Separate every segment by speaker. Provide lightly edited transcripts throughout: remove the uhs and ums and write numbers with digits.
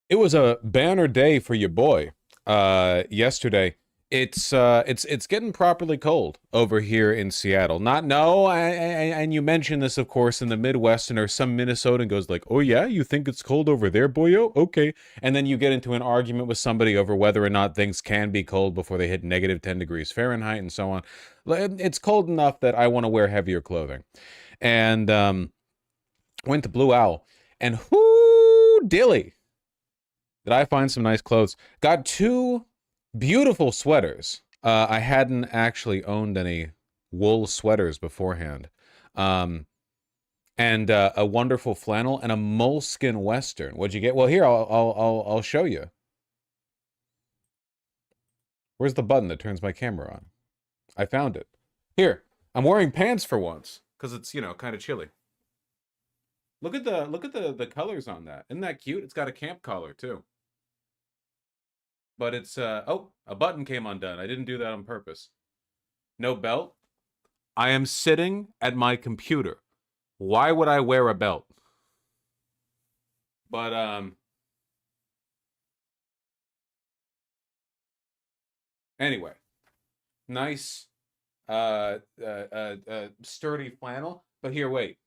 Speaker 1: It was a banner day for your boy. Yesterday. It's getting properly cold over here in Seattle. Not no, and you mentioned this, of course, in the Midwestern, or some Minnesotan goes like, "Oh yeah, you think it's cold over there, boyo? Okay." And then you get into an argument with somebody over whether or not things can be cold before they hit -10 degrees Fahrenheit and so on. It's cold enough that I want to wear heavier clothing, and went to Blue Owl, and whoo dilly, did I find some nice clothes. Got two beautiful sweaters. I hadn't actually owned any wool sweaters beforehand. Um, and a wonderful flannel and a moleskin western. What'd you get? Well, here I'll show you. Where's the button that turns my camera on? I found it. Here, I'm wearing pants for once because it's, kind of chilly. Look at the colors on that. Isn't that cute? It's got a camp collar too. But it's oh, a button came undone. I didn't do that on purpose. No belt. I am sitting at my computer. Why would I wear a belt? But anyway, nice sturdy flannel. But here, wait.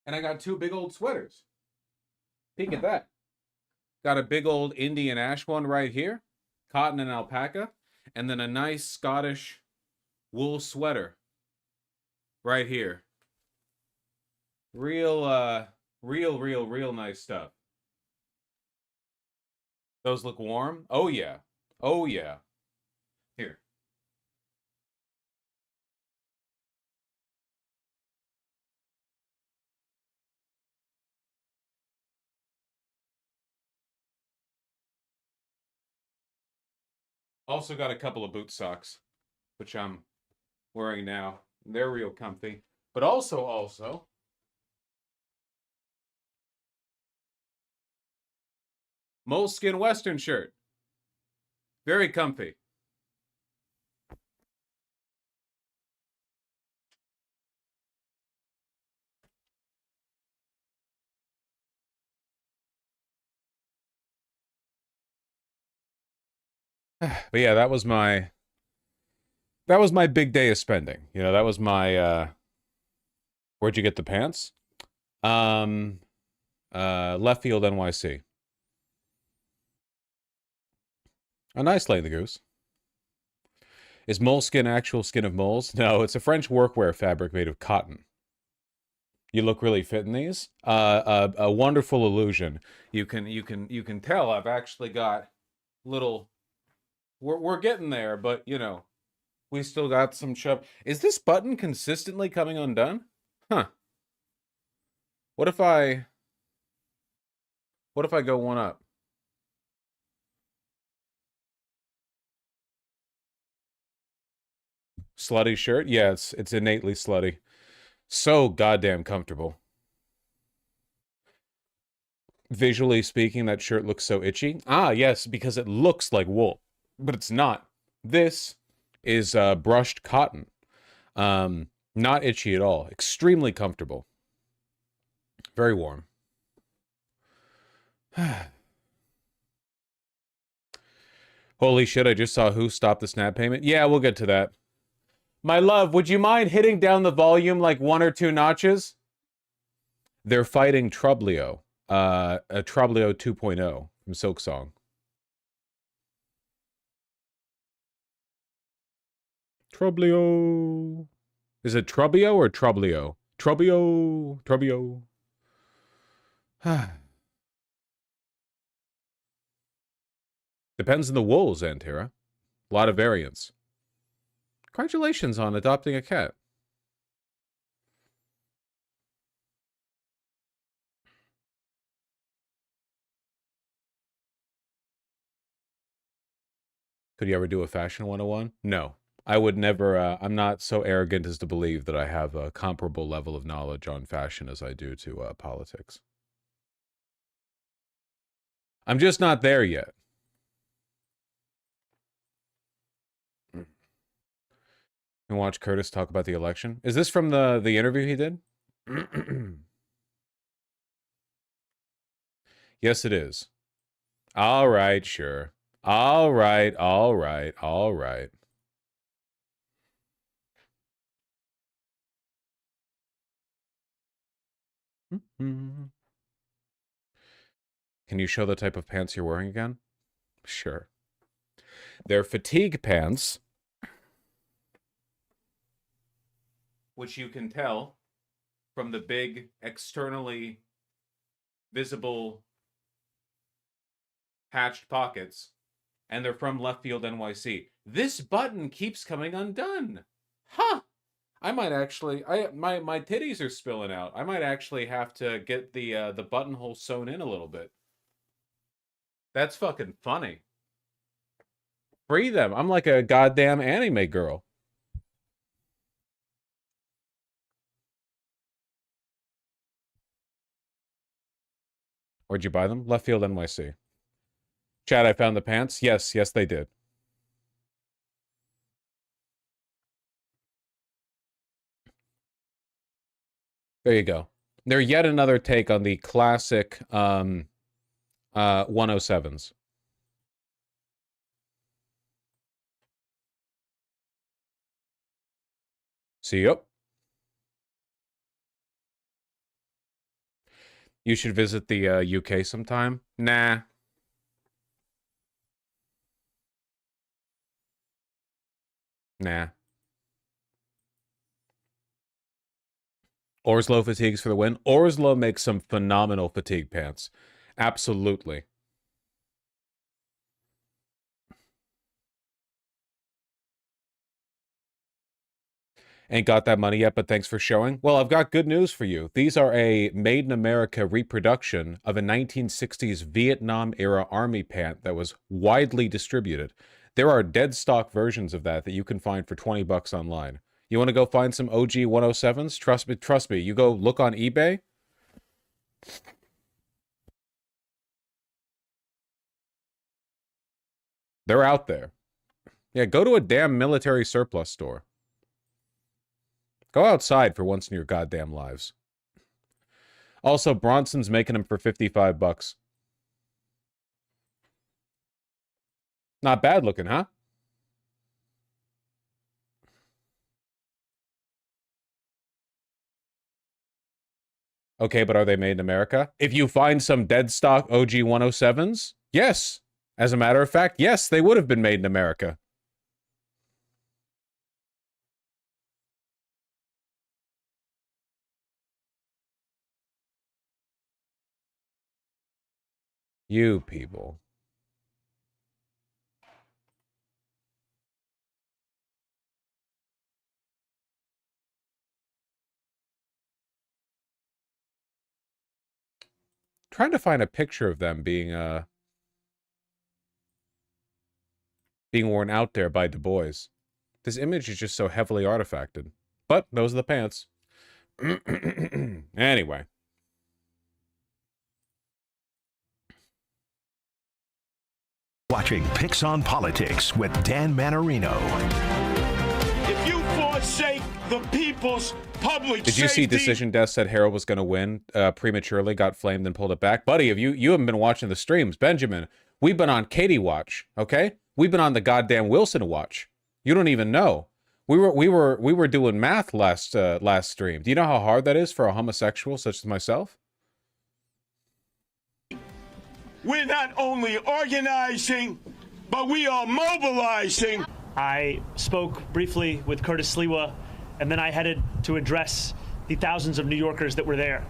Speaker 1: And I got two big old sweaters. Peek at that. Got a big old Indian ash one right here, cotton and alpaca, and then a nice Scottish wool sweater right here. Real real nice stuff. Those look warm. Oh yeah. Oh yeah. Here. Also got a couple of boot socks, which I'm wearing now. They're real comfy. But also moleskin western shirt. Very comfy. But yeah, that was my big day of spending. That was my where'd you get the pants? Um Left Field NYC. A nice Lay the Goose. Is moleskin actual skin of moles? No, it's a French workwear fabric made of cotton. You look really fit in these. A wonderful illusion. You can tell I've actually got little. We're getting there, but we still got some chub. Is this button consistently coming undone? Huh. What if I what if I go one up? Slutty shirt? Yeah, it's innately slutty. So goddamn comfortable. Visually speaking, that shirt looks so itchy. Ah, yes, because it looks like wool, but it's not. This is brushed cotton. Not itchy at all. Extremely comfortable. Very warm. Holy shit, I just saw who stopped the snap payment. Yeah, we'll get to that. My love, would you mind hitting down the volume like one or two notches? They're fighting Trublio. A Trublio 2.0 from Silk Song. Trublio. Is it Trubbio or Trublio? Trubbio. Depends on the wolves, Antera. A lot of variants. Congratulations on adopting a cat. Could you ever do a fashion 101? No. I would never, I'm not so arrogant as to believe that I have a comparable level of knowledge on fashion as I do to politics. I'm just not there yet. And watch Curtis talk about the election. Is this from the interview he did? Yes, it is. All right, sure. All right, all right, all right. Can you show the type of pants you're wearing again? Sure. They're fatigue pants, which you can tell from the big externally visible patched pockets, and they're from Left Field NYC. This button keeps coming undone. Huh. I might actually, my titties are spilling out. I might actually have to get the buttonhole sewn in a little bit. That's fucking funny. Free them. I'm like a goddamn anime girl. Where'd you buy them? Left Field NYC. Chad, I found the pants. Yes, yes, they did. There you go. They're yet another take on the classic 107s. See you. You should visit the UK sometime. Nah. Nah. Orslo fatigues for the win. Orslo makes some phenomenal fatigue pants. Absolutely. Ain't got that money yet, but thanks for showing. Well, I've got good news for you. These are a Made in America reproduction of a 1960s Vietnam-era army pant that was widely distributed. There are dead stock versions of that you can find for 20 bucks online. You want to go find some OG 107s? Trust me. You go look on eBay. They're out there. Yeah, go to a damn military surplus store. Go outside for once in your goddamn lives. Also, Bronson's making them for 55 bucks. Not bad looking, huh? Okay, but are they made in America? If you find some dead stock OG 107s, yes. As a matter of fact, yes, they would have been made in America. You people. Trying to find a picture of them being worn out there by Du Bois. This image is just so heavily artifacted. But those are the pants. Anyway.
Speaker 2: Watching Picks on Politics with Dan Manarino.
Speaker 3: If you forsake the people's public
Speaker 1: Did you see Decision Death said Harold was going to win prematurely, got flamed, and pulled it back? Buddy, if you haven't been watching the streams, Benjamin, we've been on Katie watch, okay? We've been on the goddamn Wilson watch. You don't even know. We were doing math last stream. Do you know how hard that is for a homosexual such as myself?
Speaker 3: We're not only organizing, but we are mobilizing.
Speaker 4: I spoke briefly with Curtis Sliwa, and then I headed to address the thousands of New Yorkers that were there.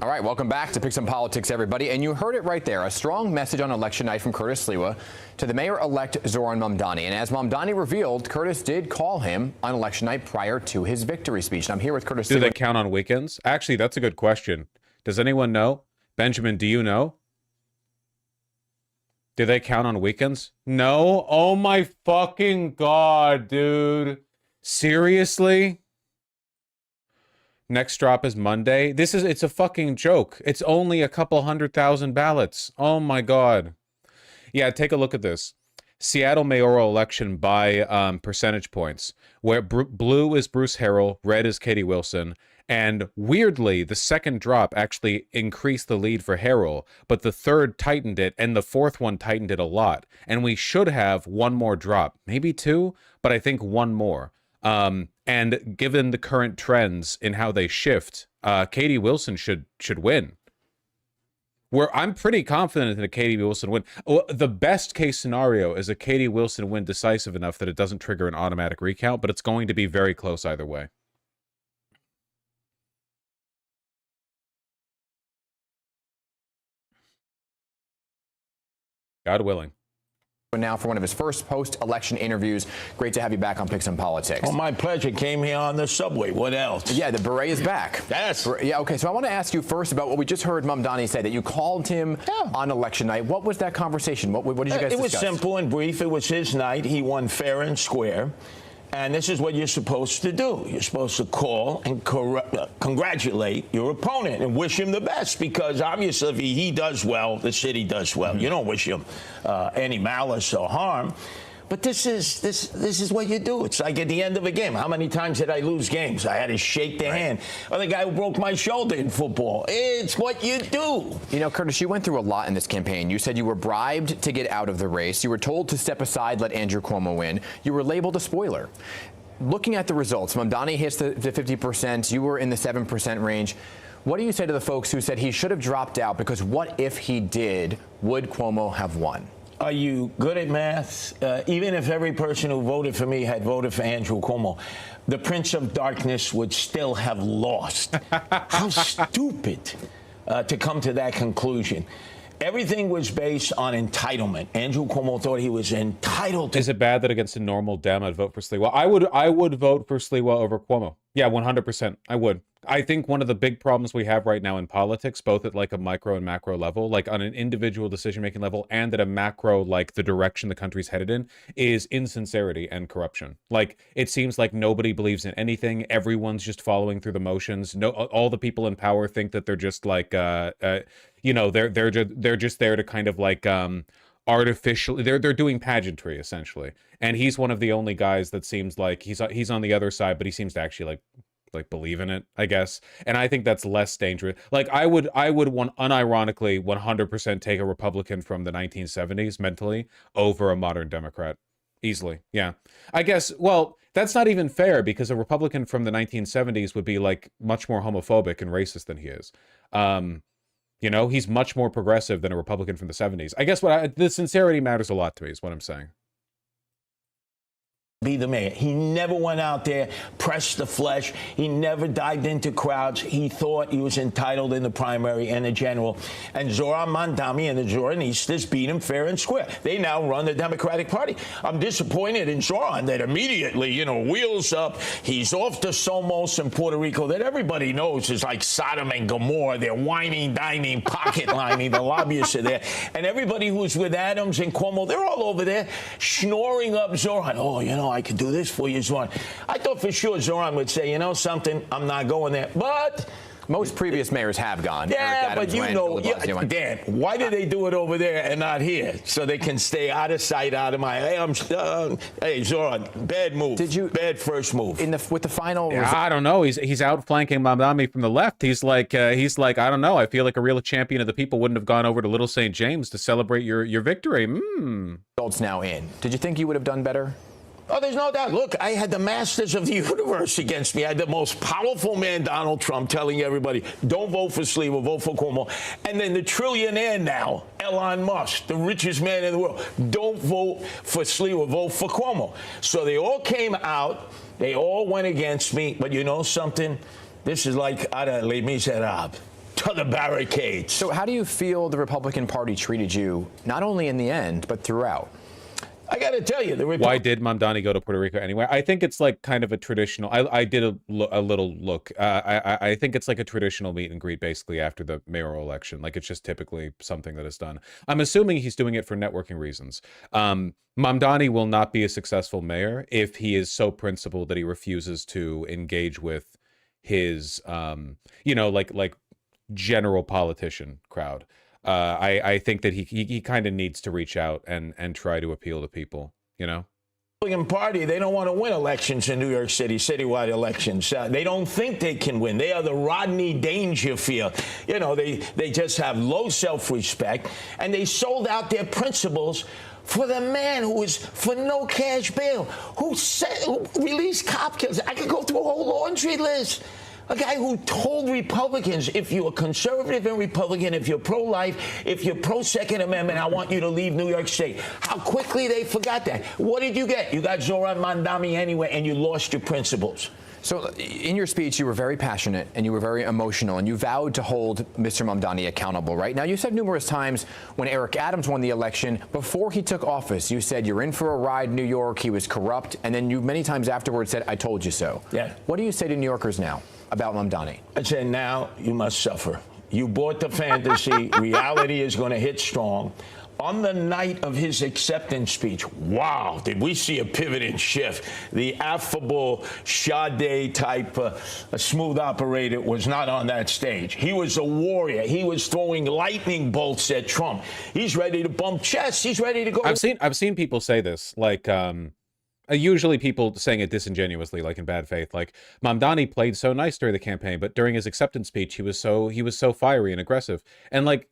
Speaker 5: All right, welcome back to Picks on Politics, everybody. And you heard it right there, a strong message on election night from Curtis Sliwa to the mayor-elect Zoran Mamdani. And as Mamdani revealed, Curtis did call him on election night prior to his victory speech. And I'm here with Curtis Sliwa.
Speaker 1: Do they count on weekends? Actually, that's a good question. Does anyone know? Benjamin, do you know? Do they count on weekends? No? Oh my fucking god, dude. Seriously? Next drop is Monday. It's a fucking joke. It's only a couple 100,000 ballots. Oh my God. Yeah, take a look at this. Seattle mayoral election by percentage points, where blue is Bruce Harrell, red is Katie Wilson, and weirdly, the second drop actually increased the lead for Harrell, but the third tightened it, and the fourth one tightened it a lot. And we should have one more drop, maybe two, but I think one more. And given the current trends in how they shift, Katie Wilson should win. I'm pretty confident that a Katie Wilson win. The best case scenario is a Katie Wilson win decisive enough that it doesn't trigger an automatic recount, but it's going to be very close either way. God willing.
Speaker 5: Now for one of his first post-election interviews. Great to have you back on Picks on Politics.
Speaker 6: Oh, my pleasure. Came here on the subway. What else?
Speaker 5: Yeah, the beret is back.
Speaker 6: Yes.
Speaker 5: Yeah, okay, so I want to ask you first about what we just heard Mamdani say, that you called him on election night. What was that conversation? What did you guys discuss?
Speaker 6: It was simple and brief. It was his night. He won fair and square. And this is what you're supposed to do. You're supposed to call and congratulate your opponent and wish him the best, because obviously if he does well, the city does well. You don't wish him any malice or harm. But this is what you do. It's like at the end of a game. How many times did I lose games? I had to shake the hand. Or the guy who broke my shoulder in football. It's what you do.
Speaker 5: You know, Curtis, you went through a lot in this campaign. You said you were bribed to get out of the race. You were told to step aside, let Andrew Cuomo win. You were labeled a spoiler. Looking at the results, Mamdani hits the 50%. You were in the 7% range. What do you say to the folks who said he should have dropped out, because what if he did? Would Cuomo have won?
Speaker 6: Are you good at math? Even if every person who voted for me had voted for Andrew Cuomo, the Prince of Darkness would still have lost. How stupid to come to that conclusion. Everything was based on entitlement. Andrew Cuomo thought he was entitled to.
Speaker 1: Is it bad that against a normal Dem I'd vote for Sliwa? I would vote for Sliwa over Cuomo. Yeah, 100%. I would. I think one of the big problems we have right now in politics, both at like a micro and macro level, like on an individual decision-making level and at a macro, like the direction the country's headed in, is insincerity and corruption. Like, it seems like nobody believes in anything. Everyone's just following through the motions. No, all the people in power think that they're just like, you know, they're just there to kind of like, artificially, they're doing pageantry essentially. And he's one of the only guys that seems like he's on the other side, but he seems to actually like believe in it, I guess. And I think that's less dangerous. Like I would unironically 100% take a Republican from the 1970s mentally over a modern Democrat easily. Yeah, I guess. Well, that's not even fair, because a Republican from the 1970s would be like much more homophobic and racist than he is. You know, he's much more progressive than a Republican from the 70s. I guess the sincerity matters a lot to me is what I'm saying.
Speaker 6: Be the mayor. He never went out there, pressed the flesh. He never dived into crowds. He thought he was entitled in the primary and the general. And Zoran Mamdani and the Zoranistas beat him fair and square. They now run the Democratic Party. I'm disappointed in Zoran that immediately, you know, wheels up. He's off to Somos in Puerto Rico that everybody knows is like Sodom and Gomorrah. They're whining, dining, pocket lining. The lobbyists are there. And everybody who's with Adams and Cuomo, they're all over there snoring up Zoran. Oh, you know, I could do this for you, Zoran. I thought for sure Zoran would say, you know something, I'm not going there. But
Speaker 5: most previous mayors have gone.
Speaker 6: Yeah, but you know, Dan, why did they do it over there and not here? So they can stay out of sight, out of mind. Hey, hey, Zoran, bad move. Bad first move.
Speaker 5: With the final
Speaker 1: I don't know. He's outflanking Mamdani from the left. He's like, I don't know. I feel like a real champion of the people wouldn't have gone over to Little St. James to celebrate your victory.
Speaker 5: Results now in. Did you think you would have done better?
Speaker 6: Oh, there's no doubt. Look, I had the masters of the universe against me. I had the most powerful man, Donald Trump, telling everybody, don't vote for Sliwa, vote for Cuomo. And then the trillionaire now, Elon Musk, the richest man in the world, don't vote for Sliwa, vote for Cuomo. So they all came out. They all went against me. But you know something? This is like Les Miserables. To the barricades.
Speaker 5: So how do you feel the Republican Party treated you, not only in the end, but throughout?
Speaker 6: I got to tell you,
Speaker 1: why did Mamdani go to Puerto Rico anyway? I think it's like kind of a traditional. I did a little look. I think it's like a traditional meet and greet basically after the mayoral election. Like it's just typically something that is done. I'm assuming he's doing it for networking reasons. Mamdani will not be a successful mayor if he is so principled that he refuses to engage with his like general politician crowd. I think that he kind of needs to reach out and try to appeal to people, you know?
Speaker 6: Republican Party, they don't want to win elections in New York City, citywide elections. They don't think they can win. They are the Rodney Dangerfield. You know, they just have low self-respect, and they sold out their principles for the man who was for no cash bail, who released cop killers. I could go through a whole laundry list. A guy who told Republicans, if you're conservative and Republican, if you're pro-life, if you're pro-Second Amendment, I want you to leave New York State. How quickly they forgot that. What did you get? You got Zoran Mandami anyway, and you lost your principles.
Speaker 5: So in your speech, you were very passionate and you were very emotional, and you vowed to hold Mr. Mamdani accountable, right? Now, you said numerous times when Eric Adams won the election, before he took office, you said you're in for a ride, New York, he was corrupt, and then you many times afterwards said, I told you so. Yeah. What do you say to New Yorkers now about Mamdani?
Speaker 6: I say now you must suffer. You bought the fantasy. Reality is going to hit strong. On the night of his acceptance speech, wow, did we see a pivot and shift. The affable Sade type smooth operator was not on that stage. He was a warrior. He was throwing lightning bolts at Trump. He's ready to bump chests. He's ready to go.
Speaker 1: I've seen people say this, like usually people saying it disingenuously, like in bad faith. Like, Mamdani played so nice during the campaign, but during his acceptance speech, he was so fiery and aggressive. And like,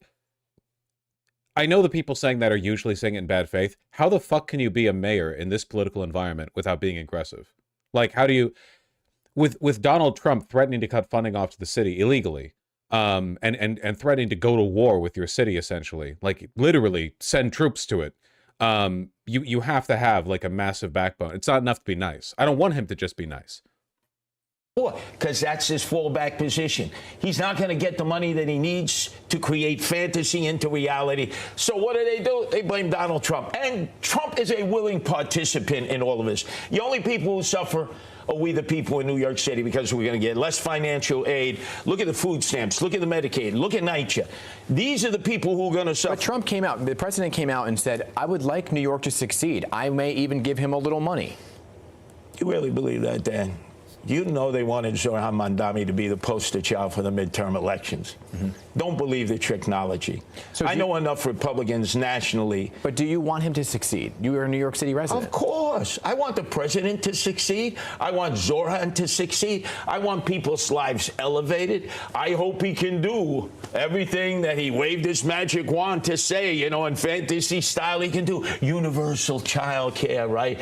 Speaker 1: I know the people saying that are usually saying it in bad faith. How the fuck can you be a mayor in this political environment without being aggressive? Like, how do you, with Donald Trump threatening to cut funding off to the city illegally, and threatening to go to war with your city, essentially, like literally send troops to it. You have to have like a massive backbone. It's not enough to be nice. I don't want him to just be nice.
Speaker 6: Because that's his fallback position. He's not going to get the money that he needs to create fantasy into reality. So what do? They blame Donald Trump. And Trump is a willing participant in all of this. The only people who suffer are we, the people in New York City, because we're going to get less financial aid. Look at the food stamps. Look at the Medicaid. Look at NYCHA. These are the people who are going to suffer.
Speaker 5: But Trump came out, the president came out and said, I would like New York to succeed. I may even give him a little money.
Speaker 6: You really believe that, Dan? You know they wanted Zoran Mandami to be the poster child for the midterm elections. Don't believe the technology. So I know enough Republicans nationally.
Speaker 5: But do you want him to succeed? You are a New York City resident.
Speaker 6: Of course. I want the president to succeed. I want Zoran to succeed. I want people's lives elevated. I hope he can do everything that he waved his magic wand to say, you know, in fantasy style he can do. Universal child care, right?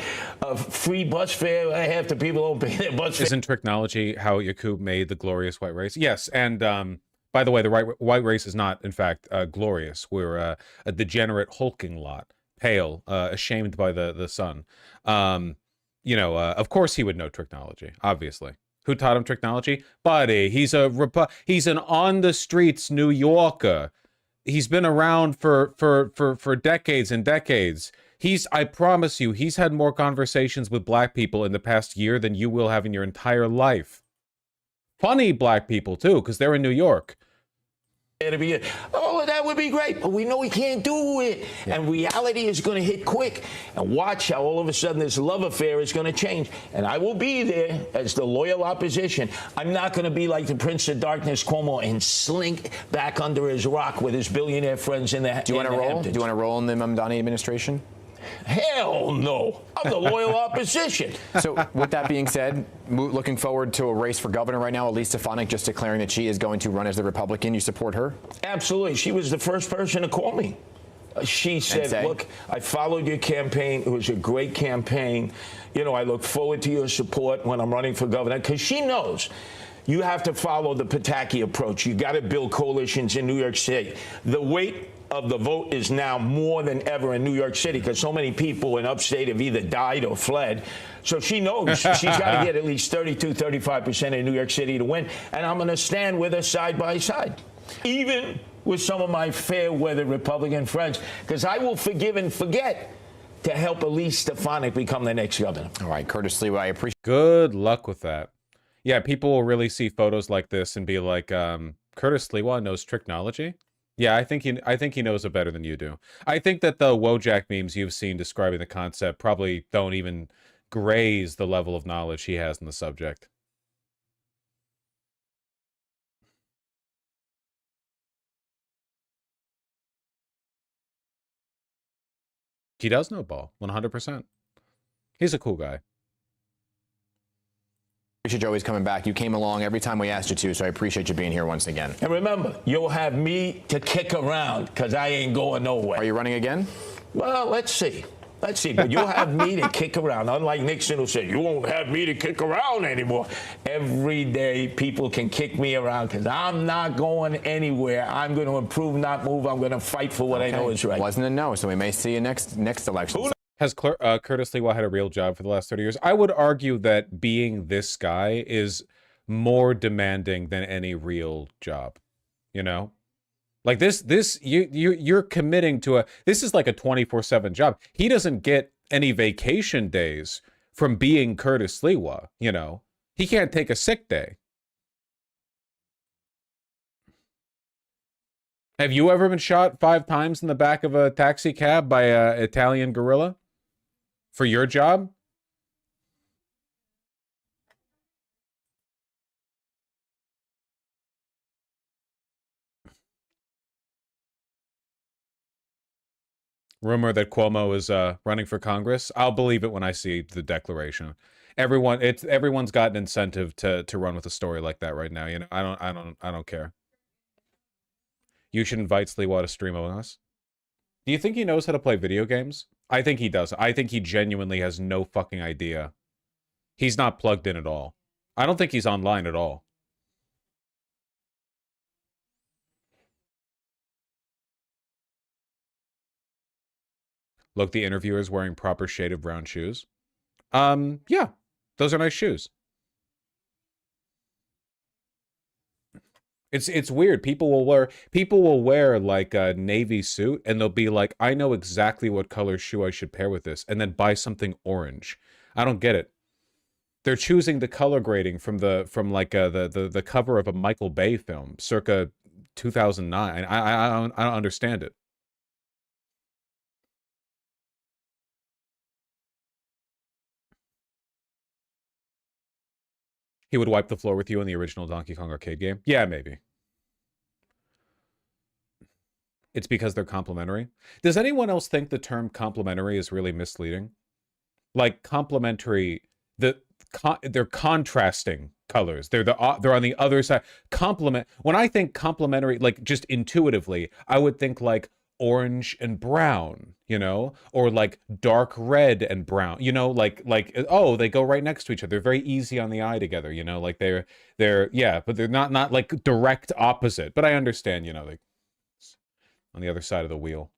Speaker 6: Free bus fare. Half the people don't pay their bus fare.
Speaker 1: Isn't technology how Yakub made the glorious white race? Yes, and by the way, the white race is not, in fact, glorious. We're a degenerate hulking lot, pale, ashamed by the sun. You know, of course he would know technology, obviously. Who taught him technology? Buddy, he's an on-the-streets New Yorker. He's been around for decades and decades. I promise you, he's had more conversations with black people in the past year than you will have in your entire life. Funny black people, too, because they're in New York.
Speaker 6: All of that would be great, but we know we can't do it. Yeah. And reality is going to hit quick. And watch how all of a sudden this love affair is going to change. And I will be there as the loyal opposition. I'm not going to be like the Prince of Darkness, Cuomo, and slink back under his rock with his billionaire friends in the
Speaker 5: Do you want to roll? Do you want to roll in the Mamdani administration?
Speaker 6: Hell no. I'm the loyal opposition.
Speaker 5: So with that being said, looking forward to a race for governor right now, Elise Stefanik just declaring that she is going to run as the Republican. You support her?
Speaker 6: Absolutely. She was the first person to call me. She said, look, I followed your campaign. It was a great campaign. You know, I look forward to your support when I'm running for governor, because she knows you have to follow the Pataki approach. You got to build coalitions in New York City. The weight of the vote is now more than ever in New York City, because so many people in upstate have either died or fled. So she knows she's got to get at least 35% in New York City to win. And I'm going to stand with her side by side, even with some of my fair-weather Republican friends, because I will forgive and forget to help Elise Stefanik become the next governor.
Speaker 5: All right, Curtis Lewa, I appreciate.
Speaker 1: Good luck with that. Yeah, people will really see photos like this and be like, Curtis Lewa knows technology? Yeah, I think he knows it better than you do. I think that the Wojak memes you've seen describing the concept probably don't even graze the level of knowledge he has in the subject. He does know ball, 100%. He's a cool guy.
Speaker 5: Appreciate you always coming back. You came along every time we asked you to, so I appreciate you being here once again.
Speaker 6: And remember, you'll have me to kick around because I ain't going nowhere.
Speaker 5: Are you running again?
Speaker 6: Well, let's see. Let's see. But you'll have me to kick around. Unlike Nixon, who said, you won't have me to kick around anymore. Every day, people can kick me around because I'm not going anywhere. I'm going to improve, not move. I'm going to fight for what I know is right.
Speaker 5: Wasn't a no, so we may see you next election.
Speaker 1: Has Curtis Lewa had a real job for the last 30 years? I would argue that being this guy is more demanding than any real job, you know? Like you're committing to this is like a 24/7 job. He doesn't get any vacation days from being Curtis Lewa, you know? He can't take a sick day. Have you ever been shot 5 times in the back of a taxi cab by an Italian guerrilla? For your job? Rumor that Cuomo is don't for Congress. I'll believe it when I see the declaration. Everyone's got an incentive to run with a story like that right now. You know, I don't care. You should invite Sliwa to stream with us. Do you think he knows how to play video games? I think he does. I think he genuinely has no fucking idea. He's not plugged in at all. I don't think he's online at all. Look, the interviewer's wearing proper shade of brown shoes. Yeah, those are nice shoes. It's weird. People will wear like a navy suit and they'll be like, I know exactly what color shoe I should pair with this, and then buy something orange. I don't get it. They're choosing the color grading from the cover of a Michael Bay film, circa 2009. I don't understand it. He would wipe the floor with you in the original Donkey Kong arcade game? Yeah, maybe. It's because they're complementary. Does anyone else think the term complementary is really misleading? Like complementary, they're contrasting colors. They're on the other side. When I think complementary, like just intuitively, I would think like orange and brown, you know, or like dark red and brown, you know, like oh, they go right next to each other. They're very easy on the eye together, you know, like they're yeah, but they're not like direct opposite. But I understand, you know, like on the other side of the wheel.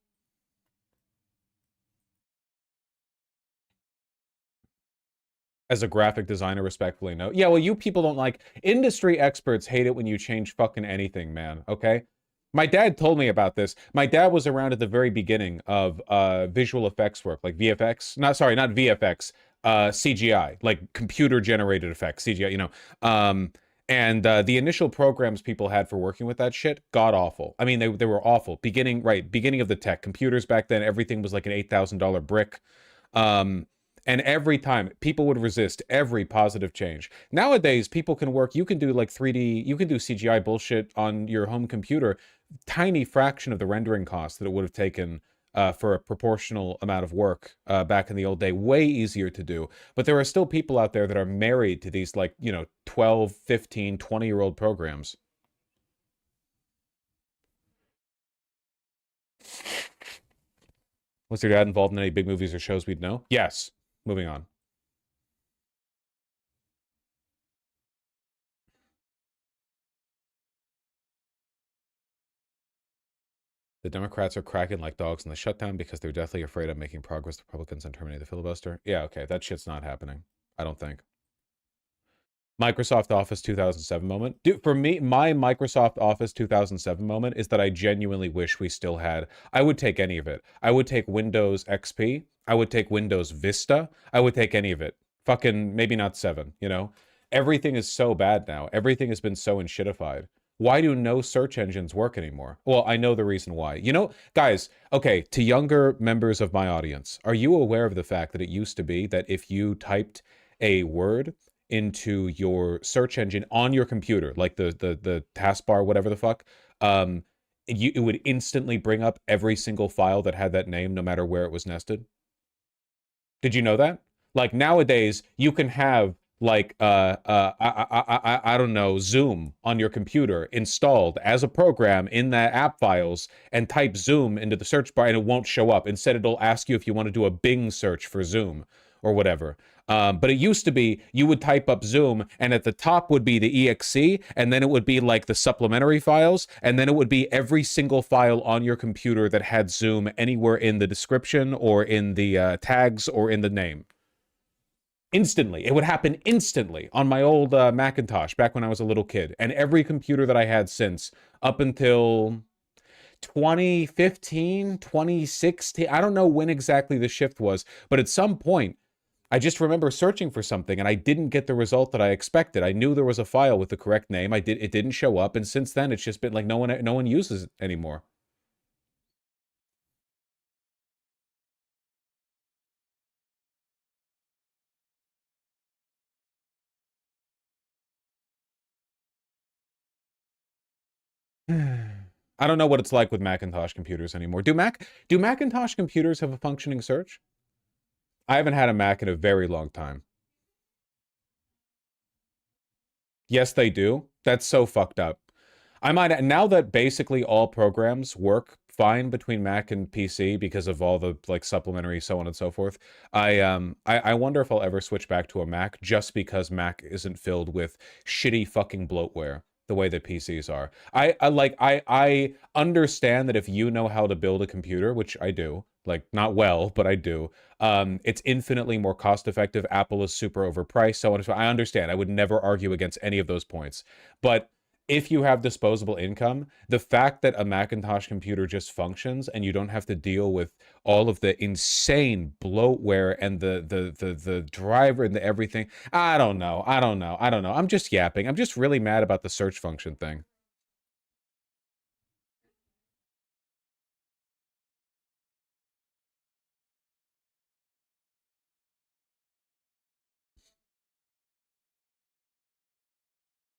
Speaker 1: As a graphic designer, respectfully, no. Yeah, well, you people don't like industry experts hate it when you change fucking anything, man. Okay. My dad told me about this. My dad was around at the very beginning of visual effects work, like VFX. Not VFX, CGI, like computer-generated effects, CGI, you know. And the initial programs people had for working with that shit, god-awful. I mean, they were awful. Beginning of the tech. Computers back then, everything was like an $8,000 brick. And every time, people would resist every positive change. Nowadays, people can work, you can do like 3D, you can do CGI bullshit on your home computer, tiny fraction of the rendering cost that it would have taken for a proportional amount of work back in the old day. Way easier to do. But there are still people out there that are married to these like, you know, 12, 15, 20-year-old programs. Was your dad involved in any big movies or shows we'd know? Yes. Moving on. The Democrats are cracking like dogs in the shutdown because they're deathly afraid of making progress with Republicans and terminating the filibuster. Yeah, okay, that shit's not happening. I don't think. Microsoft Office 2007 moment. Dude, for me, my Microsoft Office 2007 moment is that I genuinely wish we still had. I would take any of it. I would take Windows XP. I would take Windows Vista. I would take any of it. Fucking maybe not 7, you know? Everything is so bad now. Everything has been so enshittified. Why do no search engines work anymore? Well, I know the reason why. You know, guys, okay, to younger members of my audience, are you aware of the fact that it used to be that if you typed a word into your search engine on your computer, like the taskbar, whatever the fuck, it would instantly bring up every single file that had that name, no matter where it was nested? Did you know that? Like nowadays, you can have like I don't know, Zoom on your computer installed as a program in the app files, and type Zoom into the search bar and it won't show up. Instead, it'll ask you if you want to do a Bing search for Zoom or whatever. But it used to be you would type up Zoom, and at the top would be the exe, and then it would be like the supplementary files, and then it would be every single file on your computer that had Zoom anywhere in the description or in the tags or in the name. Instantly. It would happen instantly on my old Macintosh back when I was a little kid. And every computer that I had since, up until 2015, 2016, I don't know when exactly the shift was, but at some point, I just remember searching for something and I didn't get the result that I expected. I knew there was a file with the correct name. It didn't show up, and since then it's just been like no one uses it anymore. I don't know what it's like with Macintosh computers anymore. Do Macintosh computers have a functioning search? I haven't had a Mac in a very long time. Yes, they do. That's so fucked up. I might, now that basically all programs work fine between Mac and PC because of all the like supplementary so on and so forth, I wonder if I'll ever switch back to a Mac just because Mac isn't filled with shitty fucking bloatware the way that PCs are. I understand that if you know how to build a computer, which I do, like not well, but I do, it's infinitely more cost effective. Apple is super overpriced, so on and so on. I understand. I would never argue against any of those points. But if you have disposable income, the fact that a Macintosh computer just functions and you don't have to deal with all of the insane bloatware and the driver and the everything, I don't know. I'm just yapping. I'm just really mad about the search function thing.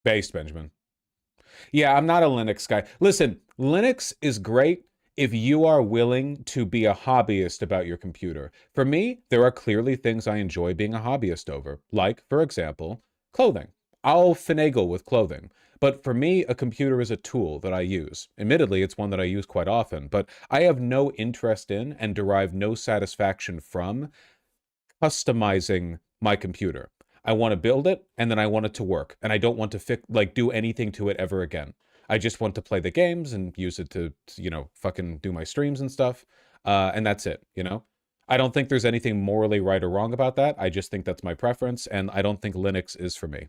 Speaker 1: Based, Benjamin. Yeah, I'm not a Linux guy. Listen, Linux is great if you are willing to be a hobbyist about your computer. For me, there are clearly things I enjoy being a hobbyist over, like, for example, clothing. I'll finagle with clothing. But for me, a computer is a tool that I use. Admittedly, it's one that I use quite often, but I have no interest in and derive no satisfaction from customizing my computer. I want to build it, and then I want it to work, and I don't want to do anything to it ever again. I just want to play the games and use it to fucking do my streams and stuff, and that's it, I don't think there's anything morally right or wrong about that. I just think that's my preference, and I don't think Linux is for me.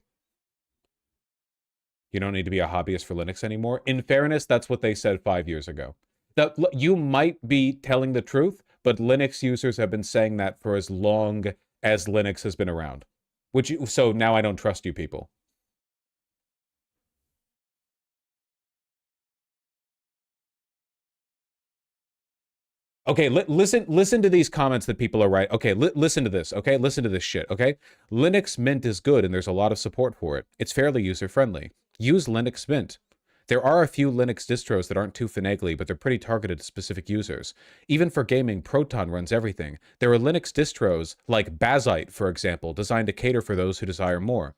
Speaker 1: You don't need to be a hobbyist for Linux anymore. In fairness, that's what they said 5 years ago. That you might be telling the truth, but Linux users have been saying that for as long as Linux has been around. So now I don't trust you people. Okay, listen to these comments that people are writing. Okay, listen to this, okay? Listen to this shit, okay? Linux Mint is good and there's a lot of support for it. It's fairly user-friendly. Use Linux Mint. There are a few Linux distros that aren't too finagly, but they're pretty targeted to specific users. Even for gaming, Proton runs everything. There are Linux distros, like Bazite, for example, designed to cater for those who desire more.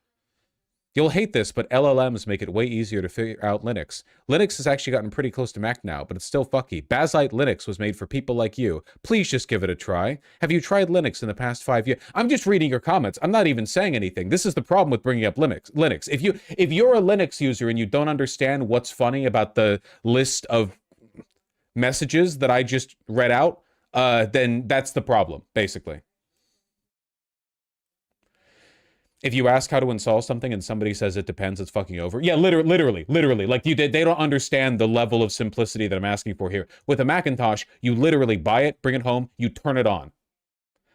Speaker 1: You'll hate this, but LLMs make it way easier to figure out Linux. Linux has actually gotten pretty close to Mac now, but it's still fucky. Bazite Linux was made for people like you. Please just give it a try. Have you tried Linux in the past 5 years? I'm just reading your comments. I'm not even saying anything. This is the problem with bringing up Linux. If you're a Linux user and you don't understand what's funny about the list of messages that I just read out, then that's the problem, basically. If you ask how to install something and somebody says it depends, it's fucking over. Yeah, literally. Like they don't understand the level of simplicity that I'm asking for here. With a Macintosh, you literally buy it, bring it home, you turn it on.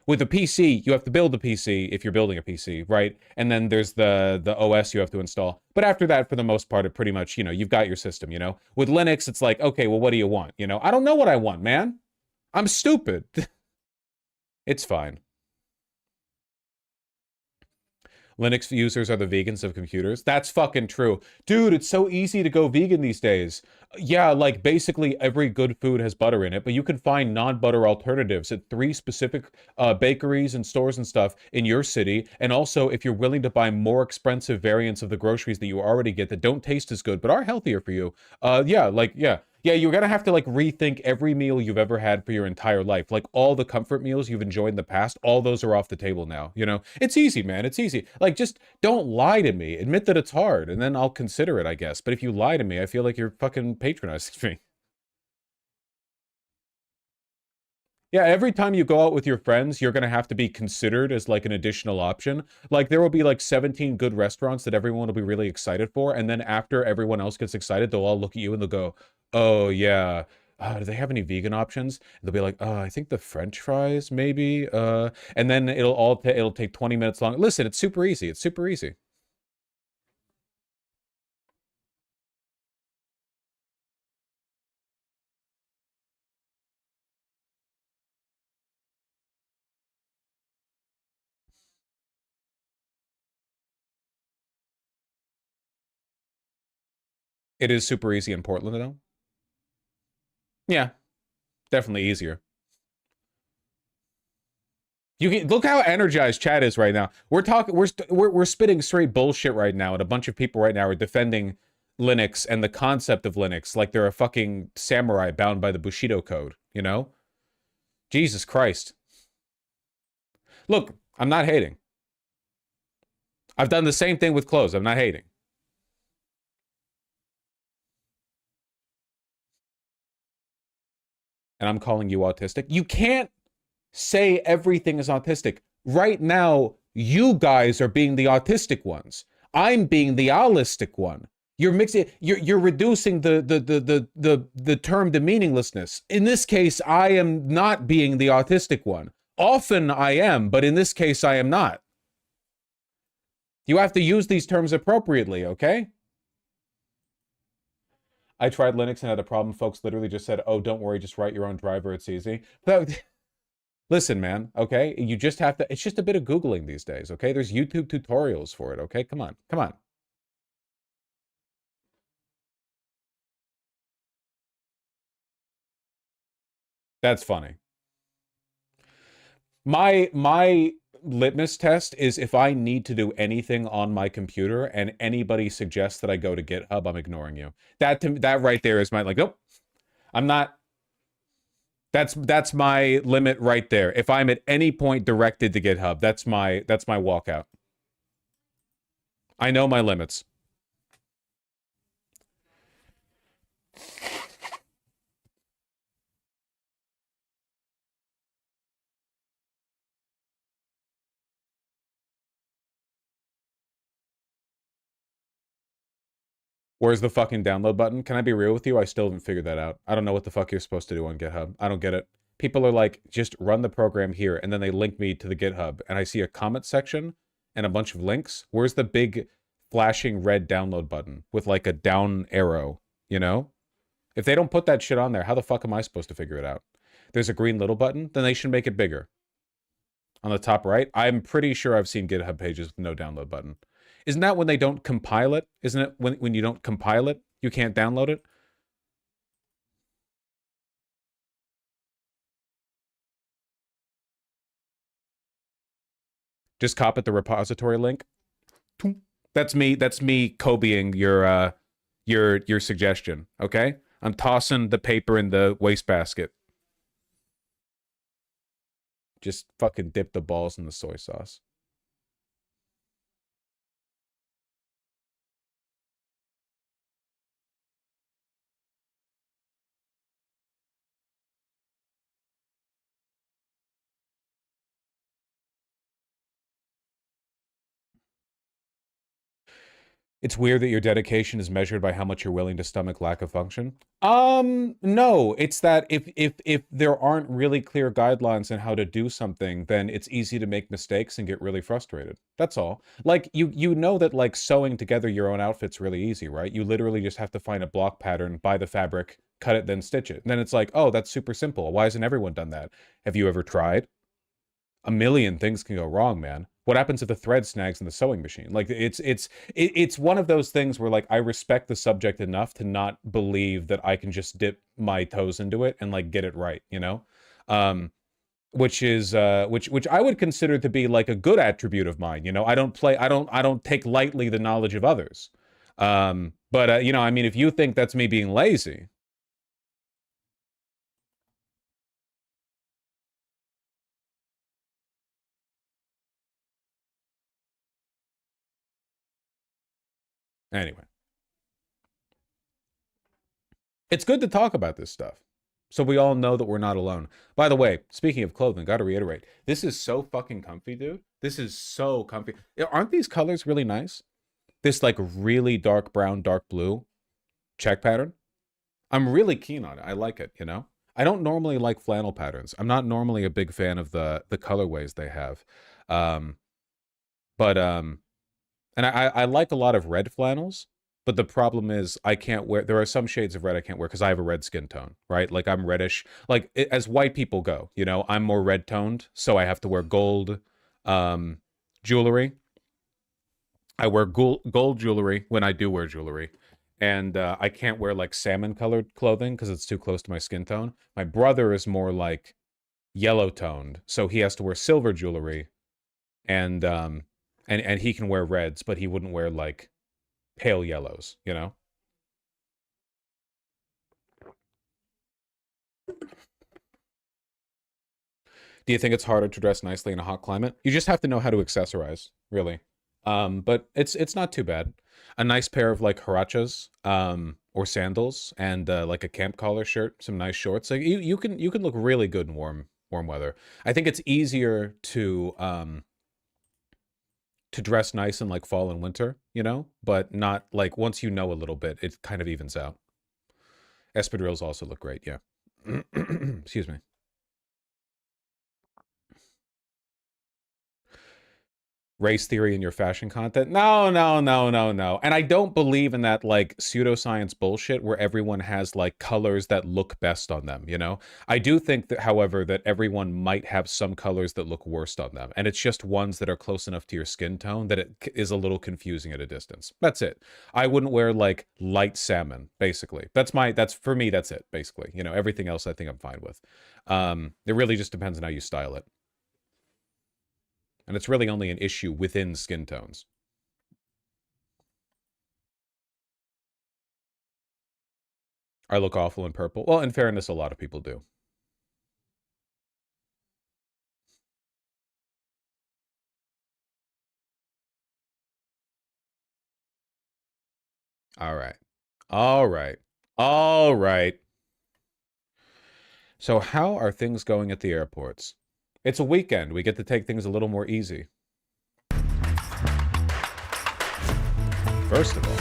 Speaker 1: With a PC, you have to build a PC if you're building a PC, right? And then there's the OS you have to install. But after that, for the most part, it pretty much, you've got your system, With Linux, it's like, okay, well, what do you want? I don't know what I want, man. I'm stupid. It's fine. Linux users are the vegans of computers. That's fucking true. Dude, it's so easy to go vegan these days. Yeah, like basically every good food has butter in it, but you can find non-butter alternatives at 3 specific bakeries and stores and stuff in your city. And also, if you're willing to buy more expensive variants of the groceries that you already get that don't taste as good but are healthier for you, yeah, you're gonna have to like rethink every meal you've ever had for your entire life. Like all the comfort meals you've enjoyed in the past, all those are off the table now. You know, it's easy, man. It's easy. Like, just don't lie to me. Admit that it's hard, and then I'll consider it, I guess. But if you lie to me, I feel like you're fucking patronizing me. Yeah, every time you go out with your friends, you're gonna have to be considered as like an additional option. Like there will be like 17 good restaurants that everyone will be really excited for, and then after everyone else gets excited, they'll all look at you and they'll go, "Oh yeah, do they have any vegan options?" And they'll be like, "Oh, I think the French fries maybe." And then it'll take 20 minutes long. Listen, it's super easy. It's super easy. It is super easy in Portland, though. Yeah, definitely easier. You can look how energized chat is right now. We're talking, we're spitting straight bullshit right now, and a bunch of people right now are defending Linux and the concept of Linux like they're a fucking samurai bound by the Bushido code. You know, Jesus Christ. Look, I'm not hating. I've done the same thing with clothes. I'm not hating. And I'm calling you autistic. You can't say everything is autistic. Right now, you guys are being the autistic ones. I'm being the allistic one. You're mixing. You're reducing the term to meaninglessness. In this case, I am not being the autistic one. Often I am, but in this case, I am not. You have to use these terms appropriately, okay? I tried Linux and had a problem. Folks literally just said, "Oh, don't worry, just write your own driver. It's easy." But listen, man, okay? You just have to, it's just a bit of Googling these days, okay? There's YouTube tutorials for it, okay? Come on, come on. That's funny. My litmus test is if I need to do anything on my computer and anybody suggests that I go to GitHub, I'm ignoring you. That right there is my, like, nope, I'm not. That's my limit right there. If I'm at any point directed to GitHub, that's my walkout. I know my limits. Where's the fucking download button? Can I be real with you? I still haven't figured that out. I don't know what the fuck you're supposed to do on GitHub. I don't get it. People are like, just run the program here, and then they link me to the GitHub, and I see a comment section and a bunch of links. Where's the big flashing red download button with like a down arrow, you know? If they don't put that shit on there, how the fuck am I supposed to figure it out? There's a green little button, then they should make it bigger. On the top right, I'm pretty sure I've seen GitHub pages with no download button. Isn't that when they don't compile it? Isn't it when you don't compile it, you can't download it? Just copy the repository link. That's me Kobeing your suggestion, okay? I'm tossing the paper in the wastebasket. Just fucking dip the balls in the soy sauce. It's weird that your dedication is measured by how much you're willing to stomach lack of function. No, it's that if there aren't really clear guidelines on how to do something, then it's easy to make mistakes and get really frustrated. That's all. Like you know that like sewing together your own outfit's really easy, right? You literally just have to find a block pattern, buy the fabric, cut it, then stitch it. And then it's like, oh, that's super simple. Why hasn't everyone done that? Have you ever tried? A million things can go wrong, man. What happens if the thread snags in the sewing machine? Like it's one of those things where like I respect the subject enough to not believe that I can just dip my toes into it and like get it right, you know? Which is which I would consider to be like a good attribute of mine, you know? I don't take lightly the knowledge of others. But you know, I mean, if you think that's me being lazy, anyway, it's good to talk about this stuff so we all know that we're not alone. By the way, speaking of clothing, got to reiterate, this is so fucking comfy, dude. This is so comfy. Aren't these colors really nice? This like really dark brown, dark blue check pattern. I'm really keen on it. I like it, you know? I don't normally like flannel patterns. I'm not normally a big fan of the colorways they have. And I like a lot of red flannels, but the problem is I can't wear, there are some shades of red I can't wear because I have a red skin tone, right? Like I'm reddish, like as white people go, you know, I'm more red toned, so I have to wear gold jewelry. I wear gold jewelry when I do wear jewelry. And I can't wear like salmon colored clothing because it's too close to my skin tone. My brother is more like yellow toned, so he has to wear silver jewelry, and he can wear reds, but he wouldn't wear like pale yellows, you know? Do you think it's harder to dress nicely in a hot climate? You just have to know how to accessorize, really. But it's not too bad. A nice pair of like huaraches, or sandals, and like a camp collar shirt, some nice shorts. Like you can look really good in warm weather. I think it's easier to dress nice in like fall and winter, you know, but not like once you know a little bit, it kind of evens out. Espadrilles also look great, yeah. Excuse me. Race theory in your fashion content? No. And I don't believe in that like pseudoscience bullshit where everyone has like colors that look best on them, you know? I do think that, however, that everyone might have some colors that look worst on them. And it's just ones that are close enough to your skin tone that it is a little confusing at a distance. That's it. I wouldn't wear like light salmon, basically. That's for me, that's it, basically. You know, everything else I think I'm fine with. It really just depends on how you style it. And it's really only an issue within skin tones. I look awful in purple. Well, in fairness, a lot of people do. All right. All right. All right. So how are things going at the airports? It's a weekend. We get to take things a little more easy. First of all.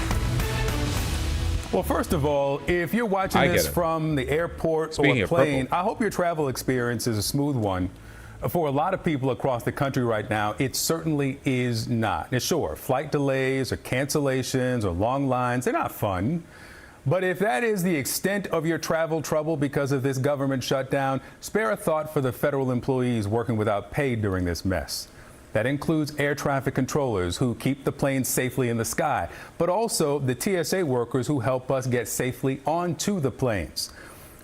Speaker 7: Well, first of all, if you're watching this from the airport or plane, I hope your travel experience is a smooth one. For a lot of people across the country right now, it certainly is not. And sure, flight delays or cancellations or long lines, they're not fun. But if that is the extent of your travel trouble because of this government shutdown, spare a thought for the federal employees working without pay during this mess. That includes air traffic controllers who keep the planes safely in the sky, but also the TSA workers who help us get safely onto the planes.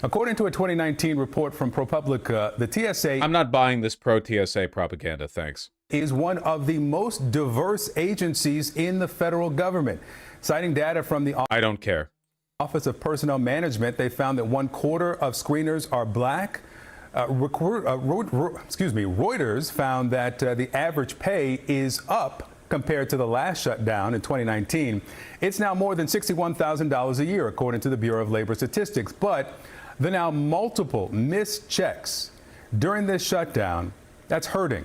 Speaker 7: According to a 2019 report from ProPublica, the TSA...
Speaker 1: I'm not buying this pro-TSA propaganda, thanks.
Speaker 7: ...is one of the most diverse agencies in the federal government. Citing data from the...
Speaker 1: I don't care.
Speaker 7: Office of Personnel Management, they found that 1/4 of screeners are black. Reuters found that the average pay is up compared to the last shutdown in 2019. It's now more than $61,000 a year, according to the Bureau of Labor Statistics. But the now multiple missed checks during this shutdown, that's hurting.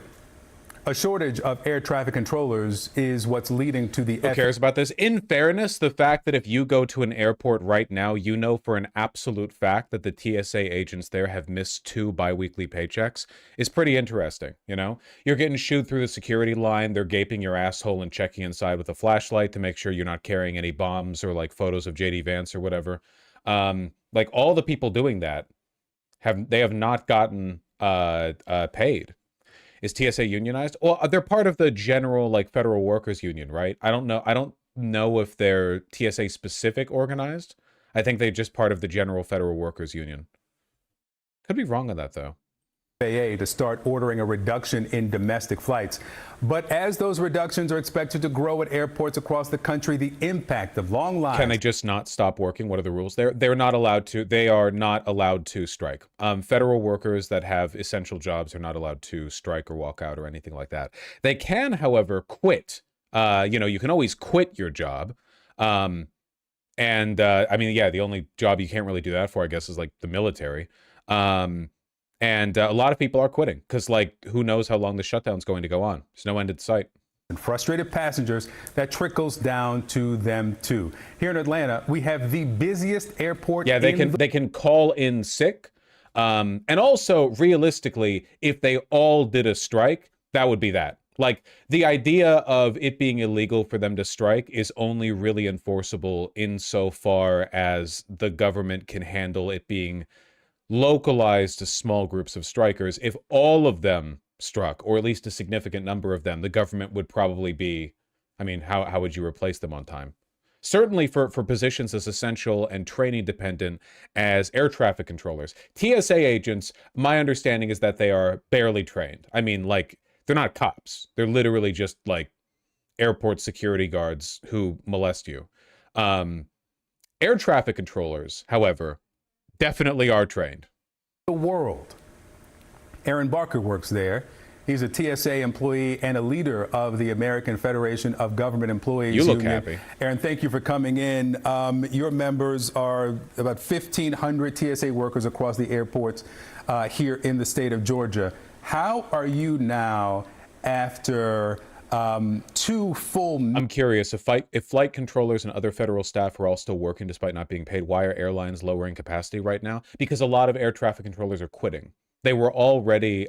Speaker 7: A shortage of air traffic controllers is what's leading to the...
Speaker 1: Who cares about this? In fairness, the fact that if you go to an airport right now, you know for an absolute fact that the TSA agents there have missed 2 bi-weekly paychecks is pretty interesting, you know? You're getting shooed through the security line, they're gaping your asshole and checking inside with a flashlight to make sure you're not carrying any bombs or like photos of JD Vance or whatever. Like all the people doing that, they have not gotten paid. Is TSA unionized? Well, they're part of the general like federal workers union, right? I don't know if they're TSA specific organized. I think they're just part of the general federal workers union. Could be wrong on that though.
Speaker 7: FAA to start ordering a reduction in domestic flights. But as those reductions are expected to grow at airports across the country, the impact of long lines.
Speaker 1: Can they just not stop working? What are the rules? They're not allowed to. They are not allowed to strike. Federal workers that have essential jobs are not allowed to strike or walk out or anything like that. They can, however, quit. You can always quit your job. I mean, yeah, the only job you can't really do that for, I guess, is like the military. And a lot of people are quitting because, like, who knows how long the shutdown's going to go on? There's no end in sight.
Speaker 7: And frustrated passengers, that trickles down to them too. Here in Atlanta, we have the busiest airport.
Speaker 1: Yeah, they can call in sick. And also, realistically, if they all did a strike, that would be that. Like, the idea of it being illegal for them to strike is only really enforceable insofar as the government can handle it being localized to small groups of strikers. If all of them struck, or at least a significant number of them, the government would probably be, I mean, how would you replace them on time? Certainly for positions as essential and training dependent as air traffic controllers. TSA agents, my understanding is that they are barely trained. I mean, like, they're not cops. They're literally just like airport security guards who molest you. Air traffic controllers, however, definitely are trained.
Speaker 7: The world. Aaron Barker works there. He's a TSA employee and a leader of the American Federation of Government Employees.
Speaker 1: You look happy.
Speaker 7: Aaron, thank you for coming in. Your members are about 1,500 TSA workers across the airports here in the state of Georgia. How are you now after 2 full...
Speaker 1: I'm curious, if flight controllers and other federal staff are all still working despite not being paid, why are airlines lowering capacity right now? Because a lot of air traffic controllers are quitting. They were already...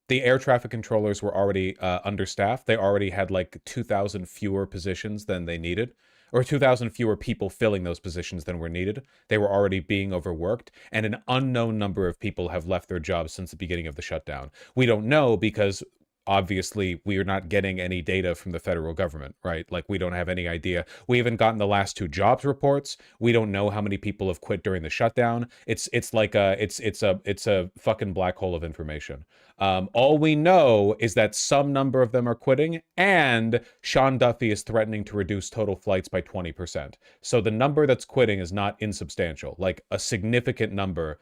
Speaker 1: the air traffic controllers were already understaffed. They already had like 2,000 fewer positions than they needed, or 2,000 fewer people filling those positions than were needed. They were already being overworked, and an unknown number of people have left their jobs since the beginning of the shutdown. We don't know because obviously we are not getting any data from the federal government, right? Like, we don't have any idea. We haven't gotten the last 2 jobs reports. We don't know how many people have quit during the shutdown. It's a fucking black hole of information. All we know is that some number of them are quitting, and Sean Duffy is threatening to reduce total flights by 20%. So the number that's quitting is not insubstantial. Like, a significant number,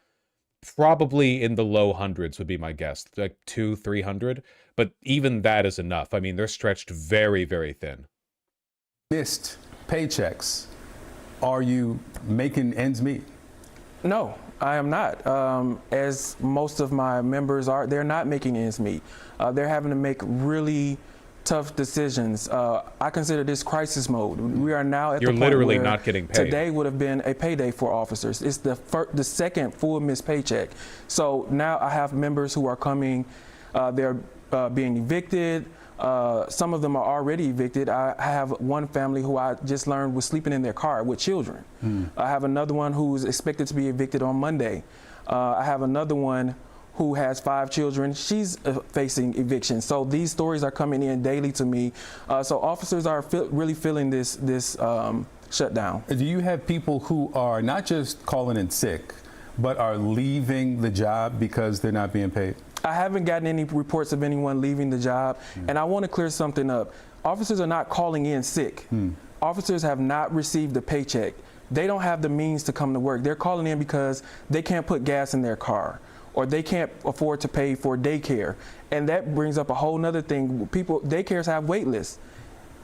Speaker 1: probably in the low hundreds would be my guess, like 200-300. But even that is enough. I mean, they're stretched very, very thin.
Speaker 7: Missed paychecks. Are you making ends meet?
Speaker 8: No, I am not. As most of my members are, they're not making ends meet. They're having to make really tough decisions. I consider this crisis mode. We are now at the point where
Speaker 1: literally not getting paid.
Speaker 8: Today would have been a payday for officers. It's the second full missed paycheck. So now I have members who are coming. They're being evicted. Some of them are already evicted. I have one family who I just learned was sleeping in their car with children. I have another one who's expected to be evicted on Monday. I have another one who has 5 children. She's facing eviction. So these stories are coming in daily to me. So officers are really feeling this shutdown.
Speaker 7: Do you have people who are not just calling in sick, but are leaving the job because they're not being paid?
Speaker 8: I haven't gotten any reports of anyone leaving the job. And I want to clear something up. Officers are not calling in sick. Officers have not received a paycheck. They don't have the means to come to work. They're calling in because they can't put gas in their car, or they can't afford to pay for daycare. And that brings up a whole nother thing. Daycares have wait lists.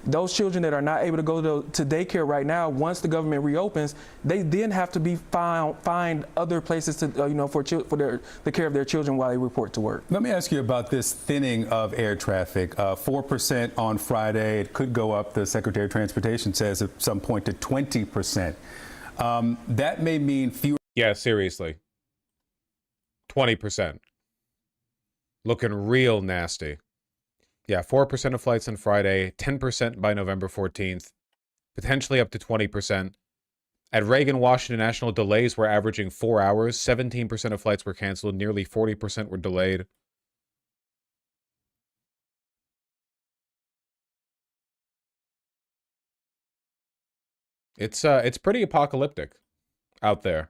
Speaker 8: Those children that are not able to go to daycare right now, once the government reopens, they then have to be find other places to, for the care of their children while they report to work.
Speaker 7: Let me ask you about this thinning of air traffic. 4% on Friday. It could go up, the Secretary of Transportation says, at some point to 20%. That may mean fewer.
Speaker 1: Yeah, seriously. 20%. Looking real nasty. Yeah, 4% of flights on Friday, 10% by November 14th, potentially up to 20%. At Reagan Washington National, delays were averaging 4 hours. 17% of flights were canceled. Nearly 40% were delayed. It's pretty apocalyptic out there.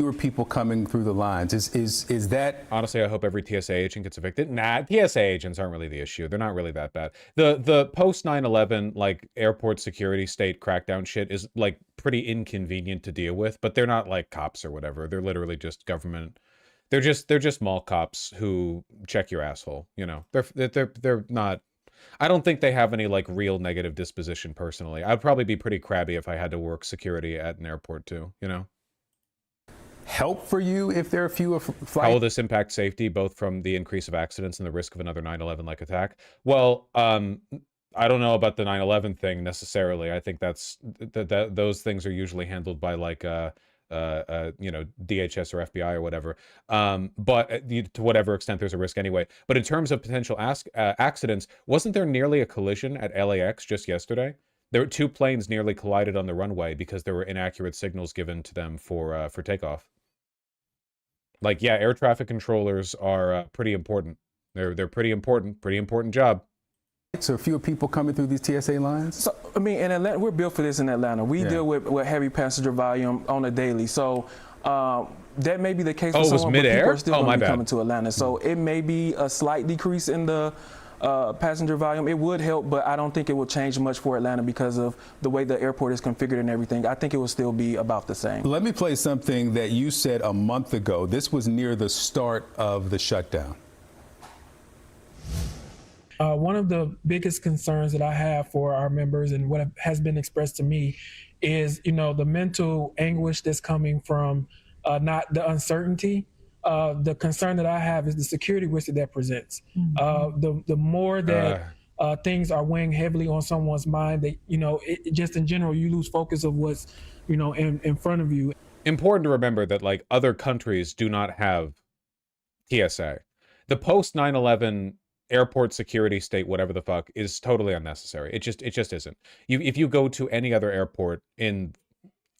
Speaker 7: Fewer people coming through the lines. Is that
Speaker 1: honestly? I hope every TSA agent gets evicted. Nah, TSA agents aren't really the issue. They're not really that bad. The post 9/11 like airport security state crackdown shit is like pretty inconvenient to deal with. But they're not like cops or whatever. They're literally just government. They're just mall cops who check your asshole. You know, they're not. I don't think they have any like real negative disposition personally. I'd probably be pretty crabby if I had to work security at an airport too. You know.
Speaker 7: Help for you if there are fewer flights?
Speaker 1: How will this impact safety, both from the increase of accidents and the risk of another 9/11-like attack? Well, I don't know about the 9/11 thing necessarily. I think that's those things are usually handled by like you know, DHS or FBI or whatever. But to whatever extent there's a risk anyway. But in terms of potential accidents, wasn't there nearly a collision at LAX just yesterday? There were 2 planes nearly collided on the runway because there were inaccurate signals given to them for takeoff. Like, yeah, air traffic controllers are pretty important. They're pretty important job.
Speaker 7: So fewer people coming through these TSA lines?
Speaker 8: So, I mean, in Atlanta, we're built for this in Atlanta. We deal with heavy passenger volume on a daily. So that may be the case for someone, but people are still going to be coming to Atlanta. So it may be a slight decrease in the passenger volume. It would help, but I don't think it will change much for Atlanta because of the way the airport is configured and everything. I think it will still be about the same.
Speaker 7: Let me play something that you said a month ago. This was near the start of the shutdown.
Speaker 9: One of the biggest concerns that I have for our members and what has been expressed to me is, you know, the mental anguish that's coming from not the uncertainty. The concern that I have is the security risk that presents. The more that things are weighing heavily on someone's mind, that, you know, just in general, you lose focus of what's, you know, in front of you.
Speaker 1: Important to remember that like other countries do not have TSA. The post 9/11 airport security state, whatever the fuck, is totally unnecessary. It just isn't. If you go to any other airport in,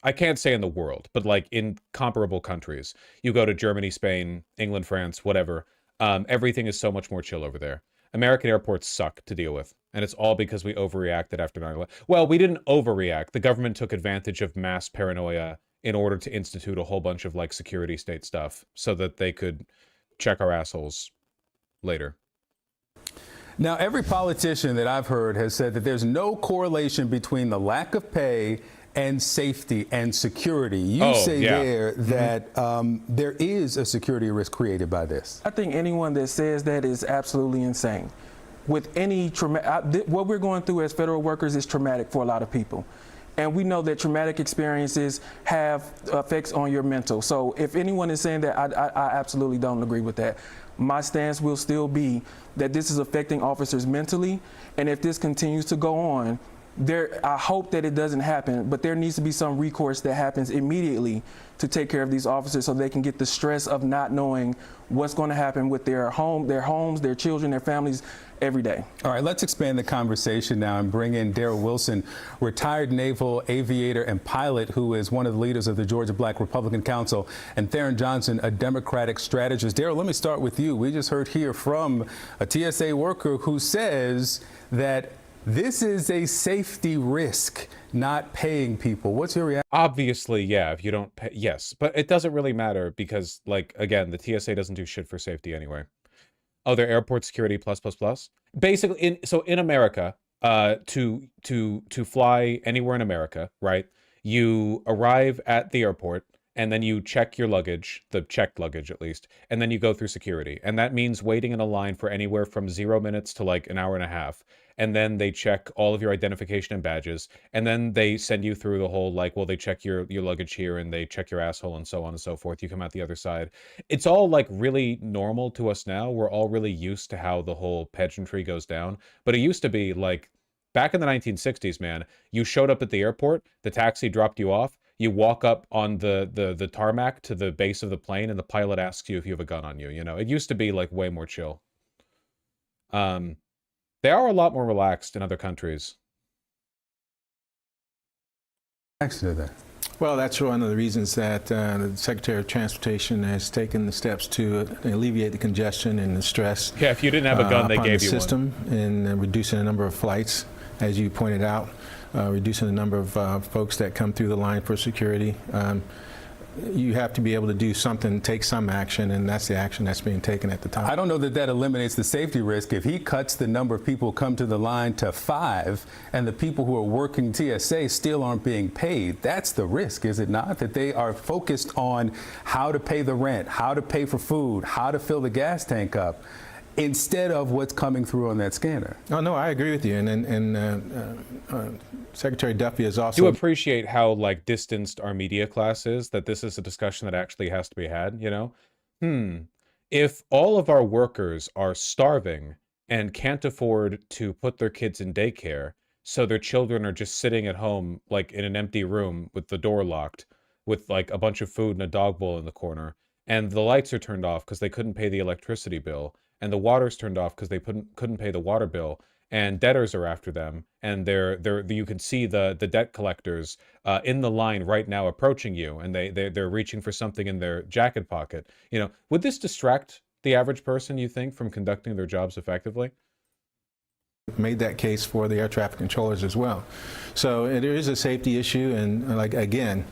Speaker 1: I can't say in the world, but like in comparable countries, you go to Germany, Spain, England, France, whatever, everything is so much more chill over there. American airports suck to deal with, and it's all because we overreacted after 9/11. Well, we didn't overreact. The government took advantage of mass paranoia in order to institute a whole bunch of like security state stuff so that they could check our assholes later.
Speaker 7: Now, every politician that I've heard has said that there's no correlation between the lack of pay and safety and security. You say there that there is a security risk created by this.
Speaker 8: I think anyone that says that is absolutely insane. With any what we're going through as federal workers is traumatic for a lot of people. And we know that traumatic experiences have effects on your mental. So if anyone is saying that, I absolutely don't agree with that. My stance will still be that this is affecting officers mentally. And if this continues to go on, I hope that it doesn't happen, but there needs to be some recourse that happens immediately to take care of these officers so they can get the stress of not knowing what's going to happen with their homes, their children, their families every day.
Speaker 7: All right, let's expand the conversation now and bring in Darrell Wilson, retired naval aviator and pilot who is one of the leaders of the Georgia Black Republican Council, and Theron Johnson, a Democratic strategist. Darrell, let me start with you. We just heard here from a TSA worker who says that this is a safety risk, not paying people. What's your reaction?
Speaker 1: Obviously, yeah, if you don't pay, yes. But it doesn't really matter because, like, again, the TSA doesn't do shit for safety anyway. Oh, they're airport security plus. Basically, in America, to fly anywhere in America, right, you arrive at the airport, and then you check your luggage, the checked luggage at least, and then you go through security. And that means waiting in a line for anywhere from 0 minutes to like an hour and a half. And then they check all of your identification and badges. And then they send you through the whole, like, well, they check your luggage here and they check your asshole and so on and so forth. You come out the other side. It's all like really normal to us now. We're all really used to how the whole pageantry goes down. But it used to be like back in the 1960s, man, you showed up at the airport, the taxi dropped you off. You walk up on the tarmac to the base of the plane and the pilot asks you if you have a gun on you. You know, it used to be like way more chill. They are a lot more relaxed in other countries.
Speaker 7: Thanks to that.
Speaker 10: Well, that's one of the reasons that the Secretary of Transportation has taken the steps to alleviate the congestion and the stress.
Speaker 1: Yeah, if you didn't have a gun, they gave you
Speaker 10: system one. And reducing the number of flights, as you pointed out. reducing the number of folks that come through the line for security. You have to be able to do something, take some action, and that's the action that's being taken at the time.
Speaker 7: I don't know that that eliminates the safety risk. If he cuts the number of people who come to the line to 5 and the people who are working TSA still aren't being paid, that's the risk, is it not? That they are focused on how to pay the rent, how to pay for food, how to fill the gas tank up, instead of what's coming through on that scanner.
Speaker 10: Oh, no, I agree with you. And Secretary Duffy is also...
Speaker 1: Do you appreciate how, like, distanced our media class is, that this is a discussion that actually has to be had, you know? If all of our workers are starving and can't afford to put their kids in daycare, so their children are just sitting at home, like, in an empty room with the door locked, with, like, a bunch of food and a dog bowl in the corner, and the lights are turned off because they couldn't pay the electricity bill, and the water's turned off because they couldn't pay the water bill, and debtors are after them, and you can see the debt collectors in the line right now approaching you, and they're reaching for something in their jacket pocket. You know, would this distract the average person, you think, from conducting their jobs effectively?
Speaker 10: Made that case for the air traffic controllers as well. So there is a safety issue, and like again,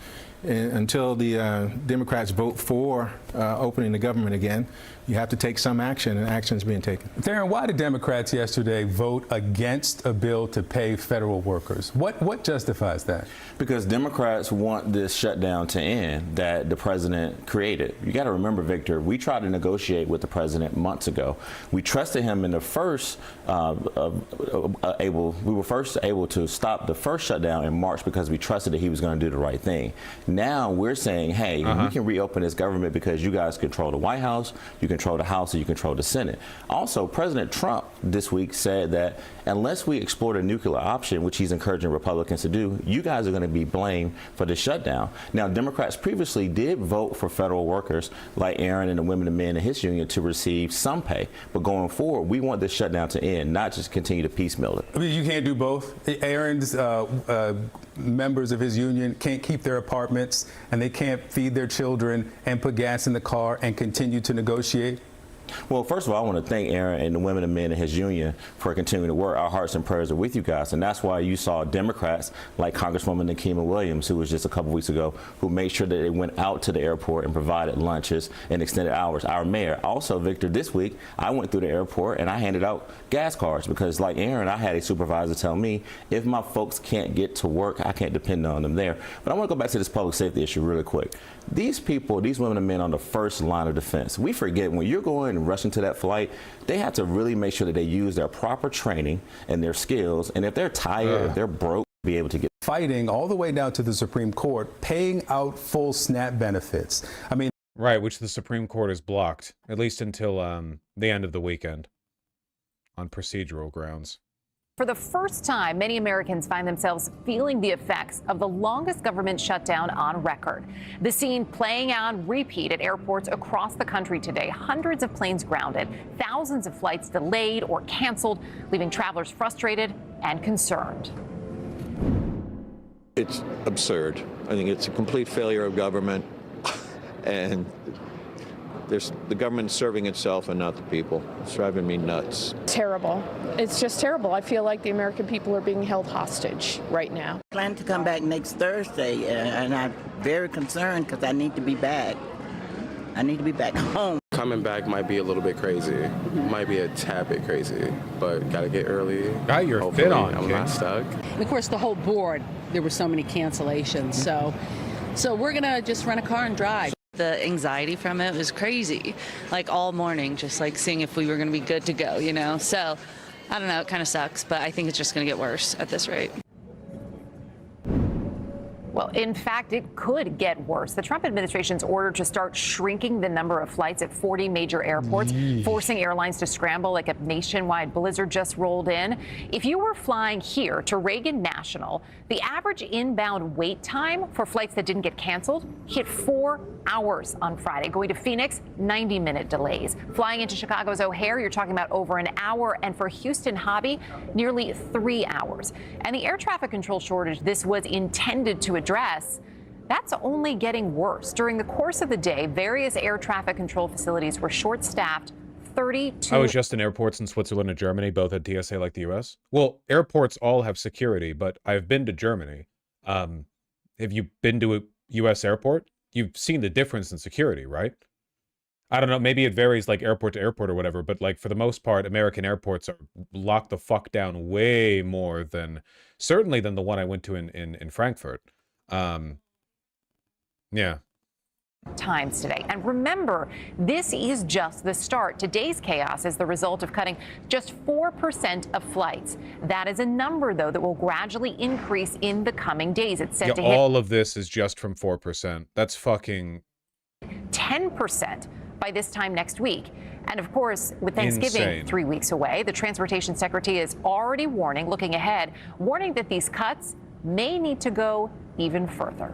Speaker 10: until the Democrats vote for opening the government again, you have to take some action, and action is being taken.
Speaker 7: Darren, why did Democrats yesterday vote against a bill to pay federal workers? What justifies that?
Speaker 11: Because Democrats want this shutdown to end that the president created. You got to remember, Victor, we tried to negotiate with the president months ago. We trusted him in the first, we were first able to stop the first shutdown in March because we trusted that he was going to do the right thing. Now we're saying, hey, we can reopen this government because you guys control the White House, you control the House, and you control the Senate. Also, President Trump this week said that unless we explore the nuclear option, which he's encouraging Republicans to do, you guys are going to be blamed for the shutdown. Now, Democrats previously did vote for federal workers like Aaron and the women and men in his union to receive some pay. But going forward, we want this shutdown to end, not just continue to piecemeal it.
Speaker 7: I mean, you can't do both. Aaron's members of his union can't keep their apartments, and they can't feed their children and put gas in the car and continue to negotiate.
Speaker 11: Well, first of all, I want to thank Aaron and the women and men in his union for continuing to work. Our hearts and prayers are with you guys, and that's why you saw Democrats like Congresswoman Nikema Williams, who was just a couple weeks ago, who made sure that they went out to the airport and provided lunches and extended hours. Our mayor, also, Victor, this week, I went through the airport and I handed out gas cards because, like Aaron, I had a supervisor tell me if my folks can't get to work, I can't depend on them there. But I want to go back to this public safety issue really quick. These people, these women and men on the first line of defense, we forget when you're going and rushing to that flight, they have to really make sure that they use their proper training and their skills. And if they're tired, if they're broke, be able to get
Speaker 7: fighting all the way down to the Supreme Court, paying out full SNAP benefits. I mean,
Speaker 1: right, which the Supreme Court has blocked, at least until the end of the weekend, on procedural grounds.
Speaker 12: For the first time, many Americans find themselves feeling the effects of the longest government shutdown on record. The scene playing out on repeat at airports across the country today. Hundreds of planes grounded, thousands of flights delayed or canceled, leaving travelers frustrated and concerned.
Speaker 13: It's absurd. I think it's a complete failure of government, and the government serving itself and not the people. It's driving me nuts.
Speaker 14: Terrible. It's just terrible. I feel like the American people are being held hostage right now.
Speaker 15: I plan to come back next Thursday, and I'm very concerned because I need to be back. I need to be back home.
Speaker 16: Coming back might be a little bit crazy. Might be a tad bit crazy, but gotta get early.
Speaker 1: Got your fit on,
Speaker 16: I'm not stuck.
Speaker 17: And of course, the whole board, there were so many cancellations. So we're gonna just rent a car and drive.
Speaker 18: The anxiety from it was crazy, like all morning, just like seeing if we were going to be good to go, you know? So, I don't know, it kind of sucks, but I think it's just going to get worse at this rate.
Speaker 12: Well, in fact, it could get worse. The Trump administration's order to start shrinking the number of flights at 40 major airports, forcing airlines to scramble like a nationwide blizzard just rolled in. If you were flying here to Reagan National, the average inbound wait time for flights that didn't get canceled hit 4 hours on Friday. Going to Phoenix, 90-minute delays. Flying into Chicago's O'Hare, you're talking about over an hour, and for Houston Hobby, nearly 3 hours. And the air traffic control shortage this was intended to address, that's only getting worse. During the course of the day, various air traffic control facilities were short-staffed 32.
Speaker 1: I was just in airports in Switzerland and Germany, both at TSA like the US. Well, airports all have security, but I've been to Germany. Have you been to a US airport? You've seen the difference in security, right? I don't know, maybe it varies like airport to airport or whatever, but like for the most part, American airports are locked the fuck down way more than, certainly than the one I went to in Frankfurt. Yeah.
Speaker 12: Times today. And remember, this is just the start. Today's chaos is the result of cutting just 4% of flights. That is a number, though, that will gradually increase in the coming days. It's set to hit
Speaker 1: all of this is just from 4%. That's fucking
Speaker 12: 10% by this time next week. And of course, with Thanksgiving
Speaker 1: insane.
Speaker 12: 3 weeks away, the Transportation Secretary is already looking ahead, warning that these cuts may need to go even further.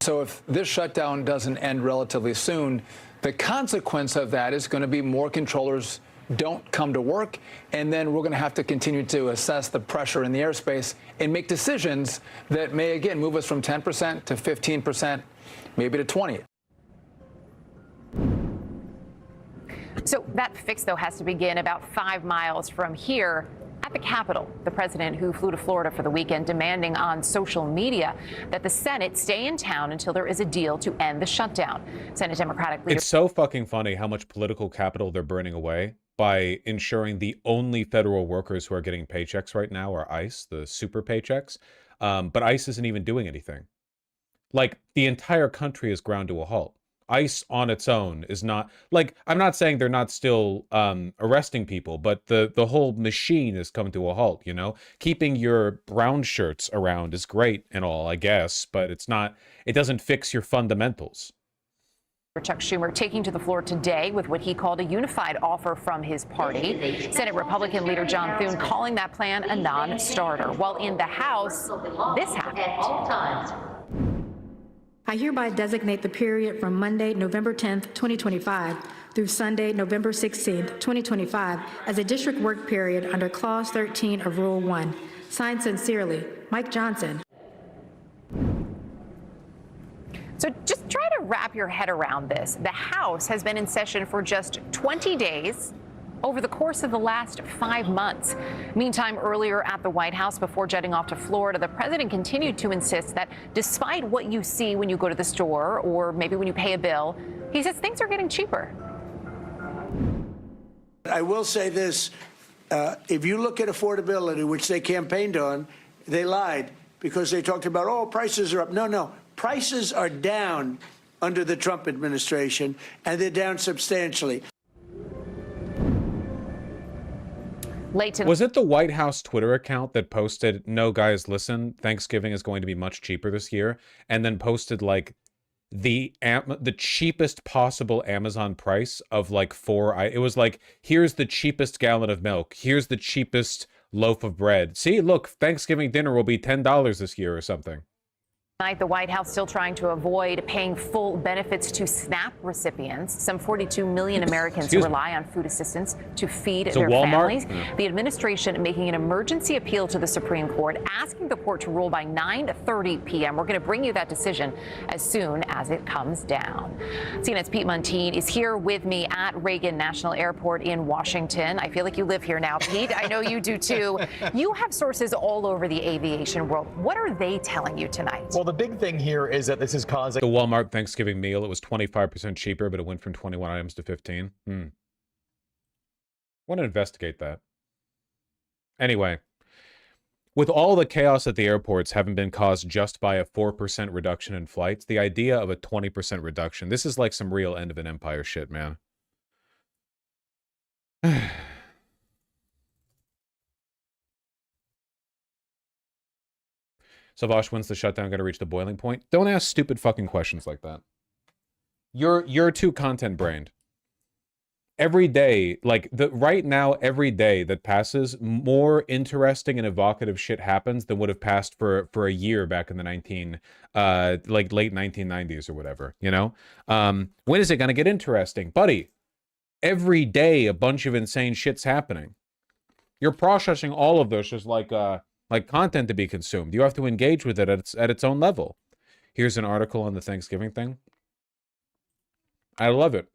Speaker 19: So if this shutdown doesn't end relatively soon, the consequence of that is going to be more controllers don't come to work, and then we're going to have to continue to assess the pressure in the airspace and make decisions that may, again, move us from 10% to 15%, maybe to 20%.
Speaker 12: So that fix, though, has to begin about 5 miles from here at the Capitol. The president, who flew to Florida for the weekend, demanding on social media that the Senate stay in town until there is a deal to end the shutdown. Senate Democratic leader.
Speaker 1: It's so fucking funny how much political capital they're burning away by ensuring the only federal workers who are getting paychecks right now are ICE, the super paychecks. But ICE isn't even doing anything. Like, the entire country is ground to a halt. ICE on its own is not, like, I'm not saying they're not still arresting people, but the whole machine has come to a halt, you know? Keeping your brown shirts around is great and all, I guess, but it doesn't fix your fundamentals.
Speaker 12: Chuck Schumer taking to the floor today with what he called a unified offer from his party. Senate Republican leader John Thune calling that plan a non-starter. While in the House, this happened.
Speaker 20: I hereby designate the period from Monday, November 10th, 2025 through Sunday, November 16th, 2025 as a district work period under Clause 13 of Rule 1. Signed sincerely, Mike Johnson.
Speaker 12: So just try to wrap your head around this. The House has been in session for just 20 days over the course of the last 5 months. Meantime, earlier at the White House, before jetting off to Florida, the president continued to insist that despite what you see when you go to the store or maybe when you pay a bill, he says things are getting cheaper.
Speaker 21: I will say this. If you look at affordability, which they campaigned on, they lied because they talked about, oh, prices are up. No. Prices are down under the Trump administration, and they're down substantially.
Speaker 1: Was it the White House Twitter account that posted, no, guys, listen, Thanksgiving is going to be much cheaper this year, and then posted, like, the cheapest possible Amazon price of, like, it was like, here's the cheapest gallon of milk, here's the cheapest loaf of bread. See, look, Thanksgiving dinner will be $10 this year or something.
Speaker 12: Tonight, the White House still trying to avoid paying full benefits to SNAP recipients. Some 42 million Americans rely on food assistance to feed their families. The administration making an emergency appeal to the Supreme Court, asking the court to rule by 9:30 p.m. We're going to bring you that decision as soon as it comes down. CNN's Pete Muntean is here with me at Reagan National Airport in Washington. I feel like you live here now, Pete. I know you do, too. You have sources all over the aviation world. What are they telling you tonight?
Speaker 22: Well, the big thing here is that this is causing
Speaker 1: the Walmart Thanksgiving meal. It was 25% cheaper, but it went from 21 items to 15. Want to investigate that. Anyway, with all the chaos at the airports having been caused just by a 4% reduction in flights, the idea of a 20% reduction, this is like some real end of an empire shit, man. Savash, when's the shutdown going to reach the boiling point? Don't ask stupid fucking questions like that. You're too content-brained. Every day, like, right now, every day that passes, more interesting and evocative shit happens than would have passed for a year back in the late 1990s or whatever, you know? When is it going to get interesting? Buddy, every day a bunch of insane shit's happening. You're processing all of this as like content to be consumed. You have to engage with it at its own level. Here's an article on the Thanksgiving thing. I love it.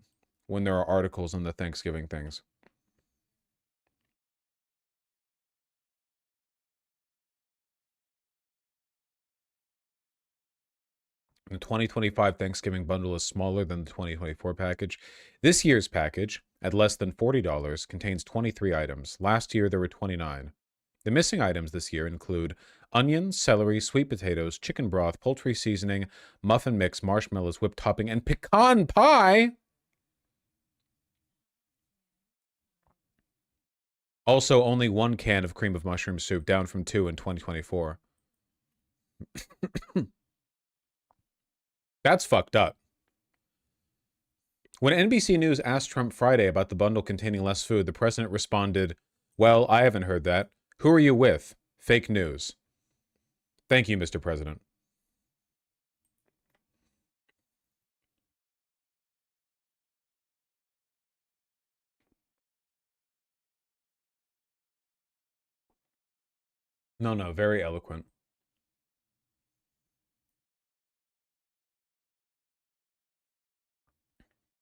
Speaker 1: when there are articles on the Thanksgiving things. The 2025 Thanksgiving bundle is smaller than the 2024 package. This year's package, at less than $40, contains 23 items. Last year, there were 29. The missing items this year include onions, celery, sweet potatoes, chicken broth, poultry seasoning, muffin mix, marshmallows, whipped topping, and pecan pie. Also, only 1 can of cream of mushroom soup, down from 2 in 2024. That's fucked up. When NBC News asked Trump Friday about the bundle containing less food, the president responded, "Well, I haven't heard that. Who are you with? Fake news." Thank you, Mr. President. No, very eloquent.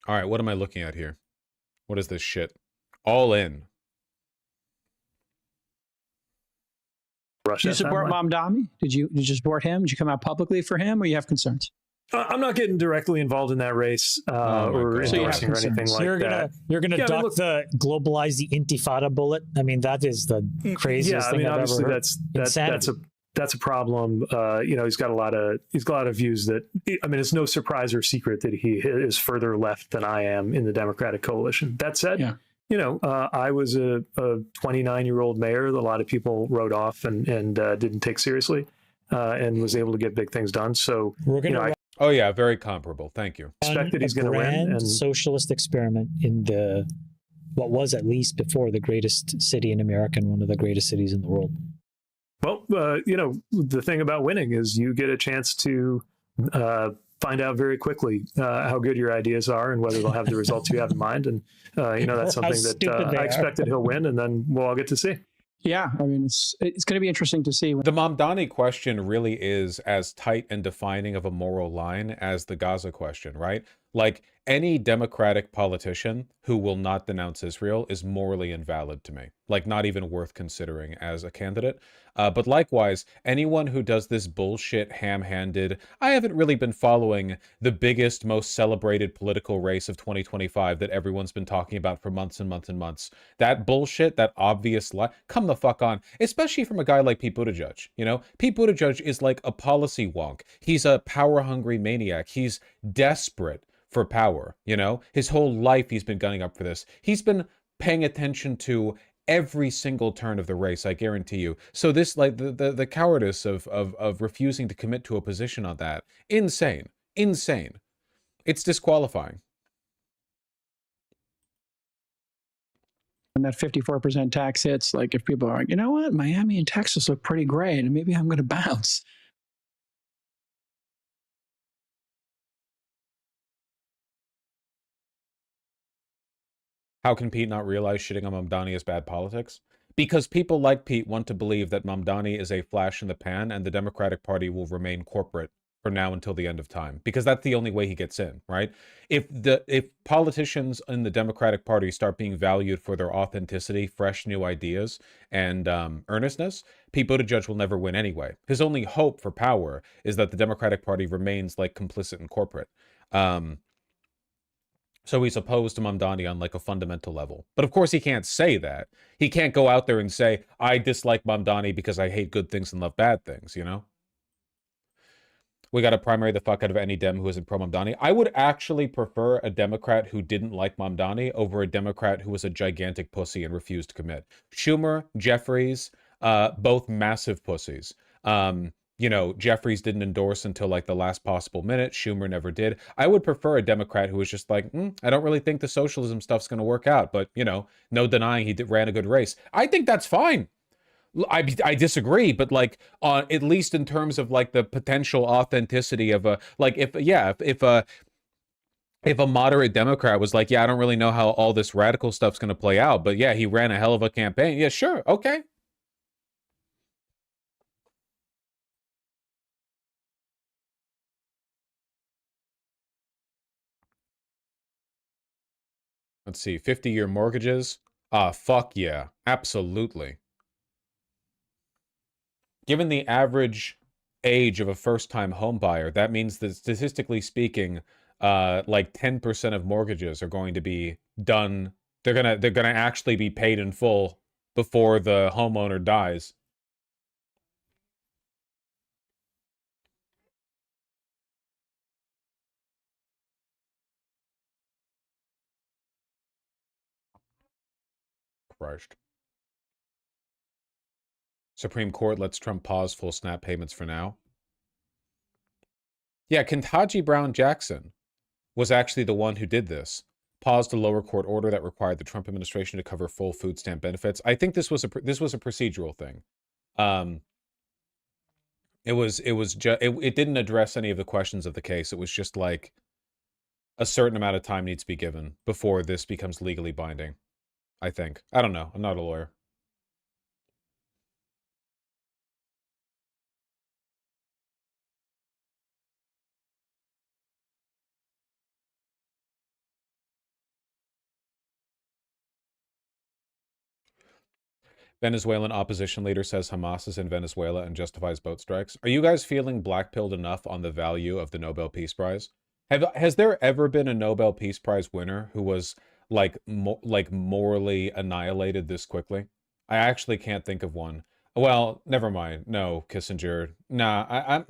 Speaker 1: All right, what am I looking at here? What is this shit? All in.
Speaker 2: Russia. Do you support Mamdani? Did you support him? Did you come out publicly for him, or you have concerns?
Speaker 3: I'm not getting directly involved in that race or endorsing or anything like that.
Speaker 23: You're gonna duck globalize the Intifada bullet. I mean, that is the craziest thing I've
Speaker 3: obviously
Speaker 23: ever heard.
Speaker 3: that's a problem. He's got a lot of views that, I mean, it's no surprise or secret that he is further left than I am in the Democratic coalition. That said, I was a 29-year-old mayor that a lot of people wrote off and didn't take seriously, and was able to get big things done. So
Speaker 23: we're gonna.
Speaker 1: Oh yeah, very comparable. Thank you.
Speaker 23: Expect that he's going to win. And socialist experiment in what was, at least before, the greatest city in America and one of the greatest cities in the world.
Speaker 3: Well, the thing about winning is you get a chance to find out very quickly how good your ideas are and whether they'll have the results you have in mind. And that's something that I expect that he'll win, and then we'll all get to see.
Speaker 2: Yeah, I mean, it's going to be interesting to see.
Speaker 1: The Mamdani question really is as tight and defining of a moral line as the Gaza question, right? Like, any Democratic politician who will not denounce Israel is morally invalid to me. Like, not even worth considering as a candidate. But likewise, anyone who does this bullshit ham-handed, I haven't really been following the biggest, most celebrated political race of 2025 that everyone's been talking about for months and months and months. That bullshit, that obvious lie, come the fuck on. Especially from a guy like Pete Buttigieg, Pete Buttigieg is like a policy wonk. He's a power-hungry maniac. He's desperate for power, His whole life he's been gunning up for this. He's been paying attention to every single turn of the race, I guarantee you. So this, like, the cowardice of refusing to commit to a position on that, insane. It's disqualifying.
Speaker 2: When that 54% tax hits, like, if people are like, you know what, Miami and Texas look pretty great, and maybe I'm going to bounce.
Speaker 1: How can Pete not realize shitting on Mamdani is bad politics? Because people like Pete want to believe that Mamdani is a flash in the pan and the Democratic Party will remain corporate from now until the end of time. Because that's the only way he gets in, right? If politicians in the Democratic Party start being valued for their authenticity, fresh new ideas, and earnestness, Pete Buttigieg will never win anyway. His only hope for power is that the Democratic Party remains, like, complicit and corporate. So he's opposed to Mamdani on, like, a fundamental level. But of course he can't say that. He can't go out there and say, I dislike Mamdani because I hate good things and love bad things, We got to primary the fuck out of any Dem who isn't pro-Mamdani. I would actually prefer a Democrat who didn't like Mamdani over a Democrat who was a gigantic pussy and refused to commit. Schumer, Jeffries, both massive pussies. Jeffries didn't endorse until, like, the last possible minute. Schumer never did. I would prefer a Democrat who was just like, I don't really think the socialism stuff's going to work out, but, no denying he ran a good race. I think that's fine. I disagree, but, like, at least in terms of, like, the potential authenticity of if a moderate Democrat was like, yeah, I don't really know how all this radical stuff's going to play out, but yeah, he ran a hell of a campaign. Yeah, sure. Okay. Let's see, 50-year mortgages. Fuck yeah, absolutely. Given the average age of a first-time home buyer, that means that statistically speaking, like 10% of mortgages are going to be done. They're gonna actually be paid in full before the homeowner dies. Crushed. Supreme Court lets Trump pause full SNAP payments for now. Yeah, Ketanji Brown Jackson was actually the one who did this. Paused a lower court order that required the Trump administration to cover full food stamp benefits. I think this was a procedural thing. It didn't address any of the questions of the case. It was just like a certain amount of time needs to be given before this becomes legally binding. I think. I don't know. I'm not a lawyer. Venezuelan opposition leader says Hamas is in Venezuela and justifies boat strikes. Are you guys feeling black-pilled enough on the value of the Nobel Peace Prize? Has there ever been a Nobel Peace Prize winner who was like morally annihilated this quickly? I actually can't think of one. Well, never mind. No, Kissinger. Nah,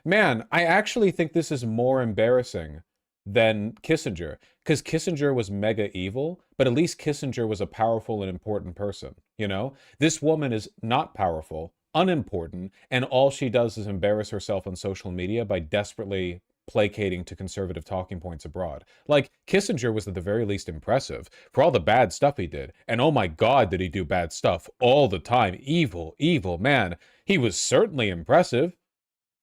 Speaker 1: man, I actually think this is more embarrassing than Kissinger, because Kissinger was mega evil, but at least Kissinger was a powerful and important person, you know? This woman is not powerful, unimportant, and all she does is embarrass herself on social media by desperately placating to conservative talking points abroad. Like, Kissinger was at the very least impressive for all the bad stuff he did, and oh my god did he do bad stuff all the time. Evil, evil man. He was certainly impressive.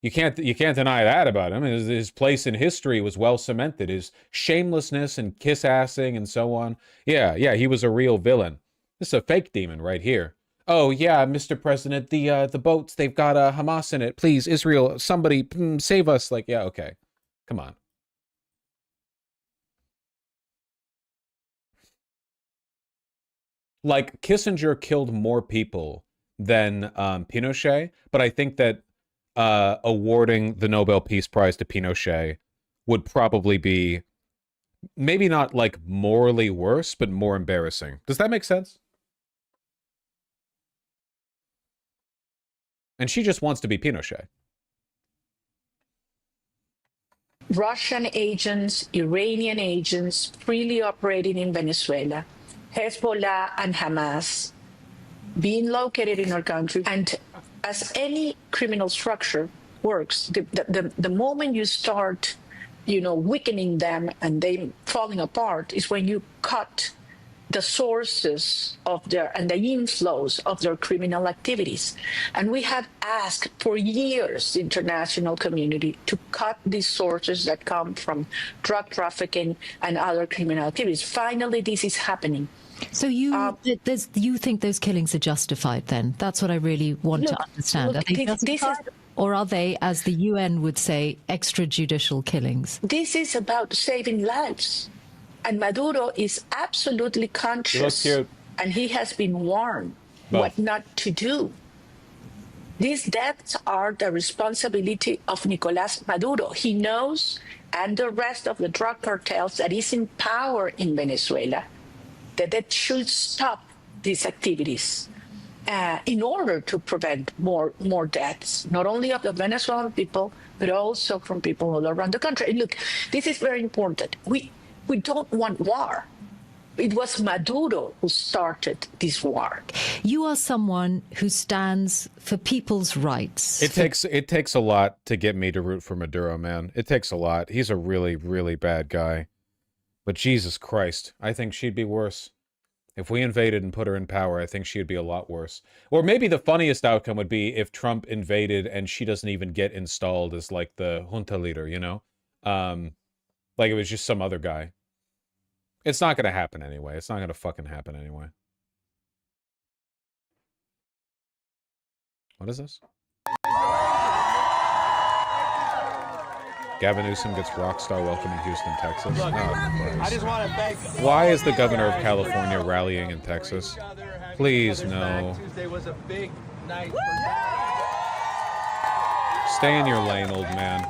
Speaker 1: You can't deny that about him. His place in history was well cemented. His shamelessness and kiss-assing and so on. Yeah, he was a real villain. This is a fake demon right here. Oh yeah, Mr. President, the boats, they've got Hamas in it. Please, Israel, somebody save us. Like, yeah, okay. Come on. Like, Kissinger killed more people than Pinochet, but I think that awarding the Nobel Peace Prize to Pinochet would probably be maybe not like morally worse, but more embarrassing. Does that make sense? And she just wants to be Pinochet.
Speaker 4: Russian agents, Iranian agents freely operating in Venezuela, Hezbollah and Hamas being located in our country. And as any criminal structure works, the moment you start, weakening them and they falling apart is when you cut the sources of and the inflows of their criminal activities. And we have asked for years, the international community, to cut these sources that come from drug trafficking and other criminal activities. Finally, this is happening.
Speaker 5: So you think those killings are justified then? That's what I really want to understand. Are they justified, or are they, as the UN would say, extrajudicial killings?
Speaker 4: This is about saving lives. And Maduro is absolutely conscious, and he has been warned what not to do. These deaths are the responsibility of Nicolás Maduro. He knows, and the rest of the drug cartels that is in power in Venezuela, that they should stop these activities in order to prevent more deaths, not only of the Venezuelan people, but also from people all around the country. And look, this is very important. We don't want war. It was Maduro who started this war.
Speaker 5: You are someone who stands for people's rights.
Speaker 1: It takes a lot to get me to root for Maduro, man. It takes a lot. He's a really, really bad guy. But Jesus Christ, I think she'd be worse. If we invaded and put her in power, I think she'd be a lot worse. Or maybe the funniest outcome would be if Trump invaded and she doesn't even get installed as like the junta leader, you know? Like it was just some other guy. It's not going to happen anyway. It's not going to fucking happen anyway. What is this? Gavin Newsom gets rock star welcome in Houston, Texas.
Speaker 6: Look, I just want to thank.
Speaker 1: Why is the governor of California rallying in Texas? Please, no.
Speaker 6: Tuesday was a big night.
Speaker 1: Stay in your lane, old man.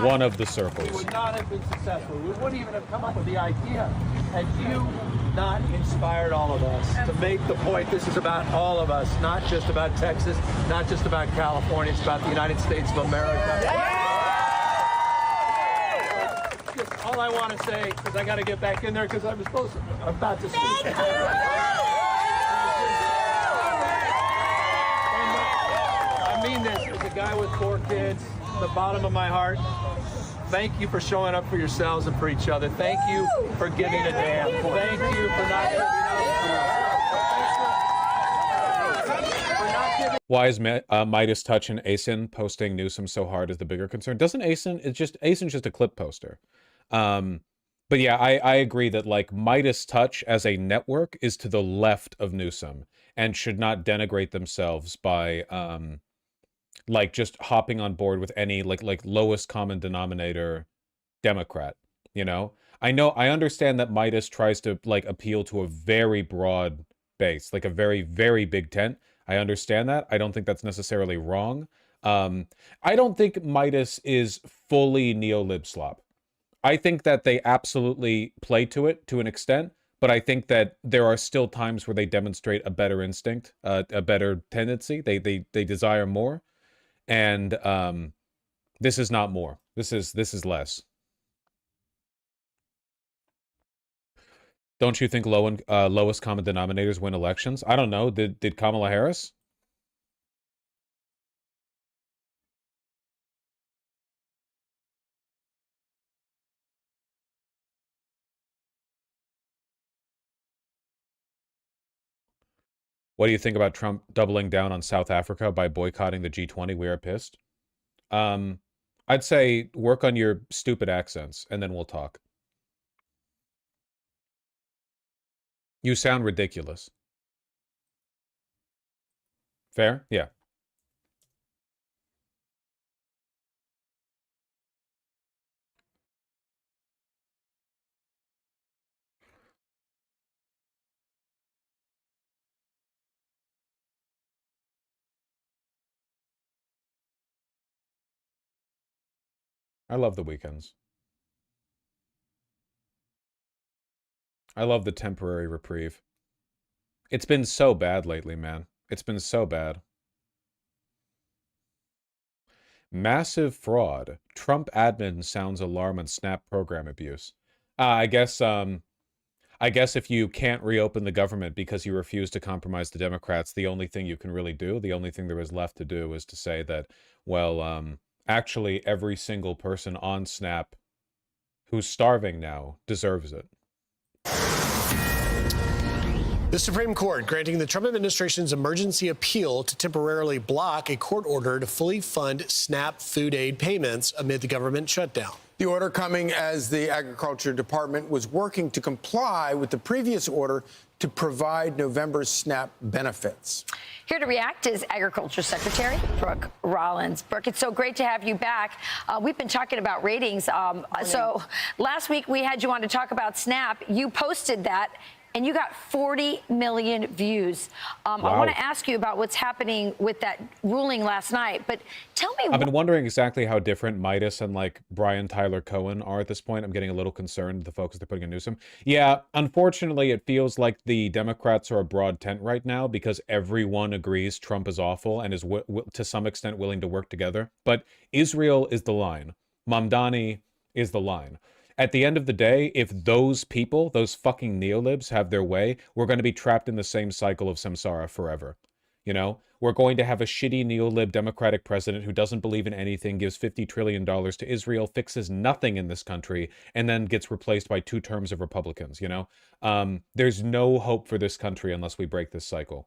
Speaker 1: One of the circles.
Speaker 6: We would not have been successful. We wouldn't even have come up with the idea had you not inspired all of us to make the point this is about all of us, not just about Texas, not just about California, it's about the United States of America. Just all I want to say, because I got to get back in there because I'm about to speak. I mean this as a guy with 4 kids, the bottom of my heart. Thank you for showing up for yourselves and for each other. Thank you for giving a damn. Thank you for not giving.
Speaker 1: Why is Midas Touch and ASIN posting Newsom so hard is the bigger concern? Doesn't ASIN, ASIN's just a clip poster. But yeah, I agree that like Midas Touch as a network is to the left of Newsom and should not denigrate themselves by like just hopping on board with any like lowest common denominator Democrat, you know? I understand that Midas tries to like appeal to a very broad base, like a very, very big tent. I understand that. I don't think that's necessarily wrong. I don't think Midas is fully neo-lib slop. I think that they absolutely play to it to an extent, but I think that there are still times where they demonstrate a better instinct, a better tendency. They desire more. And this is not more. This is less. Don't you think lowest common denominators win elections? I don't know. Did Kamala Harris? What do you think about Trump doubling down on South Africa by boycotting the G20? We are pissed. I'd say work on your stupid accents, and then we'll talk. You sound ridiculous. Fair? Yeah. I love the weekends. I love the temporary reprieve. It's been so bad lately, man. It's been so bad. Massive fraud. Trump admin sounds alarm on Snap program abuse. I guess if you can't reopen the government because you refuse to compromise the Democrats, the only thing you can really do, the only thing there is left to do is to say that, well, actually every single person on Snap who's starving now deserves it.
Speaker 8: The Supreme Court granting the Trump administration's emergency appeal to temporarily block a court order to fully fund SNAP food aid payments amid the government shutdown.
Speaker 9: The order coming as the Agriculture Department was working to comply with the previous order to provide November's SNAP benefits.
Speaker 24: Here to react is Agriculture Secretary Brooke Rollins. Brooke, it's so great to have you back. We've been talking about ratings. So last week we had you on to talk about SNAP. You posted that, and you got 40 million views. Wow. I want to ask you about what's happening with that ruling last night, but tell me.
Speaker 1: I've been wondering exactly how different Midas and like Brian Tyler Cohen are at this point. I'm getting a little concerned with the focus they're putting on Newsom. Yeah, unfortunately, it feels like the Democrats are a broad tent right now because everyone agrees Trump is awful and is to some extent willing to work together. But Israel is the line. Mamdani is the line. At the end of the day, if those people, those fucking neolibs have their way, we're going to be trapped in the same cycle of samsara forever. You know, we're going to have a shitty neolib Democratic president who doesn't believe in anything, gives $50 trillion to Israel, fixes nothing in this country, and then gets replaced by 2 terms of Republicans, you know? There's no hope for this country unless we break this cycle.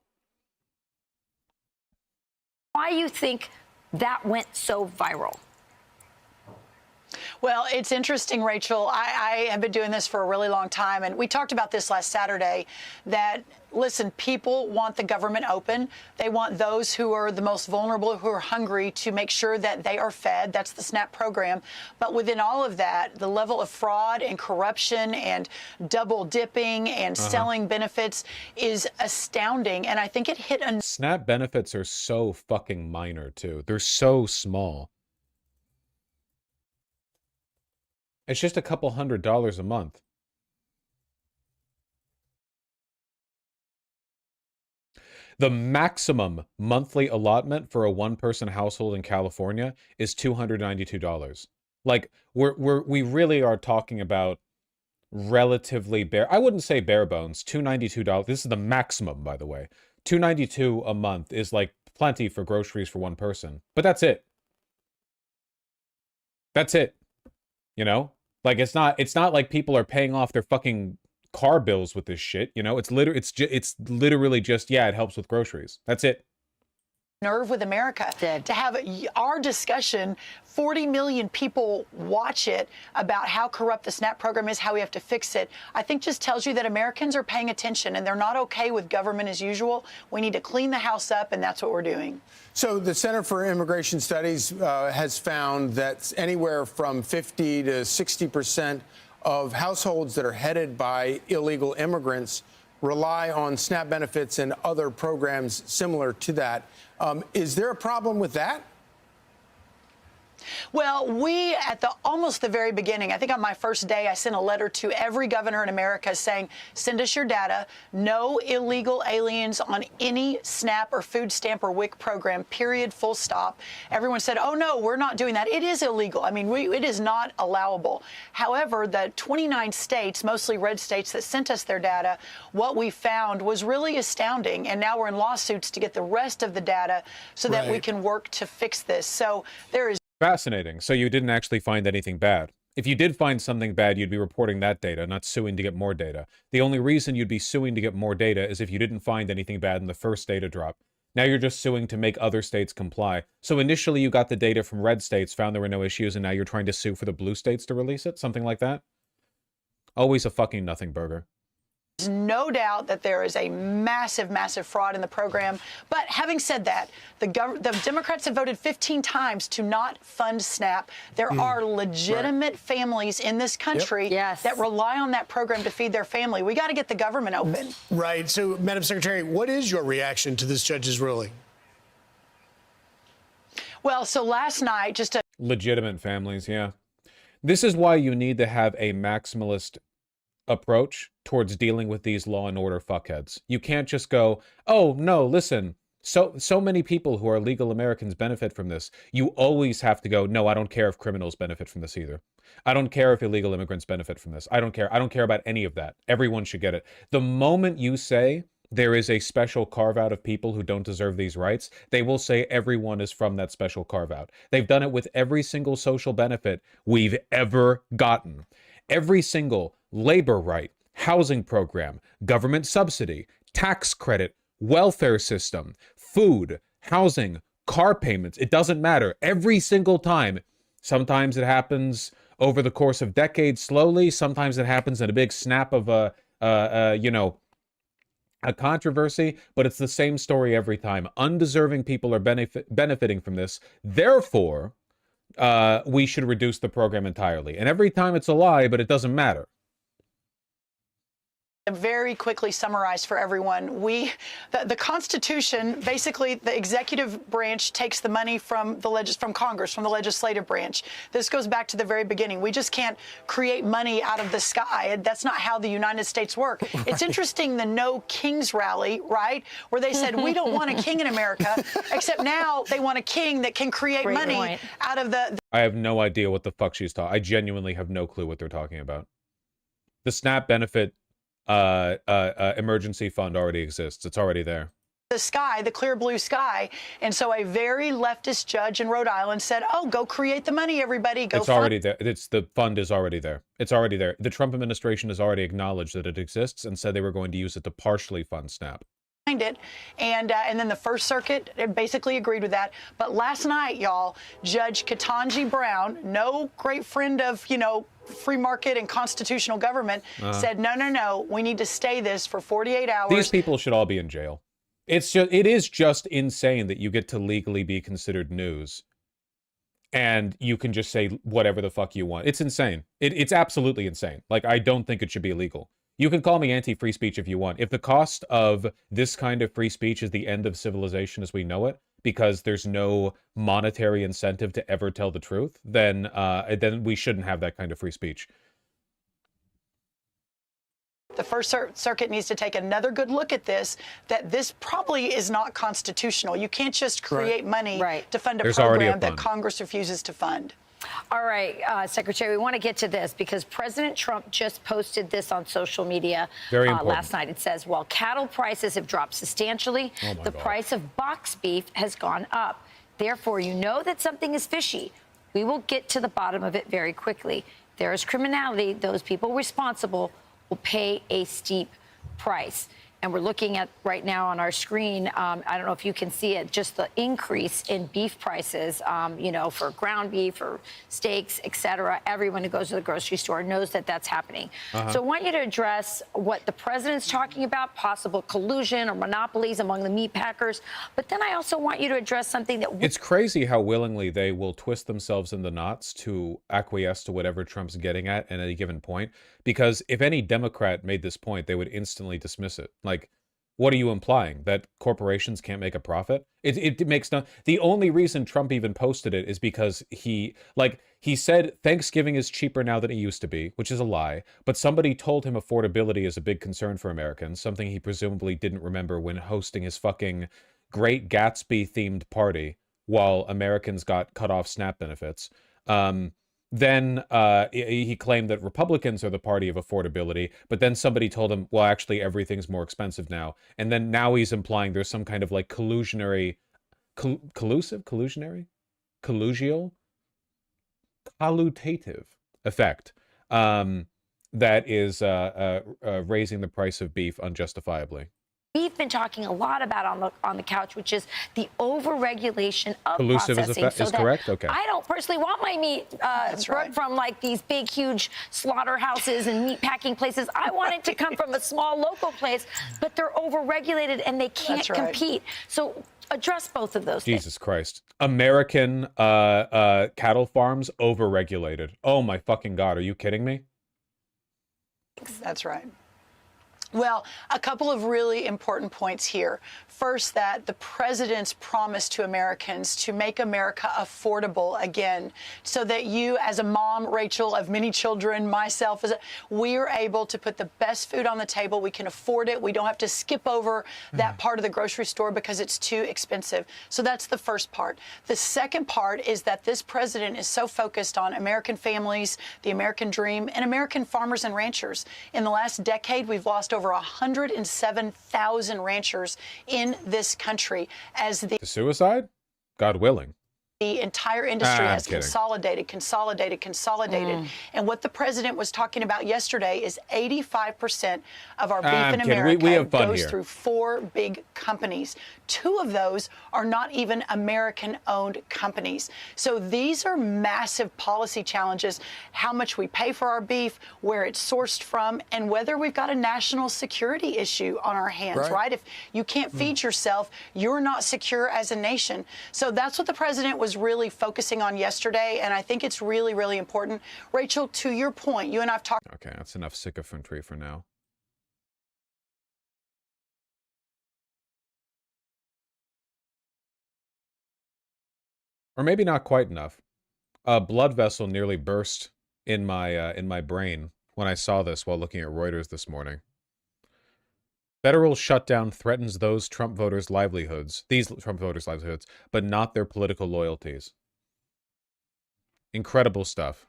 Speaker 24: Why you think that went so viral?
Speaker 7: Well, it's interesting, Rachel. I have been doing this for a really long time, and we talked about this last Saturday, that, listen, people want the government open. They want those who are the most vulnerable, who are hungry, to make sure that they are fed. That's the SNAP program. But within all of that, the level of fraud and corruption and double dipping and selling benefits is astounding. And I think it hit a...
Speaker 1: SNAP benefits are so fucking minor, too. They're so small. It's just a couple $100s a month. The maximum monthly allotment for a one-person household in California is $292. Like, we really are talking about relatively bare. I wouldn't say bare bones. $292. This is the maximum, by the way. $292 a month is like plenty for groceries for one person. But that's it. That's it. You know? Like, it's not like people are paying off their fucking car bills with this shit, you know? It's literally just, yeah, it helps with groceries. That's it.
Speaker 7: Nerve with America to have our discussion. 40 million people watch it about how corrupt the SNAP program is, how we have to fix it. I think just tells you that Americans are paying attention and they're not okay with government as usual. We need to clean the house up, and that's what we're doing.
Speaker 9: So the Center for Immigration Studies has found that anywhere from 50 to 60% of households that are headed by illegal immigrants rely on SNAP benefits and other programs similar to that. Is there a problem with that?
Speaker 7: Well, we, at almost the very beginning, I think on my first day, I sent a letter to every governor in America saying, send us your data. No illegal aliens on any SNAP or food stamp or WIC program, period, full stop. Everyone said, oh, no, we're not doing that. It is illegal. I mean, it is not allowable. However, the 29 states, mostly red states, that sent us their data, what we found was really astounding. And now we're in lawsuits to get the rest of the data so that we can work to fix this. So there is...
Speaker 1: Fascinating. So you didn't actually find anything bad. If you did find something bad, you'd be reporting that data, not suing to get more data. The only reason you'd be suing to get more data is if you didn't find anything bad in the first data drop. Now you're just suing to make other states comply. So initially you got the data from red states, found there were no issues, and now you're trying to sue for the blue states to release it? Something like that? Always a fucking nothing burger.
Speaker 7: There's no doubt that there is a massive, massive fraud in the program. But having said that, the Democrats have voted 15 times to not fund SNAP. There are legitimate families in this country that rely on that program to feed their family. We got to get the government open.
Speaker 8: Right. So, Madam Secretary, what is your reaction to this judge's ruling?
Speaker 7: Well, so last night, just a...
Speaker 1: Legitimate families, yeah. This is why you need to have a maximalist approach towards dealing with these law and order fuckheads. You can't just go, oh, no, listen, so many people who are legal Americans benefit from this. You always have to go, no, I don't care if criminals benefit from this either. I don't care if illegal immigrants benefit from this. I don't care. I don't care about any of that. Everyone should get it. The moment you say there is a special carve-out of people who don't deserve these rights, they will say everyone is from that special carve-out. They've done it with every single social benefit we've ever gotten. Every single labor right, housing program, government subsidy, tax credit, welfare system, food, housing, car payments. It doesn't matter. Every single time. Sometimes it happens over the course of decades slowly. Sometimes it happens in a big snap of a controversy, but it's the same story every time. Undeserving people are benefiting from this. Therefore, we should reduce the program entirely. And every time it's a lie, but it doesn't matter.
Speaker 7: Very quickly summarize for everyone. The Constitution, basically the executive branch takes the money from from Congress, from the legislative branch. This goes back to the very beginning. We just can't create money out of the sky. That's not how the United States work. Right. It's interesting, the No Kings rally, right? Where they said, we don't want a king in America, except now they want a king that can create money out of the...
Speaker 1: I have no idea what the fuck she's talking. I genuinely have no clue what they're talking about. The SNAP benefit emergency fund already exists. It's already there.
Speaker 7: The sky, the clear blue sky. And so a very leftist judge in Rhode Island said, oh, go create the money, everybody. Go. It's
Speaker 1: already there. The fund is already there. It's already there. The Trump administration has already acknowledged that it exists and said they were going to use it to partially fund SNAP.
Speaker 7: it, and then the First Circuit basically agreed with that. But last night, y'all, Judge Ketanji Brown, no great friend of, free market and constitutional government, said, no, we need to stay this for 48 hours.
Speaker 1: These people should all be in jail. It is just insane that you get to legally be considered news and you can just say whatever the fuck you want. It's insane. It's absolutely insane. Like, I don't think it should be illegal. You can call me anti-free speech if you want. If the cost of this kind of free speech is the end of civilization as we know it, because there's no monetary incentive to ever tell the truth, then we shouldn't have that kind of free speech.
Speaker 7: The First Circuit needs to take another good look at this, that this probably is not constitutional. You can't just create money to fund a program that Congress refuses to fund.
Speaker 24: All right, Secretary, we want to get to this because President Trump just posted this on social media last night. It says, while cattle prices have dropped substantially, the price of box beef has gone up. Therefore, you know that something is fishy. We will get to the bottom of it very quickly. There is criminality. Those people responsible will pay a steep price. And we're looking at right now on our screen, I don't know if you can see it, just the increase in beef prices, for ground beef or steaks, et cetera. Everyone who goes to the grocery store knows that that's happening. So I want you to address what the president's talking about, possible collusion or monopolies among the meat packers. But then I also want you to address something that...
Speaker 1: It's crazy how willingly they will twist themselves in the knots to acquiesce to whatever Trump's getting at any given point. Because if any Democrat made this point, they would instantly dismiss it. Like, what are you implying? That corporations can't make a profit? It makes no... The only reason Trump even posted it is because he said Thanksgiving is cheaper now than it used to be, which is a lie. But somebody told him affordability is a big concern for Americans, something he presumably didn't remember when hosting his fucking Great Gatsby-themed party while Americans got cut off SNAP benefits. Then he claimed that Republicans are the party of affordability, but then somebody told him, well, actually, everything's more expensive now. And then now he's implying there's some kind of like collusionary collutative effect that is raising the price of beef unjustifiably.
Speaker 24: We've been talking a lot about on the couch, which is the overregulation of
Speaker 1: Collusive
Speaker 24: processing.
Speaker 1: is correct? Okay.
Speaker 24: I don't personally want my meat brought from like these big, huge slaughterhouses and meat packing places. I want it to come from a small local place, but they're overregulated and they can't compete. So address both of those things.
Speaker 1: Jesus Christ. American cattle farms overregulated. Oh my fucking God. Are you kidding me?
Speaker 7: That's right. Well, a couple of really important points here. First, that the president's promise to Americans to make America affordable again, so that you, as a mom, Rachel, of many children, myself, we are able to put the best food on the table. We can afford it. We don't have to skip over that part of the grocery store because it's too expensive. So that's the first part. The second part is that this president is so focused on American families, the American dream, and American farmers and ranchers. In the last decade, we've lost over 107,000 ranchers in this country as the
Speaker 1: suicide? God willing.
Speaker 7: The entire industry has consolidated. And what the president was talking about yesterday is 85% of our beef in America goes through 4 big companies. 2 of those are not even American-owned companies. So these are massive policy challenges, how much we pay for our beef, where it's sourced from, and whether we've got a national security issue on our hands, right? If you can't feed yourself, you're not secure as a nation. So that's what the president was really focusing on yesterday, and I think it's really, really important. Rachel, to your point, you and I've talked...
Speaker 1: Okay, that's enough sycophantry for now. Or maybe not quite enough. A blood vessel nearly burst in my brain when I saw this while looking at Reuters this morning. Federal shutdown threatens these Trump voters' livelihoods, but not their political loyalties. Incredible stuff.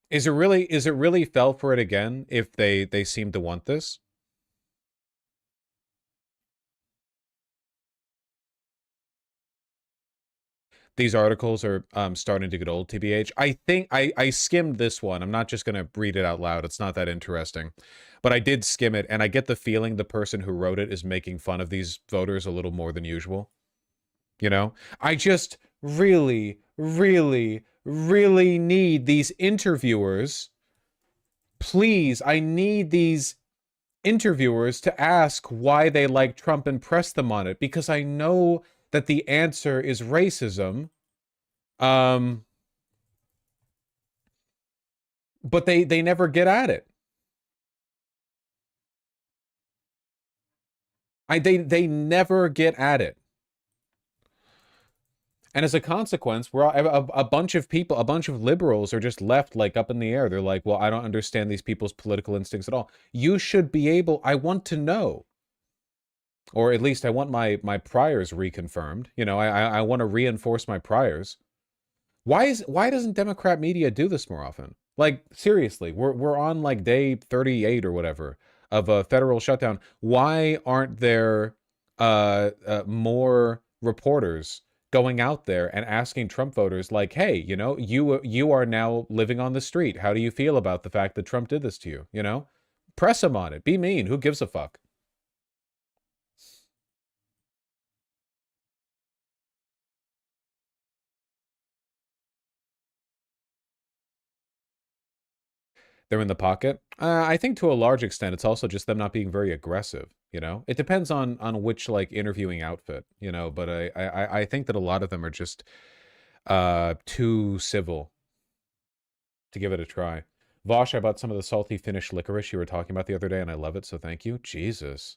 Speaker 1: Is it really fell for it again if they seem to want this? these articles are starting to get old, TBH. I think I skimmed this one. I'm not just going to read it out loud. It's not that interesting. But I did skim it, and I get the feeling the person who wrote it is making fun of these voters a little more than usual. You know? I just really, really, really need these interviewers. Please, I need these interviewers to ask why they like Trump and press them on it, because I know that the answer is racism. But they never get at it. They never get at it. And as a consequence, we're all, a bunch of people, a bunch of liberals are just left like up in the air. They're like, well, I don't understand these people's political instincts at all. You should be able, I want to know. Or at least I want my priors reconfirmed. You know, I want to reinforce my priors. Why doesn't Democrat media do this more often? Like, seriously, we're on like day 38 or whatever of a federal shutdown. Why aren't there more reporters going out there and asking Trump voters like, hey, you know, you are now living on the street. How do you feel about the fact that Trump did this to you? You know, press him on it. Be mean. Who gives a fuck? They're in the pocket. I think to a large extent, it's also just them not being very aggressive. You know, it depends on which like interviewing outfit, you know, but I think that a lot of them are just too civil to give it a try. Vosh, I bought some of the salty Finnish licorice you were talking about the other day, and I love it, so thank you. Jesus.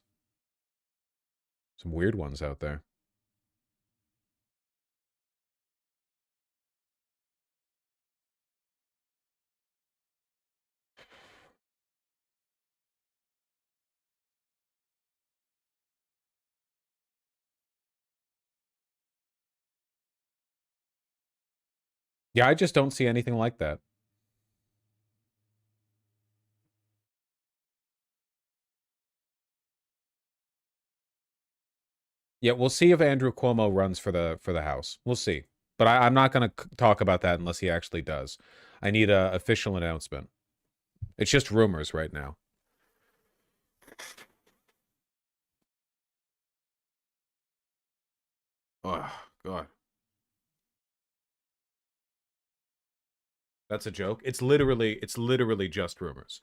Speaker 1: Some weird ones out there. Yeah, I just don't see anything like that. Yeah, we'll see if Andrew Cuomo runs for the House. We'll see. But I'm not going to talk about that unless he actually does. I need an official announcement. It's just rumors right now. Oh, God. That's a joke. It's literally just rumors.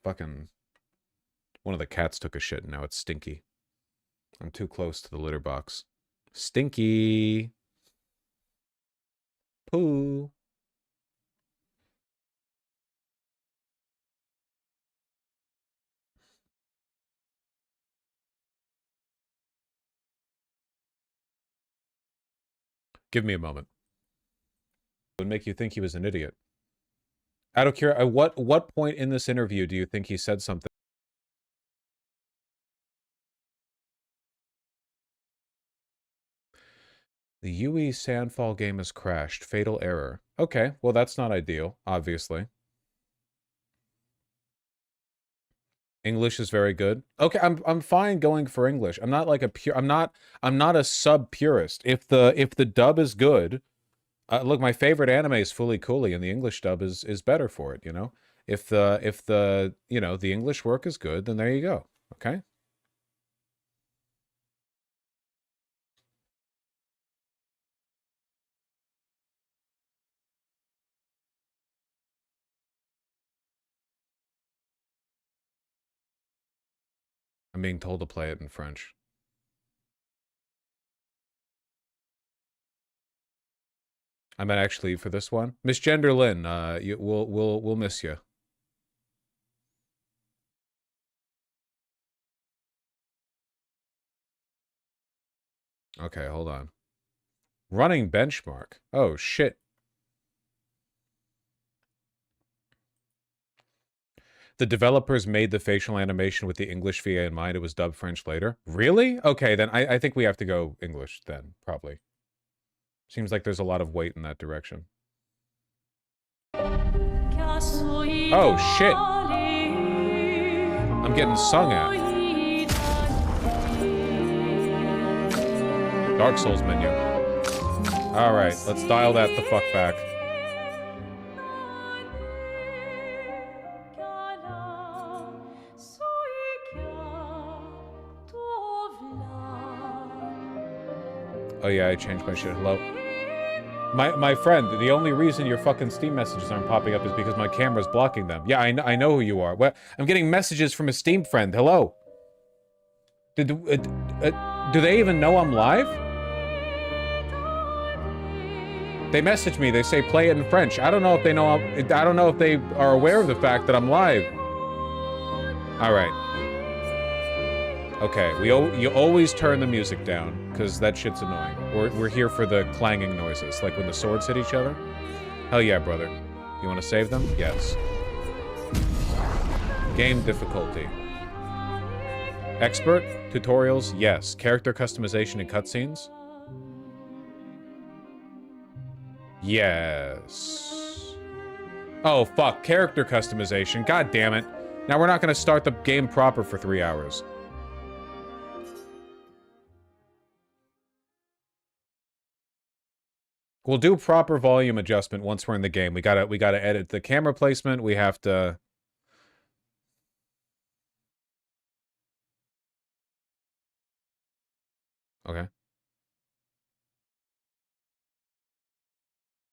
Speaker 1: Fucking one of the cats took a shit and now it's stinky. I'm too close to the litter box. Stinky. Poo. Give me a moment. It would make you think he was an idiot. Out of curiosity, what point in this interview do you think he said something? The UE Sandfall game has crashed. Fatal error. Okay, well that's not ideal, obviously. English is very good. Okay, I'm fine going for English. I'm not like a pure. I'm not a sub purist. If the dub is good, look, my favorite anime is Fully Cooley, and the English dub is better for it. You know, if the you know the English work is good, then there you go. Okay. I'm being told to play it in French. I meant actually for this one, Miss Genderlin. We'll miss you. Okay, hold on. Running benchmark. Oh shit. The developers made the facial animation with the English VA in mind. It was dubbed French later. Really? Okay, then I think we have to go English then, probably. Seems like there's a lot of weight in that direction. Oh, shit. I'm getting sung at. Dark Souls menu. Alright, let's dial that the fuck back. Oh yeah, I changed my shit. Hello? My friend, the only reason your fucking Steam messages aren't popping up is because my camera's blocking them. Yeah, I know who you are. What? I'm getting messages from a Steam friend. Hello? Do they even know I'm live? They message me. They say play it in French. I don't know if they know. I don't know if they are aware of the fact that I'm live. All right. Okay. You always turn the music down because that shit's annoying. We're here for the clanging noises, like when the swords hit each other. Hell yeah, brother. You want to save them? Yes. Game difficulty. Expert tutorials? Yes. Character customization and cutscenes? Yes. Oh, fuck. Character customization. God damn it. Now we're not going to start the game proper for 3 hours. We'll do proper volume adjustment once we're in the game. We gotta edit the camera placement. We have to... Okay.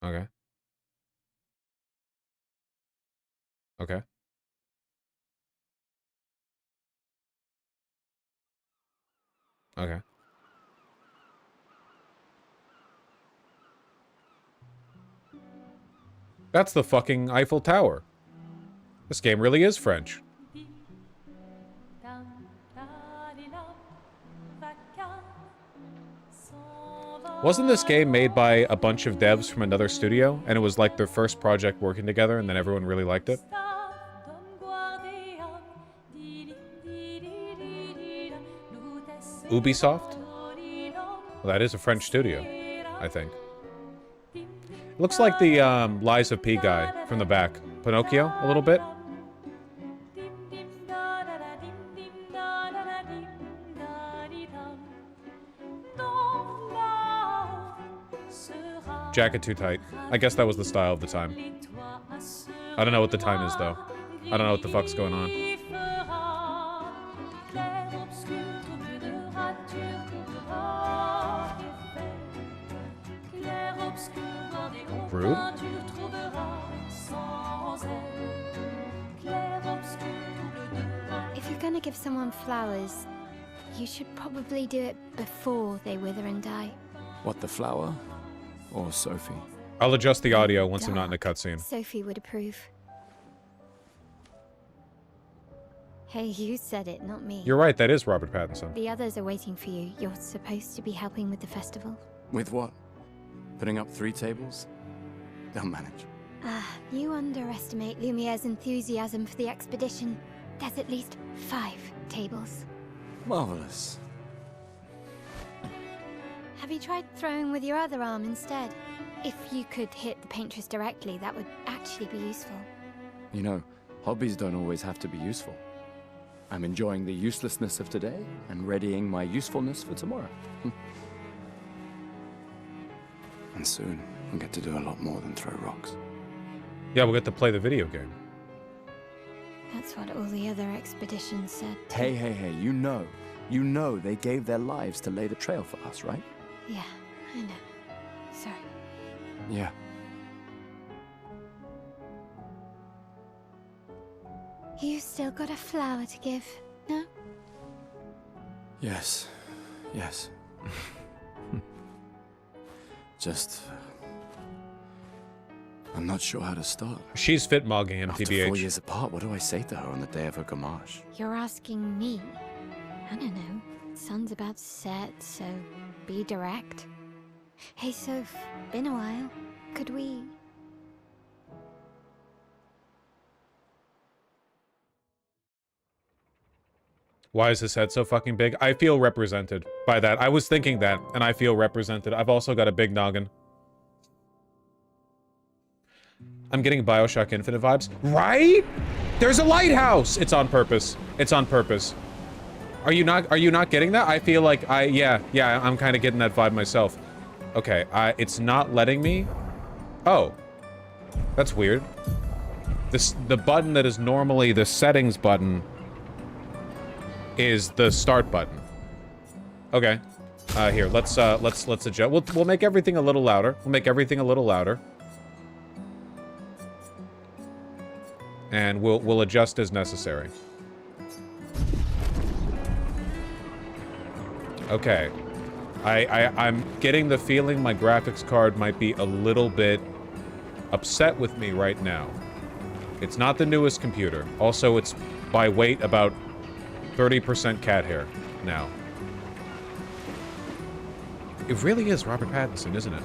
Speaker 1: Okay. Okay. Okay. That's the fucking Eiffel Tower. This game really is French. Wasn't this game made by a bunch of devs from another studio, and it was like their first project working together, and then everyone really liked it? Ubisoft? Well, that is a French studio, I think. It looks like the Lies of P guy from the back. Pinocchio, a little bit. Jacket too tight. I guess that was the style of the time. I don't know what the time is, though. I don't know what the fuck's going on. Rude?
Speaker 10: If you're gonna give someone flowers, you should probably do it before they wither and die.
Speaker 11: What, the flower? Or Sophie?
Speaker 1: I'll adjust the audio once I'm not in a cutscene.
Speaker 10: Sophie would approve. Hey, you said it, not me.
Speaker 1: You're right, that is Robert Pattinson.
Speaker 10: The others are waiting for you. You're supposed to be helping with the festival.
Speaker 11: With what? Putting up 3 tables? They'll manage.
Speaker 10: You underestimate Lumiere's enthusiasm for the expedition. There's at least 5 tables.
Speaker 11: Marvelous.
Speaker 10: Have you tried throwing with your other arm instead? If you could hit the paintress directly, that would actually be useful.
Speaker 11: You know, hobbies don't always have to be useful. I'm enjoying the uselessness of today and readying my usefulness for tomorrow. And soon, we'll get to do a lot more than throw rocks.
Speaker 1: Yeah, we'll get to play the video game.
Speaker 10: That's what all the other expeditions said.
Speaker 11: Hey, you know they gave their lives to lay the trail for us, right?
Speaker 10: Yeah, I know. Sorry.
Speaker 11: Yeah.
Speaker 10: You still got a flower to give, no?
Speaker 11: Yes. Just... I'm not sure how to start.
Speaker 1: She's fit-mogging him,
Speaker 11: After
Speaker 1: TBH.
Speaker 11: 4 years apart, what do I say to her on the day of her gamage?
Speaker 10: You're asking me? I don't know. Sun's about to set, so be direct. Hey, Soph, been a while. Could we...
Speaker 1: Why is his head so fucking big? I feel represented by that. I was thinking that, and I feel represented. I've also got a big noggin. I'm getting Bioshock Infinite vibes. Right? There's a lighthouse! It's on purpose. It's on purpose. Are you not getting that? I feel like yeah, I'm kind of getting that vibe myself. Okay, it's not letting me. Oh. That's weird. The button that is normally the settings button is the start button. Okay. Here, let's adjust. We'll make everything a little louder. We'll make everything a little louder. And we'll adjust as necessary. Okay. I'm getting the feeling my graphics card might be a little bit upset with me right now. It's not the newest computer. Also, it's by weight about 30% cat hair now. It really is Robert Pattinson, isn't it?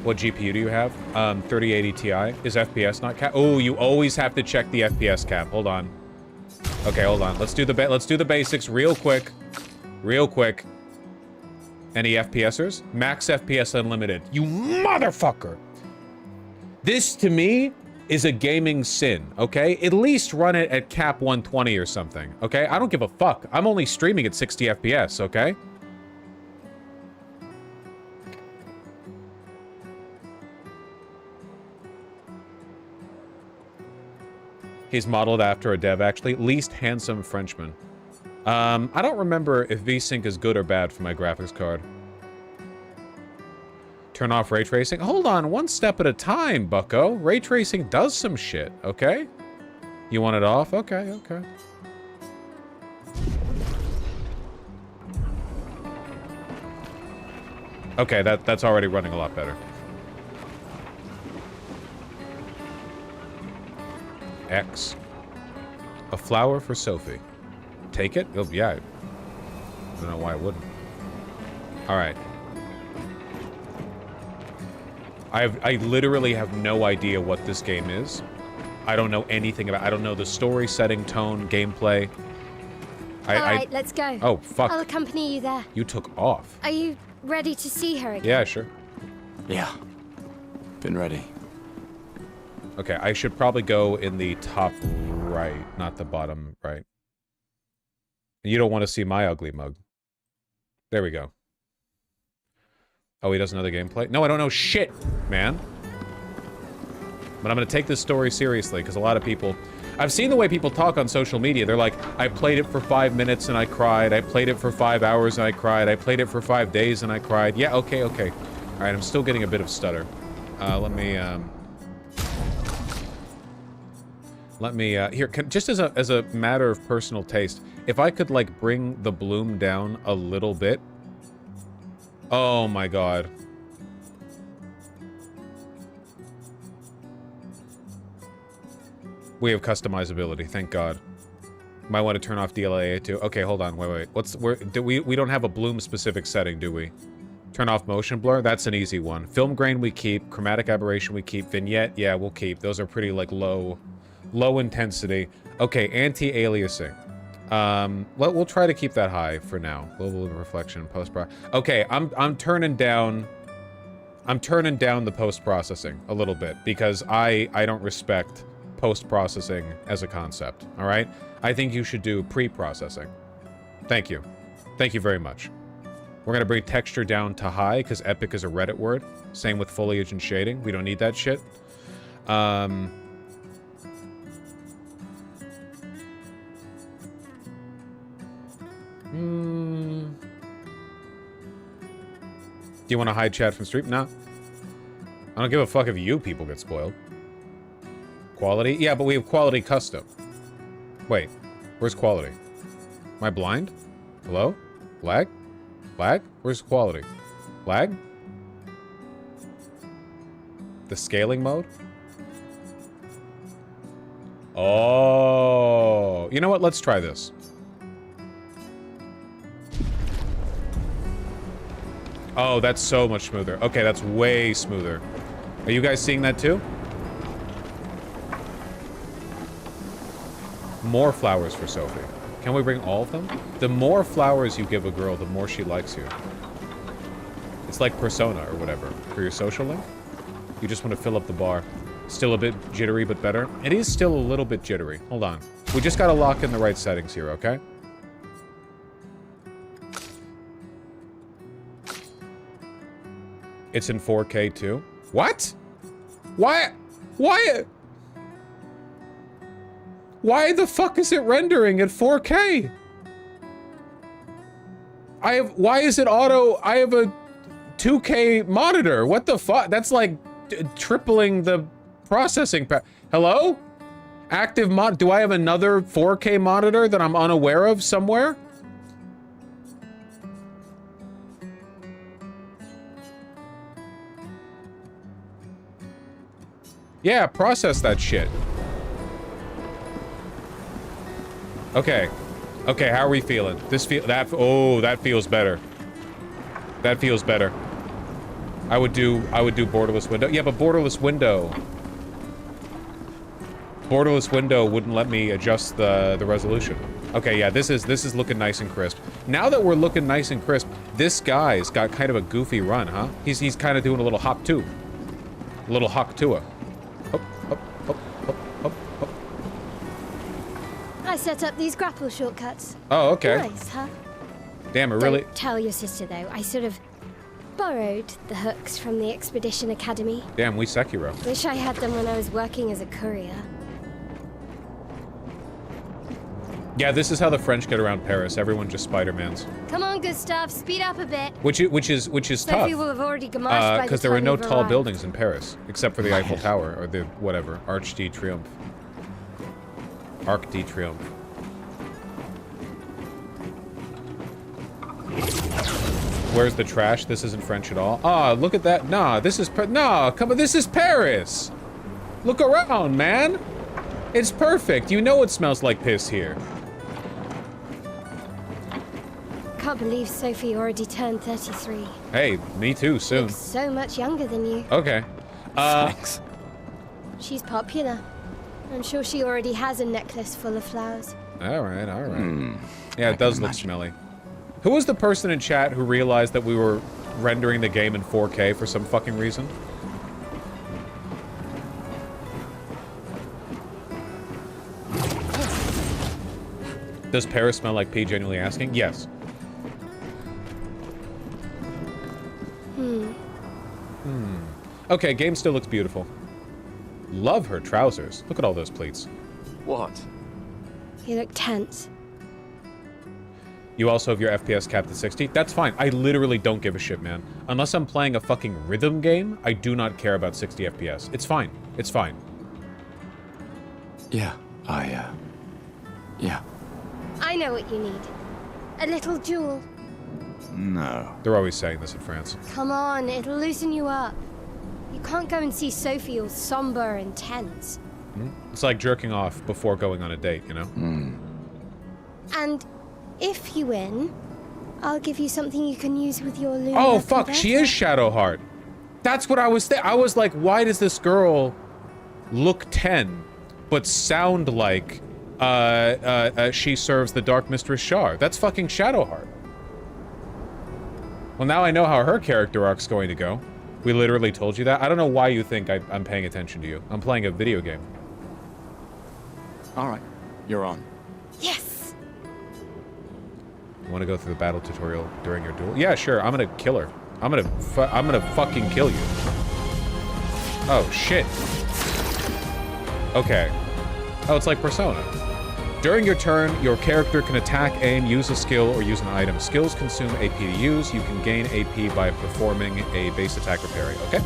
Speaker 1: What GPU do you have? 3080 Ti. Is FPS not cap? Oh, you always have to check the FPS cap. Hold on. Okay, hold on. Let's do the basics real quick. Real quick. Any FPSers? Max FPS unlimited. You motherfucker! This, to me, is a gaming sin, okay? At least run it at cap 120 or something, okay? I don't give a fuck. I'm only streaming at 60 FPS, okay? He's modeled after a dev, actually. Least handsome Frenchman. I don't remember if VSync is good or bad for my graphics card. Turn off ray tracing. Hold on, one step at a time, bucko. Ray tracing does some shit, okay? You want it off? Okay, okay. Okay, that's already running a lot better. X. A flower for Sophie. Take it? Oh, yeah. I don't know why I wouldn't. Alright. I literally have no idea what this game is. I don't know anything about it. I don't know the story, setting, tone, gameplay.
Speaker 10: Alright, let's go.
Speaker 1: Oh, fuck.
Speaker 10: I'll accompany you there.
Speaker 1: You took off.
Speaker 10: Are you ready to see her again?
Speaker 1: Yeah, sure.
Speaker 11: Yeah. Been ready.
Speaker 1: Okay, I should probably go in the top right, not the bottom right. You don't want to see my ugly mug. There we go. Oh, he does another gameplay? No, I don't know shit, man. But I'm going to take this story seriously, because a lot of people... I've seen the way people talk on social media. They're like, I played it for 5 minutes and I cried. I played it for 5 hours and I cried. I played it for 5 days and I cried. Yeah, okay, okay. All right, I'm still getting a bit of stutter. Let me, here, just as a matter of personal taste, if I could, like, bring the bloom down a little bit. Oh my god. We have customizability, thank god. Might want to turn off DLA too. Okay, hold on, wait. We don't have a bloom specific setting, do we? Turn off motion blur, that's an easy one. Film grain we keep, chromatic aberration we keep, vignette, yeah, we'll keep. Those are pretty, like, low intensity. Okay, anti-aliasing. We'll try to keep that high for now. Global reflection, post-pro. Okay, I'm turning down the post-processing a little bit because I don't respect post-processing as a concept, all right? I think you should do pre-processing. Thank you. Thank you very much. We're gonna bring texture down to high because epic is a Reddit word. Same with foliage and shading. We don't need that shit. Do you want to hide chat from stream? No. I don't give a fuck if you people get spoiled. Quality? Yeah, but we have quality custom. Wait, where's quality? Am I blind? Hello? Lag? Lag? Where's quality? Lag? The scaling mode? Oh. You know what? Let's try this. Oh, that's so much smoother. Okay, that's way smoother. Are you guys seeing that too? More flowers for Sophie. Can we bring all of them? The more flowers you give a girl, the more she likes you. It's like Persona or whatever for your social link. You just want to fill up the bar. Still a bit jittery, but better. It is still a little bit jittery. Hold on. We just gotta lock in the right settings here, okay? It's in 4K too. What? Why? Why the fuck is it rendering at 4K? Why is it auto? I have a 2K monitor. What the fuck? That's like tripling the processing power. Hello? Active mod. Do I have another 4K monitor that I'm unaware of somewhere? Yeah, process that shit. Okay. Okay, how are we feeling? Oh, that feels better. That feels better. I would do borderless window. Yeah, but borderless window wouldn't let me adjust the resolution. Okay, yeah, this is looking nice and crisp. Now that we're looking nice and crisp, this guy's got kind of a goofy run, huh? He's kind of doing a little hop too. A little hawk tua. Hop, hop, hop, hop, hop, hop.
Speaker 10: I set up these grapple shortcuts.
Speaker 1: Oh, okay.
Speaker 10: Nice, huh?
Speaker 1: Damn, it really...
Speaker 10: Don't tell your sister, though. I sort of borrowed the hooks from the Expedition Academy.
Speaker 1: Damn, we Sekiro.
Speaker 10: Wish I had them when I was working as a courier.
Speaker 1: Yeah, this is how the French get around Paris. Everyone just Spider-Mans.
Speaker 10: Come on, Gustav, speed up a bit.
Speaker 1: Which is tough.
Speaker 10: Sophie will have already gamashed by the
Speaker 1: because there were
Speaker 10: time
Speaker 1: no
Speaker 10: you've
Speaker 1: tall
Speaker 10: arrived.
Speaker 1: buildings in Paris, except for the Eiffel Tower, or the, whatever, Arc de Triomphe. Arc de Triomphe. Where's the trash? This isn't French at all. Ah, look at that. Nah, this is... Nah, come on, this is Paris! Look around, man! It's perfect. You know it smells like piss here.
Speaker 10: Can't believe Sophie already turned 33.
Speaker 1: Hey, me too, soon.
Speaker 10: Looks so much younger than you.
Speaker 1: Okay. Thanks.
Speaker 10: She's popular. I'm sure she already has a necklace full of flowers.
Speaker 1: Alright, alright. Yeah, it does look smelly. Who was the person in chat who realized that we were rendering the game in 4K for some fucking reason? Does Paris smell like pee? Genuinely asking? Yes. Okay, game still looks beautiful. Love her trousers. Look at all those pleats.
Speaker 11: What?
Speaker 10: You look tense.
Speaker 1: You also have your FPS capped at 60? That's fine. I literally don't give a shit, man. Unless I'm playing a fucking rhythm game, I do not care about 60 FPS. It's fine. It's fine.
Speaker 11: Yeah, yeah.
Speaker 10: I know what you need. A little jewel.
Speaker 11: No.
Speaker 1: They're always saying this in France.
Speaker 10: Come on, it'll loosen you up. You can't go and see Sophie all somber and tense.
Speaker 1: It's like jerking off before going on a date, you know?
Speaker 10: And if you win, I'll give you something you can use with your Luna.
Speaker 1: Oh, fuck, she is Shadowheart. That's what I was thinking. I was like, why does this girl look 10, but sound like she serves the Dark Mistress Shar? That's fucking Shadowheart. Well, now I know how her character arc's going to go. We literally told you that. I don't know why you think I'm paying attention to you. I'm playing a video game.
Speaker 11: All right, you're on.
Speaker 10: Yes.
Speaker 1: You want to go through the battle tutorial during your duel? Yeah, sure. I'm gonna kill her. I'm gonna fucking kill you. Oh shit. Okay. Oh, it's like Persona. During your turn, your character can attack, aim, use a skill, or use an item. Skills consume AP to use. You can gain AP by performing a base attack or parry. Okay.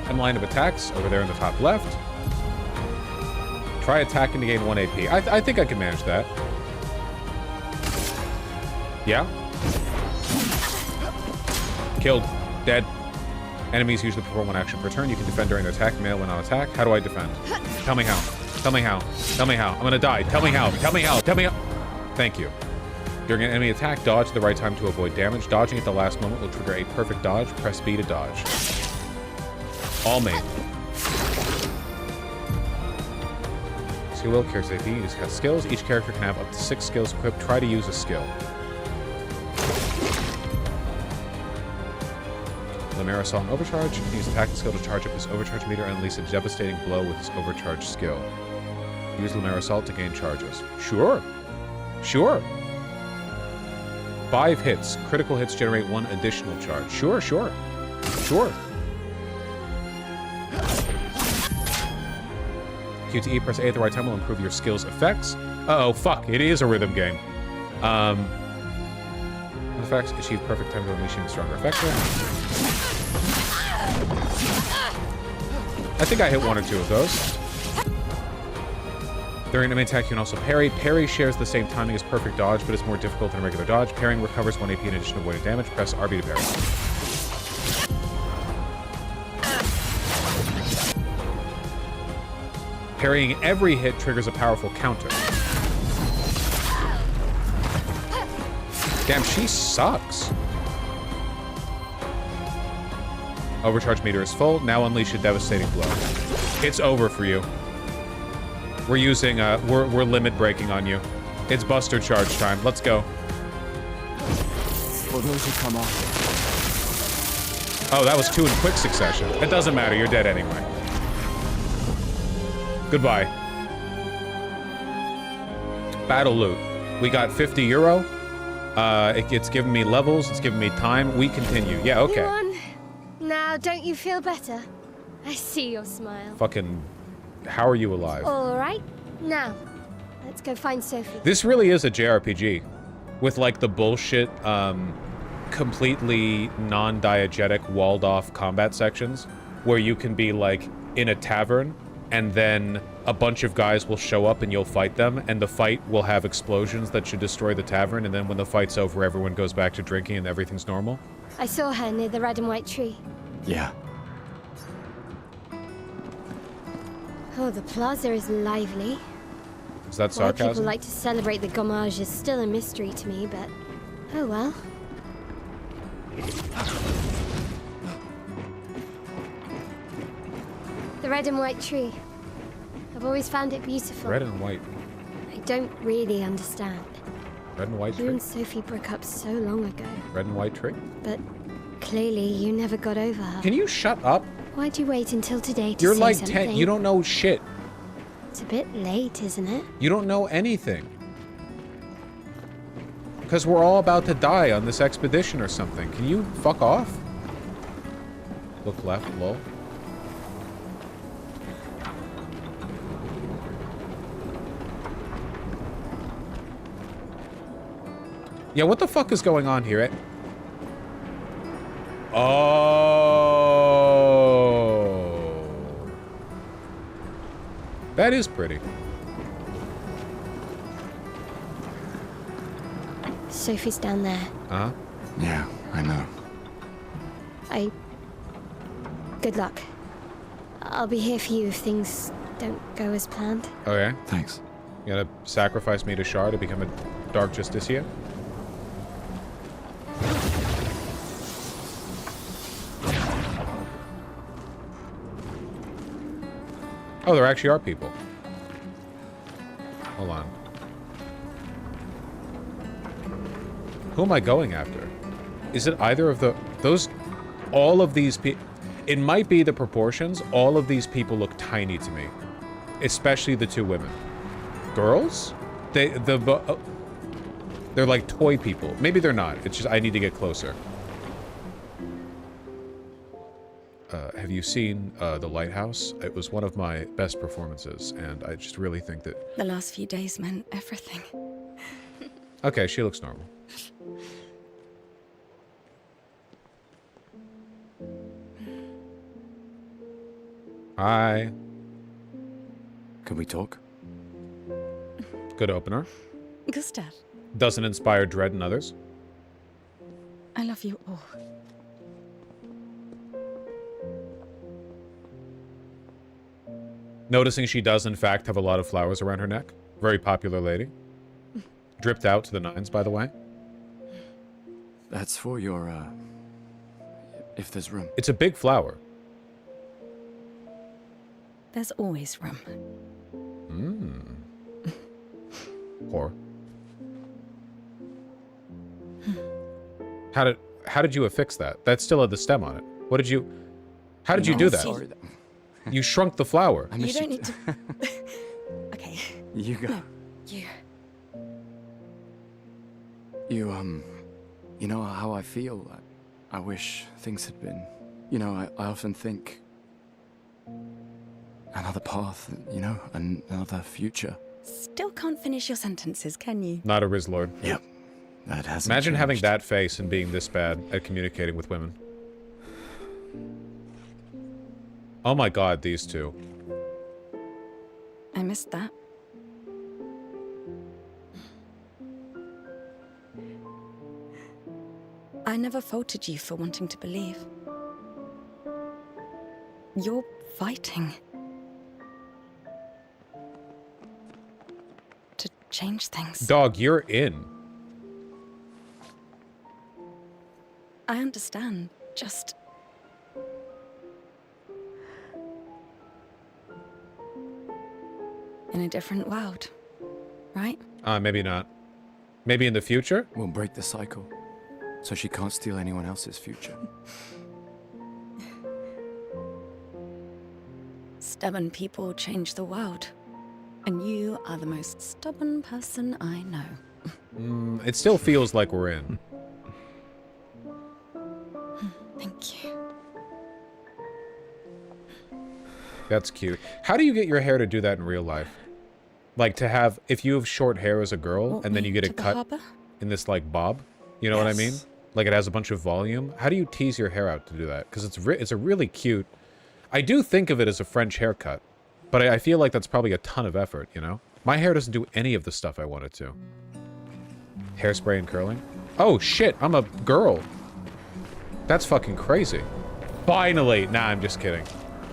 Speaker 1: And line of attacks over there in the top left. Try attacking to gain 1 AP. I think I can manage that. Yeah. Killed. Dead. Enemies usually perform 1 action per turn. You can defend during the attack, melee when on attack. How do I defend? Tell me how. Tell me how. Tell me how. I'm gonna die. Tell me how. Tell me how. Tell me how. Thank you. During an enemy attack, dodge at the right time to avoid damage. Dodging at the last moment will trigger a perfect dodge. Press B to dodge. All made. Skill will carries AP. You just have skills. Each character can have up to 6 skills equipped. Try to use a skill. the Marisol in overcharge. He can use attacking skill to charge up his overcharge meter and unleash a devastating blow with his overcharge skill. Use the Marisol to gain charges. Sure. Sure. 5 hits. Critical hits generate 1 additional charge. Sure, sure. Sure. QTE, press A at the right time will improve your skill's effects. Uh-oh, fuck. It is a rhythm game. Effects. Achieve perfect time to unleashing a stronger effect. I think I hit 1 or 2 of those. During an attack, you can also parry. Parry shares the same timing as perfect dodge, but is more difficult than a regular dodge. Parrying recovers 1 AP in addition to avoided damage. Press RB to parry. Parrying every hit triggers a powerful counter. Damn, she sucks. Overcharge meter is full. Now unleash a devastating blow. It's over for you. We're using, we're limit breaking on you. It's Buster charge time. Let's go.
Speaker 11: For those who come after.
Speaker 1: Oh, that was 2 in quick succession. It doesn't matter. You're dead anyway. Goodbye. Battle loot. We got 50 euro. It's giving me levels. It's giving me time. We continue. Yeah, okay.
Speaker 13: You won. Now, don't you feel better? I see your smile.
Speaker 1: Fucking, how are you alive?
Speaker 13: All right. Now, let's go find Sophie.
Speaker 1: This really is a JRPG. With, like, the bullshit, completely non-diegetic, walled-off combat sections. Where you can be, like, in a tavern, and then a bunch of guys will show up and you'll fight them, and the fight will have explosions that should destroy the tavern, and then when the fight's over, everyone goes back to drinking and everything's normal.
Speaker 13: I saw her near the red and white tree.
Speaker 11: Yeah.
Speaker 13: Oh, the plaza is lively.
Speaker 1: Is that
Speaker 13: Why
Speaker 1: sarcasm?
Speaker 13: people like to celebrate the gommage is still a mystery to me, but oh well. The red and white tree. I've always found it beautiful.
Speaker 1: Red and white.
Speaker 13: I don't really understand.
Speaker 1: Red and white
Speaker 13: You
Speaker 1: tree?
Speaker 13: and Sophie broke up so long ago,
Speaker 1: Red and white tree?
Speaker 13: but clearly you never got over her.
Speaker 1: Can you shut up?
Speaker 13: Why'd you wait until today to
Speaker 1: You're
Speaker 13: say
Speaker 1: like
Speaker 13: something?
Speaker 1: 10. You don't know shit.
Speaker 13: It's a bit late, isn't it?
Speaker 1: You don't know anything. Because we're all about to die on this expedition or something. Can you fuck off? Look left, lol. Yeah, what the fuck is going on here? Oh. That is pretty.
Speaker 13: Sophie's down there.
Speaker 1: Uh-huh.
Speaker 11: Yeah, I know.
Speaker 13: Good luck. I'll be here for you if things don't go as planned.
Speaker 1: Okay.
Speaker 11: Thanks.
Speaker 1: You gonna sacrifice me to Shar to become a Dark Justicia? Oh, there actually are people. Hold on. Who am I going after? Is it either of those? All of these people. It might be the proportions. All of these people look tiny to me. Especially the 2 women. Girls? They're like toy people. Maybe they're not. It's just I need to get closer. Have you seen The Lighthouse? It was one of my best performances, and I just really think that...
Speaker 14: The last few days meant everything.
Speaker 1: Okay, she looks normal. Hi.
Speaker 11: Can we talk?
Speaker 1: Good opener.
Speaker 14: Gustav,
Speaker 1: Doesn't inspire dread in others.
Speaker 14: I love you all.
Speaker 1: Noticing she does, in fact, have a lot of flowers around her neck. Very popular lady. Dripped out to the 9s, by the way.
Speaker 11: That's for your, if there's room.
Speaker 1: It's a big flower.
Speaker 14: There's always room.
Speaker 1: Whore. How did you affix that? That still had the stem on it. What did you... How did you do that?
Speaker 11: Sorry.
Speaker 1: You shrunk the flower.
Speaker 14: You don't need to... Okay.
Speaker 11: You go.
Speaker 14: No, you.
Speaker 11: You know how I feel? I wish things had been... You know, I often think... Another path, you know, another future.
Speaker 14: Still can't finish your sentences, can you?
Speaker 1: Not a Riz Lord.
Speaker 11: Yep. That hasn't
Speaker 1: Imagine
Speaker 11: changed.
Speaker 1: having that face and being this bad at communicating with women. Oh my god, these two.
Speaker 14: I missed that. I never faulted you for wanting to believe. You're fighting to change things.
Speaker 1: Dog, you're in.
Speaker 14: I understand. Just... in a different world, right?
Speaker 1: Maybe not. Maybe in the future?
Speaker 11: We'll break the cycle, so she can't steal anyone else's future.
Speaker 14: Stubborn people change the world. And you are the most stubborn person I know.
Speaker 1: It still feels like we're in.
Speaker 14: Thank you.
Speaker 1: That's cute. How do you get your hair to do that in real life? Like to have, if you have short hair as a girl, and then you get it cut in this like bob, you know what I mean? Like it has a bunch of volume. How do you tease your hair out to do that? Because it's a really cute... I do think of it as a French haircut, but I feel like that's probably a ton of effort, you know? My hair doesn't do any of the stuff I want it to. Hairspray and curling? Oh shit, I'm a girl. That's fucking crazy. Finally! Nah, I'm just kidding.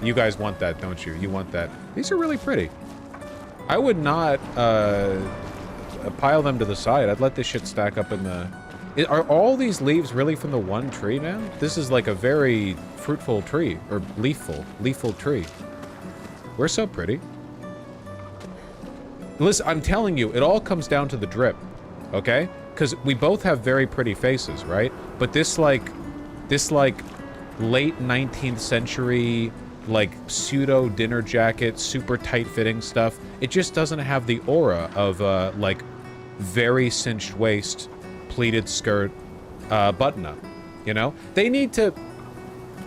Speaker 1: You guys want that, don't you? You want that. These are really pretty. I would not pile them to the side. I'd let this shit stack up in the... Are all these leaves really from the one tree, man? This is like a very fruitful tree, or leafful tree. We're so pretty. Listen, I'm telling you, it all comes down to the drip, okay? Because we both have very pretty faces, right? But this like late 19th century, like pseudo dinner jacket, super tight fitting stuff, it just doesn't have the aura of like very cinched waist, pleated skirt, button up, you know?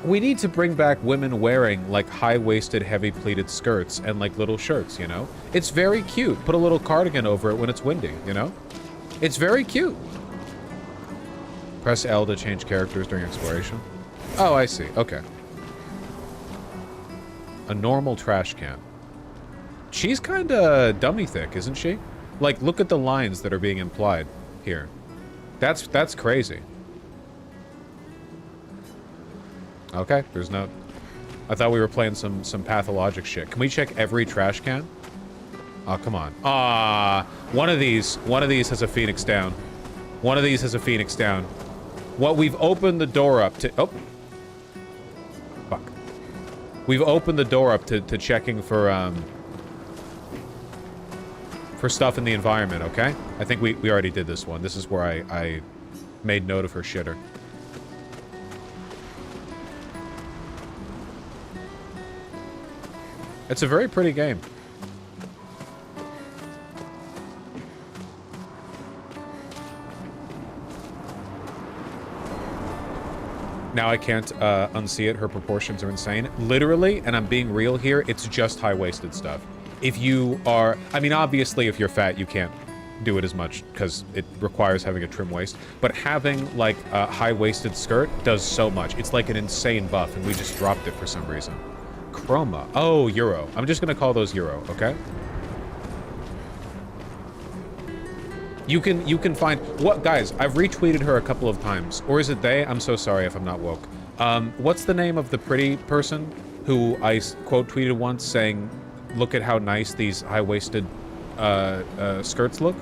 Speaker 1: We need to bring back women wearing like high-waisted, heavy pleated skirts and like little shirts, you know? It's very cute. Put a little cardigan over it when it's windy, you know? It's very cute. Press L to change characters during exploration. Oh, I see. Okay. A normal trash can. She's kinda dummy thick, isn't she? Like, look at the lines that are being implied here. That's crazy. Okay, there's no... I thought we were playing some pathologic shit. Can we check every trash can? Oh, come on. Ah, one of these has a phoenix down. One of these has a phoenix down. What we've opened the door up to... Oh. Fuck. We've opened the door up to checking for stuff in the environment, okay? I think we already did this one. This is where I made note of her shitter. It's a very pretty game. Now I can't unsee it. Her proportions are insane. Literally, and I'm being real here, it's just high-waisted stuff. If you are... I mean, obviously, if you're fat, you can't do it as much because it requires having a trim waist. But having, like, a high-waisted skirt does so much. It's like an insane buff, and we just dropped it for some reason. Chroma. Oh, Euro. I'm just gonna call those Euro, okay? You can find... What, guys, I've retweeted her a couple of times. Or is it they? I'm so sorry if I'm not woke. What's the name of the pretty person who I quote tweeted once saying, look at how nice these high-waisted skirts look?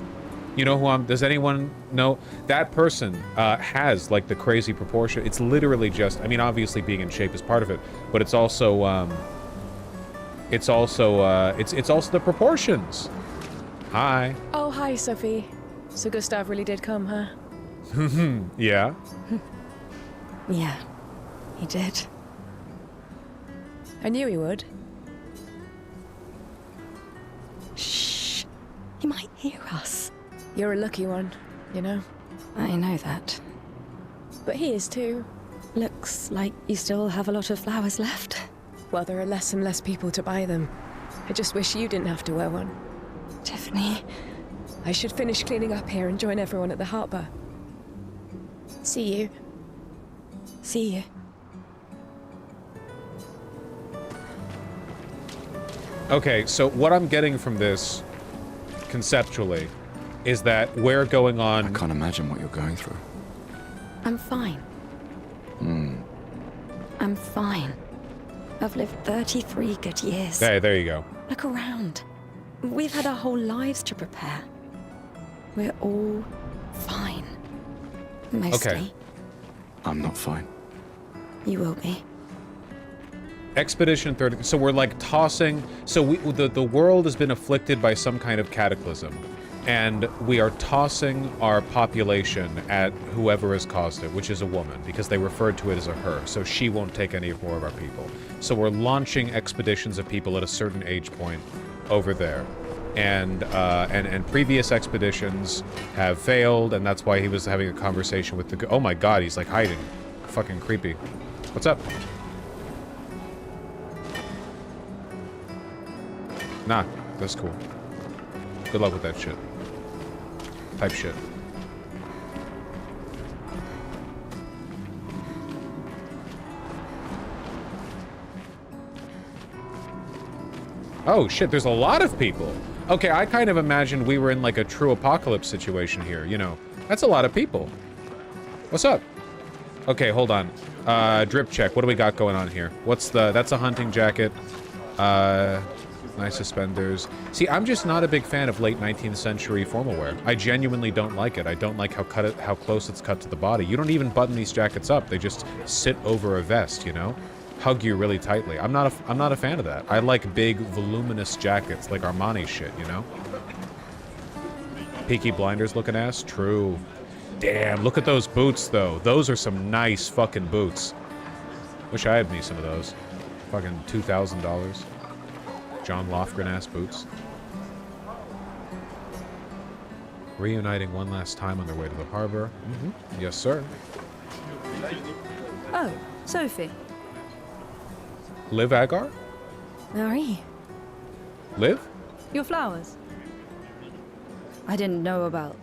Speaker 1: You know who I'm... Does anyone know? That person has, like, the crazy proportion. It's literally just... I mean, obviously being in shape is part of it, but it's also... it's also the proportions. Hi.
Speaker 15: Oh, hi, Sophie. So Gustav really did come, huh?
Speaker 1: Yeah.
Speaker 14: Yeah, he did.
Speaker 15: I knew he would.
Speaker 14: Shh. He might hear us.
Speaker 15: You're a lucky one, you know.
Speaker 14: I know that.
Speaker 15: But he is too.
Speaker 14: Looks like you still have a lot of flowers left.
Speaker 15: Well, there are less and less people to buy them. I just wish you didn't have to wear one.
Speaker 14: Tiffany.
Speaker 15: I should finish cleaning up here and join everyone at the harbour. See you.
Speaker 14: See you.
Speaker 1: Okay, so what I'm getting from this, conceptually, is that we're going on...
Speaker 11: I can't imagine what you're going through.
Speaker 14: I'm fine. I'm fine. I've lived 33 good years.
Speaker 1: Hey, there you go.
Speaker 14: Look around. We've had our whole lives to prepare. We're all fine. Mostly.
Speaker 1: Okay.
Speaker 11: I'm not fine.
Speaker 14: You will be.
Speaker 1: Expedition 30... So we're like tossing... So the world has been afflicted by some kind of cataclysm. And we are tossing our population at whoever has caused it, which is a woman, because they referred to it as a her, so she won't take any more of our people. So we're launching expeditions of people at a certain age point over there. And previous expeditions have failed, and that's why he was having a conversation with the... Oh my god, he's like hiding. Fucking creepy. What's up? Nah, that's cool. Good luck with that shit. Type shit. Oh shit, there's a lot of people. Okay, I kind of imagined we were in like a true apocalypse situation here, you know. That's a lot of people. What's up? Okay, hold on. Drip check. What do we got going on here? What's the... That's a hunting jacket. Nice suspenders. See, I'm just not a big fan of late 19th century formal wear. I genuinely don't like it. I don't like how close it's cut to the body. You don't even button these jackets up. They just sit over a vest, you know? Hug you really tightly. I'm not a fan of that. I like big, voluminous jackets, like Armani shit, you know? Peaky Blinders looking ass? True. Damn, look at those boots, though. Those are some nice fucking boots. Wish I had me some of those. Fucking $2,000. John Lofgren-ass boots. Reuniting one last time on their way to the harbor. Mm-hmm. Yes, sir.
Speaker 16: Oh, Sophie.
Speaker 1: Liv Agar?
Speaker 16: Marie.
Speaker 1: Liv?
Speaker 16: Your flowers. I didn't know about.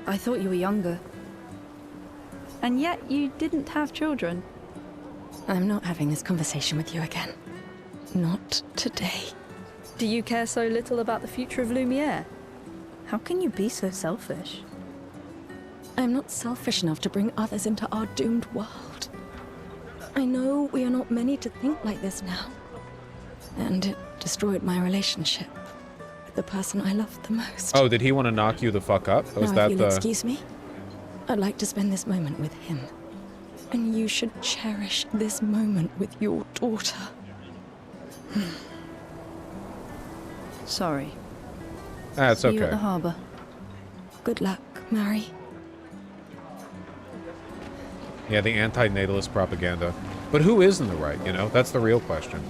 Speaker 16: I thought you were younger. And yet you didn't have children.
Speaker 14: I'm not having this conversation with you again. Not today.
Speaker 16: Do you care so little about the future of Lumiere? How can you be so selfish?
Speaker 14: I'm not selfish enough to bring others into our doomed world. I know we are not many to think like this now. And it destroyed my relationship with the person I loved the most.
Speaker 1: Oh, did he want to knock you the fuck up? Was
Speaker 14: now,
Speaker 1: that
Speaker 14: if you'll excuse me, I'd like to spend this moment with him. And you should cherish this moment with your daughter.
Speaker 16: Sorry.
Speaker 1: That's okay.
Speaker 16: See you at the harbor.
Speaker 14: Good luck, Mary.
Speaker 1: Yeah, the anti-natalist propaganda. But who is in the right, you know? That's the real question.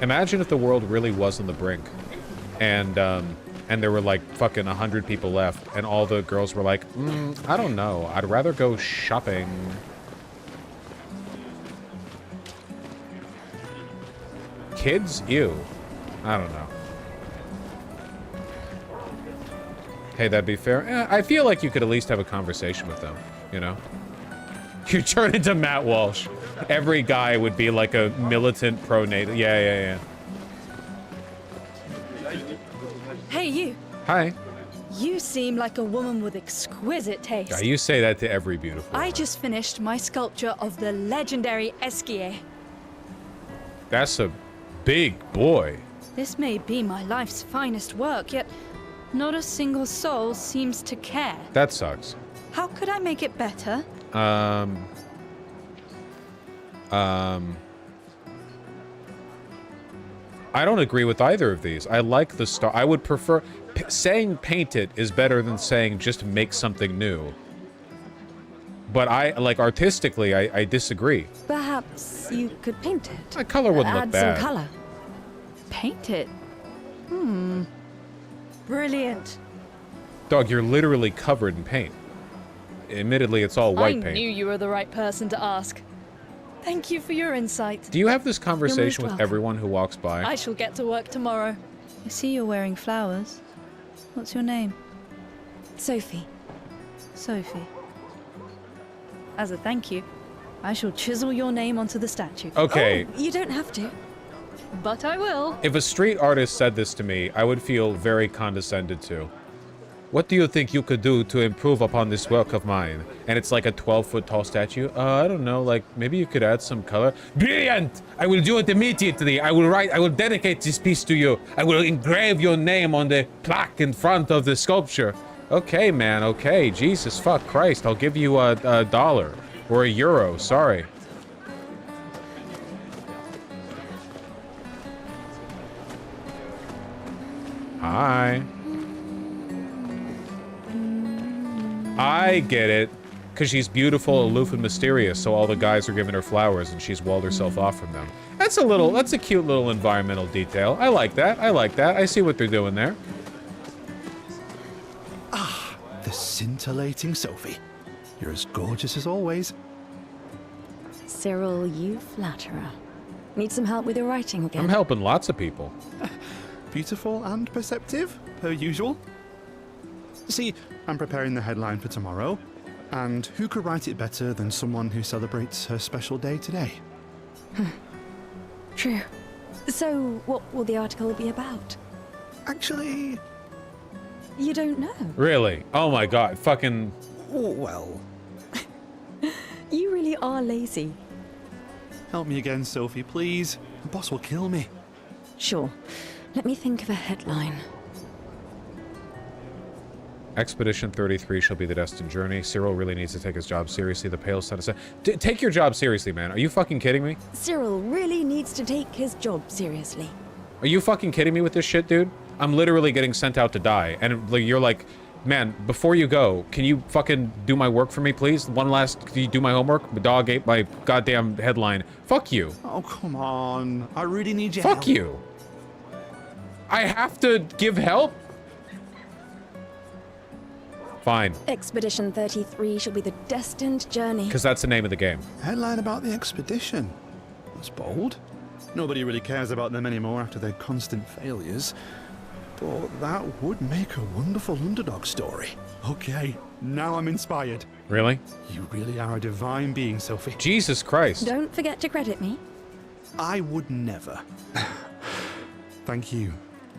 Speaker 1: Imagine if the world really was on the brink. And there were like fucking 100 people left. And all the girls were like, I don't know. I'd rather go shopping. Kids? Ew. I don't know. Hey, that'd be fair. I feel like you could at least have a conversation with them, you know? You turn into Matt Walsh. Every guy would be like a militant pro-natal. Yeah.
Speaker 16: Hey, you.
Speaker 1: Hi.
Speaker 16: You seem like a woman with exquisite taste.
Speaker 1: Yeah, you say that to every beautiful
Speaker 16: I just finished my sculpture of the legendary Esquier.
Speaker 1: That's a big boy.
Speaker 16: This may be my life's finest work, yet not a single soul seems to care.
Speaker 1: That sucks.
Speaker 16: How could I make it better?
Speaker 1: I don't agree with either of these. I like the star. I would prefer... saying paint it is better than saying just make something new. But I, like, artistically, I disagree.
Speaker 16: Perhaps
Speaker 14: Perhaps you could paint it.
Speaker 1: The color wouldn't look bad.
Speaker 14: Add some color. Paint it? Brilliant.
Speaker 1: Dog, you're literally covered in paint. Admittedly, it's all white
Speaker 15: I
Speaker 1: paint.
Speaker 15: knew you were the right person to ask. Thank you for your insight.
Speaker 1: Do you have this conversation with
Speaker 14: welcome.
Speaker 1: everyone who walks by?
Speaker 15: I shall get to work tomorrow.
Speaker 16: I see you're wearing flowers. What's your name?
Speaker 14: Sophie.
Speaker 16: Sophie. As a thank you, I shall chisel your name onto the statue.
Speaker 1: Okay.
Speaker 14: Oh, you don't have to.
Speaker 15: But I will.
Speaker 1: If a street artist said this to me, I would feel very condescended to. What do you think you could do to improve upon this work of mine? And it's like a 12-foot tall statue. I don't know, like maybe you could add some color. Brilliant! I will do it immediately. I will dedicate this piece to you. I will engrave your name on the plaque in front of the sculpture. Okay, man, okay. Jesus fuck Christ, I'll give you a $1 or €1, sorry. Hi. I get it. Because she's beautiful, aloof, and mysterious, so all the guys are giving her flowers and she's walled herself off from them. That's a cute little environmental detail. I like that. I like that. I see what they're doing there.
Speaker 17: Ah, the scintillating Sophie. You're as gorgeous as always.
Speaker 14: Cyril, you flatterer. Need some help with your writing again?
Speaker 1: I'm helping lots of people.
Speaker 17: Beautiful and perceptive, per usual. See, I'm preparing the headline for tomorrow, and who could write it better than someone who celebrates her special day today?
Speaker 14: True. So, what will the article be about?
Speaker 17: Actually...
Speaker 14: You don't know?
Speaker 1: Really? Oh my god, fucking...
Speaker 17: Well...
Speaker 14: You really are lazy.
Speaker 17: Help me again, Sophie, please. The boss will kill me.
Speaker 14: Sure. Let me think of a headline.
Speaker 1: Expedition 33 shall be the destined journey. Cyril really needs to take his job seriously. The pale sun is... Take your job seriously, man. Are you fucking kidding me?
Speaker 14: Cyril really needs to take his job seriously.
Speaker 1: Are you fucking kidding me with this shit, dude? I'm literally getting sent out to die. And you're like, man, before you go, can you fucking do my work for me, please? Can you do my homework? My dog ate my goddamn headline. Fuck you.
Speaker 17: Oh, come on. I really need your help.
Speaker 1: Fuck you. I have to give help? Fine.
Speaker 14: Expedition 33 shall be the destined journey.
Speaker 1: Because that's the name of the game.
Speaker 17: Headline about the expedition. That's bold. Nobody really cares about them anymore after their constant failures. But that would make a wonderful underdog story. Okay, now I'm inspired.
Speaker 1: Really?
Speaker 17: You really are a divine being, Sophie.
Speaker 1: Jesus Christ.
Speaker 14: Don't forget to credit me.
Speaker 17: I would never. Thank you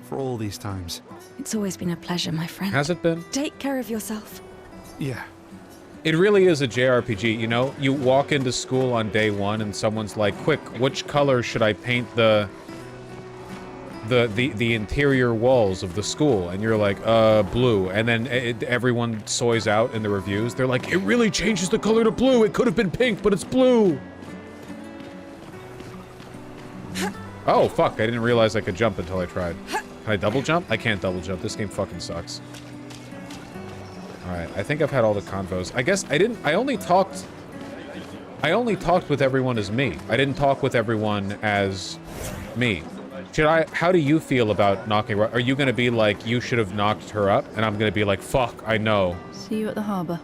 Speaker 17: for all these times.
Speaker 14: It's always been a pleasure, my friend.
Speaker 1: Has it been?
Speaker 14: Take care of yourself.
Speaker 17: Yeah.
Speaker 1: It really is a JRPG, you know? You walk into school on day one and someone's like, quick, which color should I paint the interior walls of the school? And you're like, blue. And then everyone soys out in the reviews. They're like, it really changes the color to blue. It could have been pink, but it's blue. Oh, fuck. I didn't realize I could jump until I tried. Can I double jump? I can't double jump. This game fucking sucks. Alright, I think I've had all the convos. I guess I only talked with everyone as me. I didn't talk with everyone as me. How do you feel about knocking her up? Are you gonna be like, you should have knocked her up? And I'm gonna be like, fuck, I know.
Speaker 16: See you at the harbor.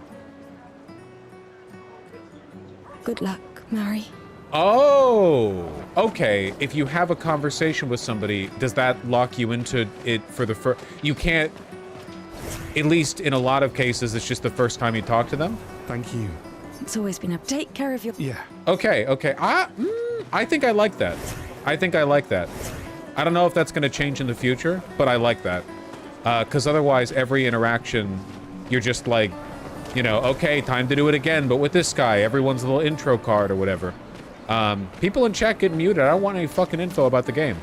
Speaker 14: Good luck, Mary.
Speaker 1: Oh, okay. If you have a conversation with somebody, does that lock you into it for the first... You can't... At least in a lot of cases, it's just the first time you talk to them?
Speaker 17: Thank you.
Speaker 14: It's always been a... Take care of your...
Speaker 17: Yeah.
Speaker 1: Okay, okay. I think I like that. I think I like that. I don't know if that's going to change in the future, but I like that. Because otherwise, every interaction, you're just like, you know, okay, time to do it again, but with this guy, everyone's little intro card or whatever. People in chat get muted. I don't want any fucking info about the game.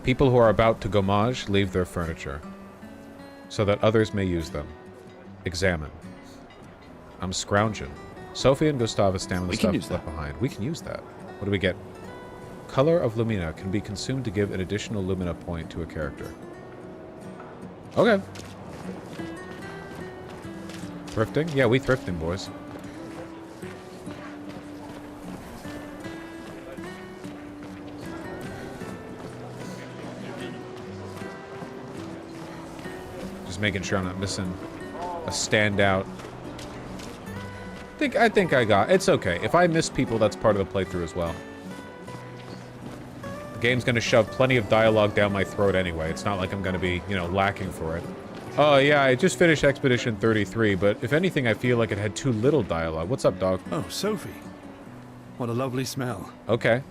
Speaker 1: People who are about to gommage leave their furniture so that others may use them. Examine. I'm scrounging. Sophie and Gustavus stand with the stuff left behind. We can use that. What do we get? Color of Lumina can be consumed to give an additional Lumina point to a character. Okay. Thrifting? Yeah, we thrifting, boys. Just making sure I'm not missing a standout. I think I got. It's okay. If I miss people, that's part of the playthrough as well. The game's gonna shove plenty of dialogue down my throat anyway. It's not like I'm gonna be, you know, lacking for it. Oh yeah, I just finished Expedition 33, but if anything, I feel like it had too little dialogue. What's up, dog?
Speaker 17: Oh, Sophie. What a lovely smell.
Speaker 1: Okay.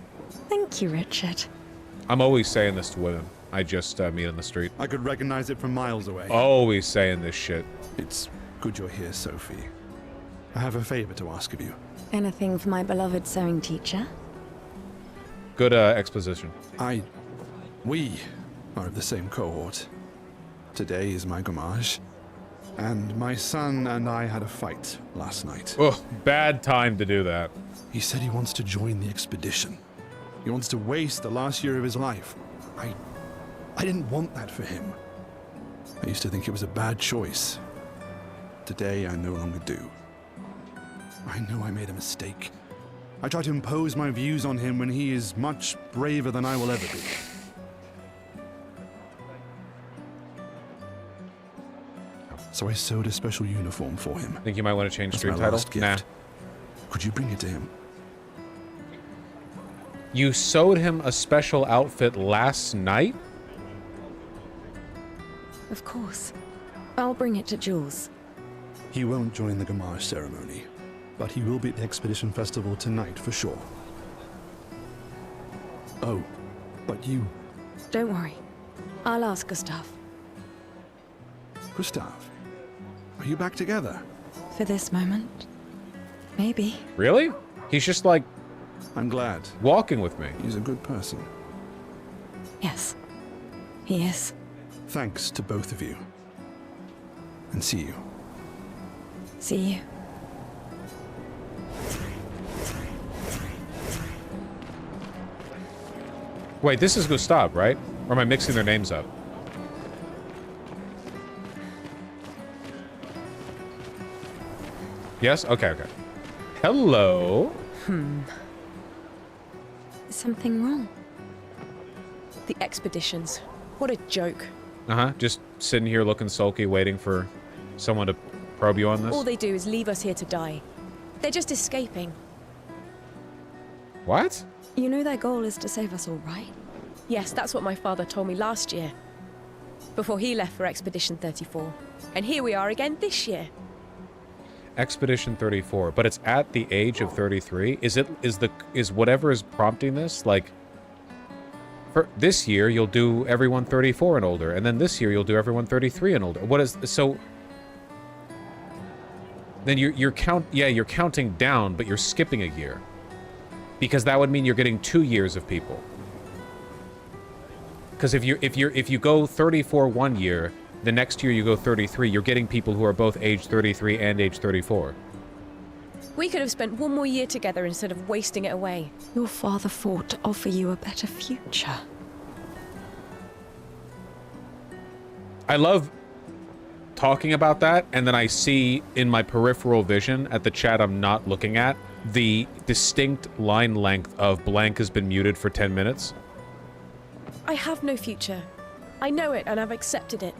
Speaker 14: Thank you, Richard.
Speaker 1: I'm always saying this to women I just meet on the street.
Speaker 17: I could recognize it from miles away.
Speaker 1: Always saying this shit.
Speaker 17: It's good you're here, Sophie. I have a favor to ask of you.
Speaker 14: Anything for my beloved sewing teacher?
Speaker 1: Good exposition.
Speaker 17: We are of the same cohort. Today is my gommage. And my son and I had a fight last night.
Speaker 1: Oh, bad time to do that.
Speaker 17: He said he wants to join the expedition. He wants to waste the last year of his life. I didn't want that for him. I used to think it was a bad choice. Today, I no longer do. I know I made a mistake. I tried to impose my views on him when he is much braver than I will ever be. So I sewed a special uniform for him.
Speaker 1: Think you might want to change
Speaker 17: That's
Speaker 1: stream
Speaker 17: my
Speaker 1: title?
Speaker 17: last gift. Could you bring it to him?
Speaker 1: You sewed him a special outfit last night?
Speaker 14: Of course. I'll bring it to Jules.
Speaker 17: He won't join the gommage ceremony, but he will be at the Expedition Festival tonight for sure. Oh, but you...
Speaker 14: Don't worry. I'll ask Gustav.
Speaker 17: Gustav, are you back together?
Speaker 14: For this moment. Maybe.
Speaker 1: Really? He's just like...
Speaker 17: I'm glad.
Speaker 1: Walking with me.
Speaker 17: He's a good person.
Speaker 14: Yes. He is.
Speaker 17: Thanks to both of you. And see you.
Speaker 14: See you.
Speaker 1: Wait, this is Gustav, right? Or am I mixing their names up? Yes? Okay, okay. Hello?
Speaker 14: Is something wrong?
Speaker 15: The expeditions. What a joke.
Speaker 1: Uh-huh. Just sitting here looking sulky, waiting for someone to probe you on this?
Speaker 15: All they do is leave us here to die. They're just escaping.
Speaker 1: What?
Speaker 14: You know their goal is to save us all, right?
Speaker 15: Yes, that's what my father told me last year. Before he left for Expedition 34. And here we are again this year.
Speaker 1: Expedition 34, but it's at the age of 33. Is whatever is prompting this, like, for this year you'll do everyone 34 and older, and then this year you'll do everyone 33 and older. What is so? Then you're counting down, but you're skipping a year, because that would mean you're getting 2 years of people. Because if you go 34 one year, the next year you go 33, you're getting people who are both age 33 and age 34.
Speaker 15: We could have spent one more year together instead of wasting it away.
Speaker 14: Your father fought to offer you a better future.
Speaker 1: I love talking about that, and then I see in my peripheral vision at the chat I'm not looking at the distinct line length of blank has been muted for 10 minutes.
Speaker 15: I have no future. I know it, and I've accepted it.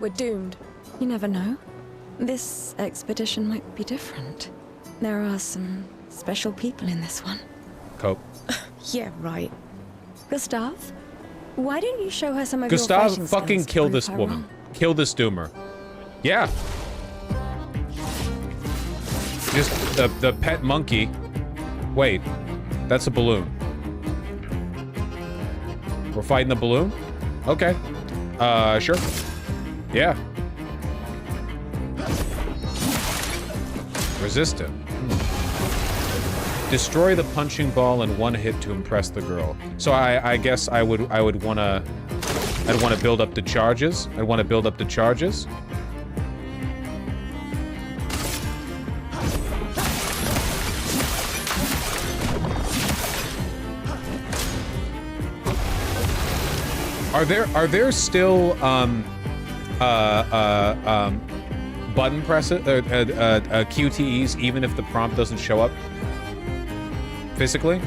Speaker 15: We're doomed.
Speaker 14: You never know. This expedition might be different. There are some special people in this one.
Speaker 1: Cope.
Speaker 15: Yeah, right.
Speaker 14: Gustav, why don't you show her some of
Speaker 1: Gustav,
Speaker 14: your fashion
Speaker 1: fucking
Speaker 14: skills to
Speaker 1: kill
Speaker 14: prove
Speaker 1: this
Speaker 14: her
Speaker 1: woman.
Speaker 14: wrong?
Speaker 1: Kill this doomer. Yeah. Just the pet monkey. Wait, that's a balloon. We're fighting the balloon? Okay. Sure. Yeah. Resistant. Destroy the punching ball in one hit to impress the girl. So I guess I'd wanna build up the charges. I'd wanna build up the charges. Are there still button presses QTEs even if the prompt doesn't show up physically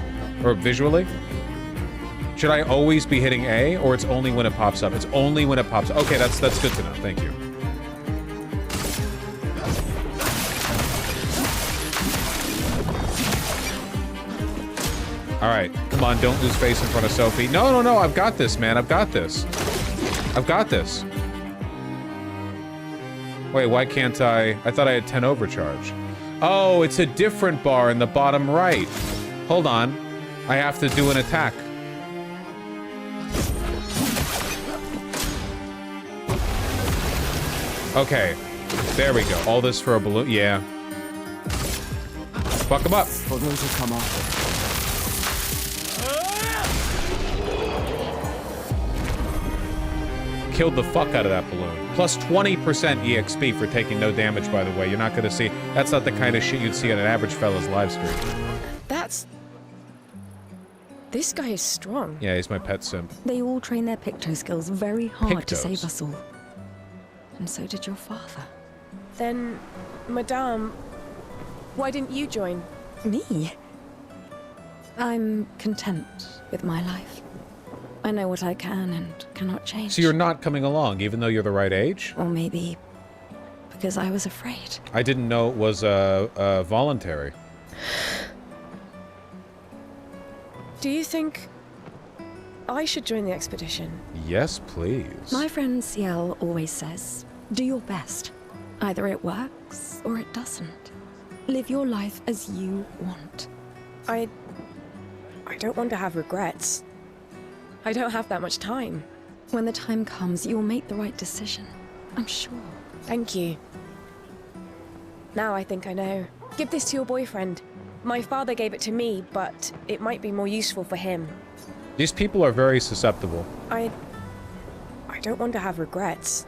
Speaker 1: or visually? Should I always be hitting A, or it's only when it pops up? It's only when it pops up. Okay, that's good to know. Thank you. All right, come on, don't lose face in front of Sophie. No, no, no, I've got this, man. I've got this. I've got this. Wait, why can't I thought I had 10 overcharge. Oh, it's a different bar in the bottom right. Hold on. I have to do an attack. Okay. There we go. All this for a balloon. Yeah. Fuck him up.
Speaker 11: For those who come after.
Speaker 1: Killed the fuck out of that balloon. Plus 20% EXP for taking no damage, by the way. You're not gonna see... That's not the kind of shit you'd see on an average fella's live stream.
Speaker 15: That's... This guy is strong.
Speaker 1: Yeah, he's my pet simp.
Speaker 14: They all train their picto skills very hard to
Speaker 1: Pictos.
Speaker 14: save us all. And so did your father.
Speaker 15: Then, Madame, why didn't you join?
Speaker 14: Me? I'm content with my life. I know what I can and cannot change.
Speaker 1: So you're not coming along, even though you're the right age?
Speaker 14: Or maybe because I was afraid.
Speaker 1: I didn't know it was voluntary.
Speaker 15: Do you think I should join the expedition?
Speaker 1: Yes, please.
Speaker 14: My friend Ciel always says, do your best. Either it works or it doesn't. Live your life as you want.
Speaker 15: I don't want to have regrets. I don't have that much time.
Speaker 14: When the time comes, you'll make the right decision. I'm sure.
Speaker 15: Thank you. Now I think I know. Give this to your boyfriend. My father gave it to me, but it might be more useful for him.
Speaker 1: These people are very susceptible.
Speaker 15: I don't want to have regrets.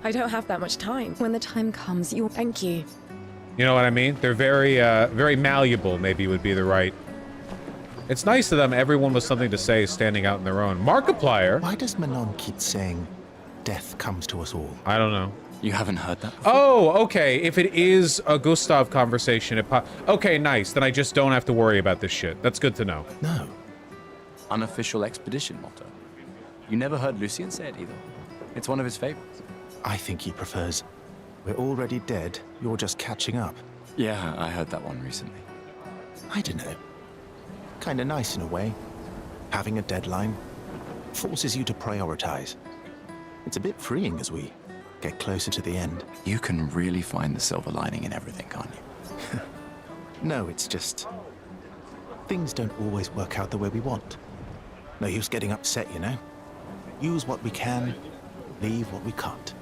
Speaker 15: I don't have that much time.
Speaker 14: When the time comes, you'll...
Speaker 15: Thank you.
Speaker 1: You know what I mean? They're very, very malleable, maybe would be the right... It's nice of them, everyone with something to say standing out in their own. Markiplier?
Speaker 18: Why does Manon keep saying, death comes to us all?
Speaker 1: I don't know.
Speaker 11: You haven't heard that before?
Speaker 1: Oh, okay. If it is a Gustav conversation, okay, nice. Then I just don't have to worry about this shit. That's good to know.
Speaker 18: No.
Speaker 11: Unofficial expedition motto. You never heard Lucien say it either. It's one of his favorites.
Speaker 18: I think he prefers, we're already dead, you're just catching up.
Speaker 11: Yeah, I heard that one recently.
Speaker 18: I don't know. Kinda nice in a way. Having a deadline forces you to prioritize. It's a bit freeing as we get closer to the end.
Speaker 11: You can really find the silver lining in everything, can't you?
Speaker 18: No, it's just... things don't always work out the way we want. No use getting upset, you know? Use what we can, leave what we can't.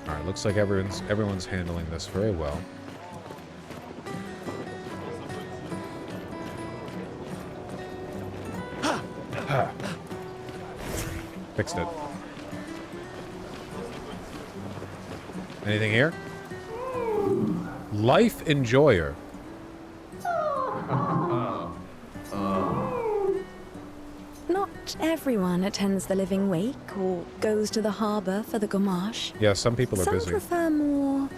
Speaker 1: Alright, looks like everyone's handling this very well. Fixed it. Anything here? Life Enjoyer.
Speaker 14: Not everyone attends the Living Wake or goes to the harbor for the gommage.
Speaker 1: Yeah, some people are
Speaker 14: Some
Speaker 1: busy.
Speaker 14: prefer more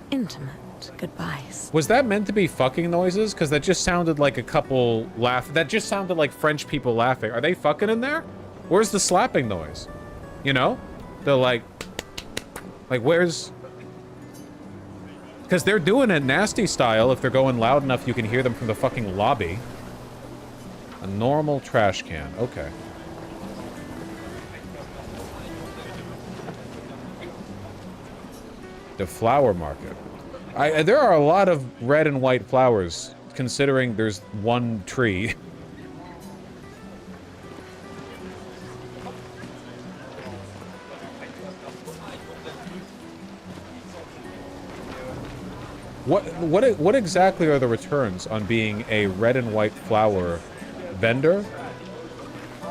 Speaker 14: intimate goodbyes.
Speaker 1: Was that meant to be fucking noises? Because that just sounded like a couple laugh. That just sounded like French people laughing. Are they fucking in there? Where's the slapping noise? You know? They're like where's... Because they're doing it nasty style. If they're going loud enough, you can hear them from the fucking lobby. A normal trash can. Okay. The flower market. There are a lot of red and white flowers, considering there's one tree. What exactly are the returns on being a red and white flower vendor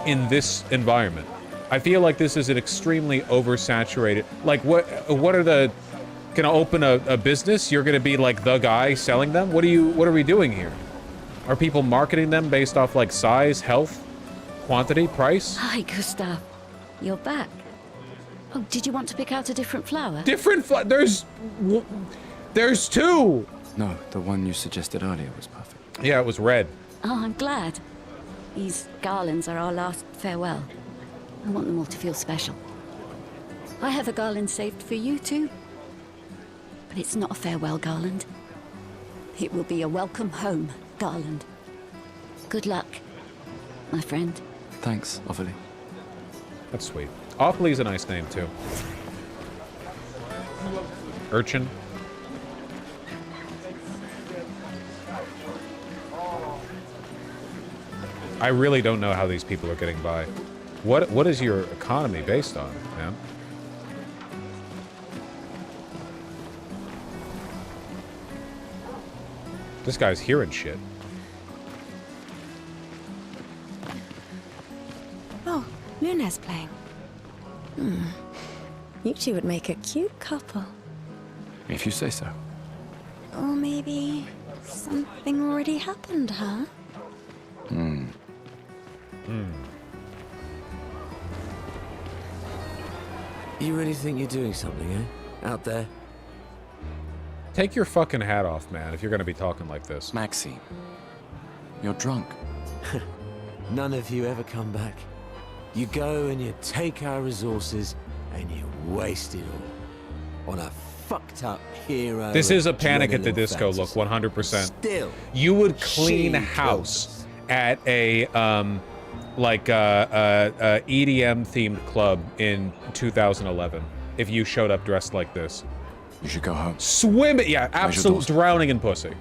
Speaker 1: in this environment? I feel like this is an extremely oversaturated. Like, what are the... Gonna open a business? You're gonna be like the guy selling them? What are we doing here? Are people marketing them based off like size, health, quantity, price?
Speaker 19: Hi, Gustav. You're back. Oh, did you want to pick out a different flower?
Speaker 1: Different there's two!
Speaker 11: No, the one you suggested earlier was perfect.
Speaker 1: Yeah, it was red.
Speaker 19: Oh, I'm glad. These garlands are our last farewell. I want them all to feel special. I have a garland saved for you too. But it's not a farewell garland. It will be a welcome home garland. Good luck, my friend.
Speaker 11: Thanks, Ophelie.
Speaker 1: That's sweet. Ophelie's a nice name, too. Urchin. I really don't know how these people are getting by. What is your economy based on, man? This guy's hearing shit.
Speaker 14: Oh, Luna's playing. You two would make a cute couple.
Speaker 11: If you say so.
Speaker 14: Or maybe something already happened, huh?
Speaker 12: You really think you're doing something, eh? Out there?
Speaker 1: Take your fucking hat off, man, if you're gonna be talking like this.
Speaker 11: Maxime, you're drunk.
Speaker 12: None of you ever come back. You go and you take our resources and you waste it all on a fucked up hero.
Speaker 1: This is a Panic at the Disco look, 100%.
Speaker 12: Still,
Speaker 1: you would clean house at a EDM themed club in 2011 if you showed up dressed like this.
Speaker 11: You should go home.
Speaker 1: Swim it, yeah, absolute drowning in pussy.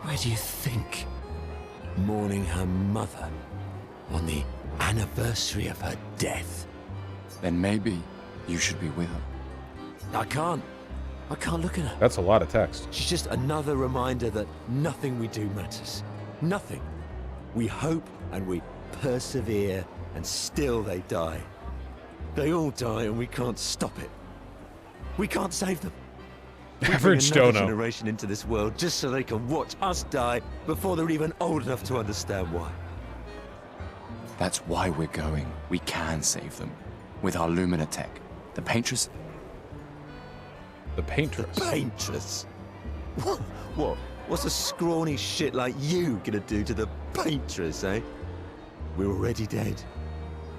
Speaker 12: Where do you think? Mourning her mother on the anniversary of her death.
Speaker 11: Then maybe you should be with her.
Speaker 12: I can't look at her.
Speaker 1: That's a lot of text.
Speaker 12: She's just another reminder that nothing we do matters. Nothing. We hope and we persevere, and still they die. They all die and we can't stop it. We can't save them.
Speaker 1: Average
Speaker 12: Bring another
Speaker 1: dono.
Speaker 12: generation into this world just so they can watch us die before they're even old enough to understand why.
Speaker 11: That's why we're going. We can save them. With our Lumina tech. The Paintress.
Speaker 1: The Paintress?
Speaker 12: The Paintress? What? What's a scrawny shit like you gonna do to the Paintress, eh? We're already dead.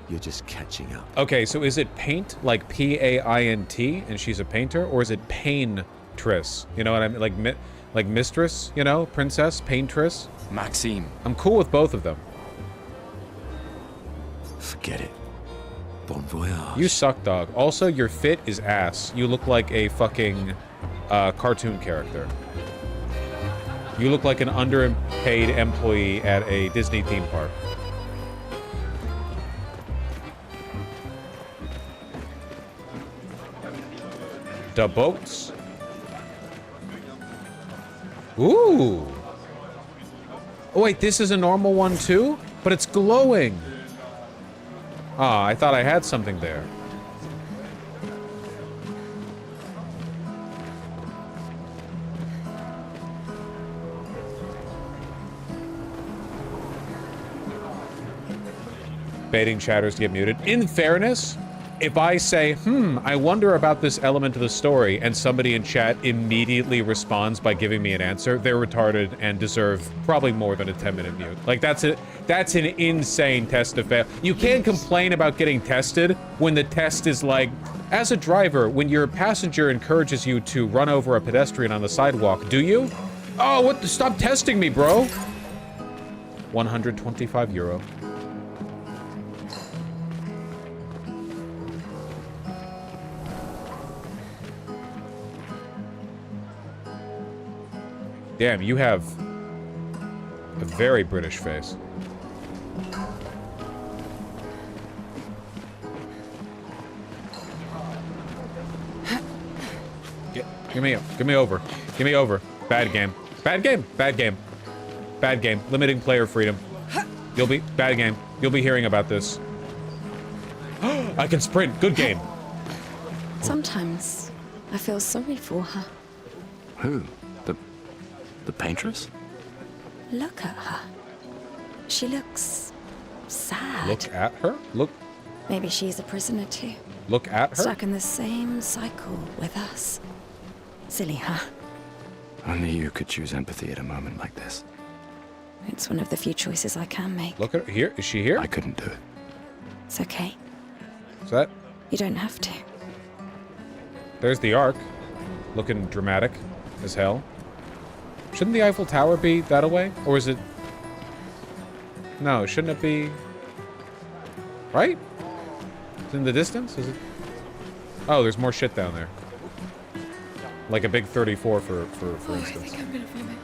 Speaker 12: You're just catching up.
Speaker 1: Okay, so is it paint, like P-A-I-N-T, and she's a painter, or is it Paintress? You know what I mean? Like mistress, you know? Princess, Paintress?
Speaker 11: Maxime.
Speaker 1: I'm cool with both of them.
Speaker 12: Forget it. Bon voyage.
Speaker 1: You suck, dog. Also, your fit is ass. You look like a fucking cartoon character. You look like an underpaid employee at a Disney theme park. The boats. Ooh. Oh, wait, this is a normal one too? But it's glowing. Ah, I thought I had something there. Baiting chatters to get muted. In fairness, if I say, I wonder about this element of the story, and somebody in chat immediately responds by giving me an answer, they're retarded and deserve probably more than a 10-minute mute. Like, that's an insane test to fail. You can't complain about getting tested when the test is like, as a driver, when your passenger encourages you to run over a pedestrian on the sidewalk, do you? Oh, what? Stop testing me, bro. 125 euro. Damn, you have a very British face. Give me over. Give me over. Bad game. Bad game. Bad game. Bad game. Limiting player freedom. Bad game. You'll be hearing about this. I can sprint. Good game.
Speaker 14: Sometimes I feel sorry for her.
Speaker 11: Who? The Paintress?
Speaker 14: Look at her. She looks sad.
Speaker 1: Look at her? Look.
Speaker 14: Maybe she's a prisoner too.
Speaker 1: Look at her?
Speaker 14: Stuck in the same cycle with us. Silly, huh?
Speaker 11: Only you could choose empathy at a moment like this.
Speaker 14: It's one of the few choices I can make.
Speaker 1: Look at her. Here. Is she here?
Speaker 11: I couldn't do it.
Speaker 14: It's okay.
Speaker 1: Is that?
Speaker 14: You don't have to.
Speaker 1: There's the Arc. Looking dramatic as hell. Shouldn't the Eiffel Tower be that away? Or is it... No, shouldn't it be... Right? It's in the distance? Is it... Oh, there's more shit down there. Like a big 34 for instance.
Speaker 15: I think I'm gonna vomit.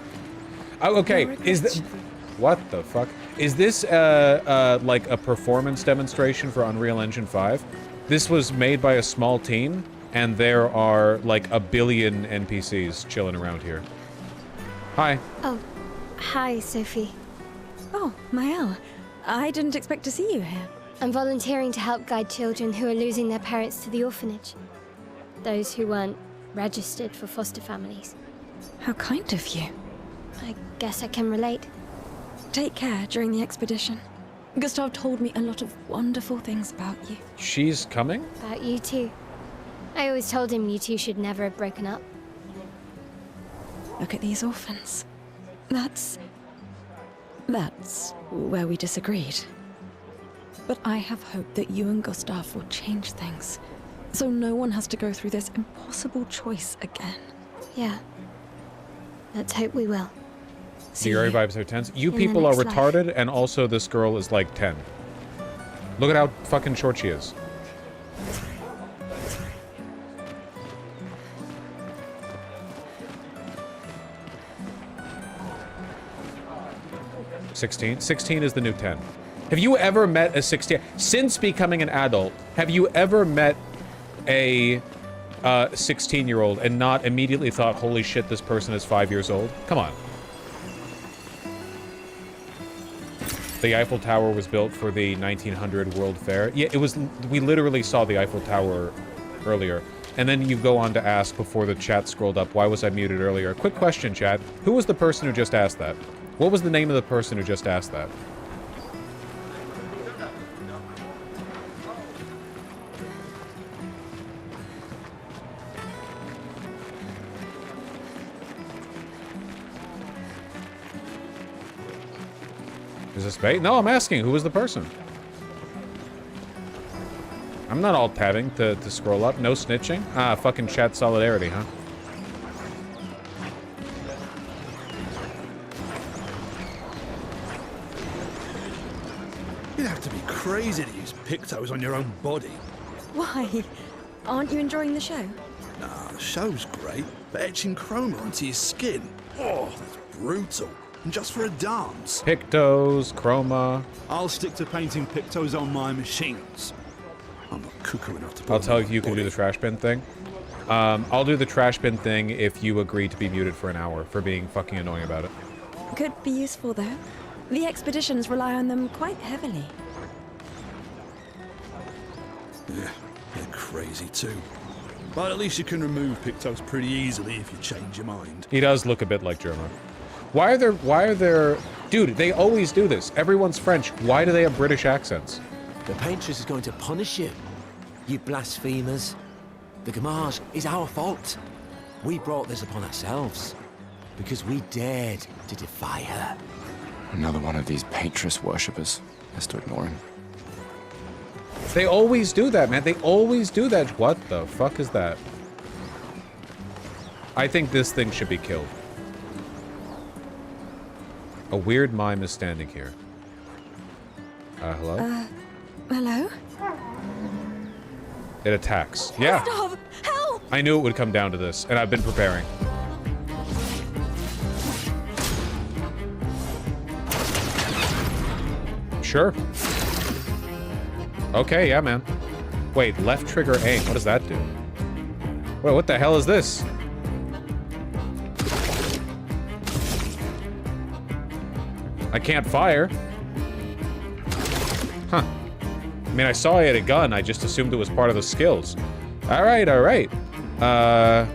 Speaker 1: Oh, okay. Is that... What the fuck? Is this like a performance demonstration for Unreal Engine 5? This was made by a small team, and there are like a billion NPCs chilling around here. Hi.
Speaker 13: Oh, hi, Sophie.
Speaker 14: Oh, Mael. I didn't expect to see you here.
Speaker 13: I'm volunteering to help guide children who are losing their parents to the orphanage. Those who weren't registered for foster families.
Speaker 14: How kind of you.
Speaker 13: I guess I can relate.
Speaker 14: Take care during the expedition. Gustav told me a lot of wonderful things about you.
Speaker 1: She's coming?
Speaker 13: About you too. I always told him you two should never have broken up.
Speaker 14: Look at these orphans. That's where we disagreed. But I have hope that you and Gustav will change things, so no one has to go through this impossible choice again.
Speaker 13: Yeah. Let's hope we will.
Speaker 1: The Yuri vibes are tense. You people are retarded, and also this girl is like 10. Look at how fucking short she is. $16? 16 is the new 10. Have you ever met a 16? Since becoming an adult, have you ever met a 16-year-old and not immediately thought, holy shit, this person is 5 years old? Come on. The Eiffel Tower was built for the 1900 World Fair. Yeah, it was. We literally saw the Eiffel Tower earlier. And then you go on to ask before the chat scrolled up, why was I muted earlier? Quick question, chat. Who was the person who just asked that? What was the name of the person who just asked that? Is this bait? No, I'm asking. Who was the person? I'm not alt tabbing to scroll up. No snitching? Ah, fucking chat solidarity, huh?
Speaker 17: You'd have to be crazy to use pictos on your own body.
Speaker 14: Why? Aren't you enjoying the show?
Speaker 17: Nah, the show's great, but etching chroma onto your skin, oh, that's brutal. And just for a dance.
Speaker 1: Pictos, chroma.
Speaker 17: I'll stick to painting pictos on my machines. I'm not cuckoo enough to.
Speaker 1: I'll tell you can do the trash bin thing. I'll do the trash bin thing if you agree to be muted for an hour for being fucking annoying about it.
Speaker 14: Could be useful though. The expeditions rely on them quite heavily.
Speaker 17: Yeah, they're crazy too. But at least you can remove pictos pretty easily if you change your mind.
Speaker 1: He does look a bit like German. Why are there... Dude, they always do this. Everyone's French. Why do they have British accents?
Speaker 12: The paintress is going to punish you, you blasphemers. The Gamage is our fault. We brought this upon ourselves because we dared to defy her.
Speaker 11: Another one of these paintress worshippers. Best to ignore him.
Speaker 1: They always do that, man. They always do that. What the fuck is that? I think this thing should be killed. A weird mime is standing here. Hello?
Speaker 14: Hello?
Speaker 1: It attacks. Yeah.
Speaker 14: Stop! Help!
Speaker 1: I knew it would come down to this, and I've been preparing. Sure. Okay, yeah, man. Wait, left trigger aim. What does that do? Wait, what the hell is this? I can't fire. Huh. I mean, I saw I had a gun. I just assumed it was part of the skills. All right, all right. All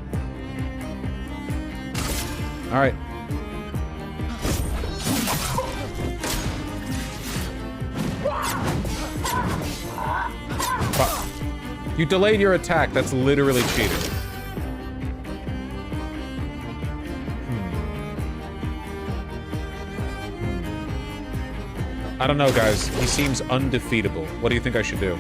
Speaker 1: right. Fuck. You delayed your attack. That's literally cheating. I don't know, guys. He seems undefeatable. What do you think I should do?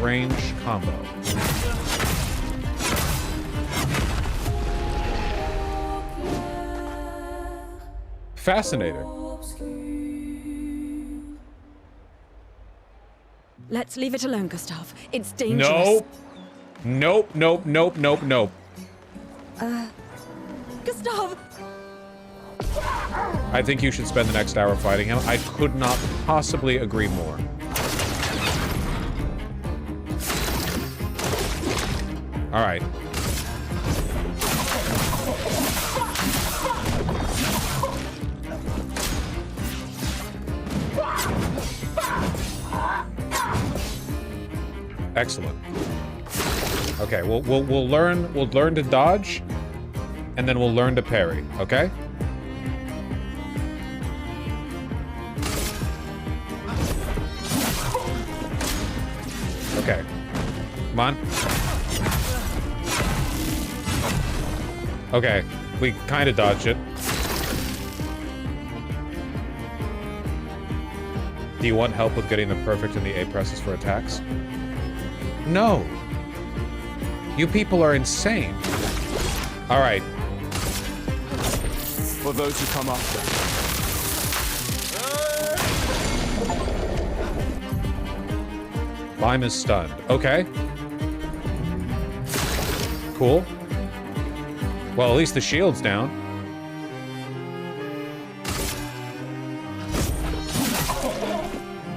Speaker 1: strange combo. Fascinating.
Speaker 14: Let's leave it alone, Gustav. It's dangerous.
Speaker 1: Nope. Nope.
Speaker 14: Gustav!
Speaker 1: I think you should spend the next hour fighting him. I could not possibly agree more. All right. Excellent. Okay, we'll learn to dodge, and then we'll learn to parry. Okay. Okay. Come on. Okay, we kind of dodged it. Do you want help with getting the perfect and the A presses for attacks? No. You people are insane. All right.
Speaker 11: For those who come after.
Speaker 1: Lime is stunned. Okay. Cool. Well, at least the shield's down.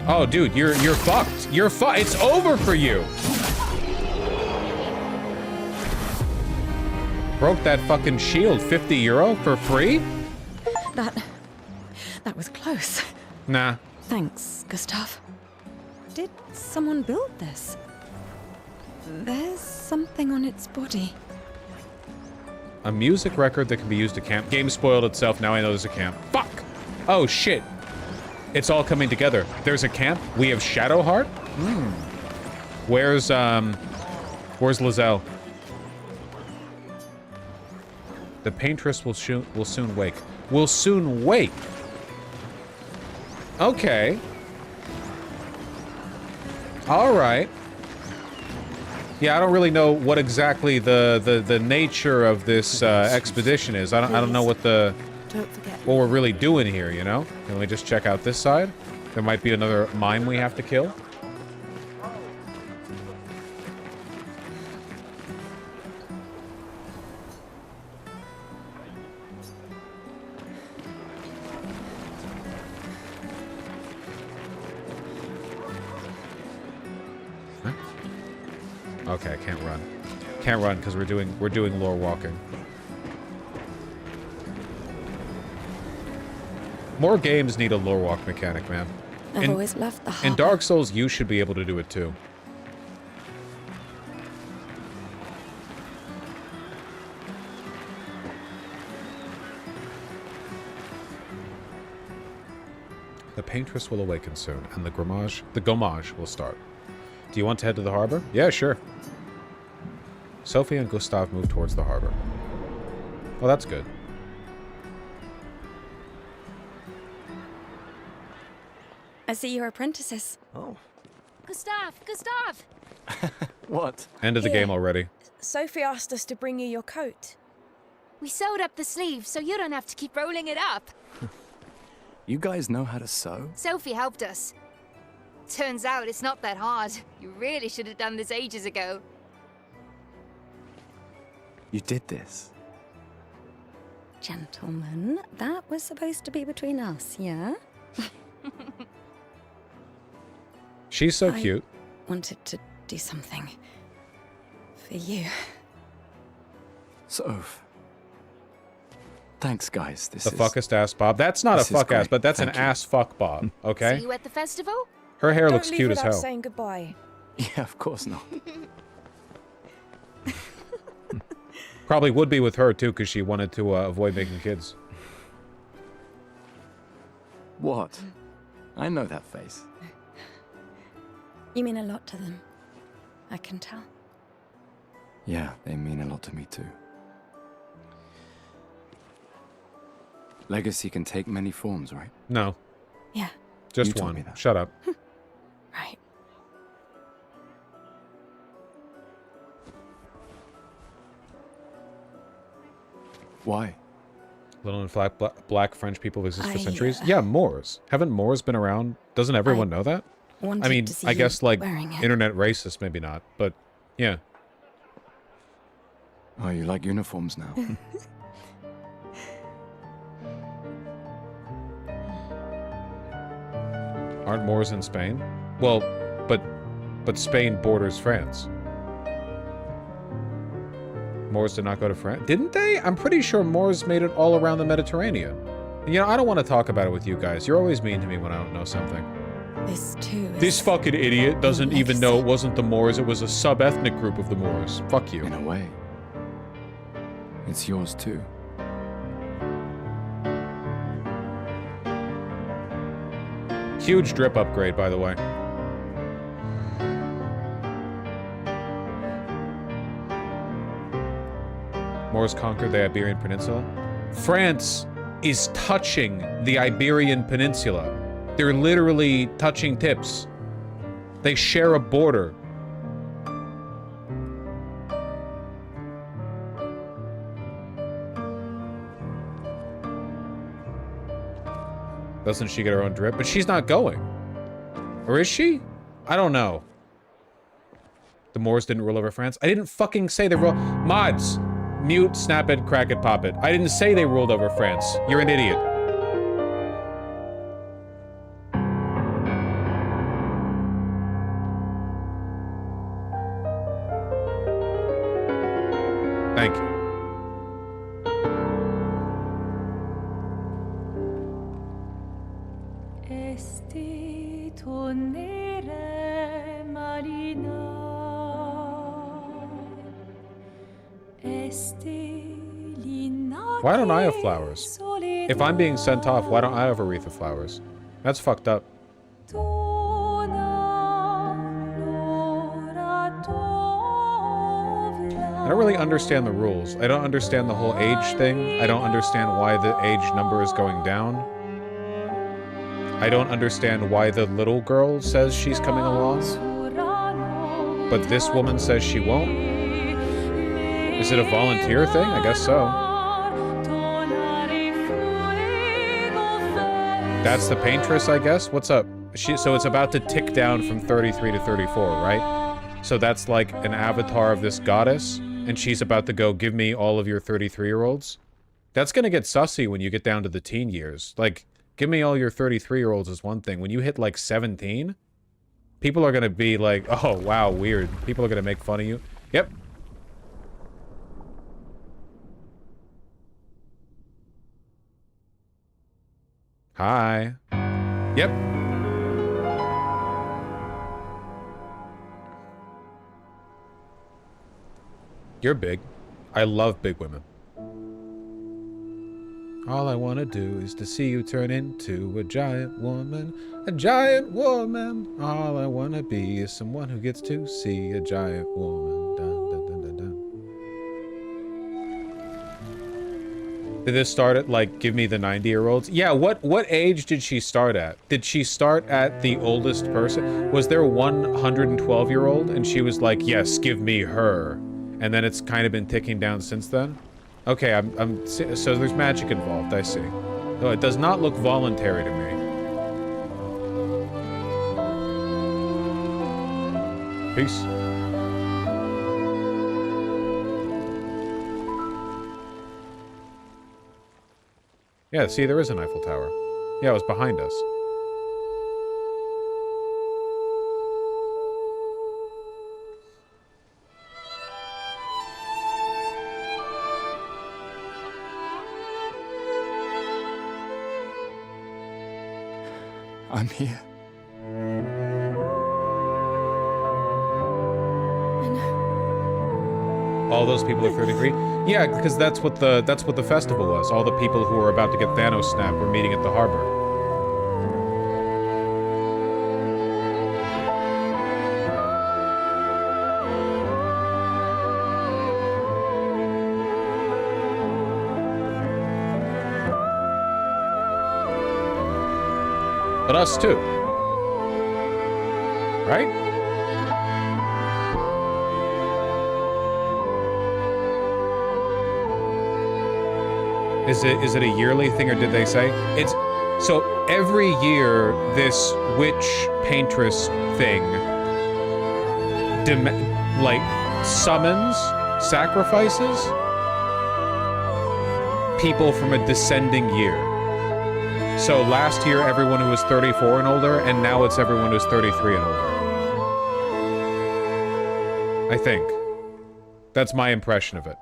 Speaker 1: Oh, dude, you're fucked. You're fucked. It's over for you. Broke that fucking shield. 50 euro for free?
Speaker 14: That was close.
Speaker 1: Nah.
Speaker 14: Thanks, Gustav. Did someone build this? There's something on its body.
Speaker 1: A music record that can be used to camp. Game spoiled itself. Now I know there's a camp. Fuck! Oh, shit. It's all coming together. There's a camp. We have Shadowheart? Where's Lizelle? The paintress will soon wake. Will soon wake. Okay. All right. Yeah, I don't really know what exactly the nature of this expedition is. I don't know what we're really doing here, you know? Can we just check out this side? There might be another mime we have to kill. Okay, I can't run. Can't run because we're doing lore walking. More games need a lore walk mechanic, man.
Speaker 14: I've always loved the harbor.
Speaker 1: In Dark Souls, you should be able to do it too. The paintress will awaken soon, and the gommage will start. Do you want to head to the harbor? Yeah, sure. Sophie and Gustav move towards the harbor. Well, that's good.
Speaker 14: I see you're apprentices.
Speaker 11: Oh.
Speaker 10: Gustav!
Speaker 11: What?
Speaker 1: End of the game already.
Speaker 15: Sophie asked us to bring you your coat.
Speaker 10: We sewed up the sleeves so you don't have to keep rolling it up.
Speaker 11: You guys know how to sew?
Speaker 10: Sophie helped us. Turns out it's not that hard. You really should have done this ages ago.
Speaker 11: You did this?
Speaker 14: Gentlemen, that was supposed to be between us, yeah?
Speaker 1: She's so cute.
Speaker 14: Wanted to do something for you.
Speaker 11: Soph. Thanks, guys. This
Speaker 1: The fuckest ass bob. That's not a fuck ass, but that's an ass fuck bob. Okay.
Speaker 10: See you at the festival?
Speaker 1: Her hair looks
Speaker 15: Don't
Speaker 1: cute
Speaker 15: leave
Speaker 1: as
Speaker 15: without
Speaker 1: hell.
Speaker 15: saying goodbye.
Speaker 11: Yeah, of course not.
Speaker 1: Probably would be with her too, because she wanted to avoid making kids.
Speaker 11: What? I know that face.
Speaker 14: You mean a lot to them. I can tell.
Speaker 11: Yeah, they mean a lot to me too. Legacy can take many forms, right?
Speaker 1: No.
Speaker 14: Yeah.
Speaker 1: Just
Speaker 11: You told
Speaker 1: one.
Speaker 11: me that.
Speaker 1: Shut up.
Speaker 14: Right.
Speaker 11: Why?
Speaker 1: Little and black French people exist for centuries. Yeah, Moors. Haven't Moors been around? Doesn't everyone know that? I mean, I guess like internet racist, maybe not, but yeah.
Speaker 11: Oh, you like uniforms now?
Speaker 1: Aren't Moors in Spain? Well, but Spain borders France. Moors did not go to France. Didn't they? I'm pretty sure Moors made it all around the Mediterranean. You know, I don't want to talk about it with you guys. You're always mean to me when I don't know something.
Speaker 14: This too is...
Speaker 1: This fucking idiot doesn't even know it wasn't the Moors, it was a sub-ethnic group of the Moors. Fuck you.
Speaker 11: In a way. It's yours too.
Speaker 1: Huge drip upgrade, by the way. Moors conquered the Iberian Peninsula. France is touching the Iberian Peninsula. They're literally touching tips. They share a border. Doesn't she get her own drip? But she's not going. Or is she? I don't know. The Moors didn't rule over France. I didn't fucking say they ruled. Mods, mute, snap it, crack it, pop it. I didn't say they ruled over France. You're an idiot. Thank you. Why don't I have flowers? If I'm being sent off, why don't I have a wreath of flowers? That's fucked up. I don't really understand the rules. I don't understand the whole age thing. I don't understand why the age number is going down. I don't understand why the little girl says she's coming along, but this woman says she won't. Is it a volunteer thing? I guess so. That's the paintress, I guess? What's up? So it's about to tick down from 33 to 34, right? So that's like an avatar of this goddess, and she's about to go, give me all of your 33-year-olds? That's gonna get sussy when you get down to the teen years. Like, give me all your 33-year-olds is one thing. When you hit like 17, people are gonna be like, oh, wow, weird. People are gonna make fun of you. Yep. Hi. Yep. You're big. I love big women. All I want to do is to see you turn into a giant woman. A giant woman. All I want to be is someone who gets to see a giant woman. Dun, dun, dun, dun, dun. Did this start at, like, give me the 90-year-olds? Yeah, what age did she start at? Did she start at the oldest person? Was there one 112-year-old and she was like, yes, give me her? And then it's kind of been ticking down since then? Okay, so there's magic involved, I see. No, it does not look voluntary to me. Peace. Yeah, see, there is an Eiffel Tower. Yeah, it was behind us.
Speaker 11: I'm here.
Speaker 1: All those people are 33? Yeah, because that's what the festival was. All the people who were about to get Thanos snapped were meeting at the harbor. But us too. Right? Is it a yearly thing, or did they say? It's so every year this witch paintress thing like summons, sacrifices people from a descending year. So last year everyone who was 34 and older, and now it's everyone who's 33 and older. I think. That's my impression of it.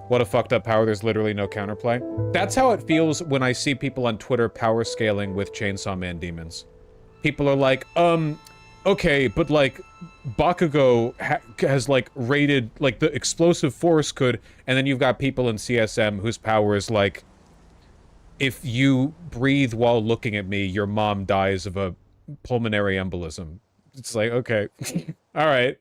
Speaker 1: What a fucked up power, there's literally no counterplay. That's how it feels when I see people on Twitter power scaling with Chainsaw Man demons. People are like, okay, but like, Bakugo has like rated, like the explosive force could, and then you've got people in CSM whose power is like, if you breathe while looking at me, your mom dies of a pulmonary embolism. It's like, okay, all right.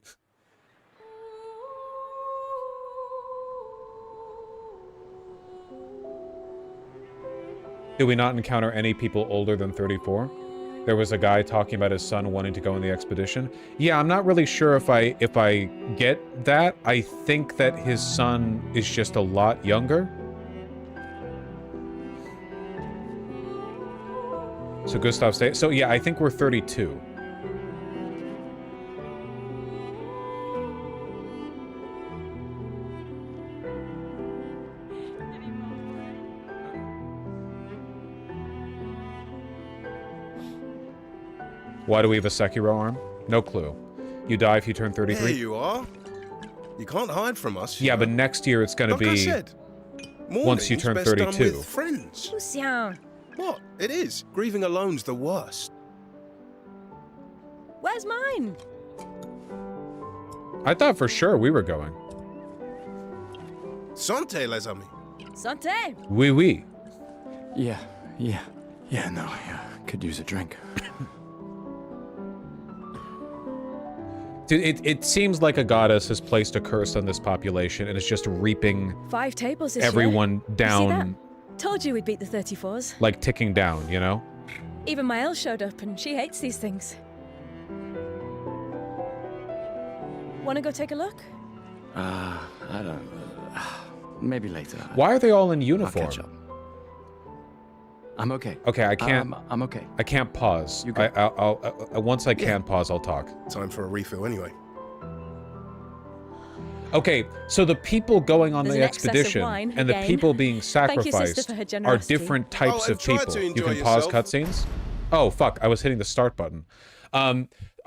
Speaker 1: Did we not encounter any people older than 34? There was a guy talking about his son wanting to go on the expedition. Yeah, I'm not really sure if I get that. I think that his son is just a lot younger. So Gustav stay. So yeah, I think we're 32. Why do we have a Sekiro arm? No clue. You die if you turn 33?
Speaker 20: There you are. You can't hide from us.
Speaker 1: Yeah, but next year it's going to be...
Speaker 20: I said,
Speaker 1: once you turn
Speaker 20: best
Speaker 1: 32.
Speaker 20: Done with friends.
Speaker 15: Lucian.
Speaker 20: What? It is. Grieving alone's the worst.
Speaker 15: Where's mine?
Speaker 1: I thought for sure we were going.
Speaker 20: Santé, les amis.
Speaker 15: Santé.
Speaker 1: Oui, oui.
Speaker 11: Yeah, no, I could use a drink.
Speaker 1: Dude, it seems like a goddess has placed a curse on this population and is just reaping
Speaker 15: 5 tables this
Speaker 1: everyone
Speaker 15: year.
Speaker 1: down.
Speaker 15: Told you we'd beat the 34s.
Speaker 1: Like ticking down, you know?
Speaker 15: Even my Elle showed up and she hates these things. Wanna go take a look?
Speaker 11: I don't... maybe later.
Speaker 1: Why are they all in uniform?
Speaker 11: I'll catch up. I'm okay.
Speaker 1: Okay, I can't...
Speaker 11: I'm okay.
Speaker 1: I can't pause.
Speaker 11: You go.
Speaker 1: Once I can pause, I'll talk.
Speaker 20: Time for a refill anyway.
Speaker 1: Okay, so the people going on
Speaker 15: There's
Speaker 1: the
Speaker 15: an excess of
Speaker 1: expedition
Speaker 15: wine,
Speaker 1: and the
Speaker 15: again.
Speaker 1: people being
Speaker 15: Thank you, sister,
Speaker 1: sacrificed
Speaker 15: for her
Speaker 1: are
Speaker 15: generosity.
Speaker 1: different types of
Speaker 20: try
Speaker 1: people.
Speaker 20: to
Speaker 1: You
Speaker 20: enjoy
Speaker 1: can pause
Speaker 20: yourself.
Speaker 1: cutscenes. Oh fuck! I was hitting the start button.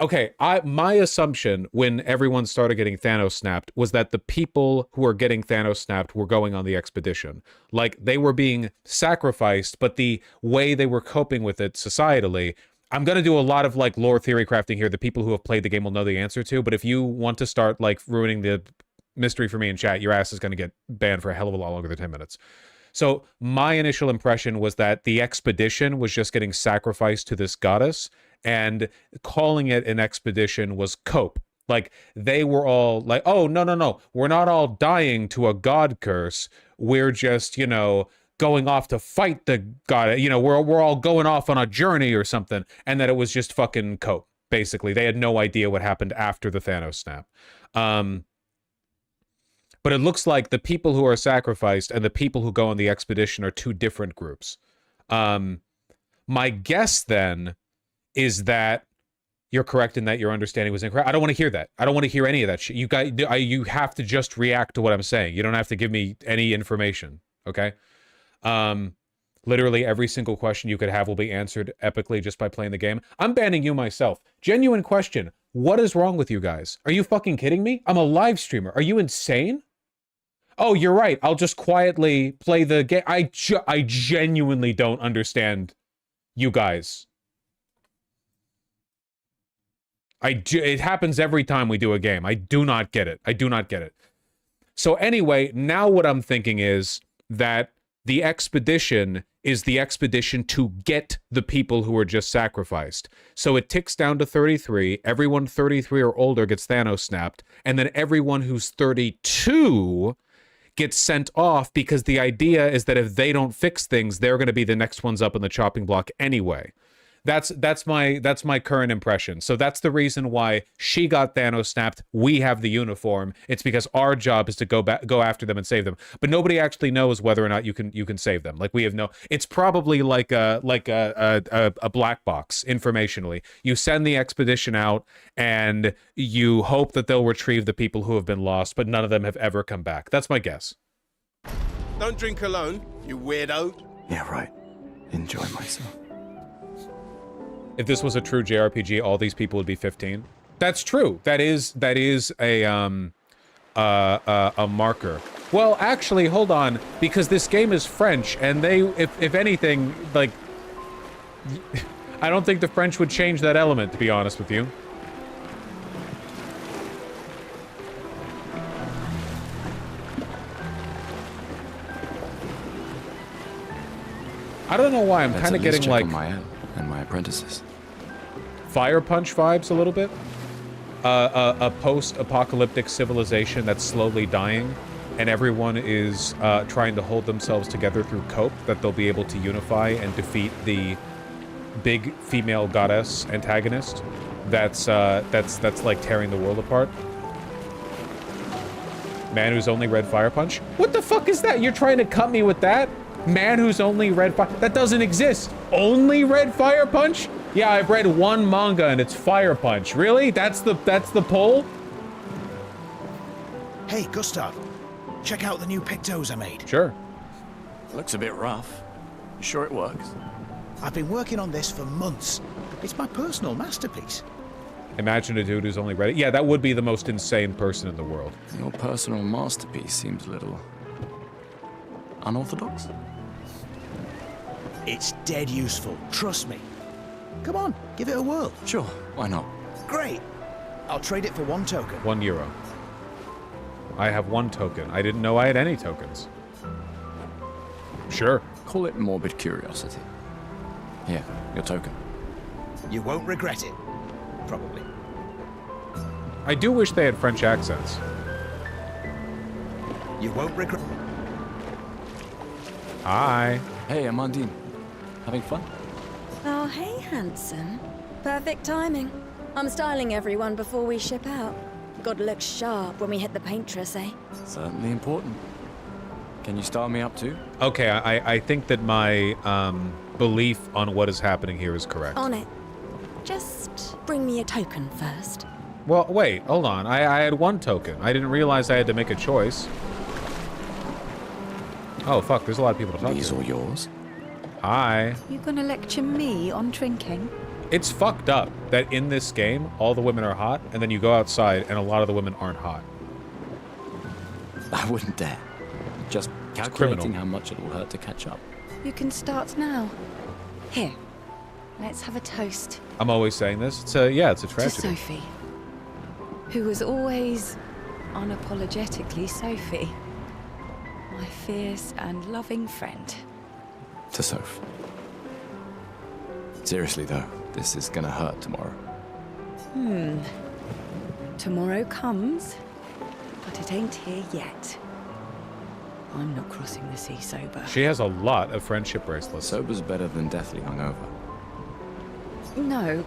Speaker 1: Okay, my assumption when everyone started getting Thanos snapped was that the people who were getting Thanos snapped were going on the expedition. Like, they were being sacrificed, but the way they were coping with it societally... I'm going to do a lot of, like, lore theory crafting here. The people who have played the game will know the answer to, but if you want to start, like, ruining the mystery for me in chat, your ass is going to get banned for a hell of a lot longer than 10 minutes. So my initial impression was that the expedition was just getting sacrificed to this goddess, and calling it an expedition was cope. Like, they were all like, oh, no, we're not all dying to a god curse. We're just, you know, going off to fight the god. You know, we're all going off on a journey or something. And that it was just fucking cope, basically. They had no idea what happened after the Thanos snap. But it looks like the people who are sacrificed and the people who go on the expedition are two different groups. My guess, then, is that you're correct in that your understanding was incorrect. I don't want to hear that. I don't want to hear any of that shit. You have to just react to what I'm saying. You don't have to give me any information, okay? Literally every single question you could have will be answered epically just by playing the game. I'm banning you myself. Genuine question. What is wrong with you guys? Are you fucking kidding me? I'm a live streamer. Are you insane? Oh, you're right. I'll just quietly play the game. I genuinely don't understand you guys. It happens every time we do a game. I do not get it. I do not get it. So anyway, now what I'm thinking is that the expedition is the expedition to get the people who were just sacrificed. So it ticks down to 33. Everyone 33 or older gets Thanos snapped. And then everyone who's 32 gets sent off, because the idea is that if they don't fix things, they're going to be the next ones up in the chopping block anyway. That's my current impression. So that's the reason why she got Thanos snapped. We have the uniform. It's because our job is to go after them and save them. But nobody actually knows whether or not you can save them. Like, we have no. It's probably like a black box informationally. You send the expedition out and you hope that they'll retrieve the people who have been lost, but none of them have ever come back. That's my guess.
Speaker 20: Don't drink alone, you weirdo.
Speaker 11: Yeah, right. Enjoy myself.
Speaker 1: If this was a true JRPG, all these people would be 15. That's true. That is a marker. Well, actually, hold on, because this game is French, and they, if anything, like, I don't think the French would change that element, to be honest with you. I don't know why I'm kind of getting like
Speaker 11: my own and my apprentices.
Speaker 1: Fire Punch vibes a little bit. A post-apocalyptic civilization that's slowly dying, and everyone is trying to hold themselves together through cope, that they'll be able to unify and defeat the big female goddess antagonist that's like tearing the world apart. Man who's only read Fire Punch? What the fuck is that? You're trying to cut me with that? Man who's only read Fire... That doesn't exist. Only read Fire Punch? Yeah, I've read one manga and it's Fire Punch. Really? That's the poll?
Speaker 3: Hey, Gustav. Check out the new pictos I made.
Speaker 1: Sure.
Speaker 11: Looks a bit rough. You sure it works?
Speaker 3: I've been working on this for months. It's my personal masterpiece.
Speaker 1: Imagine a dude who's only read it. Yeah, that would be the most insane person in the world.
Speaker 11: Your personal masterpiece seems a little... unorthodox?
Speaker 3: It's dead useful, trust me. Come on, give it a whirl.
Speaker 11: Sure, why not?
Speaker 3: Great. I'll trade it for 1 token.
Speaker 1: €1. I have 1 token. I didn't know I had any tokens. Sure.
Speaker 11: Call it morbid curiosity. Here, your token.
Speaker 3: You won't regret it. Probably.
Speaker 1: I do wish they had French accents.
Speaker 3: You won't regret...
Speaker 1: Hi.
Speaker 11: Hey, Amandine. Having fun?
Speaker 15: Oh, hey, handsome. Perfect timing. I'm styling everyone before we ship out. Gotta look sharp when we hit the paintress, eh?
Speaker 11: Certainly important. Can you style me up too?
Speaker 1: Okay, I think that my belief on what is happening here is correct.
Speaker 15: On it. Just bring me a token first.
Speaker 1: Well, wait, hold on. I had 1 token. I didn't realize I had to make a choice. Oh, fuck, there's a lot of people to talk to.
Speaker 11: These are yours.
Speaker 1: Hi.
Speaker 16: You gonna lecture me on drinking?
Speaker 1: It's fucked up that in this game, all the women are hot, and then you go outside, and a lot of the women aren't hot.
Speaker 11: I wouldn't dare. Just calculating how much it will hurt to catch up.
Speaker 16: You can start now. Here, let's have a toast.
Speaker 1: I'm always saying this. It's a
Speaker 16: To
Speaker 1: tragedy.
Speaker 16: Sophie, who was always unapologetically Sophie. My fierce and loving friend.
Speaker 11: To Soph. Seriously though, this is gonna hurt tomorrow.
Speaker 16: Tomorrow comes, but it ain't here yet. I'm not crossing the sea sober.
Speaker 1: She has a lot of friendship bracelets.
Speaker 11: Sober's better than deathly hungover.
Speaker 16: No,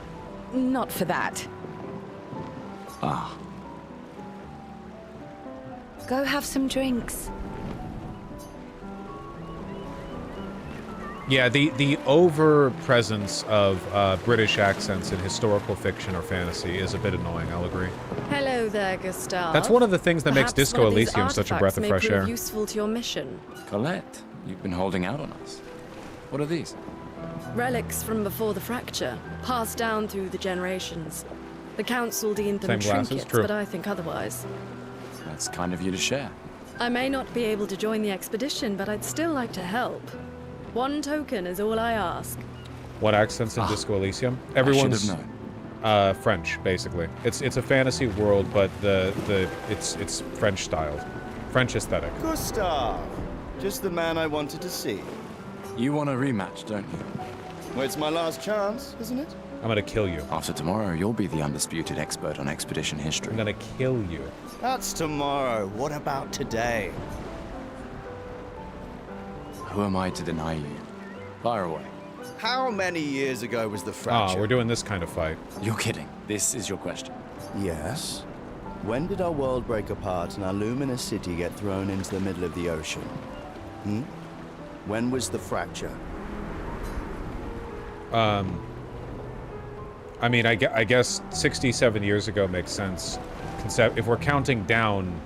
Speaker 16: not for that.
Speaker 11: Ah.
Speaker 16: Go have some drinks.
Speaker 1: Yeah, the over-presence of British accents in historical fiction or fantasy is a bit annoying, I'll agree.
Speaker 15: Hello there, Gustav.
Speaker 1: That's one of the things that makes
Speaker 15: Perhaps
Speaker 1: Disco
Speaker 15: one of these
Speaker 1: Elysium such a breath of
Speaker 15: artifacts
Speaker 1: fresh
Speaker 15: may prove
Speaker 1: air.
Speaker 15: useful to your mission.
Speaker 11: Colette, you've been holding out on us. What are these?
Speaker 15: Relics from before the fracture, passed down through the generations. The council deemed them
Speaker 1: Same glasses,
Speaker 15: trinkets,
Speaker 1: true.
Speaker 15: but I think otherwise.
Speaker 11: That's kind of you to share.
Speaker 15: I may not be able to join the expedition, but I'd still like to help. 1 token is all I ask.
Speaker 1: What accents in Disco Elysium?
Speaker 11: I
Speaker 1: Everyone's
Speaker 11: should have
Speaker 1: French, basically. It's a fantasy world, but it's French styled, French aesthetic.
Speaker 21: Gustav, just the man I wanted to see.
Speaker 11: You want a rematch, don't you?
Speaker 21: Well, it's my last chance, isn't it?
Speaker 1: I'm gonna kill you.
Speaker 11: After tomorrow, you'll be the undisputed expert on expedition history.
Speaker 1: I'm gonna kill you.
Speaker 21: That's tomorrow. What about today?
Speaker 11: Who am I to deny you? Fire away.
Speaker 21: How many years ago was the fracture?
Speaker 1: Oh, we're doing this kind of fight.
Speaker 11: You're kidding. This is your question.
Speaker 21: Yes. When did our world break apart and our luminous city get thrown into the middle of the ocean? When was the fracture?
Speaker 1: I mean, I guess 67 years ago makes sense. If we're counting down,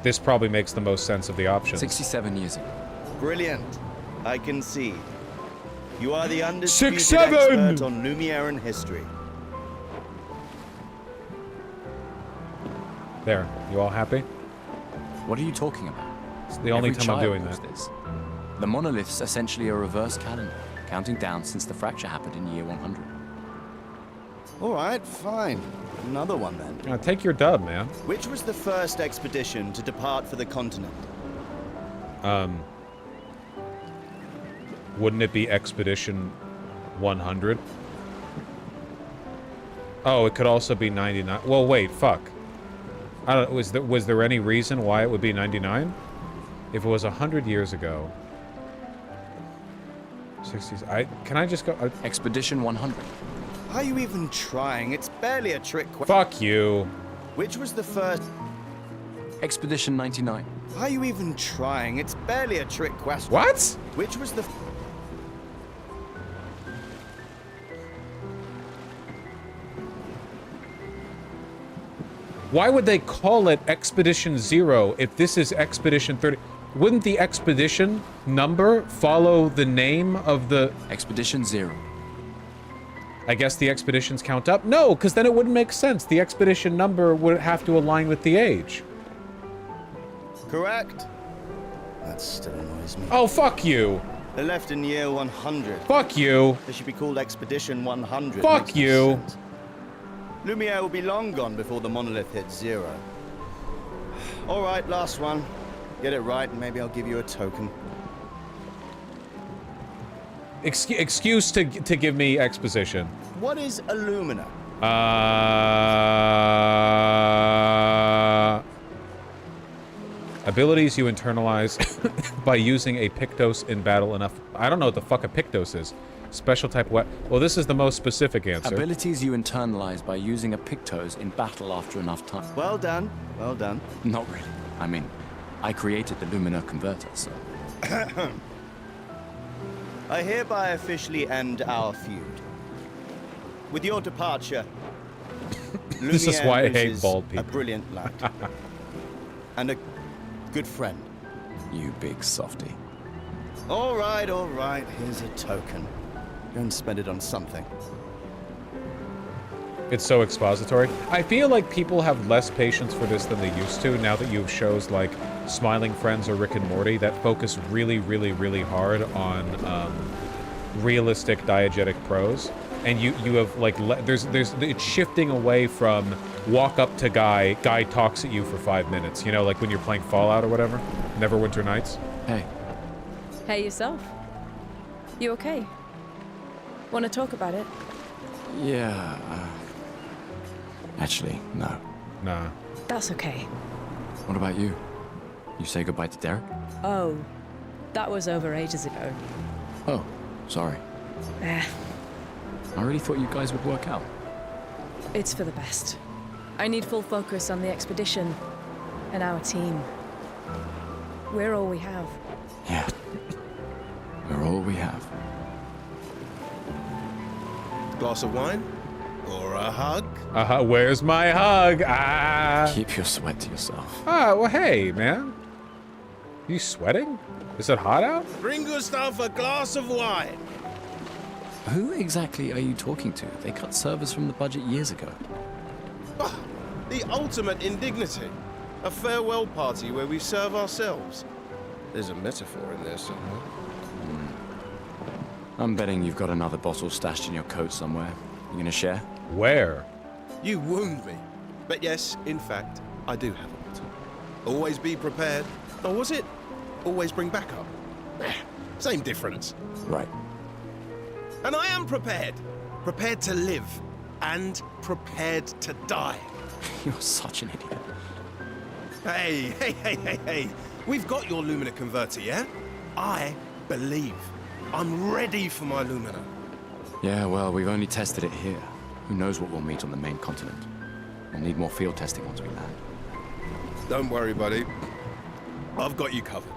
Speaker 1: this probably makes the most sense of the options.
Speaker 11: 67 years ago.
Speaker 21: Brilliant. I concede. You are the undisputed expert on Lumiere history.
Speaker 1: There. You all happy?
Speaker 11: What are you talking about?
Speaker 1: It's the only time I'm doing that.
Speaker 11: This. The monolith's essentially a reverse calendar, counting down since the fracture happened in year 100.
Speaker 21: All right, fine. Another one then.
Speaker 1: Take your dub, man.
Speaker 21: Which was the first expedition to depart for the continent?
Speaker 1: Wouldn't it be Expedition 100? Oh, it could also be 99. Well, wait, fuck. I don't. Was there any reason why it would be 99? If it was 100 years ago. 60s. Can I just go?
Speaker 11: Expedition 100.
Speaker 21: Are you even trying? It's barely a trick question.
Speaker 1: Fuck you.
Speaker 21: Which was the first?
Speaker 11: Expedition 99.
Speaker 21: Are you even trying? It's barely a trick question.
Speaker 1: What?
Speaker 21: Which was the?
Speaker 1: Why would they call it Expedition 0 if this is Expedition 30? Wouldn't the expedition number follow the name of the...
Speaker 11: Expedition 0.
Speaker 1: I guess the expeditions count up? No, because then it wouldn't make sense. The expedition number would have to align with the age.
Speaker 21: Correct. That still annoys me.
Speaker 1: Oh, fuck you.
Speaker 21: They left in year 100.
Speaker 1: Fuck you.
Speaker 21: They should be called Expedition 100.
Speaker 1: Fuck you.
Speaker 21: Lumiere will be long gone before the monolith hits 0. All right, last one. Get it right, and maybe I'll give you a token.
Speaker 1: Excuse to give me exposition.
Speaker 21: What is Illumina?
Speaker 1: Abilities you internalize by using a Pictos in battle enough. I don't know what the fuck a Pictos is. Special type what? Well, this is the most specific answer.
Speaker 11: Abilities you internalize by using a Pictos in battle after enough time.
Speaker 21: Well done. Well done.
Speaker 11: Not really. I mean, I created the Lumina converter, so...
Speaker 21: I hereby officially end our feud. With your departure,
Speaker 1: This is why I hate bald people.
Speaker 21: A brilliant lad. And a good friend.
Speaker 11: You big softy.
Speaker 21: All right, here's a token. Go and spend it on something.
Speaker 1: It's so expository. I feel like people have less patience for this than they used to now that you have shows like Smiling Friends or Rick and Morty that focus really, really, really hard on realistic diegetic prose. And you have like it's shifting away from walk up to guy talks at you for 5 minutes. You know, like when you're playing Fallout or whatever. Neverwinter Nights.
Speaker 11: Hey.
Speaker 15: Hey yourself. You okay? Want to talk about it?
Speaker 11: Yeah. Actually, no.
Speaker 1: Nah.
Speaker 15: That's okay.
Speaker 11: What about you? You say goodbye to Derek?
Speaker 15: Oh, that was over ages ago.
Speaker 11: Oh, sorry. I really thought you guys would work out.
Speaker 15: It's for the best. I need full focus on the expedition and our team. We're all we have.
Speaker 11: Yeah. We're all we have.
Speaker 20: Glass of wine? Or a hug?
Speaker 1: Where's my hug?
Speaker 11: Keep your sweat to yourself.
Speaker 1: Well, hey, man. You sweating? Is it hot out?
Speaker 20: Bring Gustav a glass of wine.
Speaker 11: Who exactly are you talking to? They cut servers from the budget years ago.
Speaker 20: The ultimate indignity. A farewell party where we serve ourselves. There's a metaphor in there somewhere.
Speaker 11: I'm betting you've got another bottle stashed in your coat somewhere. You gonna share?
Speaker 1: Where?
Speaker 20: You wound me. But yes, in fact, I do have a bottle. Always be prepared. Or was it? Always bring backup. Same difference.
Speaker 11: Right.
Speaker 20: And I am prepared. Prepared to live. And prepared to die.
Speaker 11: You're such an idiot.
Speaker 20: Hey. We've got your Lumina converter, yeah? I believe. I'm ready for my Lumina.
Speaker 11: Yeah, well, we've only tested it here. Who knows what we'll meet on the main continent? We'll need more field testing once we land.
Speaker 20: Don't worry, buddy. I've got you covered.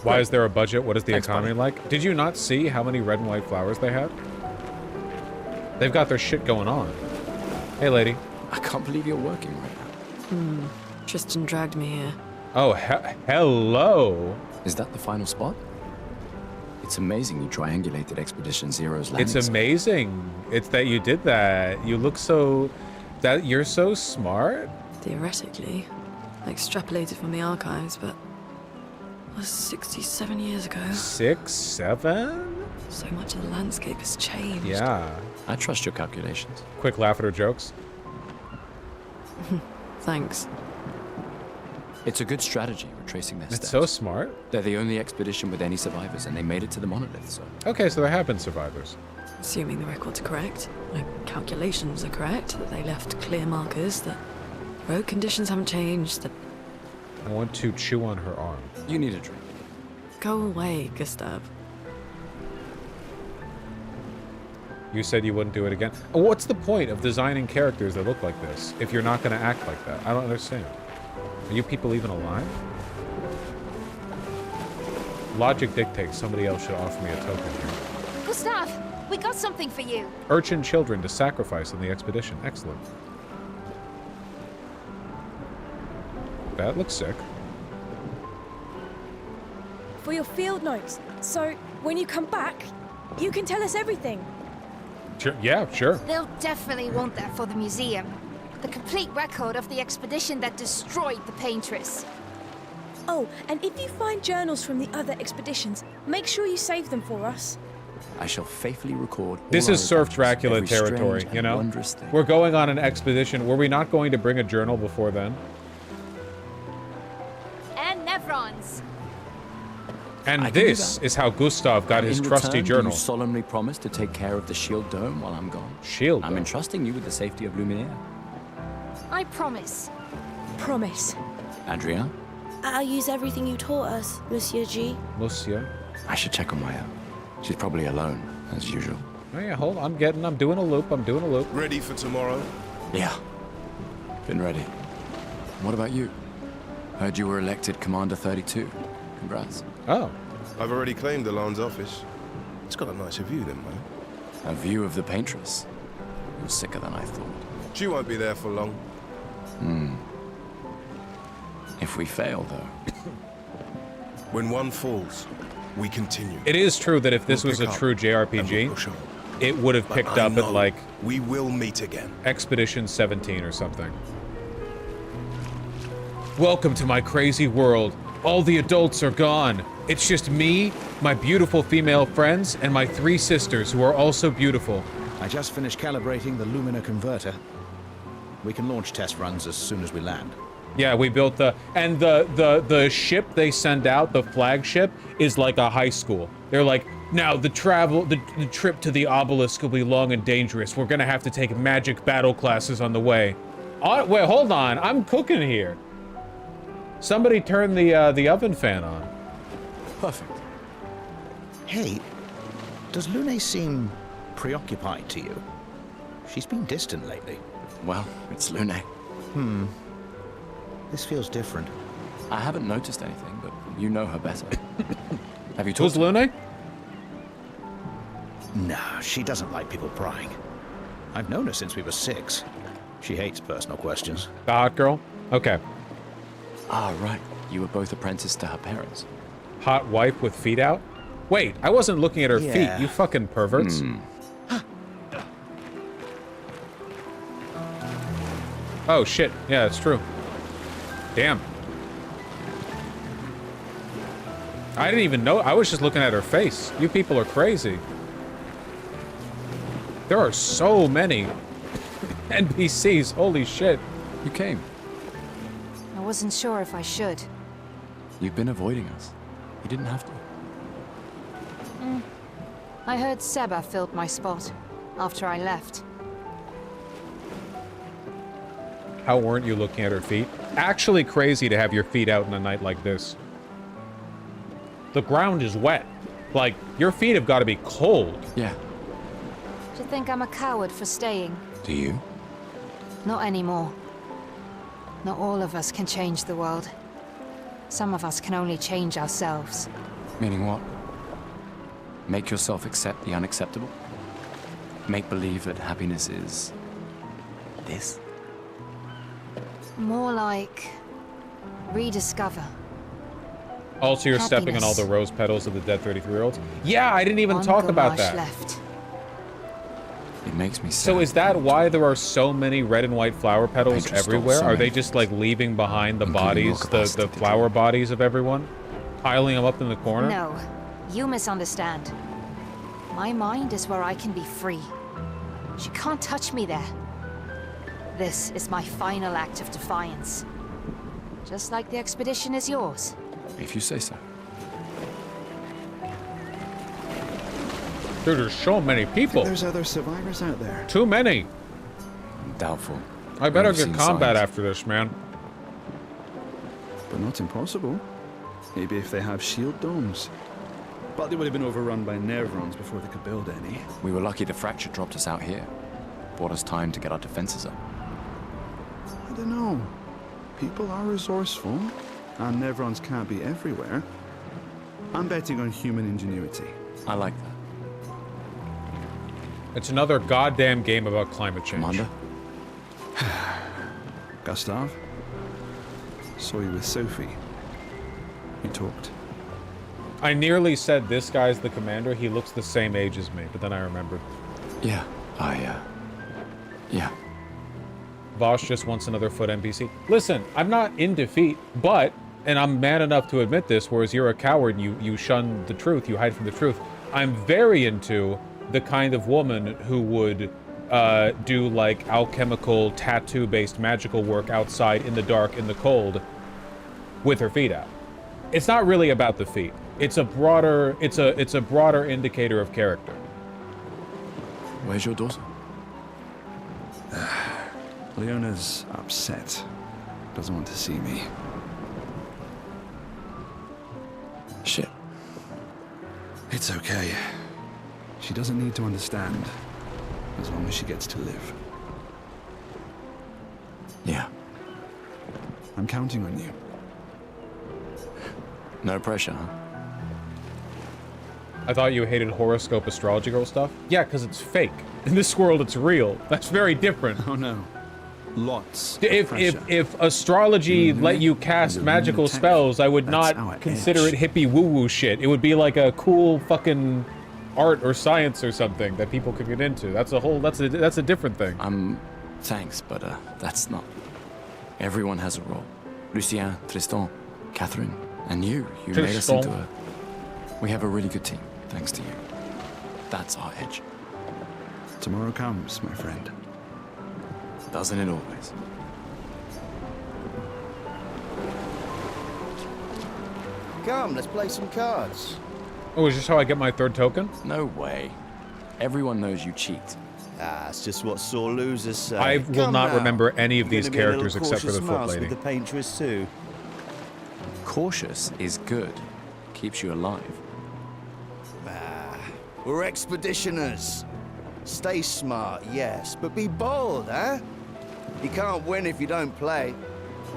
Speaker 1: Why is there a budget? What is the
Speaker 11: Thanks,
Speaker 1: economy
Speaker 11: buddy.
Speaker 1: like? Did you not see how many red and white flowers they had? They've got their shit going on. Hey, lady.
Speaker 11: I can't believe you're working right now.
Speaker 14: Tristan dragged me here.
Speaker 1: Oh, hello.
Speaker 11: Is that the final spot? It's amazing you triangulated Expedition Zero's landing.
Speaker 1: It's amazing. It's that you did that. You look so... That you're so smart.
Speaker 14: Theoretically, I extrapolated from the archives, but it was 67 years ago.
Speaker 1: 6, 7?
Speaker 14: So much of the landscape has changed.
Speaker 1: Yeah.
Speaker 11: I trust your calculations.
Speaker 1: Quick laugh at her jokes.
Speaker 14: Thanks.
Speaker 11: It's a good strategy, retracing their steps.
Speaker 1: It's so smart.
Speaker 11: They're the only expedition with any survivors, and they made it to the monolith, so...
Speaker 1: Okay, so there have been survivors.
Speaker 14: Assuming the records are correct, my calculations are correct, that they left clear markers, that road conditions haven't changed, that...
Speaker 1: I want to chew on her arm.
Speaker 11: You need a drink.
Speaker 14: Go away, Gustav.
Speaker 1: You said you wouldn't do it again. What's the point of designing characters that look like this if you're not going to act like that? I don't understand. Are you people even alive? Logic dictates somebody else should offer me a token here.
Speaker 2: Gustav, we got something for you.
Speaker 1: Urchin children to sacrifice in the expedition. Excellent. That looks sick.
Speaker 15: For your field notes. So, when you come back, you can tell us everything.
Speaker 1: Sure. Yeah, sure.
Speaker 2: They'll definitely want that for the museum. The complete record of the expedition that destroyed the Paintress.
Speaker 15: Oh, and if you find journals from the other expeditions, make sure you save them for us.
Speaker 11: I shall faithfully record all
Speaker 1: This
Speaker 11: our
Speaker 1: is Surf
Speaker 11: adventures,
Speaker 1: Dracula
Speaker 11: every strange
Speaker 1: territory,
Speaker 11: and
Speaker 1: you know?
Speaker 11: wondrous thing.
Speaker 1: We're going on an expedition. Were we not going to bring a journal before then?
Speaker 2: And Nevrons.
Speaker 1: And
Speaker 11: I can do
Speaker 1: this
Speaker 11: that.
Speaker 1: is how Gustav got his
Speaker 11: In
Speaker 1: trusty
Speaker 11: return,
Speaker 1: journal.
Speaker 11: You solemnly promise to take care of the shield dome while I'm gone.
Speaker 1: Shield
Speaker 11: I'm
Speaker 1: dome?
Speaker 11: entrusting you with the safety of Luminaire.
Speaker 2: I promise.
Speaker 15: Promise.
Speaker 11: Adrien?
Speaker 4: I'll use everything you taught us, Monsieur G.
Speaker 1: Monsieur?
Speaker 11: I should check on Maya. She's probably alone, as usual.
Speaker 1: Oh yeah, hold on. I'm doing a loop. I'm doing a loop.
Speaker 20: Ready for tomorrow?
Speaker 11: Yeah. Been ready. What about you? Heard you were elected Commander 32. Congrats.
Speaker 1: Oh.
Speaker 20: I've already claimed the Lan's office. It's got a nicer view then, man.
Speaker 11: A view of the Paintress. You're sicker than I thought.
Speaker 20: She won't be there for long.
Speaker 11: If we fail, though.
Speaker 20: When one falls, we continue.
Speaker 1: It is true that if this
Speaker 20: We'll
Speaker 1: was a
Speaker 20: pick up
Speaker 1: true
Speaker 20: and we'll
Speaker 1: JRPG,
Speaker 20: push on.
Speaker 1: it would have
Speaker 20: But
Speaker 1: picked
Speaker 20: I
Speaker 1: up at
Speaker 20: know
Speaker 1: like
Speaker 20: we will meet again.
Speaker 1: Expedition 17 or something. Welcome to my crazy world. All the adults are gone. It's just me, my beautiful female friends, and my 3 sisters who are also beautiful.
Speaker 3: I just finished calibrating the Lumina converter. We can launch test runs as soon as we land.
Speaker 1: Yeah, we built the ship they send out, the flagship, is like a high school. They're like, now the trip to the obelisk will be long and dangerous. We're gonna have to take magic battle classes on the way. Wait, hold on, I'm cooking here. Somebody turn the oven fan on.
Speaker 11: Perfect.
Speaker 3: Hey, does Lune seem preoccupied to you? She's been distant lately.
Speaker 11: Well, it's Lune.
Speaker 3: This feels different.
Speaker 11: I haven't noticed anything, but you know her better. Have you talked
Speaker 1: Who's
Speaker 11: to her?
Speaker 1: Lune?
Speaker 3: No, she doesn't like people prying. I've known her since we were 6. She hates personal questions.
Speaker 1: The hot girl? Okay.
Speaker 11: Ah, right. You were both apprenticed to her parents.
Speaker 1: Hot wife with feet out? Wait, I wasn't looking at her
Speaker 3: Yeah.
Speaker 1: feet, you fucking perverts. Oh shit, yeah, it's true. Damn. I didn't even know, I was just looking at her face. You people are crazy. There are so many NPCs, holy shit.
Speaker 11: You came.
Speaker 2: I wasn't sure if I should.
Speaker 11: You've been avoiding us. You didn't have to.
Speaker 2: I heard Seba filled my spot after I left.
Speaker 1: How weren't you looking at her feet? Actually crazy to have your feet out in a night like this. The ground is wet. Like, your feet have got to be cold.
Speaker 11: Yeah.
Speaker 2: Do you think I'm a coward for staying?
Speaker 11: Do you?
Speaker 2: Not anymore. Not all of us can change the world. Some of us can only change ourselves.
Speaker 11: Meaning what? Make yourself accept the unacceptable? Make believe that happiness is... this?
Speaker 2: More like... rediscover.
Speaker 1: Also, you're stepping on all the rose petals of the dead 33-year-olds? Yeah, I didn't even talk about that.
Speaker 2: Left.
Speaker 11: It makes me sad.
Speaker 1: So is that why there are so many red and white flower petals everywhere?
Speaker 11: so
Speaker 1: Are they
Speaker 11: many
Speaker 1: just like leaving behind the
Speaker 11: including your
Speaker 1: bodies, the flower bodies of everyone? Piling them up in the corner?
Speaker 2: No, you misunderstand. My mind is where I can be free. She can't touch me there. This is my final act of defiance. Just like the expedition is yours.
Speaker 11: If you say so.
Speaker 1: Dude, there's so many people.
Speaker 17: There's other survivors out there.
Speaker 1: Too many.
Speaker 11: Doubtful.
Speaker 1: I better
Speaker 11: I've
Speaker 1: get
Speaker 11: seen
Speaker 1: combat
Speaker 11: signs.
Speaker 1: after this, man.
Speaker 17: But not impossible. Maybe if they have shield domes. But they would have been overrun by Nevrons before they could build any.
Speaker 11: We were lucky the fracture dropped us out here. Bought us time to get our defenses up.
Speaker 17: I don't know. People are resourceful, and Nevrons can't be everywhere. I'm betting on human ingenuity.
Speaker 11: I like that.
Speaker 1: It's another goddamn game about climate change.
Speaker 11: Commander?
Speaker 17: Gustav? Saw you with Sophie. We talked.
Speaker 1: I nearly said this guy's the commander. He looks the same age as me, but then I remembered.
Speaker 11: Yeah, yeah.
Speaker 1: Vosh just wants another foot NPC. Listen, I'm not in defeat, but, and I'm man enough to admit this, whereas you're a coward, you shun the truth, you hide from the truth. I'm very into the kind of woman who would do like alchemical tattoo-based magical work outside in the dark, in the cold, with her feet out. It's not really about the feet. It's a broader, it's a broader indicator of character.
Speaker 11: Where's your daughter?
Speaker 17: Leona's upset. Doesn't want to see me.
Speaker 11: Shit.
Speaker 17: It's okay. She doesn't need to understand, as long as she gets to live.
Speaker 11: Yeah.
Speaker 17: I'm counting on you.
Speaker 11: No pressure, huh?
Speaker 1: I thought you hated horoscope astrology girl stuff. Yeah, because it's fake. In this world, it's real. That's very different.
Speaker 17: Oh no. Lots.
Speaker 1: If astrology let you cast magical spells, I would not consider it hippie woo-woo shit. It would be like a cool fucking art or science or something that people could get into. That's a different thing.
Speaker 11: Thanks, but that's not. Everyone has a role. Lucien, Tristan, Catherine, and you made us into a... We have a really good team, thanks to you. That's our edge.
Speaker 17: Tomorrow comes, my friend.
Speaker 11: Doesn't it always?
Speaker 21: Come, let's play some cards.
Speaker 1: Oh, is this how I get my third token?
Speaker 11: No way. Everyone knows you cheat.
Speaker 21: Ah, it's just what sore losers say.
Speaker 1: I will not remember any of these characters except for the foot lady.
Speaker 21: With the paintress too.
Speaker 11: Cautious is good. Keeps you alive.
Speaker 21: We're expeditioners. Stay smart, yes, but be bold, huh? You can't win if you don't play.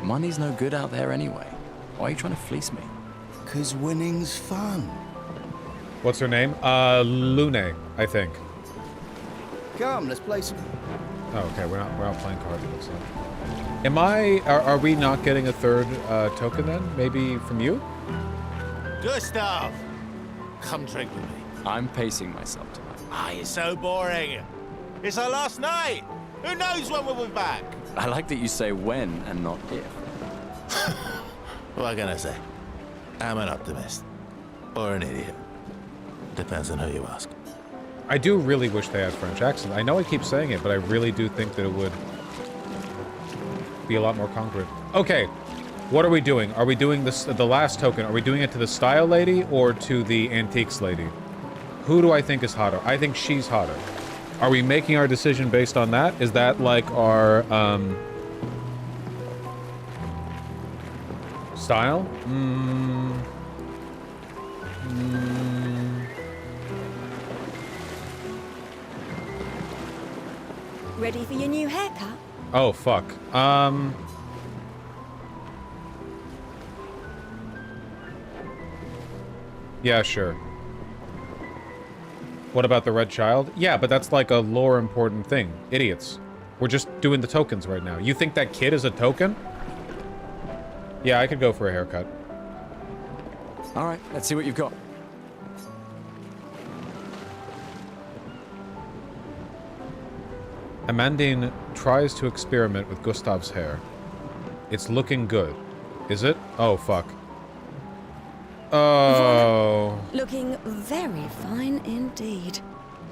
Speaker 11: Money's no good out there anyway. Why are you trying to fleece me?
Speaker 21: 'Cause winning's fun.
Speaker 1: What's her name? Lune, I think.
Speaker 21: Come, let's play some...
Speaker 1: Oh, okay, we're not playing cards, it looks like. Are we not getting a third token then? Maybe from you?
Speaker 5: Gustav! Come drink with me.
Speaker 11: I'm pacing myself tonight.
Speaker 5: Ah, you're so boring. It's our last night. Who knows when we'll be back?
Speaker 11: I like that you say when and not if.
Speaker 5: What can I say? I'm an optimist. Or an idiot. Depends on who you ask.
Speaker 1: I do really wish they had French accents. I know I keep saying it, but I really do think that it would be a lot more concrete. Okay, what are we doing? Are we doing this, the last token? Are we doing it to the style lady or to the antiques lady? Who do I think is hotter? I think she's hotter. Are we making our decision based on that? Is that like our style?
Speaker 14: Ready for your new haircut?
Speaker 1: Oh, fuck. Yeah, sure. What about the red child? Yeah, but that's like a lore important thing. Idiots. We're just doing the tokens right now. You think that kid is a token? Yeah, I could go for a haircut.
Speaker 11: All right, let's see what you've got.
Speaker 1: Amandine tries to experiment with Gustav's hair. It's looking good. Is it? Oh, fuck. Oh.
Speaker 14: Looking very fine indeed.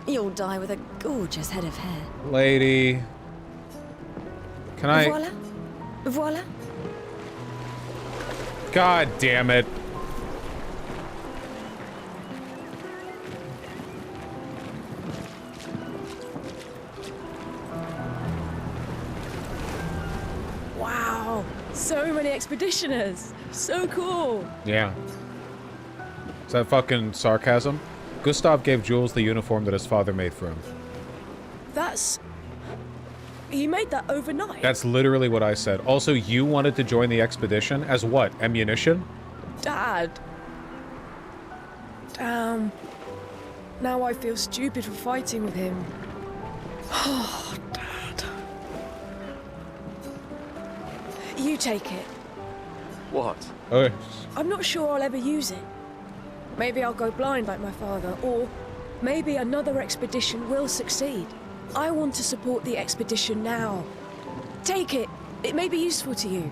Speaker 14: You'll die with a gorgeous head of hair.
Speaker 1: Lady. Can I...
Speaker 14: Voila. Voila.
Speaker 1: God damn it.
Speaker 15: Wow, so many expeditioners. So cool.
Speaker 1: Yeah. Is that fucking sarcasm? Gustav gave Jules the uniform that his father made for him.
Speaker 15: That's... He made that overnight?
Speaker 1: That's literally what I said. Also, you wanted to join the expedition as what? Ammunition?
Speaker 15: Dad. Damn. Now I feel stupid for fighting with him. Oh, Dad. You take it.
Speaker 11: What?
Speaker 1: Okay.
Speaker 15: I'm not sure I'll ever use it. Maybe I'll go blind like my father, or maybe another expedition will succeed. I want to support the expedition now. Take it. It may be useful to you.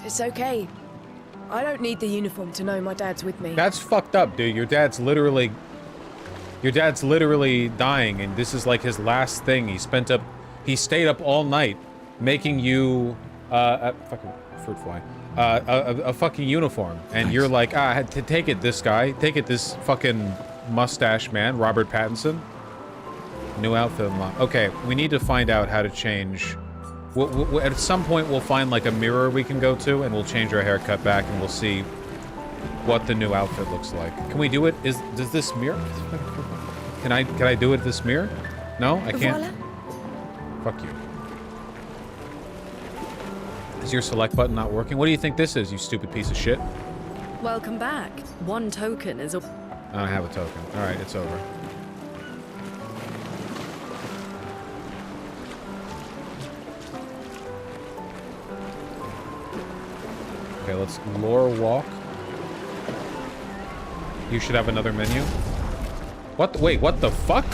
Speaker 15: It's okay. I don't need the uniform to know my dad's with me.
Speaker 1: That's fucked up, dude. Your dad's literally dying, and this is like his last thing. He stayed up all night making you fucking fruit fly. A fucking uniform, and you're like, take it, this guy, take it, this fucking mustache man, Robert Pattinson. New outfit unlocked. Okay, we need to find out how to change. At some point, we'll find like a mirror we can go to, and we'll change our haircut back, and we'll see what the new outfit looks like. Can we do it? Does this mirror? Can I do it this mirror? No, I can't. Voila. Fuck you. Is your select button not working? What do you think this is, you stupid piece of shit?
Speaker 16: Welcome back. One token is a...
Speaker 1: I don't have a token. Alright, it's over. Okay, let's lore walk. You should have another menu. What? Wait, what the fuck?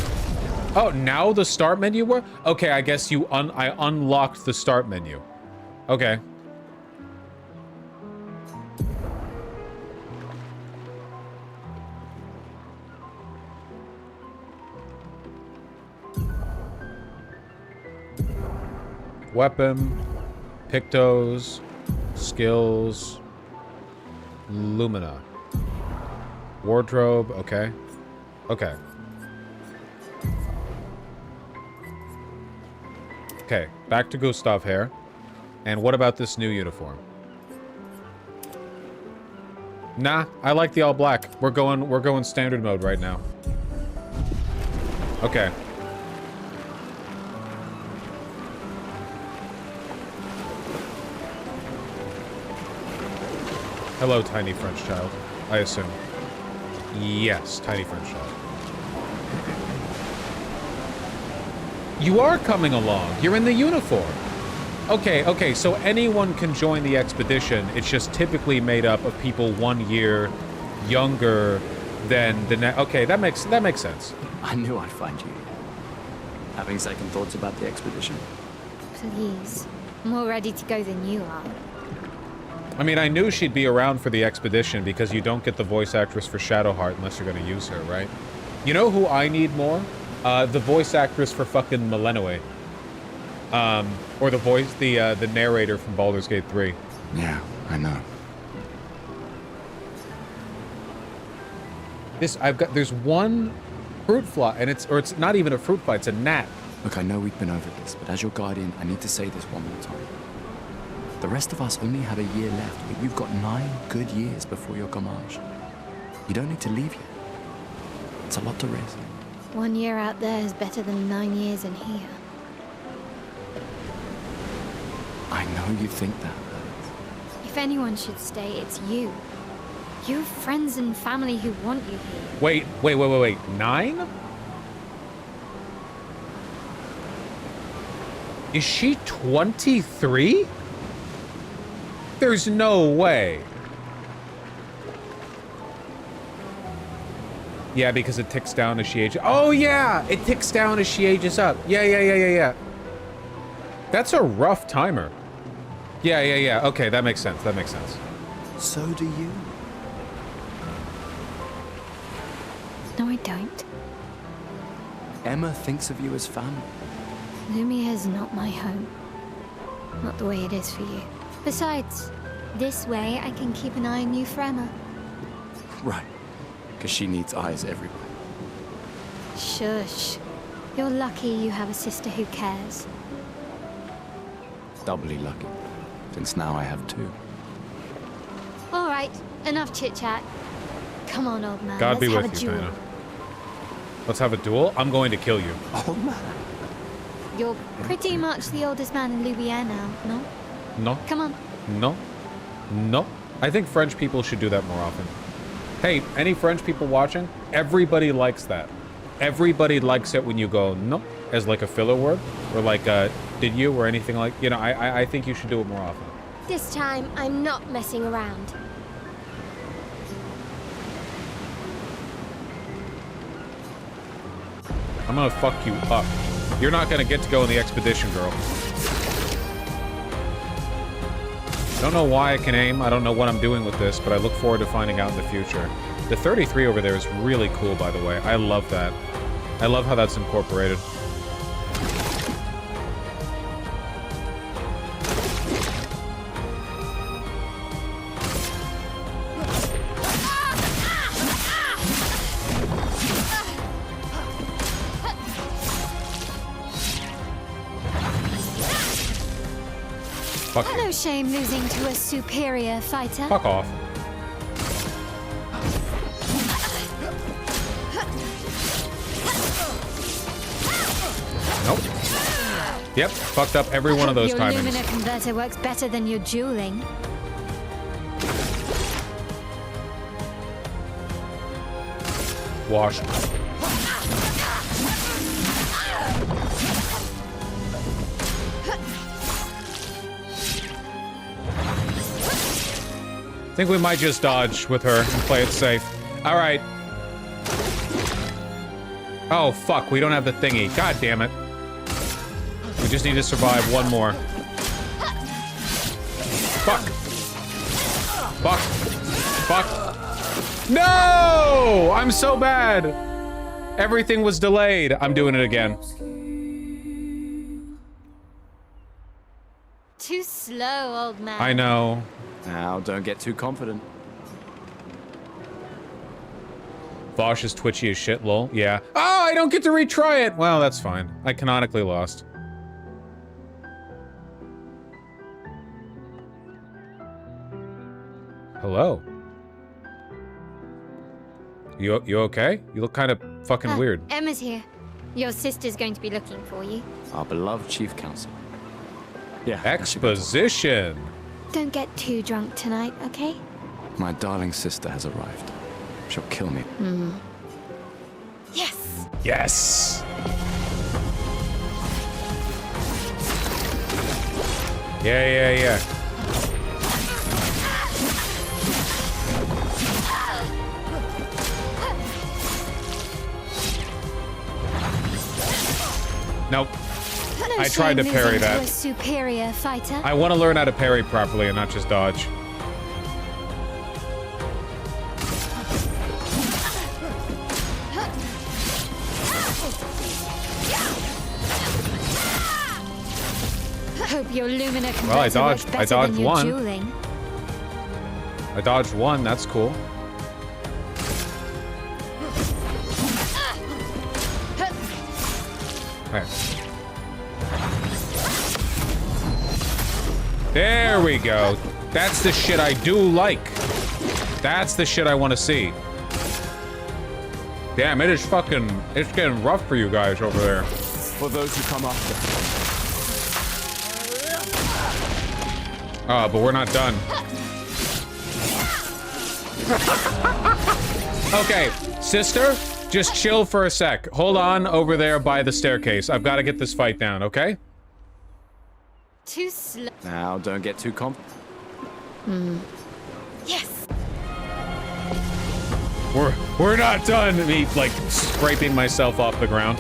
Speaker 1: Oh, now the start menu work? Okay, I guess I unlocked the start menu. Okay. Weapon, Pictos, skills, Lumina. Wardrobe, okay. Okay. Okay, back to Gustav here. And what about this new uniform? Nah, I like the all black. We're going standard mode right now. Okay. Hello, tiny French child. I assume. Yes, tiny French child. You are coming along. You're in the uniform. Okay, so anyone can join the expedition. It's just typically made up of people 1 year younger than the next. Okay, that makes sense.
Speaker 11: I knew I'd find you. Having second thoughts about the expedition?
Speaker 13: Please. More ready to go than you are.
Speaker 1: I mean, I knew she'd be around for the expedition because you don't get the voice actress for Shadowheart unless you're going to use her, right? You know who I need more? The voice actress for fucking Millennium. Or the narrator from Baldur's Gate 3.
Speaker 11: Yeah, I know.
Speaker 1: There's one fruit fly, and it's not even a fruit fly, it's a gnat.
Speaker 11: Look, I know we've been over this, but as your guardian, I need to say this one more time. The rest of us only have a year left, but you've got 9 good years before your Gamage. You don't need to leave yet. It's a lot to risk.
Speaker 13: 1 year out there is better than 9 years in here.
Speaker 11: I know you think that.
Speaker 13: If anyone should stay, it's you. You have friends and family who want you here.
Speaker 1: Wait. 9? Is she 23? There's no way. Yeah, because it ticks down as she ages. Oh yeah, it ticks down as she ages up. Yeah. That's a rough timer. Yeah. Okay, that makes sense.
Speaker 11: So do you.
Speaker 13: No, I don't.
Speaker 11: Emma thinks of you as family.
Speaker 13: Lumia is not my home. Not the way it is for you. Besides, this way I can keep an eye on you for Emma.
Speaker 11: Right. Because she needs eyes everywhere.
Speaker 13: Shush. You're lucky you have a sister who cares.
Speaker 11: Doubly lucky, since now I have 2.
Speaker 13: All right, enough chit-chat. Come on, old man.
Speaker 1: God be
Speaker 13: Let's
Speaker 1: with
Speaker 13: have
Speaker 1: you,
Speaker 13: a duel.
Speaker 1: Thaina. Let's have a duel? I'm going to kill you.
Speaker 11: Oh, man.
Speaker 13: You're pretty much the oldest man in Louvier now, no?
Speaker 1: No.
Speaker 13: Come on.
Speaker 1: No. I think French people should do that more often. Hey, any French people watching? Everybody likes that. Everybody likes it when you go no as like a filler word, or like did you, or anything like, you know, I think you should do it more often.
Speaker 13: This time, I'm not messing around.
Speaker 1: I'm gonna fuck you up. You're not gonna get to go in the expedition, girl. I don't know why I can aim. I don't know what I'm doing with this, but I look forward to finding out in the future. The 33 over there is really cool, by the way. I love that. I love how that's incorporated. Fuck you.
Speaker 13: No shame losing to a superior fighter.
Speaker 1: Fuck off. Nope. Yep, fucked up every one of those
Speaker 13: Your
Speaker 1: timings.
Speaker 13: Lumina converter works better than your dueling.
Speaker 1: Wash. I think we might just dodge with her and play it safe. All right. Oh, fuck. We don't have the thingy. God damn it. We just need to survive one more. Fuck. Fuck. Fuck. No! I'm so bad. Everything was delayed. I'm doing it again.
Speaker 13: Too slow, old man.
Speaker 1: I know.
Speaker 11: Now, don't get too confident.
Speaker 1: Vosh is twitchy as shit, lol. Yeah. Oh, I don't get to retry it! Well, that's fine. I canonically lost. Hello. You okay? You look kind of fucking weird.
Speaker 13: Emma's here. Your sister's going to be looking for you.
Speaker 11: Our beloved chief counselor. Yeah.
Speaker 1: Exposition.
Speaker 13: Don't get too drunk tonight, okay?
Speaker 11: My darling sister has arrived. She'll kill me.
Speaker 13: Yes!
Speaker 1: Yes! Yeah. Nope. I tried to parry that.
Speaker 13: A superior fighter.
Speaker 1: I want to learn how to parry properly and not just dodge.
Speaker 13: Hope your Lumina converter
Speaker 1: Well, I
Speaker 13: works
Speaker 1: dodged
Speaker 13: better than your
Speaker 1: one.
Speaker 13: dueling.
Speaker 1: I dodged one, that's cool. Okay. There we go. That's the shit I do like. That's the shit I want to see. Damn, it is fucking... It's getting rough for you guys over there.
Speaker 11: For those who come after.
Speaker 1: Oh, but we're not done. Okay, sister, just chill for a sec. Hold on over there by the staircase. I've got to get this fight down, okay?
Speaker 10: Too slow.
Speaker 11: Now, don't get too
Speaker 10: Yes.
Speaker 1: We're not done. Me, like, scraping myself off the ground.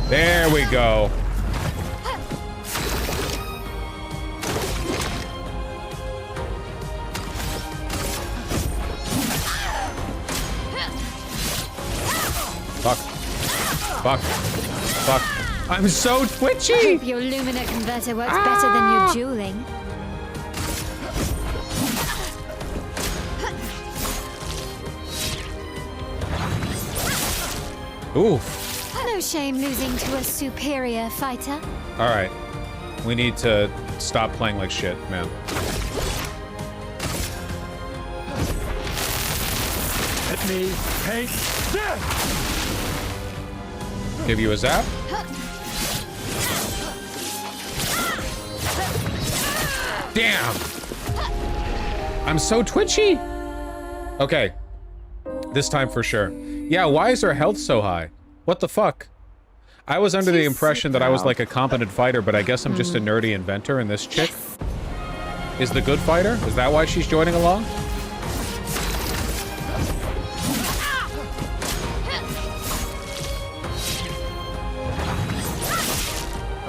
Speaker 1: There we go. Fuck. Fuck. Fuck. I'm so twitchy!
Speaker 10: I hope your Lumina converter works better than your dueling.
Speaker 1: Oof.
Speaker 10: No shame losing to a superior fighter.
Speaker 1: Alright. We need to stop playing like shit, man.
Speaker 12: Let me take this!
Speaker 1: Give you a zap. Damn! I'm so twitchy! Okay. This time for sure. Yeah, why is her health so high? What the fuck? I was under the impression that I was like a competent fighter, but I guess I'm just a nerdy inventor, and this chick is the good fighter? Is that why she's joining along?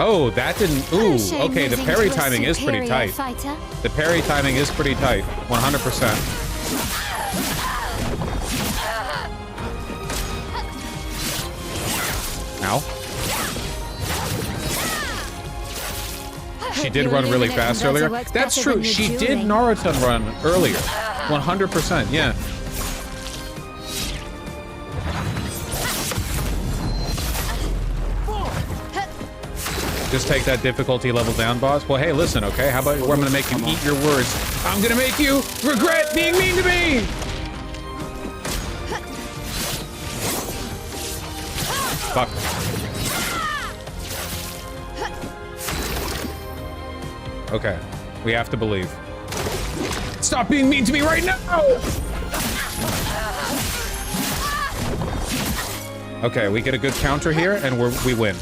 Speaker 1: Oh, that didn't... Ooh, okay, the parry timing is pretty tight. The parry timing is pretty tight. 100%. Ow. She did run really fast earlier. That's true. She did Naruto run earlier. 100%, yeah. Just take that difficulty level down, boss. Well, hey, listen, okay? How about I'm gonna make you eat your words? I'm gonna make you regret being mean to me! Fuck. Okay. We have to believe. Stop being mean to me right now! Okay, we get a good counter here, and we win.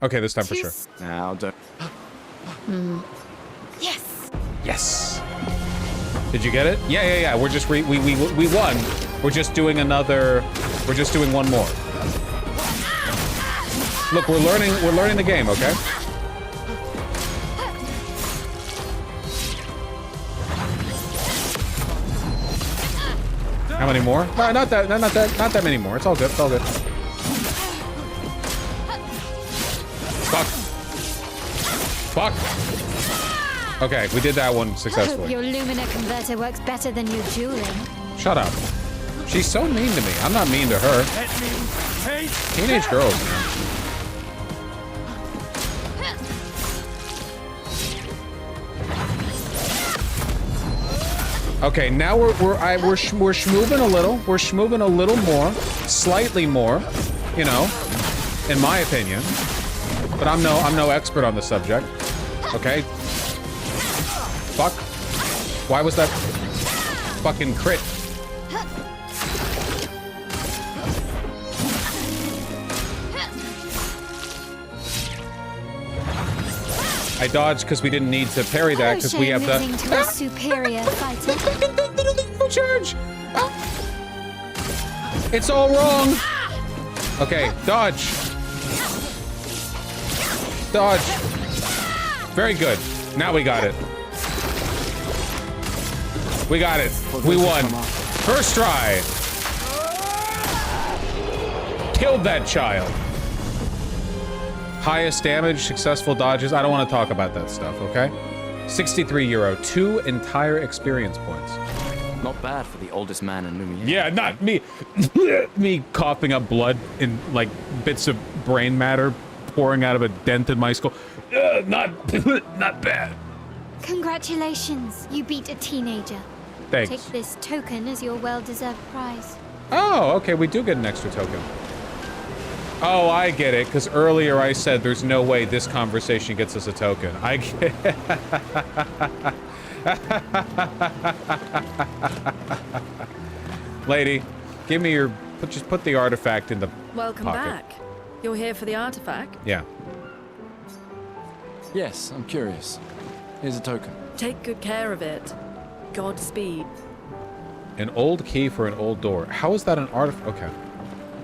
Speaker 1: Okay, this time for sure.
Speaker 11: Now, don't.
Speaker 10: Yes.
Speaker 1: Yes. Did you get it? Yeah. We're just we won. We're just doing another. We're just doing one more. Look, we're learning the game, okay? How many more? No, not that many more. It's all good. It's all good. Fuck. Fuck. Okay, we did that one
Speaker 10: I hope
Speaker 1: successfully.
Speaker 10: your Lumina converter works better than your dueling.
Speaker 1: Shut up. She's so mean to me. I'm not mean to her. Teenage girls, man. Okay, now we're schmooving a little. We're schmooving a little more, slightly more, you know, in my opinion. But I'm no expert on the subject. Okay. Fuck. Why was that fucking crit? I dodged because we didn't need to parry that because we have the
Speaker 10: to a superior fighter.
Speaker 1: charge. It's all wrong. Okay, dodge. Dodge. Very good. Now we got it. We got it. We won. First try. Killed that child. Highest damage, successful dodges. I don't want to talk about that stuff, okay? 63 euro, 2 entire experience points.
Speaker 11: Not bad for the oldest man in Lumiere.
Speaker 1: Yeah, not me. Me coughing up blood in like bits of brain matter pouring out of a dent in my skull. Not bad.
Speaker 13: Congratulations, you beat a teenager.
Speaker 1: Thanks.
Speaker 13: Take this token as your well-deserved prize.
Speaker 1: Oh, okay, we do get an extra token. Oh, I get it, because earlier I said there's no way this conversation gets us a token. I get Lady, give me your... Just put the artifact in the
Speaker 16: Welcome
Speaker 1: pocket.
Speaker 16: back. You're here for the artifact?
Speaker 1: Yeah.
Speaker 11: Yes, I'm curious. Here's a token.
Speaker 16: Take good care of it. Godspeed.
Speaker 1: An old key for an old door. How is that an artifact? Okay.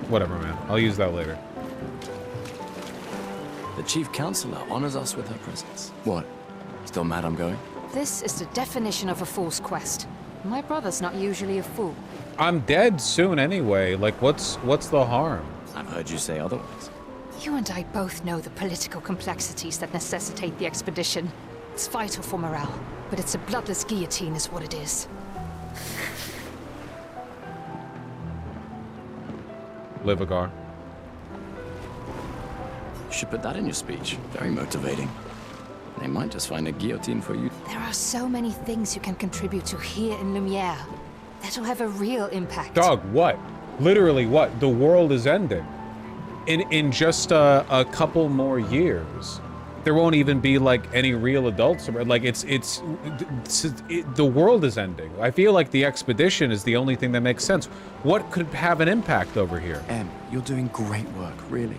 Speaker 1: Whatever, man. I'll use that later.
Speaker 11: The chief counselor honors us with her presence. What? Still mad I'm going?
Speaker 2: This is the definition of a fool's quest. My brother's not usually a fool.
Speaker 1: I'm dead soon anyway. Like, what's the harm?
Speaker 11: I've heard you say otherwise.
Speaker 2: You and I both know the political complexities that necessitate the expedition. It's vital for morale, but it's a bloodless guillotine is what it is.
Speaker 1: Livagar.
Speaker 11: You should put that in your speech. Very motivating. They might just find a guillotine for you.
Speaker 2: There are so many things you can contribute to here in Lumiere that'll have a real impact.
Speaker 1: Dog, what? Literally what? The world is ending. In just a couple more years. There won't even be like any real adults. Like the world is ending. I feel like the expedition is the only thing that makes sense. What could have an impact over here?
Speaker 11: Em, you're doing great work, really.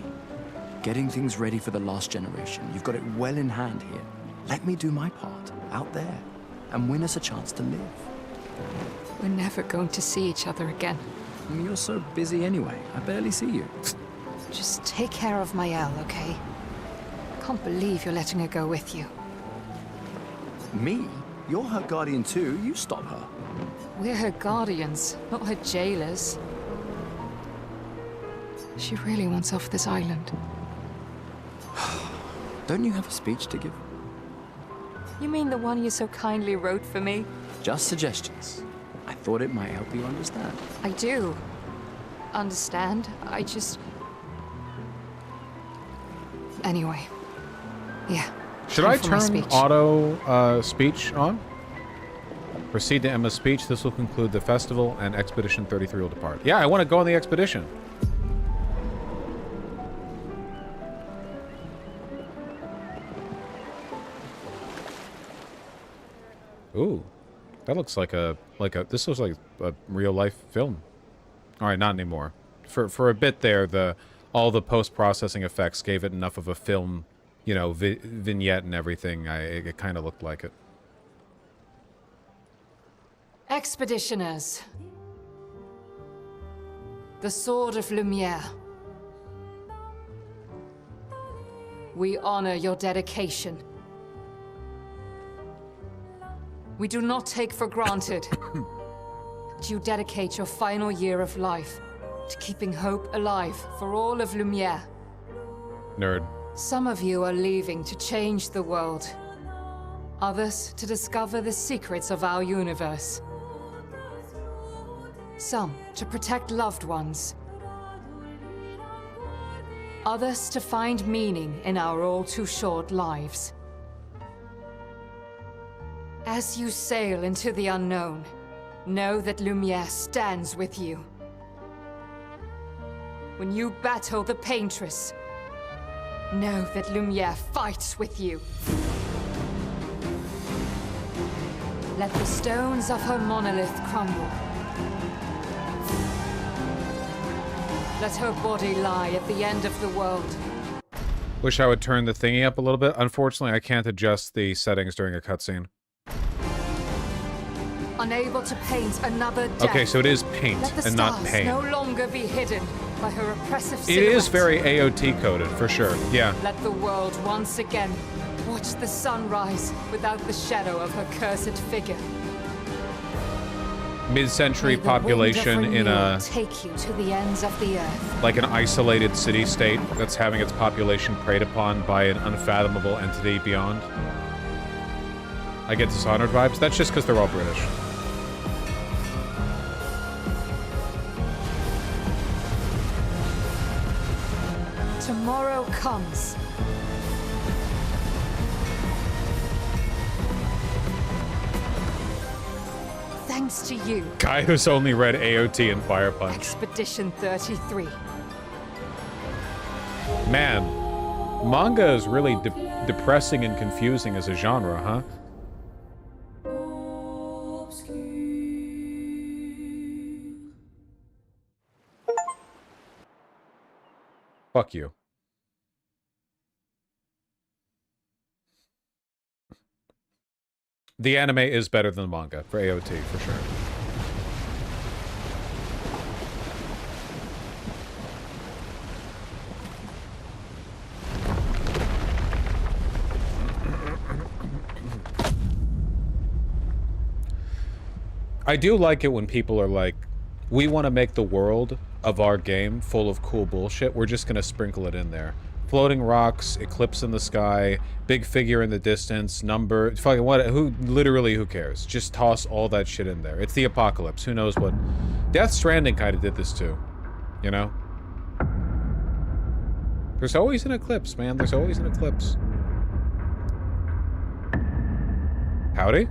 Speaker 11: Getting things ready for the last generation. You've got it well in hand here. Let me do my part out there and win us a chance to live.
Speaker 2: We're never going to see each other again.
Speaker 11: You're so busy anyway. I barely see you.
Speaker 2: Just take care of Mael, okay? Can't believe you're letting her go with you.
Speaker 11: Me? You're her guardian too. You stop her.
Speaker 2: We're her guardians, not her jailers. She really wants off this island.
Speaker 11: Don't you have a speech to give?
Speaker 2: You mean the one you so kindly wrote for me?
Speaker 11: Just suggestions. I thought it might help you understand.
Speaker 2: I do. Understand? I just... Anyway. Yeah.
Speaker 1: Should I turn auto speech on? Proceed to Emma's speech. This will conclude the festival and Expedition 33 will depart. Yeah, I want to go on the expedition. Ooh. That looks like this looks like a real life film. All right, not anymore. For a bit there, all the post-processing effects gave it enough of a film, you know, vignette and everything. It kind of looked like it.
Speaker 2: Expeditioners. The Sword of Lumiere. We honor your dedication. We do not take for granted that you dedicate your final year of life to keeping hope alive for all of Lumiere.
Speaker 1: Nerd.
Speaker 2: Some of you are leaving to change the world. Others to discover the secrets of our universe. Some to protect loved ones. Others to find meaning in our all too short lives. As you sail into the unknown, know that Lumiere stands with you. When you battle the Paintress, know that Lumiere fights with you. Let the stones of her monolith crumble. Let her body lie at the end of the world.
Speaker 1: Wish I would turn the thingy up a little bit. Unfortunately, I can't adjust the settings during a cutscene.
Speaker 2: Unable to paint another death.
Speaker 1: Okay, so it is paint and not pain.
Speaker 2: No longer be hidden by her oppressive
Speaker 1: It
Speaker 2: silhouette.
Speaker 1: is very AOT coded, for sure. Yeah.
Speaker 2: Let the world once again watch the sun rise without the shadow of her cursed figure.
Speaker 1: mid-century
Speaker 2: May the
Speaker 1: population
Speaker 2: wind of
Speaker 1: in
Speaker 2: renewal
Speaker 1: a
Speaker 2: take you to the ends of the earth.
Speaker 1: like an isolated city-state that's having its population preyed upon by an unfathomable entity beyond. I get Dishonored vibes. That's just because they're all British.
Speaker 2: Tomorrow comes. Thanks to you.
Speaker 1: Guy who's only read AOT and Fire Punch.
Speaker 2: Expedition 33.
Speaker 1: Man, manga is really depressing and confusing as a genre, huh? Fuck you. The anime is better than the manga for AOT, for sure. I do like it when people are like, we want to make the world of our game full of cool bullshit. We're just going to sprinkle it in there. Floating rocks, eclipse in the sky, big figure in the distance, number, fucking what, who cares? Just toss all that shit in there. It's the apocalypse. Who knows what? Death Stranding kind of did this too, you know? There's always an eclipse, man. There's always an eclipse. Howdy?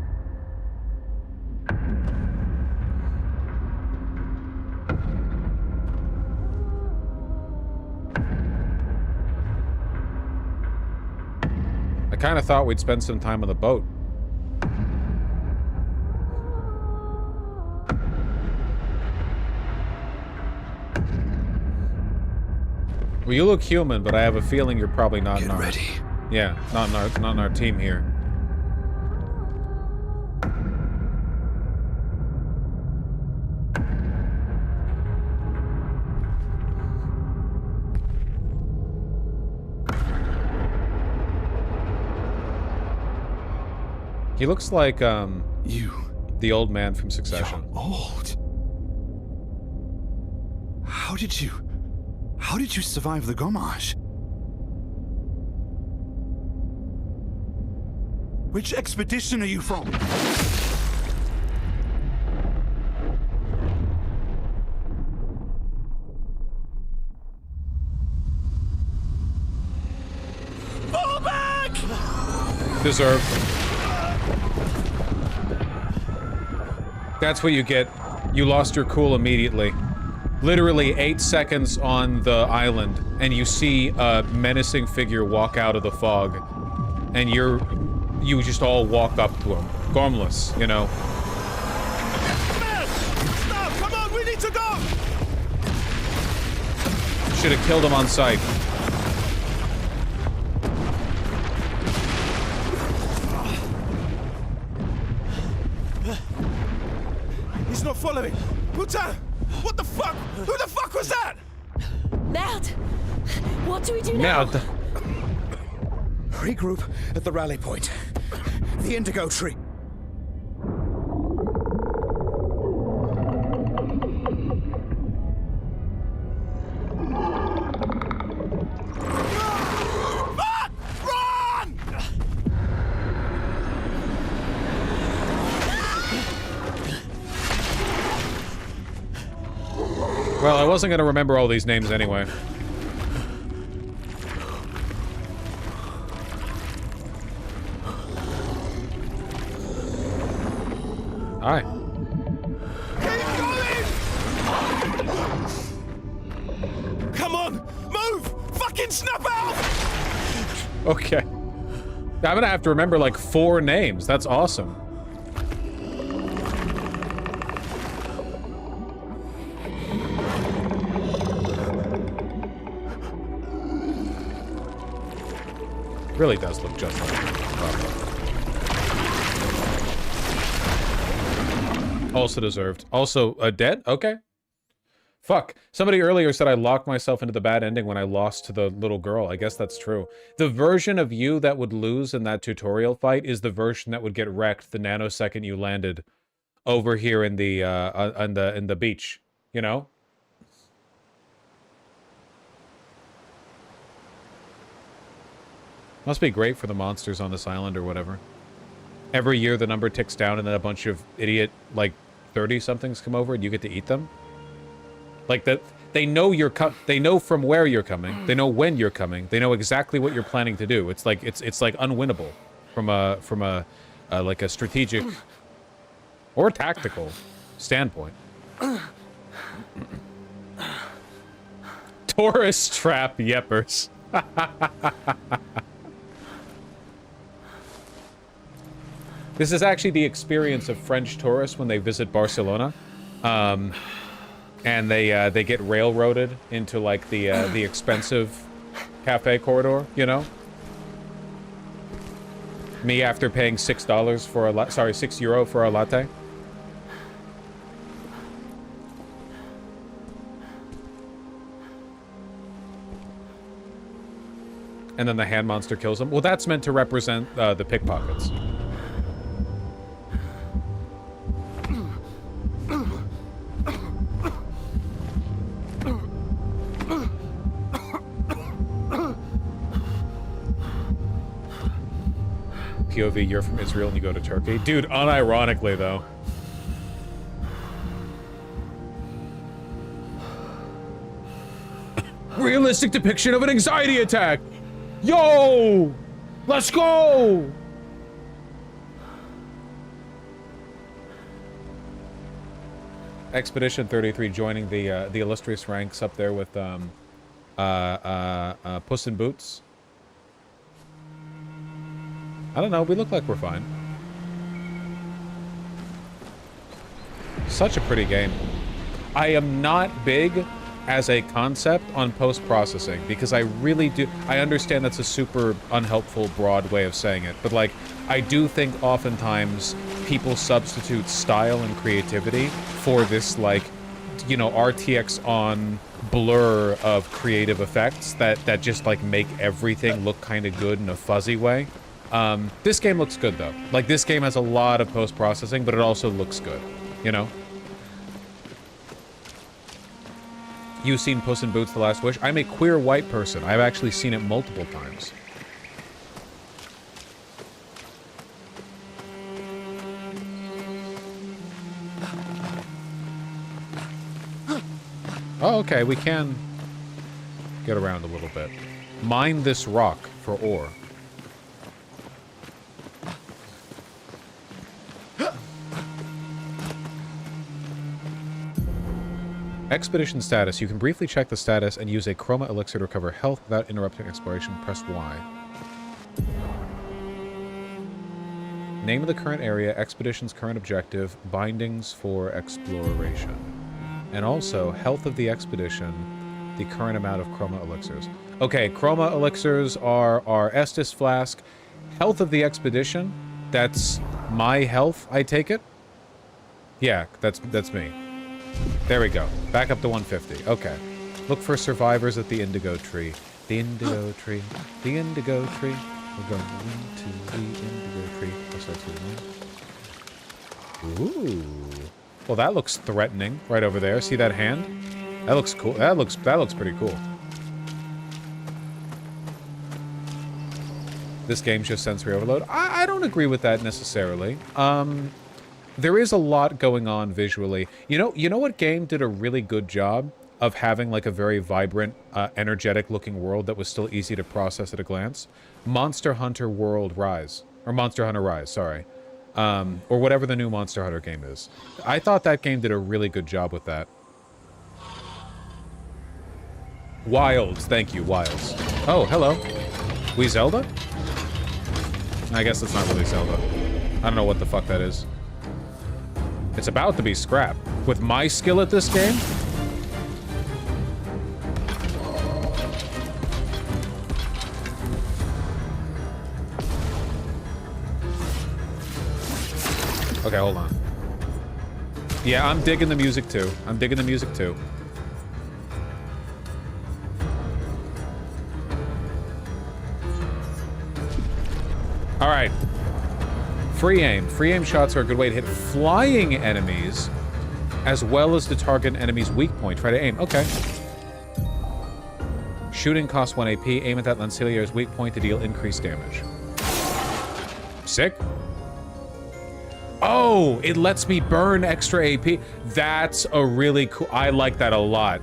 Speaker 1: I kind of thought we'd spend some time on the boat. Well, you look human, but I have a feeling you're probably not.
Speaker 3: Get ready.
Speaker 1: Yeah, not in our team here. He looks like, the old man from Succession.
Speaker 17: You're old. How did you survive the Gomage? Which expedition are you from?
Speaker 21: Fall back!
Speaker 1: Deserved. That's what you get. You lost your cool immediately. Literally 8 seconds on the island, and you see a menacing figure walk out of the fog, and you just all walk up to him. Gormless, you know.
Speaker 21: Man! Stop! Come on, we need to go!
Speaker 1: Should have killed him on sight.
Speaker 21: He's not following. Putain! What the fuck? Who the fuck was that?
Speaker 4: Merde! What do we do now?
Speaker 1: Merde.
Speaker 3: Regroup at the rally point. The indigo tree.
Speaker 1: Well, I wasn't gonna remember all these names anyway. Hi.
Speaker 21: Come on! Move! Fucking snap out!
Speaker 1: Okay. I'm gonna have to remember like 4 names. That's awesome. Really does look just like Papa. Also deserved. Also, dead? Okay. Fuck. Somebody earlier said I locked myself into the bad ending when I lost to the little girl. I guess that's true. The version of you that would lose in that tutorial fight is the version that would get wrecked the nanosecond you landed over here in the in the beach, you know? Must be great for the monsters on this island or whatever. Every year the number ticks down and then a bunch of idiot, like, 30-somethings come over and you get to eat them. Like, they know they know from where you're coming. They know when you're coming. They know exactly what you're planning to do. It's like, it's like unwinnable from a like a strategic or tactical standpoint. Tourist trap yeppers. This is actually the experience of French tourists when they visit Barcelona, and they get railroaded into like the expensive cafe corridor. You know, me after paying $6 for a €6 for a latte. And then the hand monster kills him. Well, that's meant to represent the pickpockets. POV, you're from Israel and you go to Turkey. Dude, unironically, though. Realistic depiction of an anxiety attack! Yo! Let's go! Expedition 33 joining the illustrious ranks up there with Puss in Boots. I don't know, we look like we're fine. Such a pretty game. I am not big as a concept on post-processing because I really do. I understand that's a super unhelpful, broad way of saying it, but like, I do think oftentimes people substitute style and creativity for this, like, you know, RTX on blur of creative effects that just like make everything look kind of good in a fuzzy way. This game looks good though. Like, this game has a lot of post-processing, but it also looks good, you know? You've seen Puss in Boots: The Last Wish? I'm a queer white person. I've actually seen it multiple times. Oh, okay, we can get around a little bit. Mine this rock for ore. Expedition status. You can briefly check the status and use a chroma elixir to recover health without interrupting exploration. Press Y. Name of the current area, expedition's current objective, bindings for exploration. And also, health of the expedition, the current amount of chroma elixirs. Okay, chroma elixirs are our Estus flask. Health of the expedition, that's my health, I take it? Yeah, that's me. There we go. Back up to 150. Okay. Look for survivors at the indigo tree. The indigo tree. The indigo tree. We're going into the indigo tree. What's that to the moon? Ooh. Well, that looks threatening right over there. See that hand? That looks cool. That looks pretty cool. This game's just sensory overload. I don't agree with that necessarily. There is a lot going on visually. You know what game did a really good job of having like a very vibrant, energetic looking world that was still easy to process at a glance? Monster Hunter World Rise. Or Monster Hunter Rise, sorry. Or whatever the new Monster Hunter game is. I thought that game did a really good job with that. Wilds, thank you, Wilds. Oh, hello. We Zelda? I guess it's not really Zelda. I don't know what the fuck that is. It's about to be scrap. With my skill at this game? Okay, hold on. Yeah, I'm digging the music too. I'm digging the music too. All right. Free aim. Free aim shots are a good way to hit flying enemies, as well as to target an enemy's weak point. Try to aim. Okay. Shooting costs 1 AP. Aim at that Lancilier's weak point to deal increased damage. Sick. Oh, it lets me burn extra AP. That's a really cool... I like that a lot.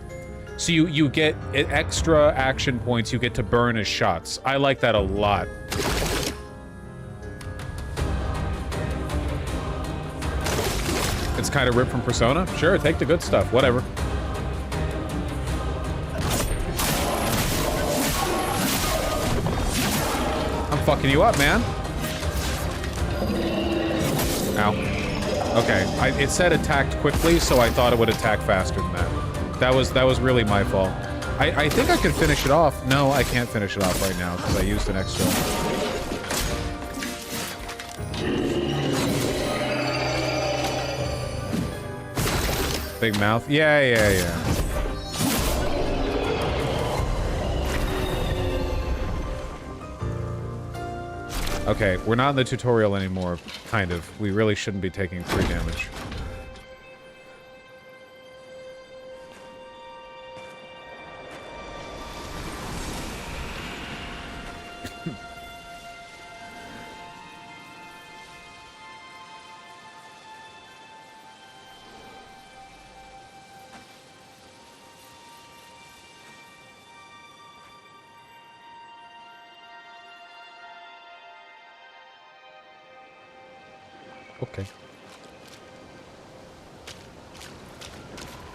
Speaker 1: So you get extra action points you get to burn as shots. I like that a lot. It's kind of ripped from Persona. Sure, take the good stuff. Whatever. I'm fucking you up, man. Ow. Okay, it said attacked quickly, so I thought it would attack faster than that. That was really my fault. I think I could finish it off. No, I can't finish it off right now because I used an extra. Big mouth. Yeah. Okay, we're not in the tutorial anymore, kind of. We really shouldn't be taking free damage. Okay.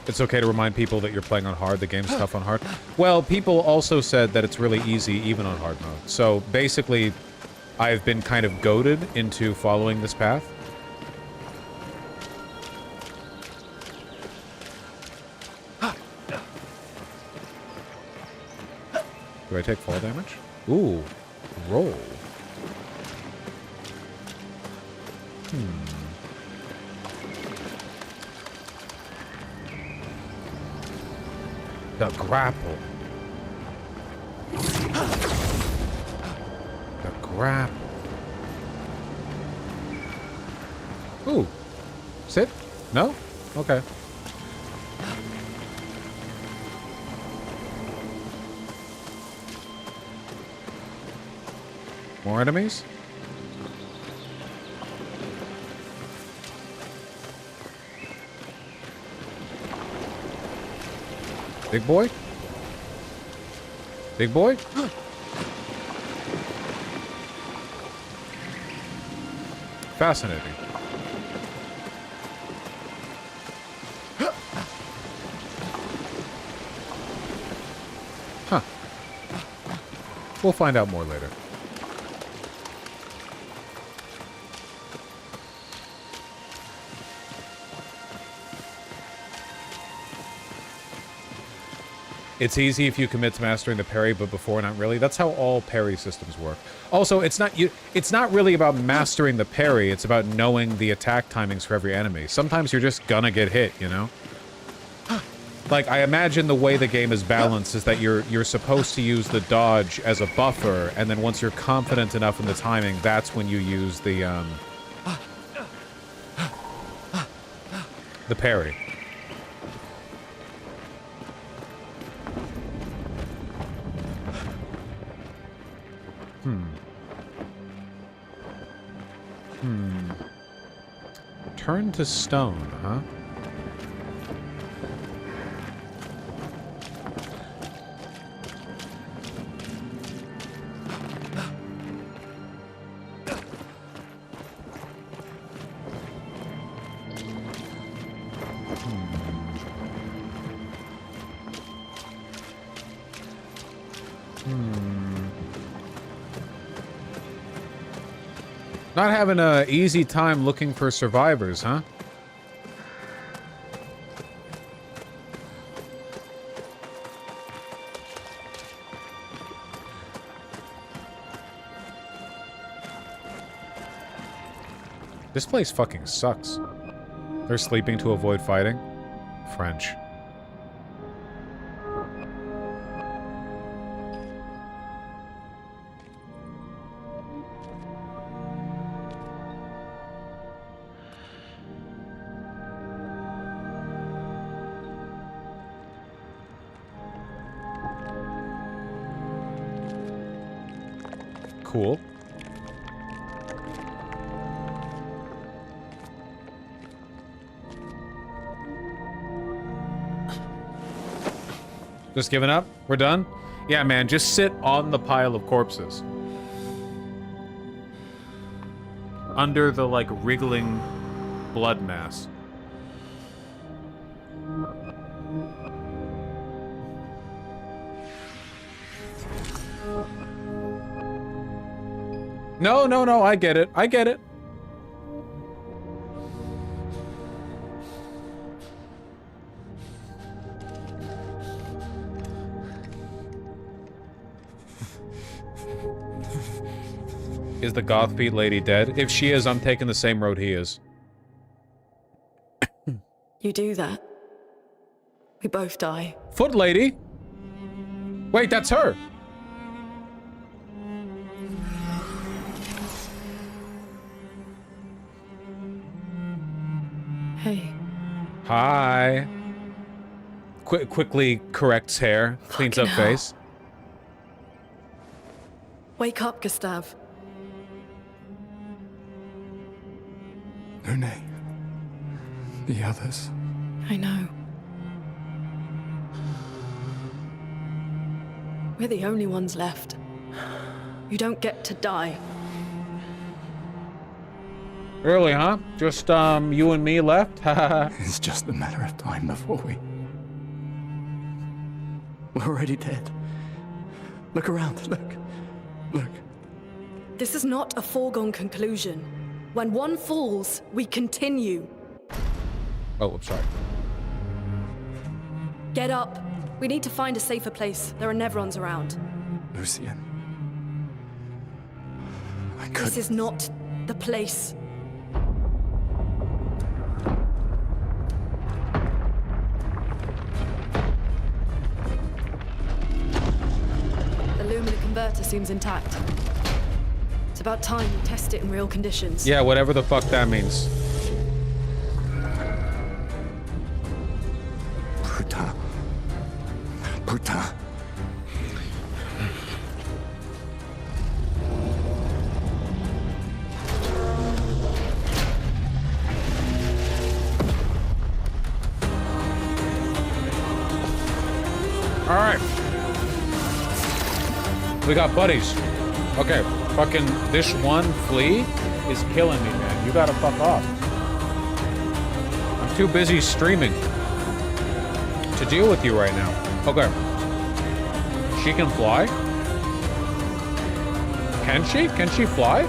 Speaker 1: It's okay to remind people that you're playing on hard. The game's tough on hard. Well, people also said that it's really easy even on hard mode. So basically, I've been kind of goaded into following this path. Do I take fall damage? Ooh, roll. The grapple. The grapple. Ooh. Sit? No? Okay. More enemies? Big boy? Big boy? Fascinating. Huh. We'll find out more later. It's easy if you commit to mastering the parry, but before, not really. That's how all parry systems work. Also, it's not really about mastering the parry, it's about knowing the attack timings for every enemy. Sometimes you're just gonna get hit, you know? Like, I imagine the way the game is balanced is that you're supposed to use the dodge as a buffer, and then once you're confident enough in the timing, that's when you use the parry. Turn to stone, huh? Not having an easy time looking for survivors, huh? This place fucking sucks. They're sleeping to avoid fighting? French. Cool. Just giving up? We're done? Yeah, man, just sit on the pile of corpses. Under the, like, wriggling blood mass. No, I get it. I get it. Is the goth Pete lady dead? If she is, I'm taking the same road he is.
Speaker 14: You do that. We both die.
Speaker 1: Foot lady? Wait, that's her.
Speaker 14: Hey.
Speaker 1: Hi. Quickly corrects hair, cleans up
Speaker 14: Fucking hell.
Speaker 1: face.
Speaker 14: Wake up, Gustav.
Speaker 11: Lune. The others.
Speaker 14: I know. We're the only ones left. You don't get to die.
Speaker 1: Really, huh? Just, you and me left?
Speaker 11: It's just a matter of time before we're already dead. Look around, look.
Speaker 14: This is not a foregone conclusion. When one falls, we continue.
Speaker 1: Oh, I'm sorry.
Speaker 14: Get up. We need to find a safer place. There are Nevrons around.
Speaker 11: Lucien.
Speaker 14: This is not the place. The Lumina converter seems intact. It's about time we test it in real conditions.
Speaker 1: Yeah, whatever the fuck that means.
Speaker 11: Putain.
Speaker 1: All right. We got buddies. Okay, fucking this one flea is killing me, man. You gotta fuck off. I'm too busy streaming to deal with you right now. Okay. She can fly? Can she? Can she fly?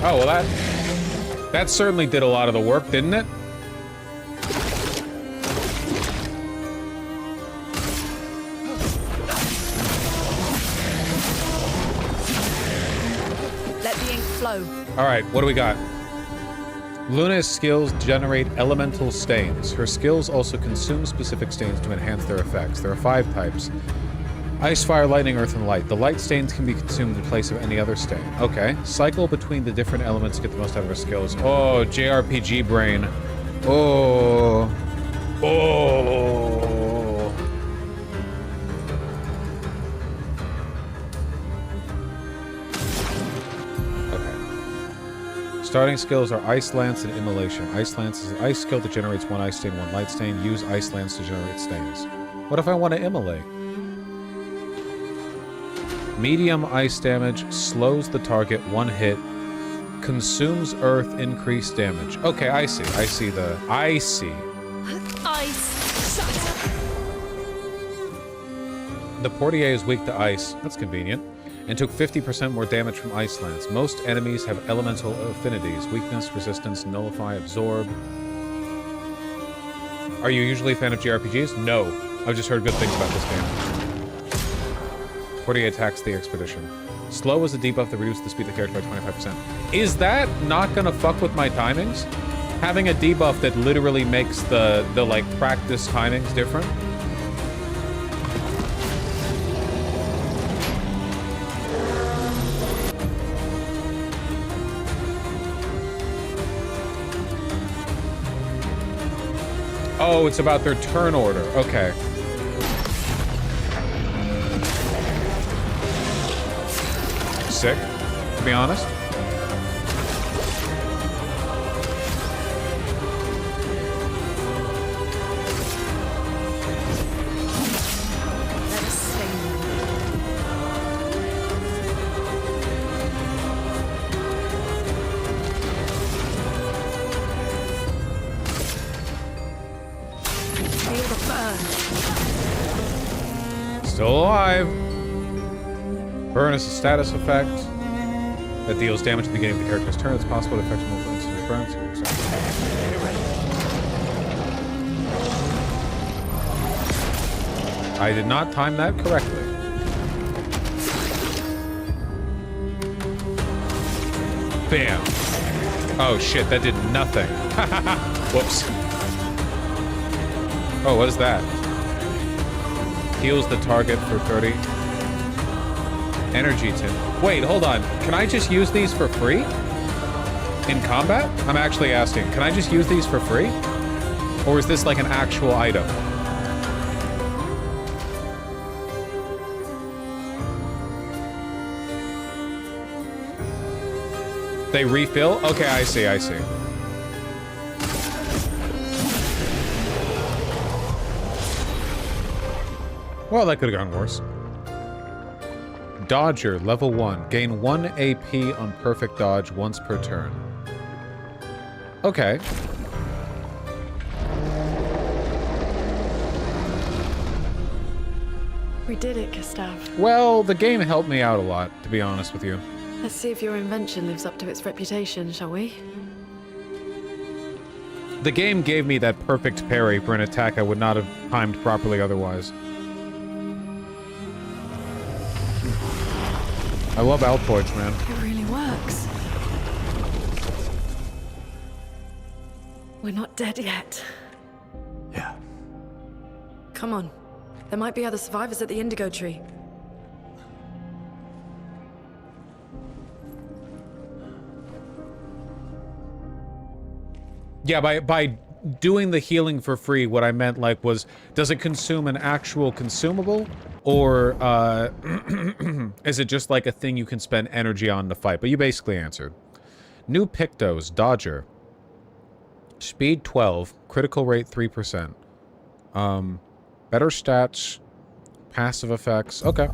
Speaker 1: Oh, well that certainly did a lot of the work, didn't it?
Speaker 14: Let the ink flow.
Speaker 1: All right, what do we got? Luna's skills generate elemental stains. Her skills also consume specific stains to enhance their effects. There are 5 types. Ice, fire, lightning, earth, and light. The light stains can be consumed in place of any other stain. Okay. Cycle between the different elements to get the most out of her skills. Oh, JRPG brain. Oh. Oh. Starting skills are Ice Lance and Immolation. Ice Lance is an ice skill that generates 1 ice stain, 1 light stain. Use Ice Lance to generate stains. What if I want to immolate? Medium ice damage, slows the target 1 hit, consumes earth, increased damage. Okay, I see. I see.
Speaker 4: Ice.
Speaker 1: The Portier is weak to ice. That's convenient. And took 50% more damage from Ice Lance. Most enemies have elemental affinities. Weakness, resistance, nullify, absorb. Are you usually a fan of JRPGs? No. I've just heard good things about this game. Portier attacks the expedition. Slow is a debuff that reduces the speed of the character by 25%. Is that not gonna fuck with my timings? Having a debuff that literally makes the like, practice timings different? Oh, it's about their turn order. Okay. sick, to be honest. Still alive. Burn is a status effect that deals damage at the beginning of the character's turn. It's possible to affect multiple instances. Burns. I did not time that correctly. Bam. Oh shit, that did nothing. Whoops. Oh, what is that? Heals the target for 30. Energy tin. Wait, hold on. Can I just use these for free? In combat? I'm actually asking. Can I just use these for free? Or is this like an actual item? They refill? Okay, I see, I see. Well, that could have gone worse. Dodger, level 1. Gain 1 AP on perfect dodge once per turn. Okay.
Speaker 15: We did it, Gustav.
Speaker 1: Well, the game helped me out a lot, to be honest with you.
Speaker 15: Let's see if your invention lives up to its reputation, shall we?
Speaker 1: The game gave me that perfect parry for an attack I would not have timed properly otherwise. I love Altoids, man.
Speaker 15: It really works. We're not dead yet.
Speaker 11: Yeah.
Speaker 15: Come on. There might be other survivors at the Indigo Tree.
Speaker 1: Yeah, by doing the healing for free, what I meant like was, does it consume an actual consumable? Or is it just like a thing you can spend energy on to fight? But you basically answered. New Pictos, Dodger. Speed 12, critical rate 3%. Better stats, passive effects. Okay.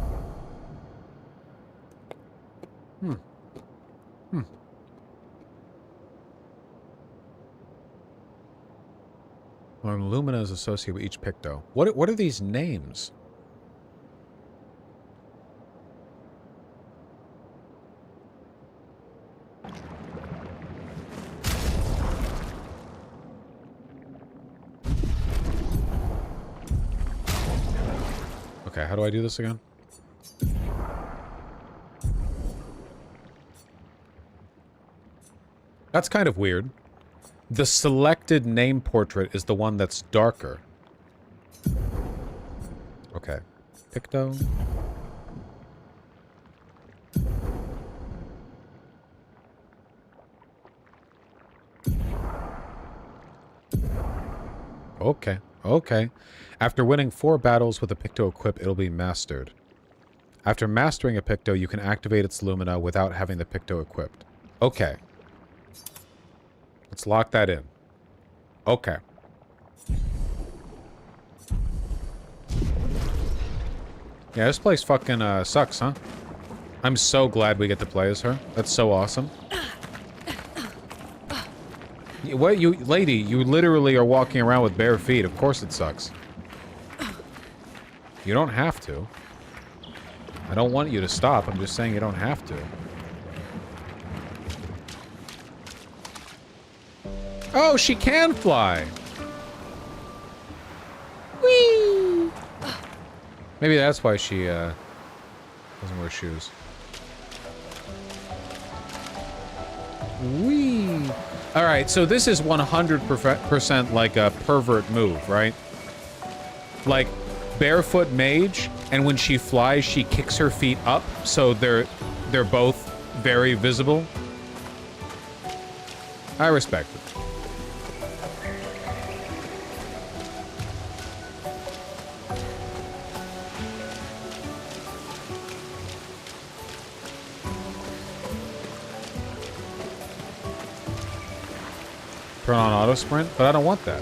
Speaker 1: Learn Lumina is associated with each Picto. What are these names? Okay, how do I do this again? That's kind of weird. The selected name portrait is the one that's darker. Okay. Picto. Okay. Okay. After winning 4 battles with a Picto equipped, it'll be mastered. After mastering a Picto, you can activate its Lumina without having the Picto equipped. Okay. Let's lock that in. Okay. Yeah, this place fucking sucks, huh? I'm so glad we get to play as her. That's so awesome. What, you... Lady, you literally are walking around with bare feet. Of course it sucks. You don't have to. I don't want you to stop. I'm just saying you don't have to. Oh, she can fly! Whee! Maybe that's why she, doesn't wear shoes. Whee! Alright, so this is 100% like a pervert move, right? Like, barefoot mage, and when she flies, she kicks her feet up, so they're both very visible. I respect it. Turn on auto sprint, but I don't want that.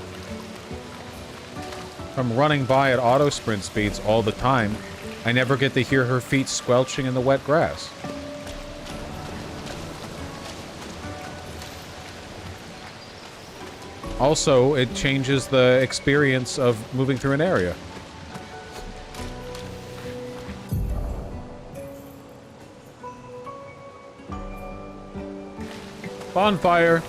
Speaker 1: If I'm running by at auto sprint speeds all the time, I never get to hear her feet squelching in the wet grass. Also, it changes the experience of moving through an area. Bonfire!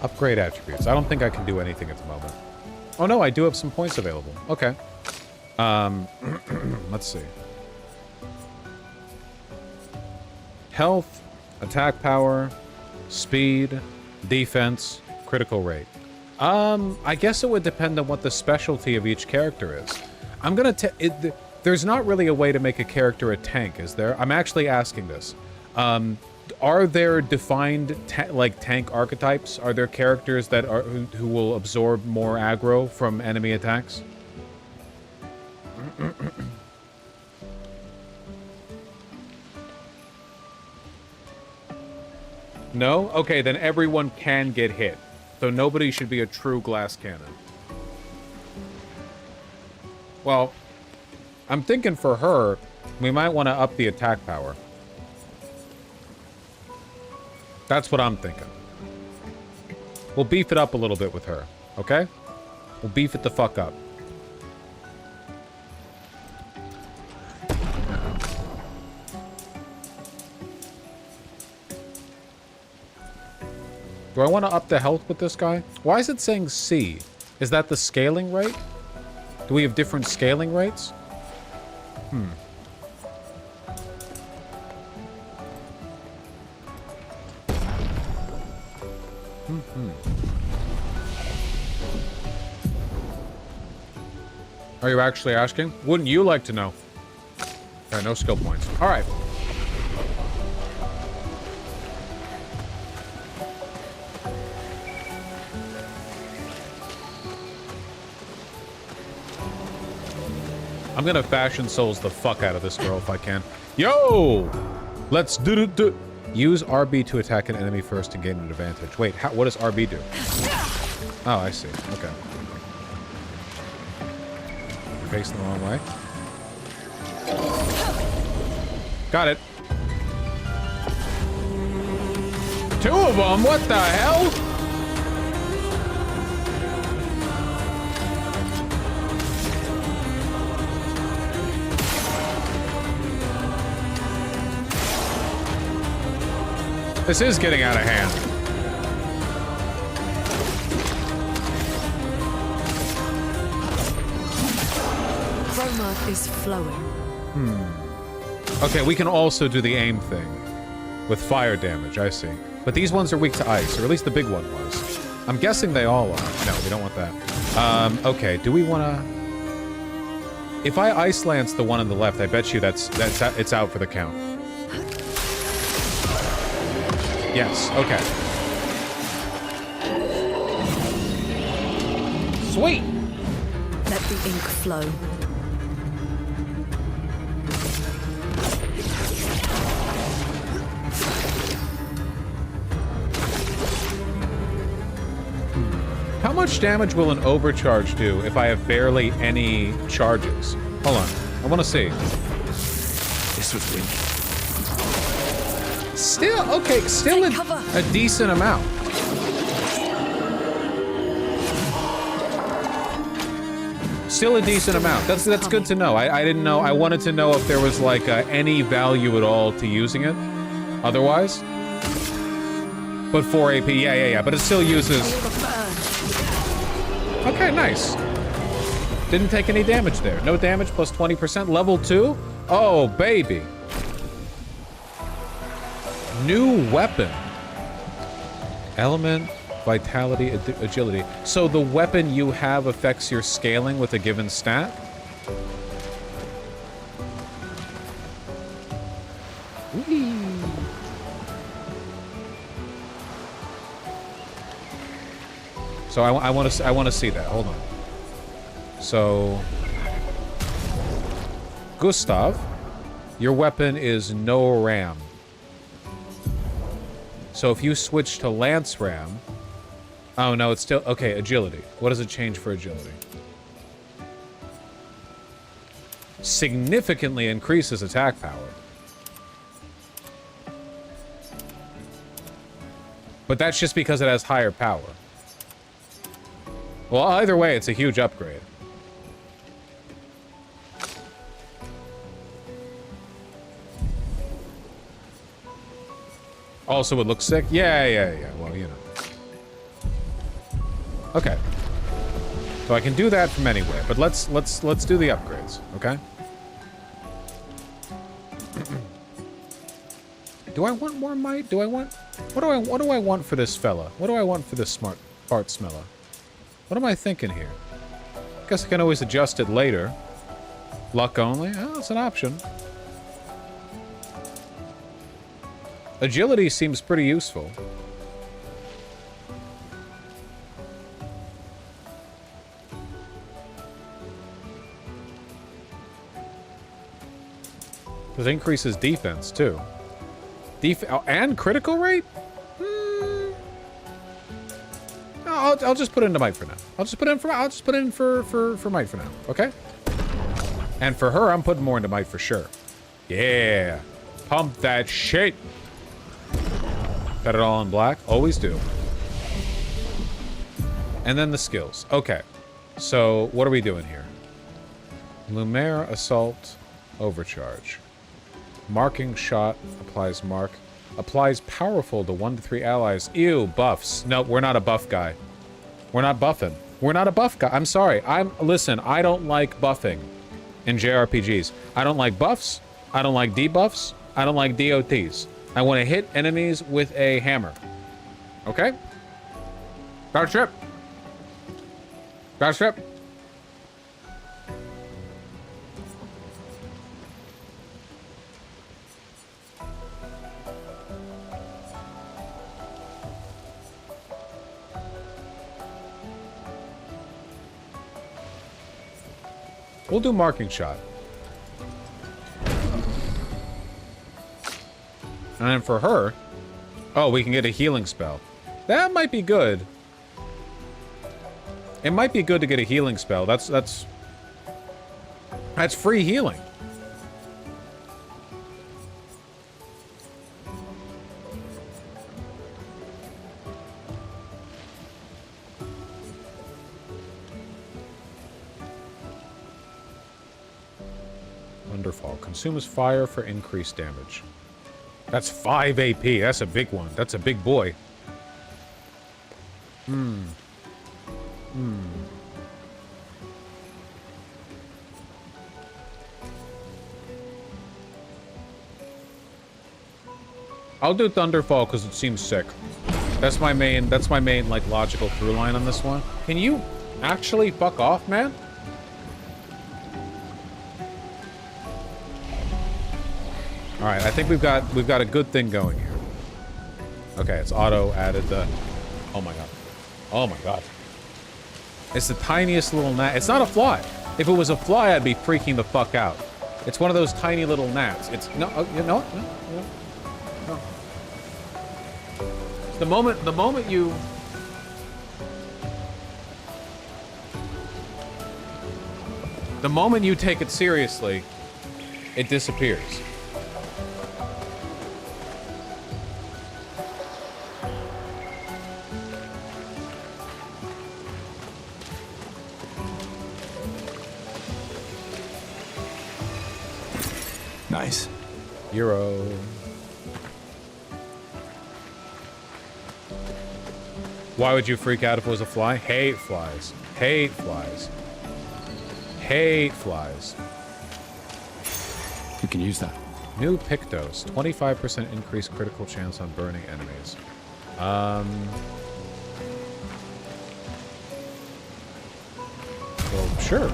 Speaker 1: Upgrade attributes. I don't think I can do anything at the moment. Oh no, I do have some points available. Okay. Let's see. Health, attack power, speed, defense, critical rate. I guess it would depend on what the specialty of each character is. I'm gonna there's not really a way to make a character a tank, is there? I'm actually asking this. Are there defined tank archetypes? Are there characters that are who will absorb more aggro from enemy attacks? No? Okay, then everyone can get hit. So nobody should be a true glass cannon. Well, I'm thinking for her, we might want to up the attack power. That's what I'm thinking. We'll beef it up a little bit with her, okay? We'll beef it the fuck up. Do I want to up the health with this guy? Why is it saying C? Is that the scaling rate? Do we have different scaling rates? Are you actually asking? Wouldn't you like to know? Okay, no skill points. All right. I'm gonna Fashion Souls the fuck out of this girl if I can. Yo! Let's do. Use RB to attack an enemy first to gain an advantage. Wait, what does RB do? Oh, I see. Okay. Facing the wrong way. Got it. 2 of them? What the hell? This is getting out of hand.
Speaker 15: Chroma is flowing.
Speaker 1: Okay, we can also do the aim thing with fire damage, I see. But these ones are weak to ice, or at least the big one was. I'm guessing they all are. No, we don't want that. Okay, do we want to... If I ice lance the one on the left, I bet you it's out for the count. Yes, okay. Sweet!
Speaker 15: Let the ink flow.
Speaker 1: How much damage will an overcharge do if I have barely any charges? Hold on, I want to see.
Speaker 11: This was weak.
Speaker 1: Still, okay, still a decent amount. Still a decent amount. That's good to know. I didn't know. I wanted to know if there was like any value at all to using it. Otherwise, but 4 AP, yeah. But it still uses. Okay, nice. Didn't take any damage there. No damage plus 20%. Level 2. Oh baby. New weapon. Element, vitality, agility. So the weapon you have affects your scaling with a given stat? So I want to see that. Hold on. So Gustav, your weapon is no ram. So if you switch to lance ram, oh no, it's still okay. Agility. What does it change for agility? Significantly increases attack power. But that's just because it has higher power. Well, either way, it's a huge upgrade. Also, it looks sick. Yeah. Well, you know. Okay. So I can do that from anywhere, but let's do the upgrades, okay? Do I want more might? Do I want? What do I want for this fella? What do I want for this smart fart smeller? What am I thinking here? Guess I can always adjust it later. Luck only? Oh, it's an option. Agility seems pretty useful. It increases defense, too. And critical rate? No, I'll just put it into might for now. I'll just put it in for might for now, okay? And for her, I'm putting more into might for sure. Yeah. Pump that shit. Got it all in black? Always do. And then the skills. Okay. So, what are we doing here? Lumiere, Assault, Overcharge. Marking Shot, applies mark. Applies Powerful to 1 to 3 allies. Ew, buffs. No, we're not a buff guy. We're not buffing. We're not a buff guy. I'm sorry. Listen, I don't like buffing in JRPGs. I don't like buffs. I don't like debuffs. I don't like DOTs. I want to hit enemies with a hammer. Okay? Got a strip. Got a strip. We'll do Marking Shot. And then for her, oh, we can get a healing spell. That might be good. It might be good to get a healing spell. That's free healing. Wonderful. Consumes fire for increased damage. That's 5 AP. That's a big one. That's a big boy. I'll do Thunderfall because it seems sick. That's my main like logical through line on this one. Can you actually fuck off, man? All right, I think we've got a good thing going here. Okay, it's auto added the. Oh my god. Oh my god. It's the tiniest little gnat. It's not a fly. If it was a fly, I'd be freaking the fuck out. It's one of those tiny little gnats. It's no. You know what? No. The moment you. The moment you take it seriously, it disappears.
Speaker 11: Nice.
Speaker 1: Euro. Why would you freak out if it was a fly? Hate flies. Hate flies. Hate flies.
Speaker 11: You can use that.
Speaker 1: New Pictos. 25% increased critical chance on burning enemies. Well, sure.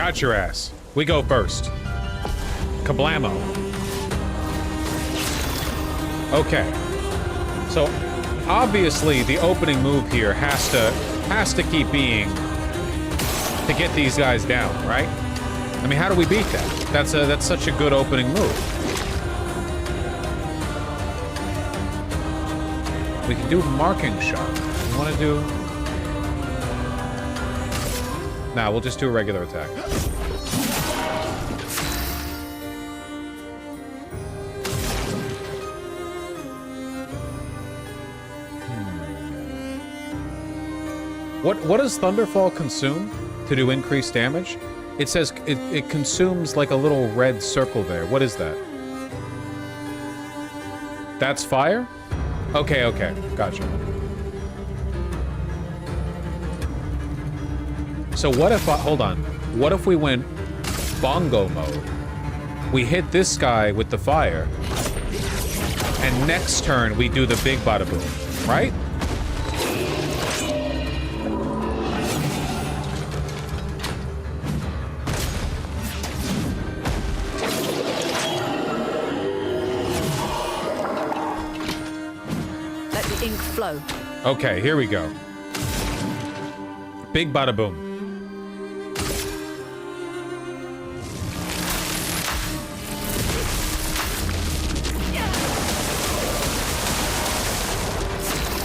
Speaker 1: Got your ass. We go first. Kablamo. Okay. So, obviously, the opening move here has to keep being to get these guys down, right? I mean, how do we beat that? That's such a good opening move. We can do marking shot. You want to do? Nah, we'll just do a regular attack. What does Thunderfall consume to do increased damage? It says it consumes like a little red circle there. What is that? That's fire? Okay, okay. Gotcha. So what if hold on. What if we went bongo mode? We hit this guy with the fire, and next turn we do the big bada boom, right?
Speaker 16: Let the ink flow.
Speaker 1: Okay, here we go. Big bada boom.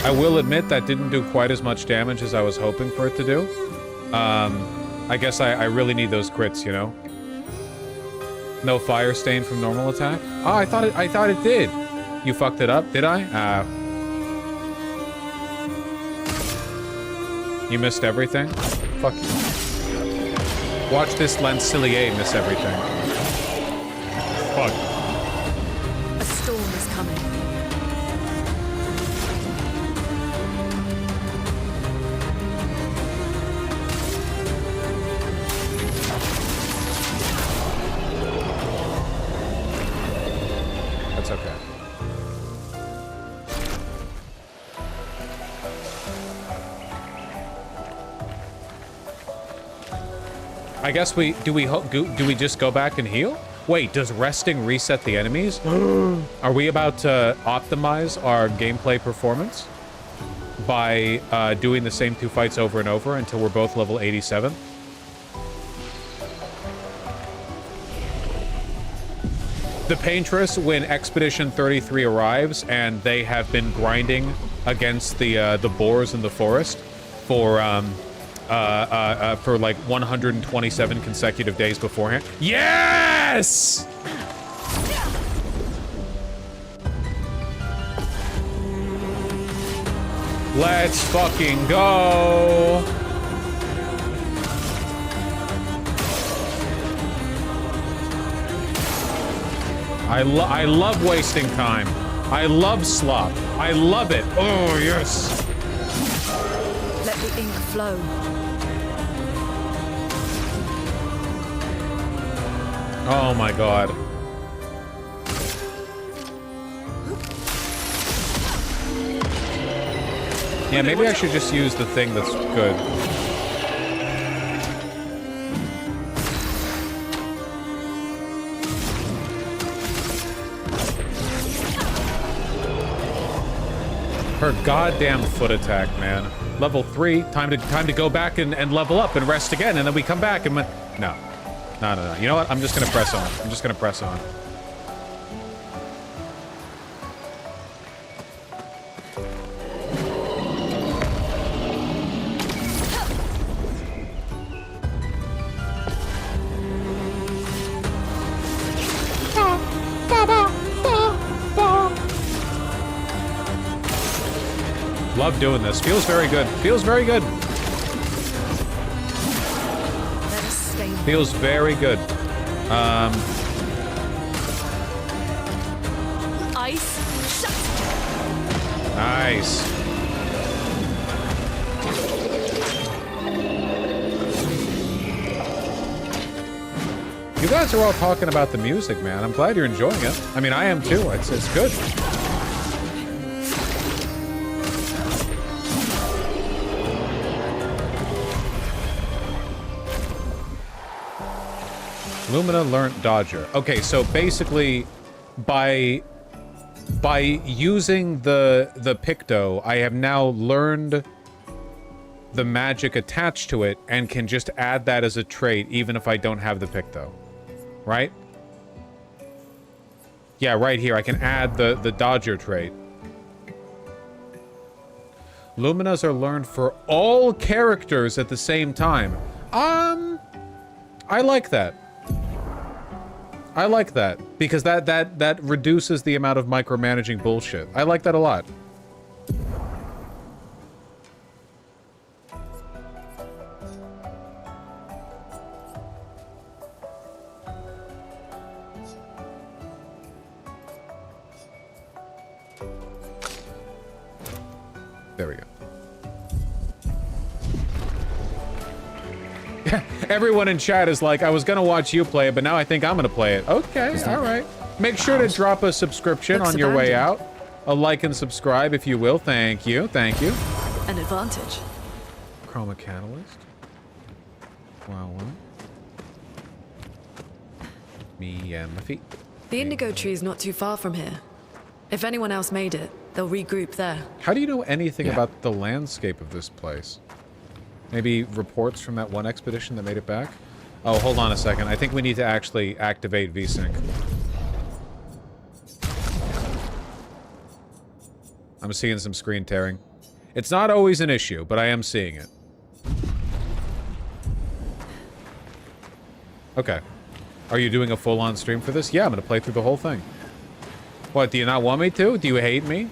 Speaker 1: I will admit that didn't do quite as much damage as I was hoping for it to do. I guess I really need those crits, you know? No fire stain from normal attack? Oh, I thought it did. You fucked it up, did I? You missed everything? Fuck you. Watch this Lancilier miss everything. Fuck.
Speaker 16: A storm is coming.
Speaker 1: That's okay. I guess do we just go back and heal? Wait, does resting reset the enemies? Are we about to optimize our gameplay performance by doing the same 2 fights over and over until we're both level 87? The Paintress, when Expedition 33 arrives and they have been grinding against the boars in the forest for like 127 consecutive days beforehand. Yes! Let's fucking go! I love wasting time. I love slop. I love it. Oh, yes.
Speaker 16: Let the ink flow.
Speaker 1: Oh my god. Yeah, maybe I should just use the thing that's good. Her goddamn foot attack, man. Level 3, time to go back and level up and rest again, and then we come back and no. No. You know what? I'm just gonna press on. I'm just gonna press on. Love doing this. Feels very good. Feels very good. Feels very good.
Speaker 4: Ice. Shut.
Speaker 1: Nice. You guys are all talking about the music, man. I'm glad you're enjoying it. I mean, I am too. It's good. Lumina learned Dodger. Okay, so basically, by using the Picto, I have now learned the magic attached to it and can just add that as a trait even if I don't have the Picto. Right? Yeah, right here. I can add the Dodger trait. Luminas are learned for all characters at the same time. I like that. I like that because that reduces the amount of micromanaging bullshit. I like that a lot. There we go. Everyone in chat is like, I was gonna watch you play it, but now I think I'm gonna play it. Okay, all right. Make sure to drop a subscription on your way out. A like and subscribe if you will. Thank you, thank you.
Speaker 6: An advantage.
Speaker 1: Chroma Catalyst. Wow, wow. Me and my feet.
Speaker 6: The indigo tree is not too far from here. If anyone else made it, they'll regroup there.
Speaker 1: How do you know anything about the landscape of this place? Maybe reports from that one expedition that made it back? Oh, hold on a second. I think we need to actually activate VSync. I'm seeing some screen tearing. It's not always an issue, but I am seeing it. Okay. Are you doing a full-on stream for this? Yeah, I'm gonna play through the whole thing. What, do you not want me to? Do you hate me?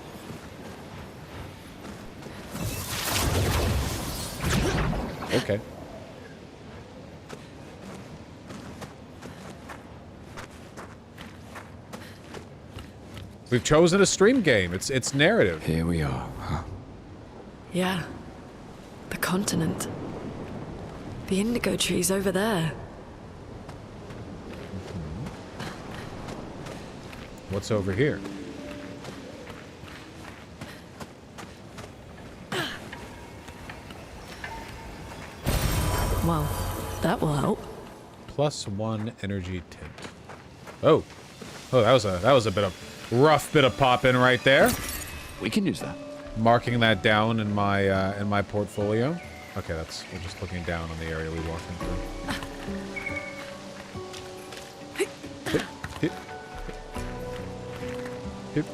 Speaker 1: Okay. We've chosen a stream game. It's narrative.
Speaker 11: Here we are, huh?
Speaker 6: Yeah. The continent. The indigo tree's over there.
Speaker 1: What's over here?
Speaker 6: Well, that will help.
Speaker 1: +1 energy tint. Oh. Oh, that was a bit of rough bit of pop-in right there.
Speaker 11: We can use that.
Speaker 1: Marking that down in my portfolio. Okay, we're just looking down on the area we walked into. Hip.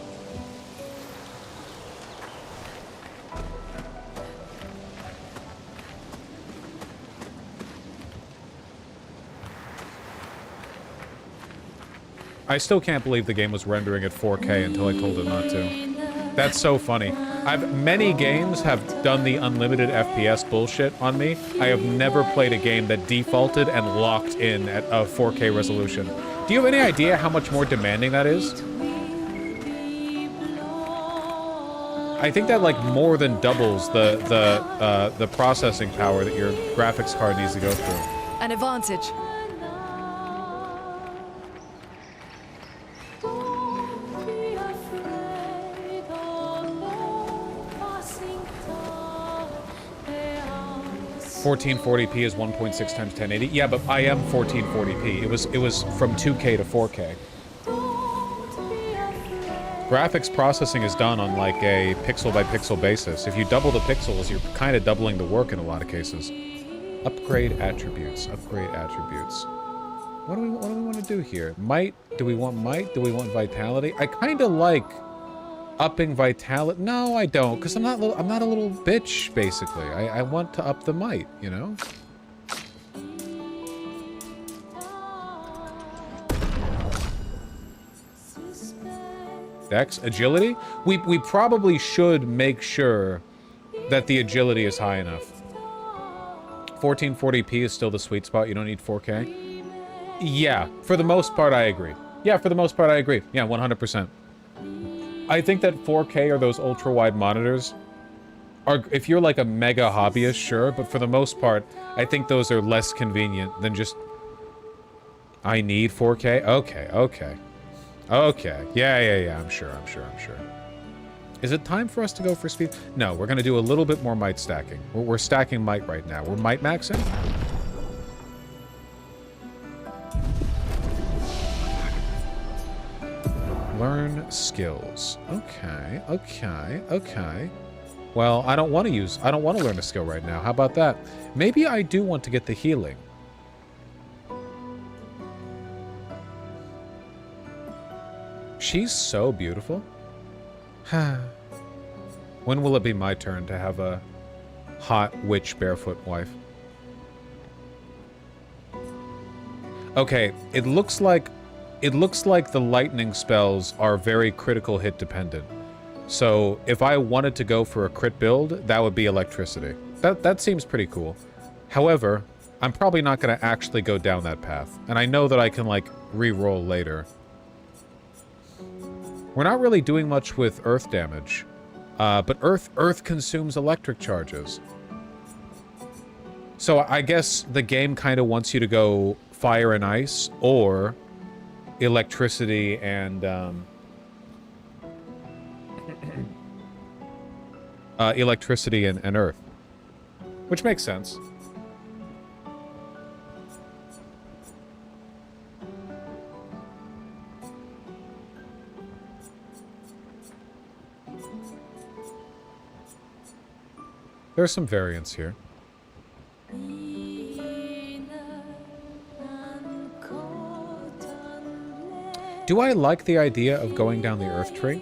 Speaker 1: I still can't believe the game was rendering at 4K until I told it not to. That's so funny. Many games have done the unlimited FPS bullshit on me. I have never played a game that defaulted and locked in at a 4K resolution. Do you have any idea how much more demanding that is? I think that like more than doubles the processing power that your graphics card needs to go through.
Speaker 6: An advantage.
Speaker 1: $1440p is 1.6 times 1080. Yeah, but I am 1440p. It was from 2K to 4K. Graphics processing is done on like a pixel by pixel basis. If you double the pixels, you're kind of doubling the work in a lot of cases. Upgrade attributes. Upgrade attributes. What do we want to do here? Might? Do we want might? Do we want vitality? I kind of like upping vitality. No, I don't, because I'm not a little bitch. Basically, I want to up the might. You know. Dex, agility? We probably should make sure that the agility is high enough. 1440p is still the sweet spot. You don't need 4K. Yeah, for the most part, I agree. Yeah, for the most part, I agree. Yeah, 100%. I think that 4K or those ultra-wide monitors are, if you're like a mega hobbyist, sure, but for the most part, I think those are less convenient than just, I need 4K? Okay, okay. Okay. Yeah, I'm sure. Is it time for us to go for speed? No, we're going to do a little bit more might stacking. We're stacking might right now. We're might maxing. Learn skills. Okay, okay, okay. Well, I don't want to learn a skill right now. How about that? Maybe I do want to get the healing. She's so beautiful. When will it be my turn to have a hot witch barefoot wife? Okay, it looks like the lightning spells are very critical hit dependent. So if I wanted to go for a crit build, that would be electricity. That seems pretty cool. However, I'm probably not going to actually go down that path. And I know that I can, like, re-roll later. We're not really doing much with earth damage. But earth consumes electric charges. So I guess the game kind of wants you to go fire and ice, or electricity and electricity and earth, which makes sense. There's some variance here. Do I like the idea of going down the earth tree?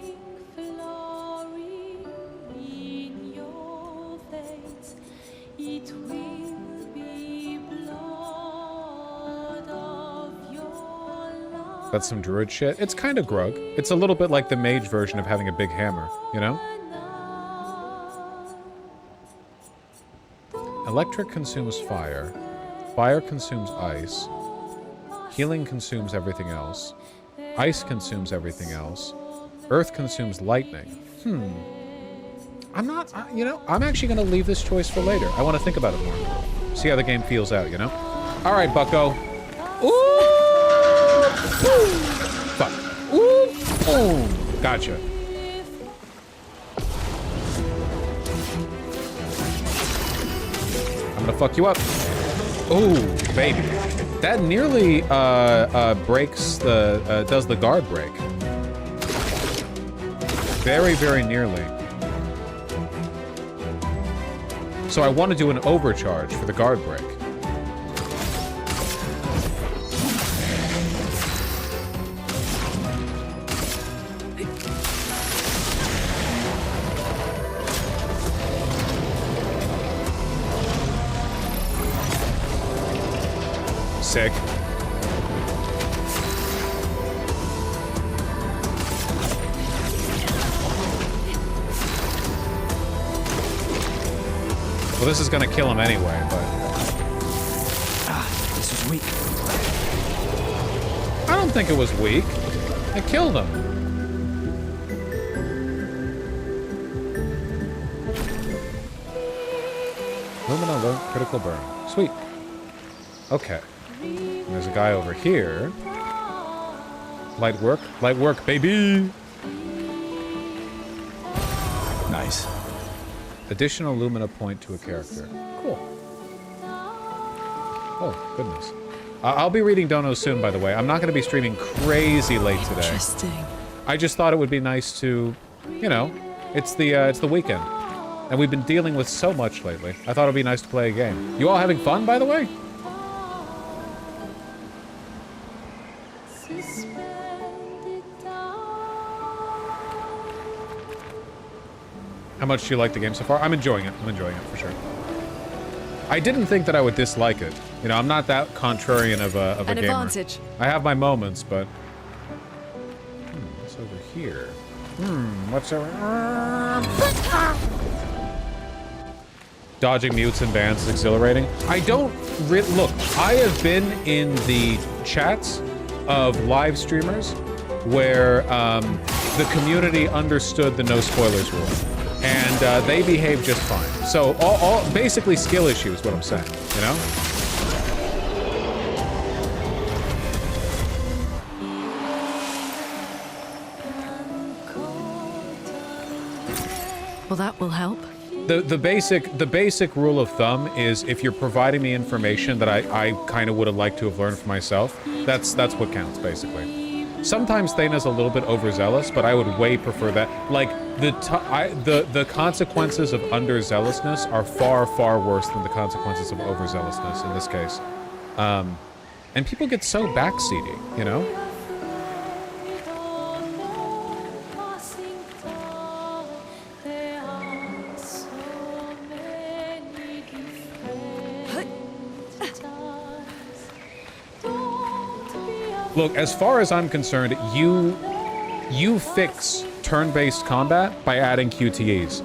Speaker 1: That's some druid shit. It's kind of grug. It's a little bit like the mage version of having a big hammer, you know? Electric consumes fire. Fire consumes ice. Healing consumes everything else. Ice consumes everything else. Earth consumes lightning. I'm not, you know, I'm actually going to leave this choice for later. I want to think about it more. See how the game feels out, you know? All right, bucko. Ooh! Fuck. Ooh! Boom! Gotcha. I'm gonna fuck you up. Ooh, baby. That nearly breaks the does the guard break. Very, very nearly. So I want to do an overcharge for the guard break. Sick. Well, this is gonna kill him anyway, but...
Speaker 11: This was weak.
Speaker 1: I don't think it was weak. It killed him. Lumina learned critical burn. Sweet. Okay. And there's a guy over here. Light work, baby!
Speaker 11: Nice.
Speaker 1: Additional Lumina point to a character. Cool. Oh, goodness. I'll be reading Dono soon, by the way. I'm not going to be streaming crazy late today.
Speaker 6: Interesting.
Speaker 1: I just thought it would be nice to, you know, it's the weekend. And we've been dealing with so much lately. I thought it would be nice to play a game. You all having fun, by the way? How much do you like the game so far? I'm enjoying it. I'm enjoying it, for sure. I didn't think that I would dislike it. You know, I'm not that contrarian of a gamer. An advantage. I have my moments, but... what's over here? What's over... Dodging mutes and bans is exhilarating. I don't... Look, I have been in the chats of live streamers where the community understood the no spoilers rule. And they behave just fine. So all basically skill issues, what I'm saying, you know?
Speaker 6: Well, that will help.
Speaker 1: The basic rule of thumb is if you're providing me information that I kind of would have liked to have learned for myself, that's what counts, basically. Sometimes Thane's a little bit overzealous, but I would way prefer that. Like, the consequences of underzealousness are far, far worse than the consequences of overzealousness in this case. And people get so backseaty, you know? Look, as far as I'm concerned, you fix turn-based combat by adding QTEs.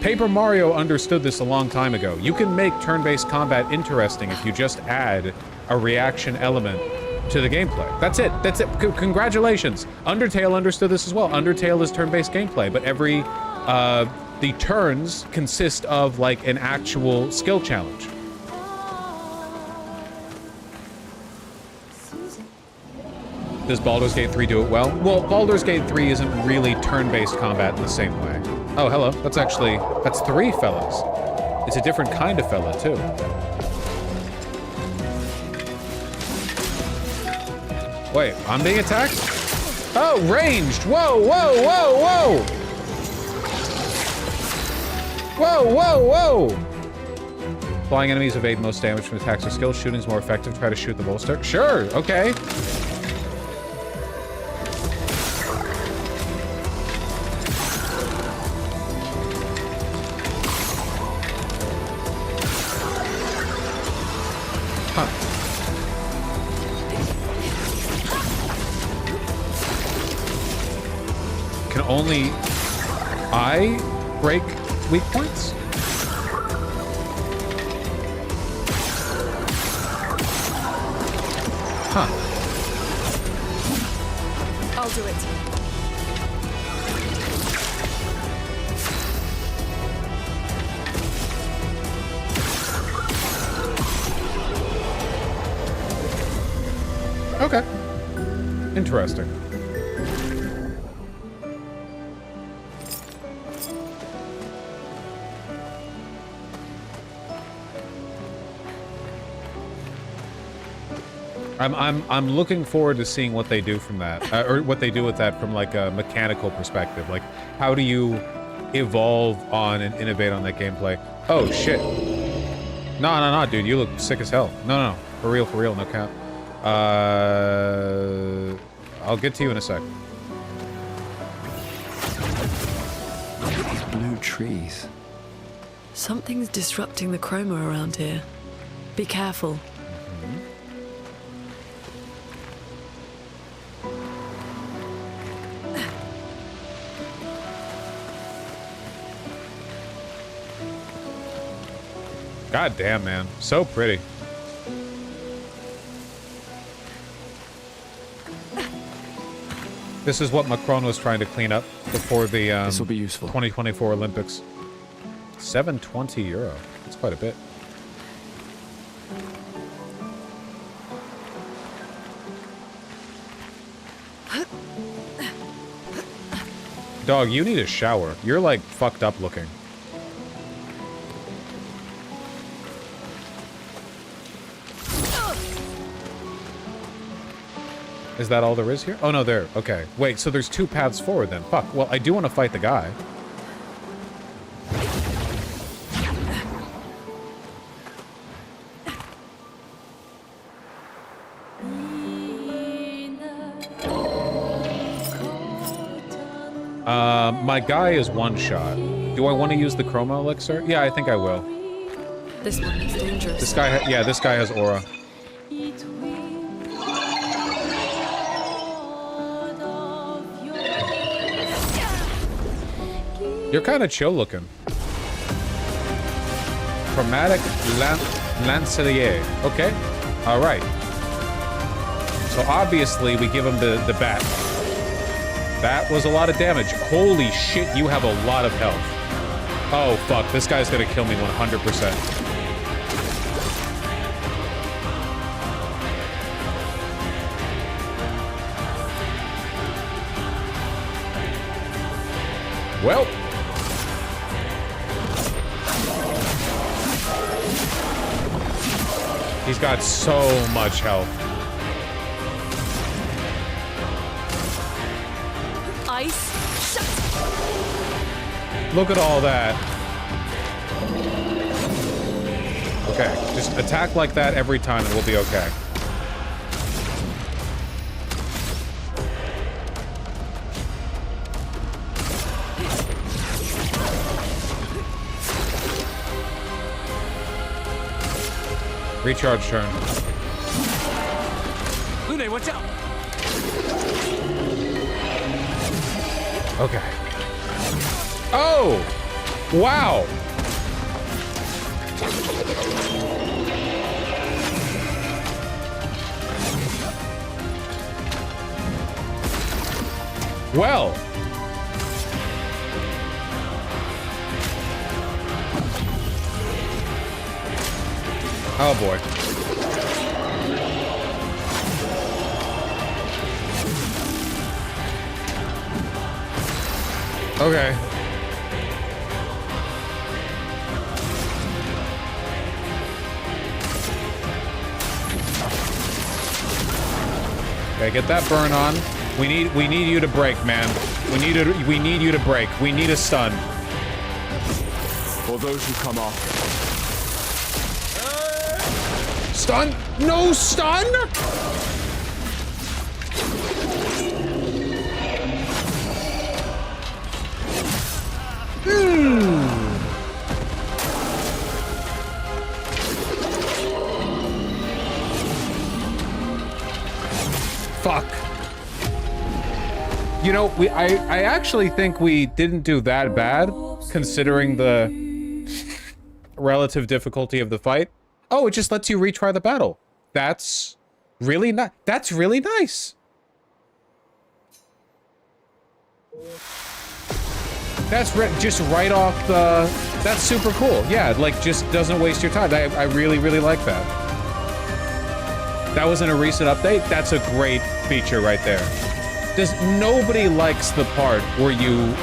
Speaker 1: Paper Mario understood this a long time ago. You can make turn-based combat interesting if you just add a reaction element to the gameplay. That's it. That's it. Congratulations. Undertale understood this as well. Undertale is turn-based gameplay, but the turns consist of like an actual skill challenge. Does Baldur's Gate 3 do it well? Well, Baldur's Gate 3 isn't really turn-based combat in the same way. Oh, hello. That's 3 fellas. It's a different kind of fella, too. Wait, I'm being attacked? Oh, ranged! Whoa, whoa, whoa, whoa! Whoa, whoa, whoa! Flying enemies evade most damage from attacks or skills. Shooting's more effective. Try to shoot the bolster. Sure, okay. Can only I break weak points? Huh.
Speaker 6: I'll do it.
Speaker 1: Okay. Interesting. I'm looking forward to seeing what they do from that, or what they do with that from like a mechanical perspective. Like, how do you evolve on and innovate on that gameplay? Oh shit! No, dude, you look sick as hell. No, for real, no count. I'll get to you in a sec.
Speaker 11: These blue trees.
Speaker 6: Something's disrupting the chroma around here. Be careful.
Speaker 1: God damn, man. So pretty. This is what Macron was trying to clean up before the
Speaker 11: this will be useful.
Speaker 1: 2024 Olympics. 720 euro. That's quite a bit. Dog, you need a shower. You're like fucked up looking. Is that all there is here? Oh, no, there. Okay. Wait, so there's 2 paths forward then. Fuck. Well, I do want to fight the guy. My guy is one shot. Do I want to use the chroma elixir? Yeah, I think I will.
Speaker 6: This one is dangerous.
Speaker 1: This guy, yeah, this guy has aura. You're kind of chill looking. Chromatic Lancelier. Okay. All right. So obviously we give him the bat. That was a lot of damage. Holy shit, you have a lot of health. Oh, fuck. This guy's gonna kill me 100%. Well. He's got so much health.
Speaker 15: face. Shut.
Speaker 1: Look at all that. Okay, just attack like that every time and we'll be okay. Recharge turn.
Speaker 11: Lune, watch out!
Speaker 1: Okay. Oh! Wow! Well. Oh boy. Okay. Okay, get that burn on. We need you to break, man. We need you to break. We need a stun.
Speaker 11: For those who come after.
Speaker 1: Stun? No stun? Fuck. You know, I actually think we didn't do that bad, considering the relative difficulty of the fight. Oh, it just lets you retry the battle. That's really nice. That's really nice. That's just right off the... That's super cool. Yeah, like, just doesn't waste your time. I really, really like that. That was in a recent update. That's a great feature right there. Nobody likes the part where you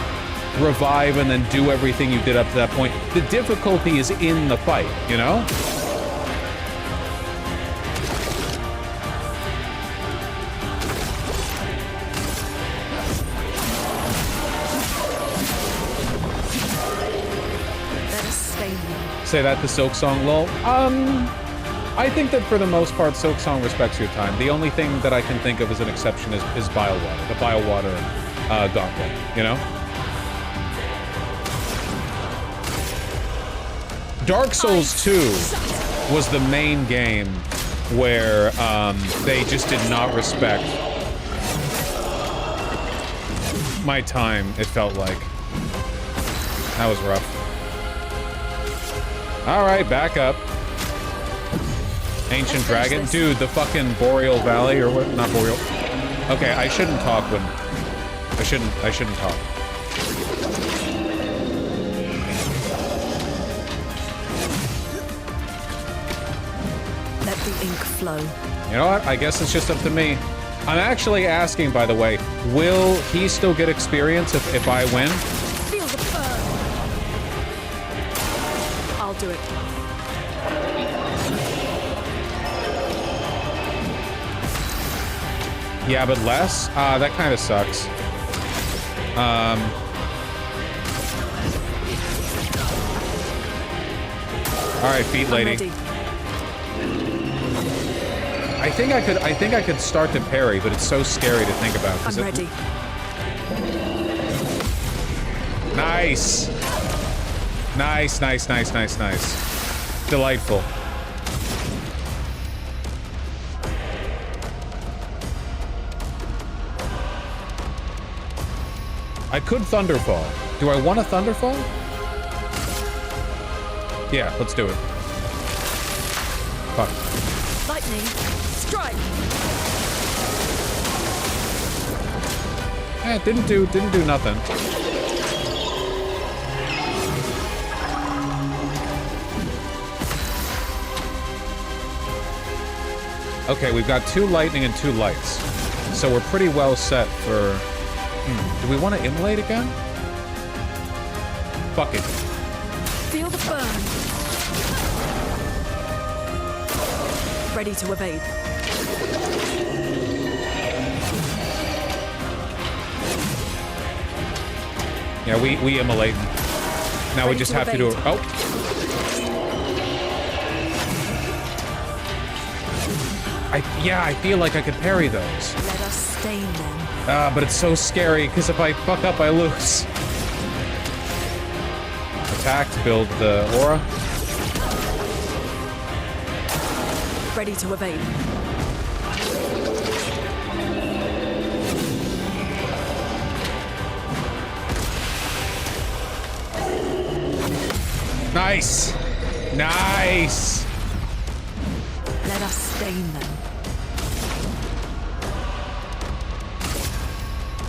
Speaker 1: revive and then do everything you did up to that point. The difficulty is in the fight, you know? Say that to Silksong, lol. I think that for the most part, Silksong respects your time. The only thing that I can think of as an exception is Biowater, the Biowater gauntlet, you know? Dark Souls 2 was the main game where they just did not respect my time, it felt like. That was rough. All right, back up. Ancient Dragon. Dude, the fucking Boreal Valley, or what? Not Boreal. Okay, I shouldn't talk when... I shouldn't talk.
Speaker 15: Let the ink flow.
Speaker 1: You know what? I guess it's just up to me. I'm actually asking, by the way, will he still get experience if I win?
Speaker 15: Feel the burn. I'll do it.
Speaker 1: Yeah, but less? That kind of sucks. All right, feet lady. I think I could start to parry, but it's so scary to think about.
Speaker 15: I'm ready.
Speaker 1: Nice. Nice, nice, nice, nice, nice. Delightful. I could Thunderfall. Do I want a Thunderfall? Yeah, let's do it. Fuck.
Speaker 15: Lightning, strike.
Speaker 1: Eh, didn't do nothing. Okay, we've got 2 lightning and 2 lights. So we're pretty well set for... do we want to immolate again? Fuck it.
Speaker 15: Feel the burn. Ready to evade.
Speaker 1: Yeah, we immolate. Now we just have to do it. Oh. I feel like I could parry those.
Speaker 14: Let us stain them.
Speaker 1: But it's so scary, because if I fuck up, I lose. Attack to build the aura.
Speaker 14: Ready to evade.
Speaker 1: Nice! Nice!
Speaker 14: Let us stain them.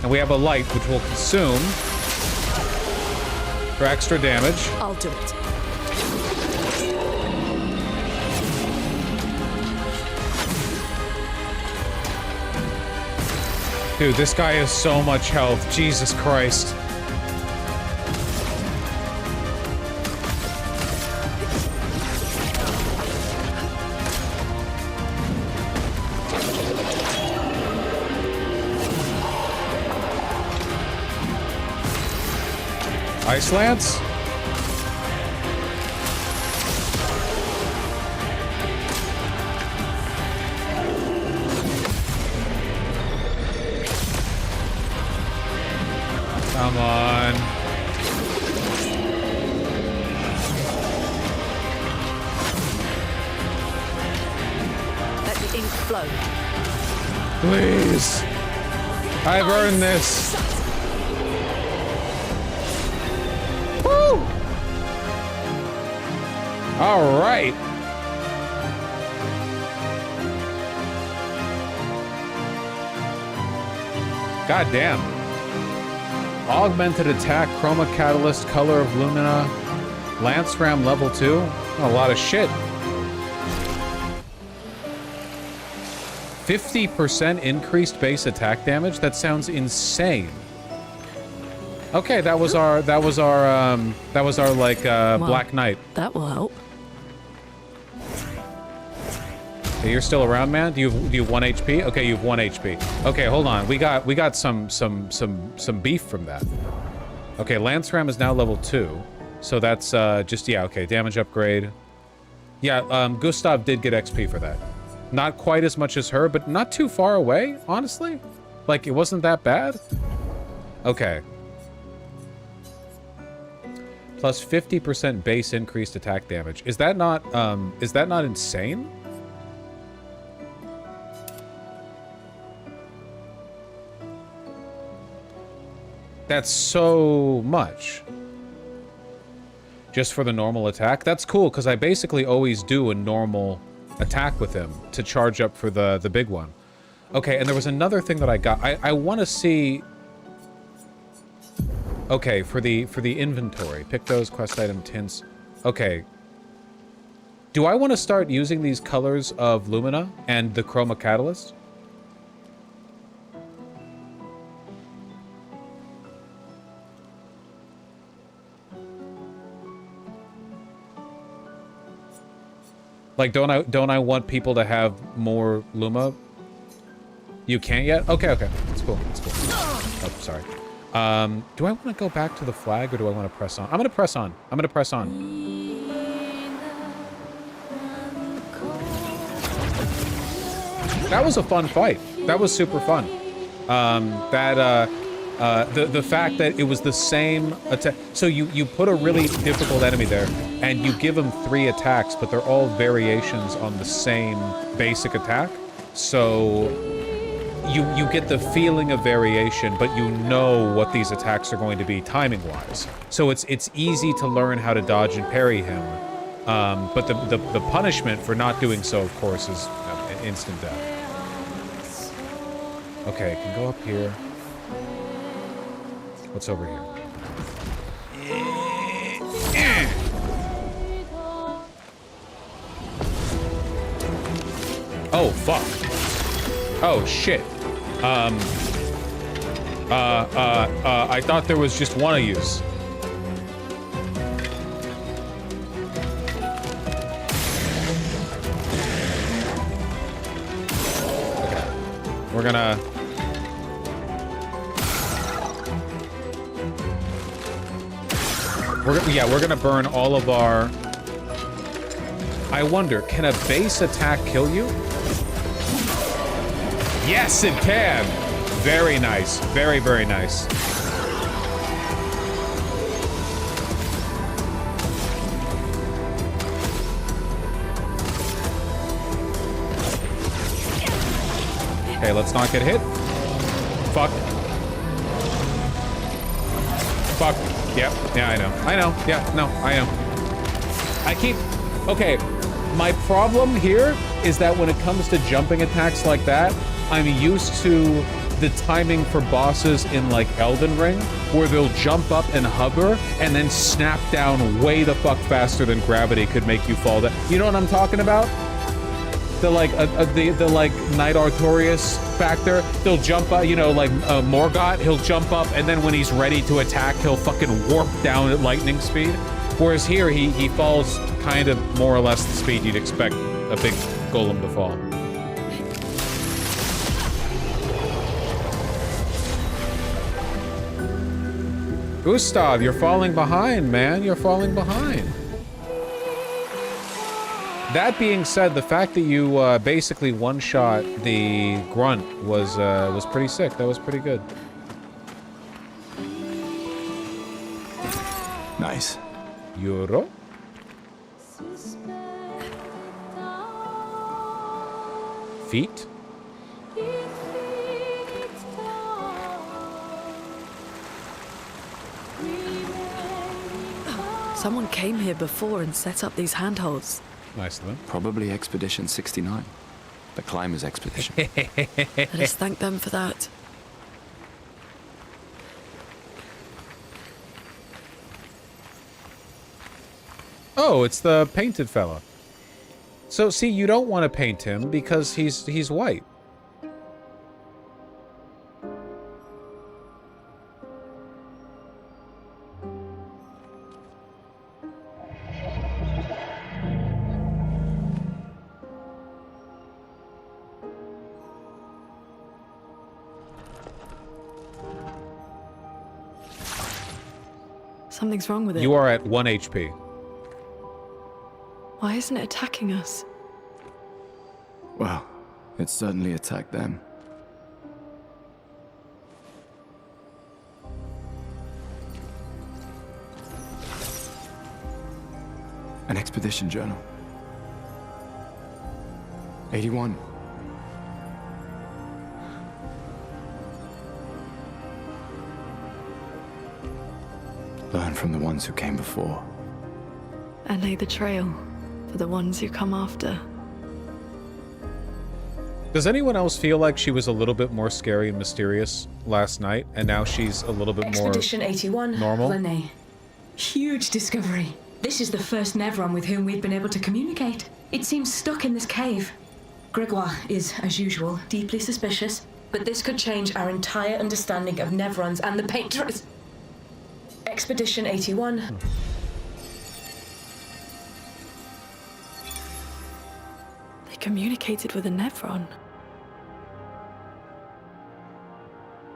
Speaker 1: And we have a light, which will consume for extra damage.
Speaker 14: I'll do it.
Speaker 1: Dude, this guy has so much health. Jesus Christ. Ice Lance? Come on.
Speaker 14: Let the ink flow.
Speaker 1: Please. I've earned this. Woo! All right. God damn. Augmented attack, chroma catalyst, color of lumina, lance ram level 2. A lot of shit. 50% increased base attack damage? That sounds insane. Okay, that was our like Black Knight.
Speaker 14: That will help.
Speaker 1: Okay, you're still around, man? Do you have 1 HP? Okay, you have 1 HP. Okay, hold on. We got some beef from that. Okay, Lance Ram is now level 2. So that's just okay, damage upgrade. Yeah, Gustav did get XP for that. Not quite as much as her, but not too far away, honestly. Like, it wasn't that bad. Okay. Plus 50% base increased attack damage. Is that not insane? That's so much. Just for the normal attack? That's cool, because I basically always do a normal attack with him to charge up for the big one. Okay, and there was another thing that I got. I want to see... Okay, for the inventory. Pick those quest item tints. Okay. Do I want to start using these colors of Lumina and the Chroma Catalyst? Like, don't I want people to have more Luma? You can't yet? Okay, okay. That's cool. That's cool. Oh, sorry. Do I want to go back to the flag, or do I want to press on? I'm going to press on. I'm going to press on. That was a fun fight. That was super fun. The fact that it was the same attack. So you put a really difficult enemy there, and you give them 3 attacks, but they're all variations on the same basic attack. So you get the feeling of variation, but you know what these attacks are going to be timing-wise. So it's easy to learn how to dodge and parry him. But the punishment for not doing so, of course, is an instant death. Okay, can go up here. What's over here? Oh, fuck. Oh, shit. I thought there was just one of yous. Okay. We're gonna... We're gonna burn all of our... I wonder, can a base attack kill you? Yes, it can! Very nice. Very, very nice. Okay, let's not get hit. Fuck. Fuck. Yep. Yeah, I know. I know. Yeah, no, I know. I keep... Okay, my problem here is that when it comes to jumping attacks like that, I'm used to the timing for bosses in, like, Elden Ring, where they'll jump up and hover, and then snap down way the fuck faster than gravity could make you fall down. You know what I'm talking about? The like Knight Artorias factor. They'll jump up, you know, like Morgott. He'll jump up, and then when he's ready to attack, he'll fucking warp down at lightning speed. Whereas here, he falls kind of more or less the speed you'd expect a big golem to fall. Gustav, you're falling behind, man. You're falling behind. That being said, the fact that you basically one-shot the grunt was pretty sick. That was pretty good.
Speaker 11: Nice.
Speaker 1: Euro. Feet.
Speaker 6: Someone came here before and set up these handholds.
Speaker 1: Nice of them.
Speaker 11: Probably Expedition 69. The Climbers Expedition.
Speaker 6: Let us thank them for that.
Speaker 1: Oh, it's the painted fella. So, see, you don't want to paint him because he's white.
Speaker 6: Something's wrong with it.
Speaker 1: You are at 1 HP.
Speaker 6: Why isn't it attacking us?
Speaker 11: Well, it certainly attacked them. An expedition journal. 81. Learn from the ones who came before.
Speaker 6: And lay the trail for the ones who come after.
Speaker 1: Does anyone else feel like she was a little bit more scary and mysterious last night, and now she's a little bit more
Speaker 8: Expedition 81,
Speaker 1: normal?
Speaker 8: Lene. Huge discovery. This is the first Nevron with whom we've been able to communicate. It seems stuck in this cave. Gregoire is, as usual, deeply suspicious, but this could change our entire understanding of Nevrons and the Painters. Expedition 81.
Speaker 6: They communicated with a Nevron.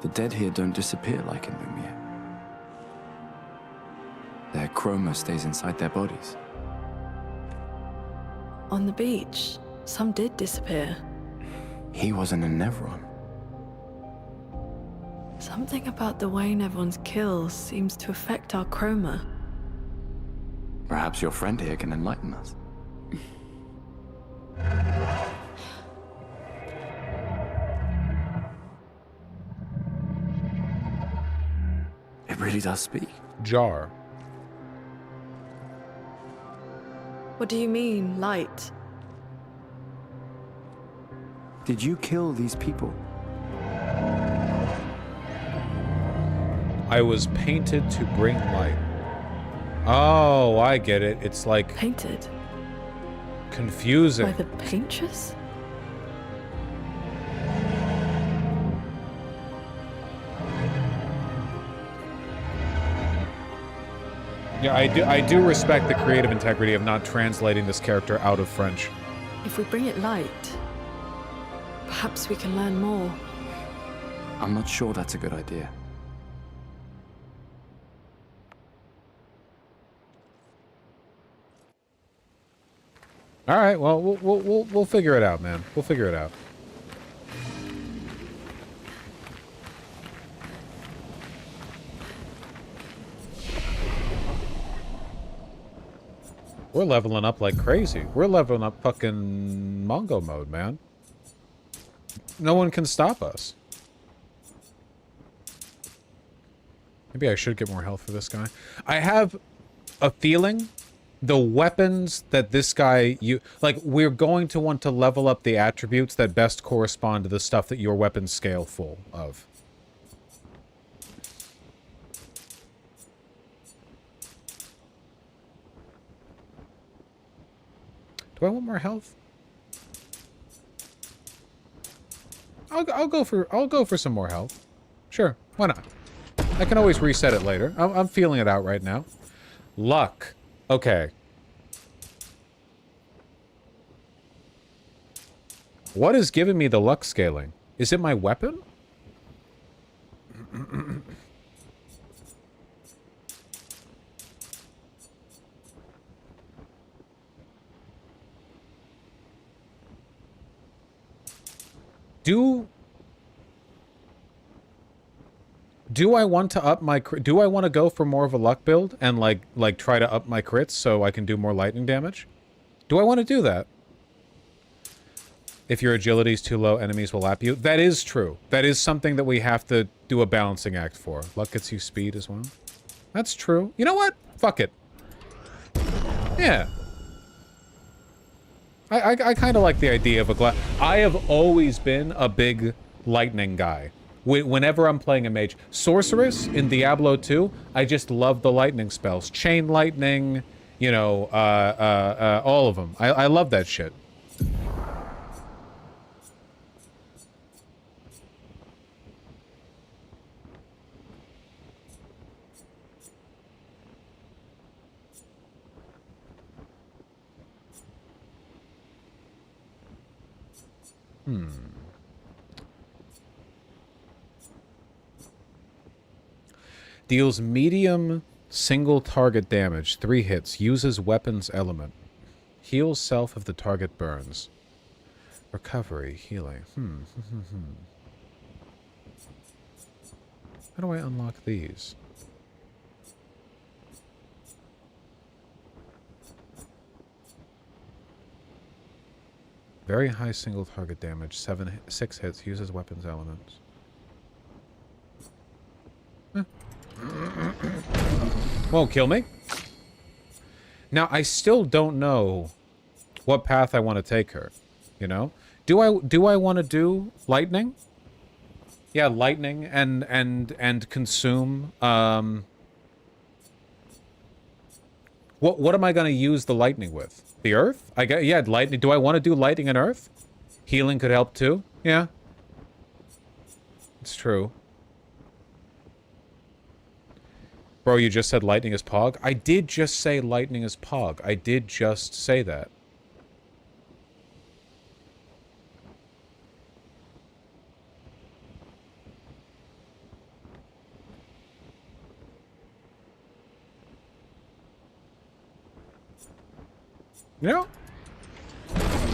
Speaker 11: The dead here don't disappear like in Lumiere. Their chroma stays inside their bodies.
Speaker 6: On the beach, some did disappear.
Speaker 11: He wasn't a Nevron.
Speaker 6: Something about the way Nevrons kill seems to affect our chroma.
Speaker 11: Perhaps your friend here can enlighten us. It really does speak.
Speaker 1: Jar.
Speaker 6: What do you mean, light?
Speaker 11: Did you kill these people?
Speaker 1: I was painted to bring light. Oh, I get it. It's like...
Speaker 6: Painted?
Speaker 1: Confusing.
Speaker 6: By the painters?
Speaker 1: Yeah, I do respect the creative integrity of not translating this character out of French.
Speaker 6: If we bring it light, perhaps we can learn more.
Speaker 11: I'm not sure that's a good idea.
Speaker 1: All right, well, we'll figure it out, man. We'll figure it out. We're leveling up like crazy. We're leveling up fucking Mongo mode, man. No one can stop us. Maybe I should get more health for this guy. I have a feeling the weapons that this guy... like, we're going to want to level up the attributes that best correspond to the stuff that your weapons scale full of. Do I want more health? I'll go for some more health. Sure, why not? I can always reset it later. I'm feeling it out right now. Luck. Okay. What is giving me the luck scaling? Is it my weapon? Do I want to up my... do I want to go for more of a luck build and like try to up my crits so I can do more lightning damage? Do I want to do that? If your agility is too low, enemies will lap you. That is true. That is something that we have to do a balancing act for. Luck gets you speed as well. That's true. You know what? Fuck it. Yeah. I kind of like the idea of a glass... I have always been a big lightning guy. Whenever I'm playing a mage. Sorceress in Diablo 2, I just love the lightning spells. Chain lightning, you know, all of them. I love that shit. Deals medium single target damage, 3 hits. Uses weapons element. Heals self if the target burns. Recovery, healing. How do I unlock these? Very high single target damage, 6 hits. Uses weapons elements. Won't kill me. Now, I still don't know what path I want to take her, you know? Do I want to do lightning? Yeah, lightning and consume what am I going to use the lightning with? The earth? Yeah, lightning. Do I want to do lightning and earth? Healing could help too. Yeah. It's true. Bro, you just said lightning is Pog? I did just say lightning is Pog. I did just say that. You know?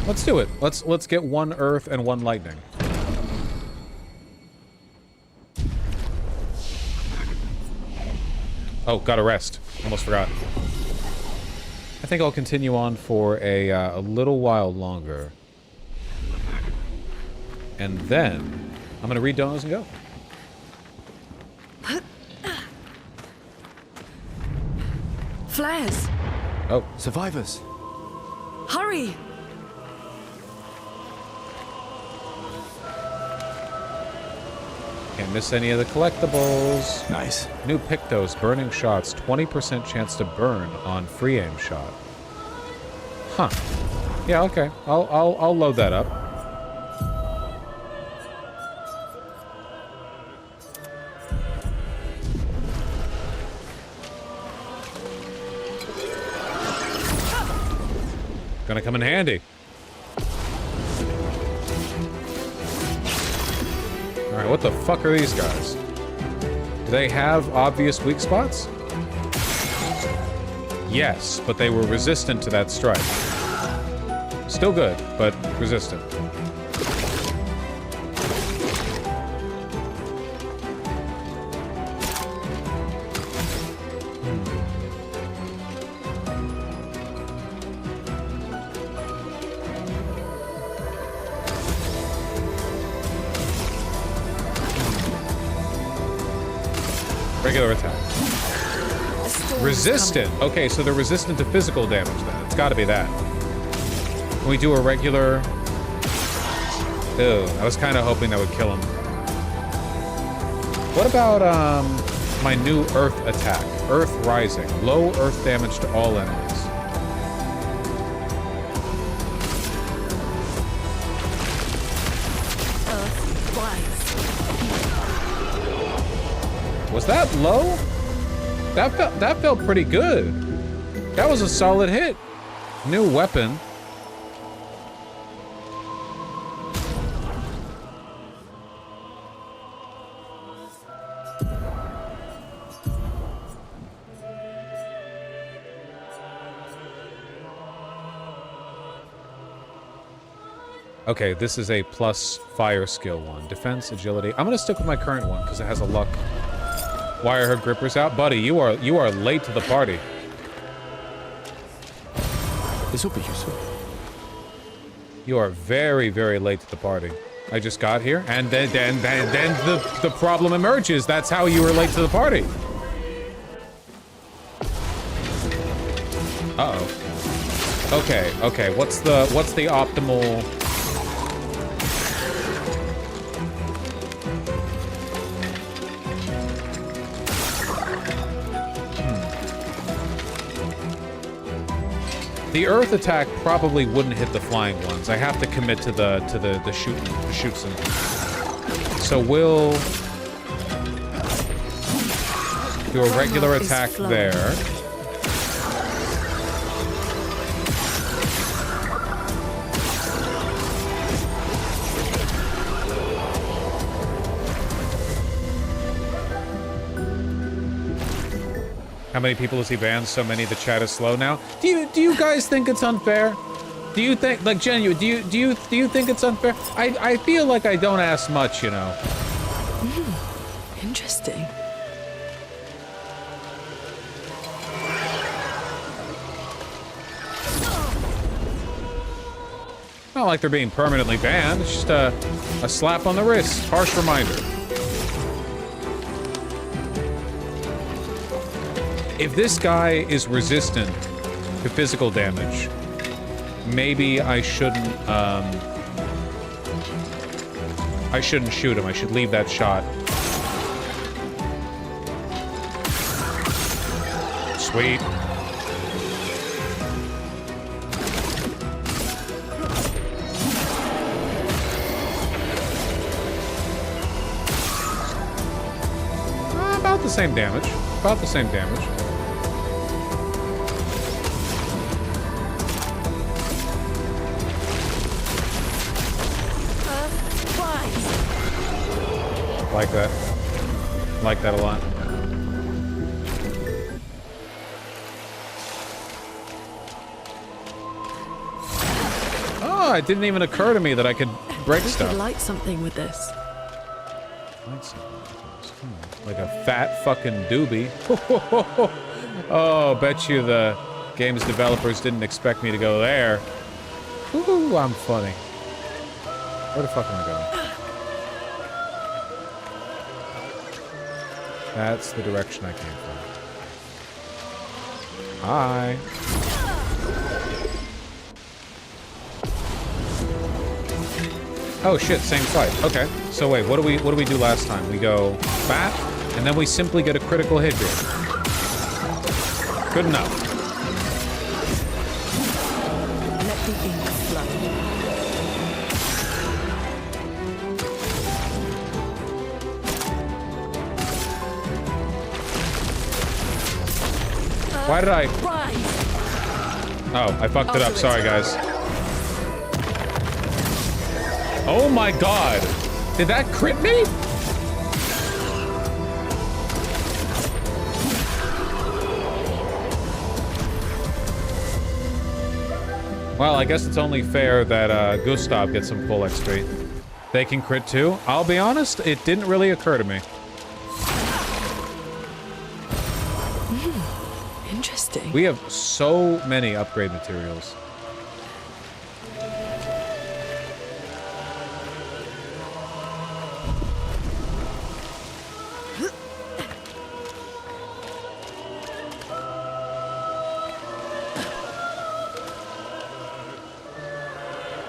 Speaker 1: Let's do it. Let's get 1 earth and 1 lightning. Oh, gotta rest. Almost forgot. I think I'll continue on for a little while longer. And then, I'm gonna read donos and go.
Speaker 6: Flares!
Speaker 1: Oh.
Speaker 11: Survivors!
Speaker 6: Hurry!
Speaker 1: Can't miss any of the collectibles.
Speaker 11: Nice.
Speaker 1: New Pictos, burning shots, 20% chance to burn on free aim shot. Huh. Yeah, okay. I'll load that up. Gonna come in handy. Alright, what the fuck are these guys? Do they have obvious weak spots? Yes, but they were resistant to that strike. Still good, but resistant. Regular attack. Resistant. Okay, so they're resistant to physical damage then. It's got to be that. Can we do a regular? Ew, I was kind of hoping that would kill him. What about my new Earth attack? Earth Rising. Low Earth damage to all enemies. Was that low? That felt pretty good. That was a solid hit. New weapon. Okay, this is a plus fire skill one. Defense, agility. I'm gonna stick with my current one because it has a luck. Wire her grippers out, buddy. You are late to the party.
Speaker 11: This will be useful.
Speaker 1: You are very, very late to the party. I just got here, and then the problem emerges. That's how you were late to the party. Uh-oh. Okay. What's the optimal? The Earth attack probably wouldn't hit the flying ones. I have to commit to the shoots them. So we'll do a regular attack there. How many people has he banned? So many the chat is slow now. Do you guys think it's unfair? Do you think, like, genuine, do you think it's unfair? I feel like I don't ask much, you know.
Speaker 6: Interesting.
Speaker 1: Not like they're being permanently banned. It's just a slap on the wrist. Harsh reminder. If this guy is resistant to physical damage, maybe I shouldn't shoot him. I should leave that shot. Sweet. About the same damage. About the same damage. Like that. Like that a lot. Oh, it didn't even occur to me that I could break
Speaker 6: We
Speaker 1: stuff.
Speaker 6: could light something with this.
Speaker 1: Light something with this. Like a fat fucking doobie. Oh, bet you the game's developers didn't expect me to go there. Ooh, I'm funny. Where the fuck am I going? That's the direction I came from. Hi. Oh shit, same fight. Okay. So wait, what do we do last time? We go fat, and then we simply get a critical hit here. Good enough.
Speaker 6: Let the ink flow.
Speaker 1: Why did I? Oh, I fucked it up. Sorry, guys. Oh my god. Did that crit me? Well, I guess it's only fair that Gustav gets some full XP. They can crit too. I'll be honest, it didn't really occur to me.
Speaker 6: Interesting.
Speaker 1: We have so many upgrade materials.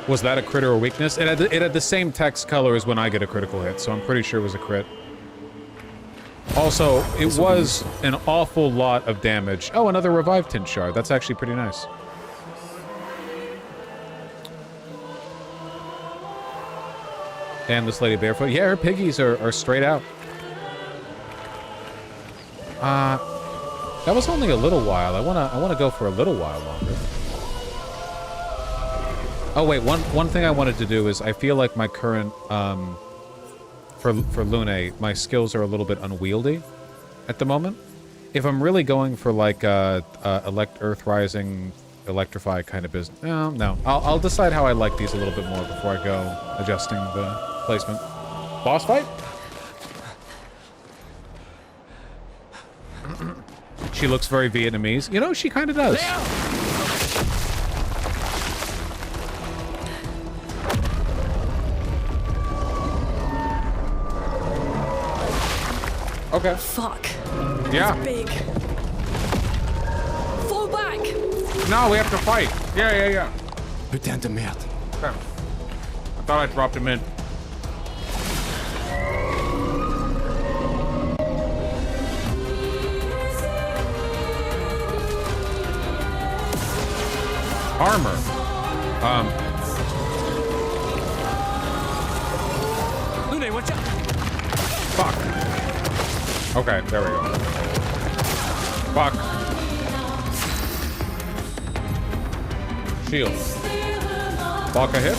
Speaker 1: Was that a crit or a weakness? It had the same text color as when I get a critical hit, so I'm pretty sure it was a crit. Also, it was an awful lot of damage. Oh, another Revive Tint Shard. That's actually pretty nice. Damn, this lady barefoot. Yeah, her piggies are straight out. That was only a little while. I wanna go for a little while longer. Oh wait, one thing I wanted to do is I feel like my current for Lune, my skills are a little bit unwieldy at the moment. If I'm really going for like Earth Rising, Electrify kind of business, no. I'll decide how I like these a little bit more before I go adjusting the placement. Boss fight? She looks very Vietnamese. You know, she kind of does. Okay.
Speaker 6: Fuck.
Speaker 1: Yeah.
Speaker 6: It's big. Fall back.
Speaker 1: No, we have to fight. Yeah.
Speaker 11: Putain de merde.
Speaker 1: Okay. I thought I dropped him in. Armor.
Speaker 11: Lune, watch out.
Speaker 1: Fuck. Okay, there we go. Fuck. Shield. Block a hit.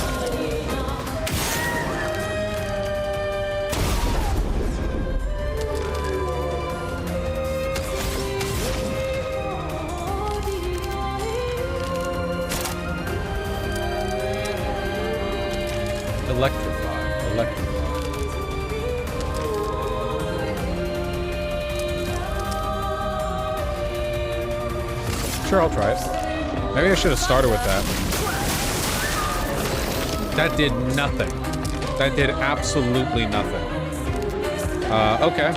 Speaker 1: Electrify. Sure, I'll try it. Maybe I should have started with that. That did nothing. That did absolutely nothing. Okay.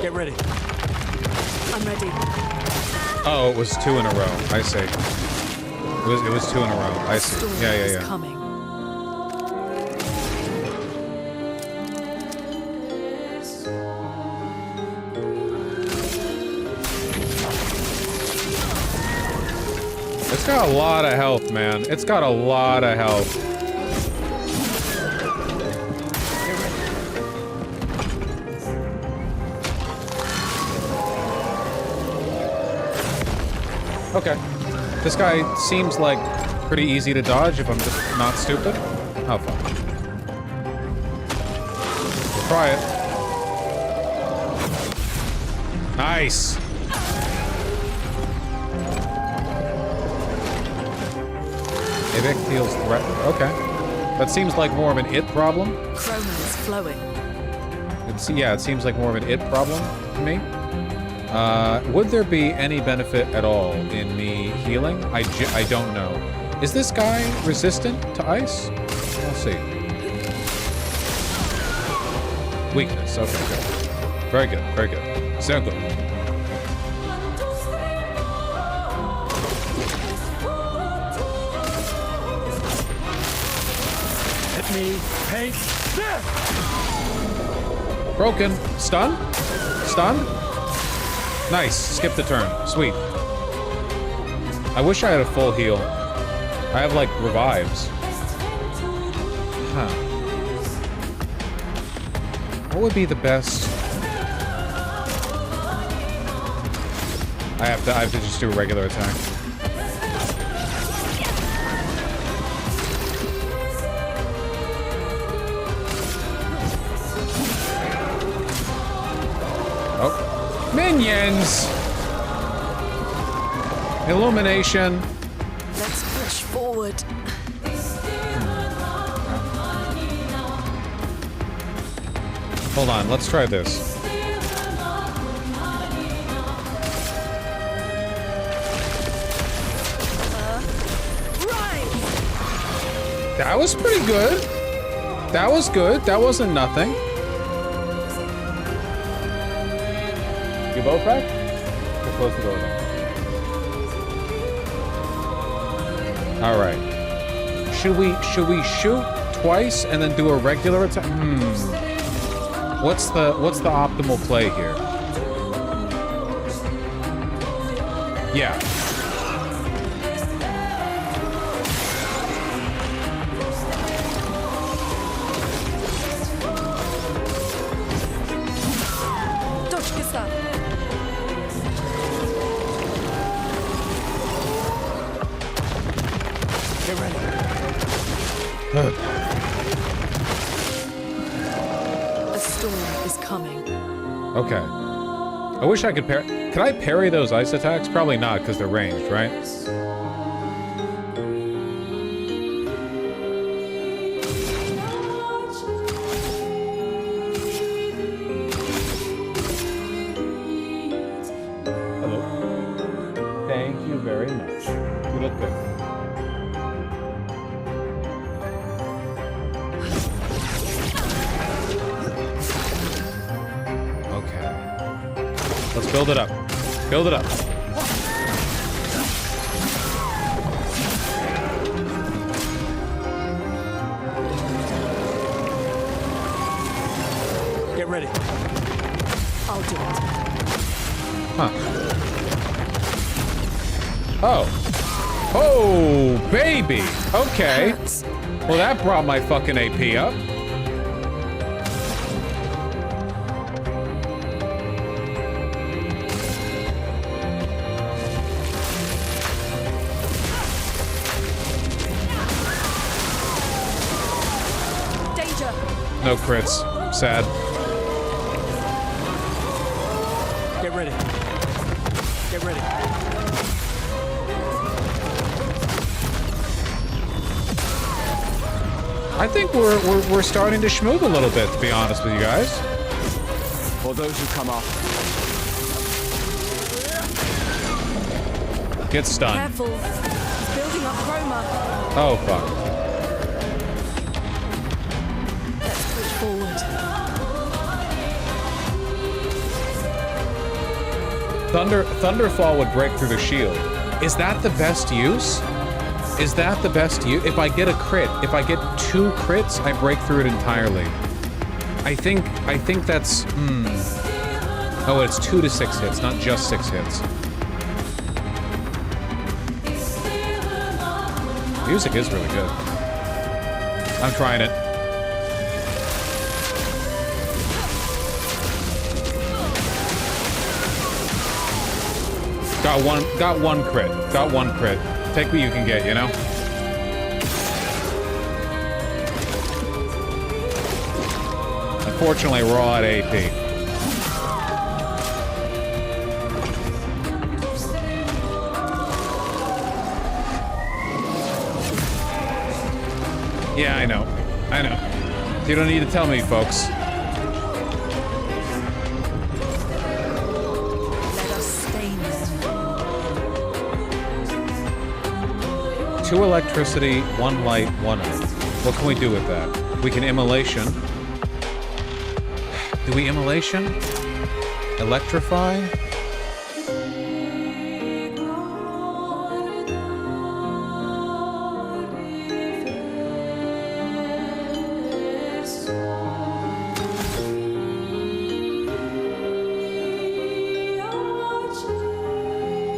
Speaker 11: Get ready.
Speaker 6: I'm ready.
Speaker 1: Oh, it was 2 in a row. I see. It was 2 in a row. I see. Yeah.
Speaker 6: Coming.
Speaker 1: It's got a lot of health, man. It's got a lot of health. Okay. This guy seems like pretty easy to dodge if I'm just not stupid. Oh, fuck. Try it. Nice. Evic feels threatened. Okay. That seems like more of an it problem.
Speaker 6: Chroma is flowing.
Speaker 1: It seems like more of an it problem to me. Would there be any benefit at all in me healing? I don't know. Is this guy resistant to ice? We'll see. Weakness. Okay, good. Very good. Very good. So good.
Speaker 11: Let me paint this!
Speaker 1: Broken. Stun? Stun? Nice. Skip the turn. Sweet. I wish I had a full heal. I have, like, revives. Huh. What would be the best? I have to just do a regular attack. Minions! Illumination.
Speaker 15: Let's push forward.
Speaker 1: Hold on, let's try this. That was pretty good. That was good. That wasn't nothing. You both back? We're supposed to go now. All right. Should we shoot twice and then do a regular attack? What's the optimal play here? Yeah.
Speaker 21: Get ready.
Speaker 6: A storm is coming.
Speaker 1: Okay. I wish I could parry. Can I parry those ice attacks? Probably not, because they're ranged, right? Hello. Thank you very much. You look good. Let's build it up. Build it up.
Speaker 21: Get ready.
Speaker 15: I'll do it.
Speaker 1: Huh. Oh. Oh, baby. Okay. Well, that brought my fucking AP up. No crits. Sad.
Speaker 21: Get ready. Get ready.
Speaker 1: I think we're starting to schmoove a little bit, to be honest with you guys.
Speaker 21: For those who come up.
Speaker 1: Get stunned.
Speaker 15: Careful. He's building up chroma.
Speaker 1: Oh fuck.
Speaker 15: Forward.
Speaker 1: Thunderfall would break through the shield. Is that the best use? Is that the best use? If I get a crit, if I get 2 crits, I break through it entirely. I think that's Oh, it's 2 to 6 hits, not just 6 hits. Music is really good. I'm trying it. Got one crit. Got 1 crit. Take what you can get, you know? Unfortunately, we're all at AP. Yeah, I know. I know. You don't need to tell me, folks.
Speaker 15: Let us stain them.
Speaker 1: 2 electricity, 1 light, 1 earth. What can we do with that? We can immolation. Do we immolation? Electrify?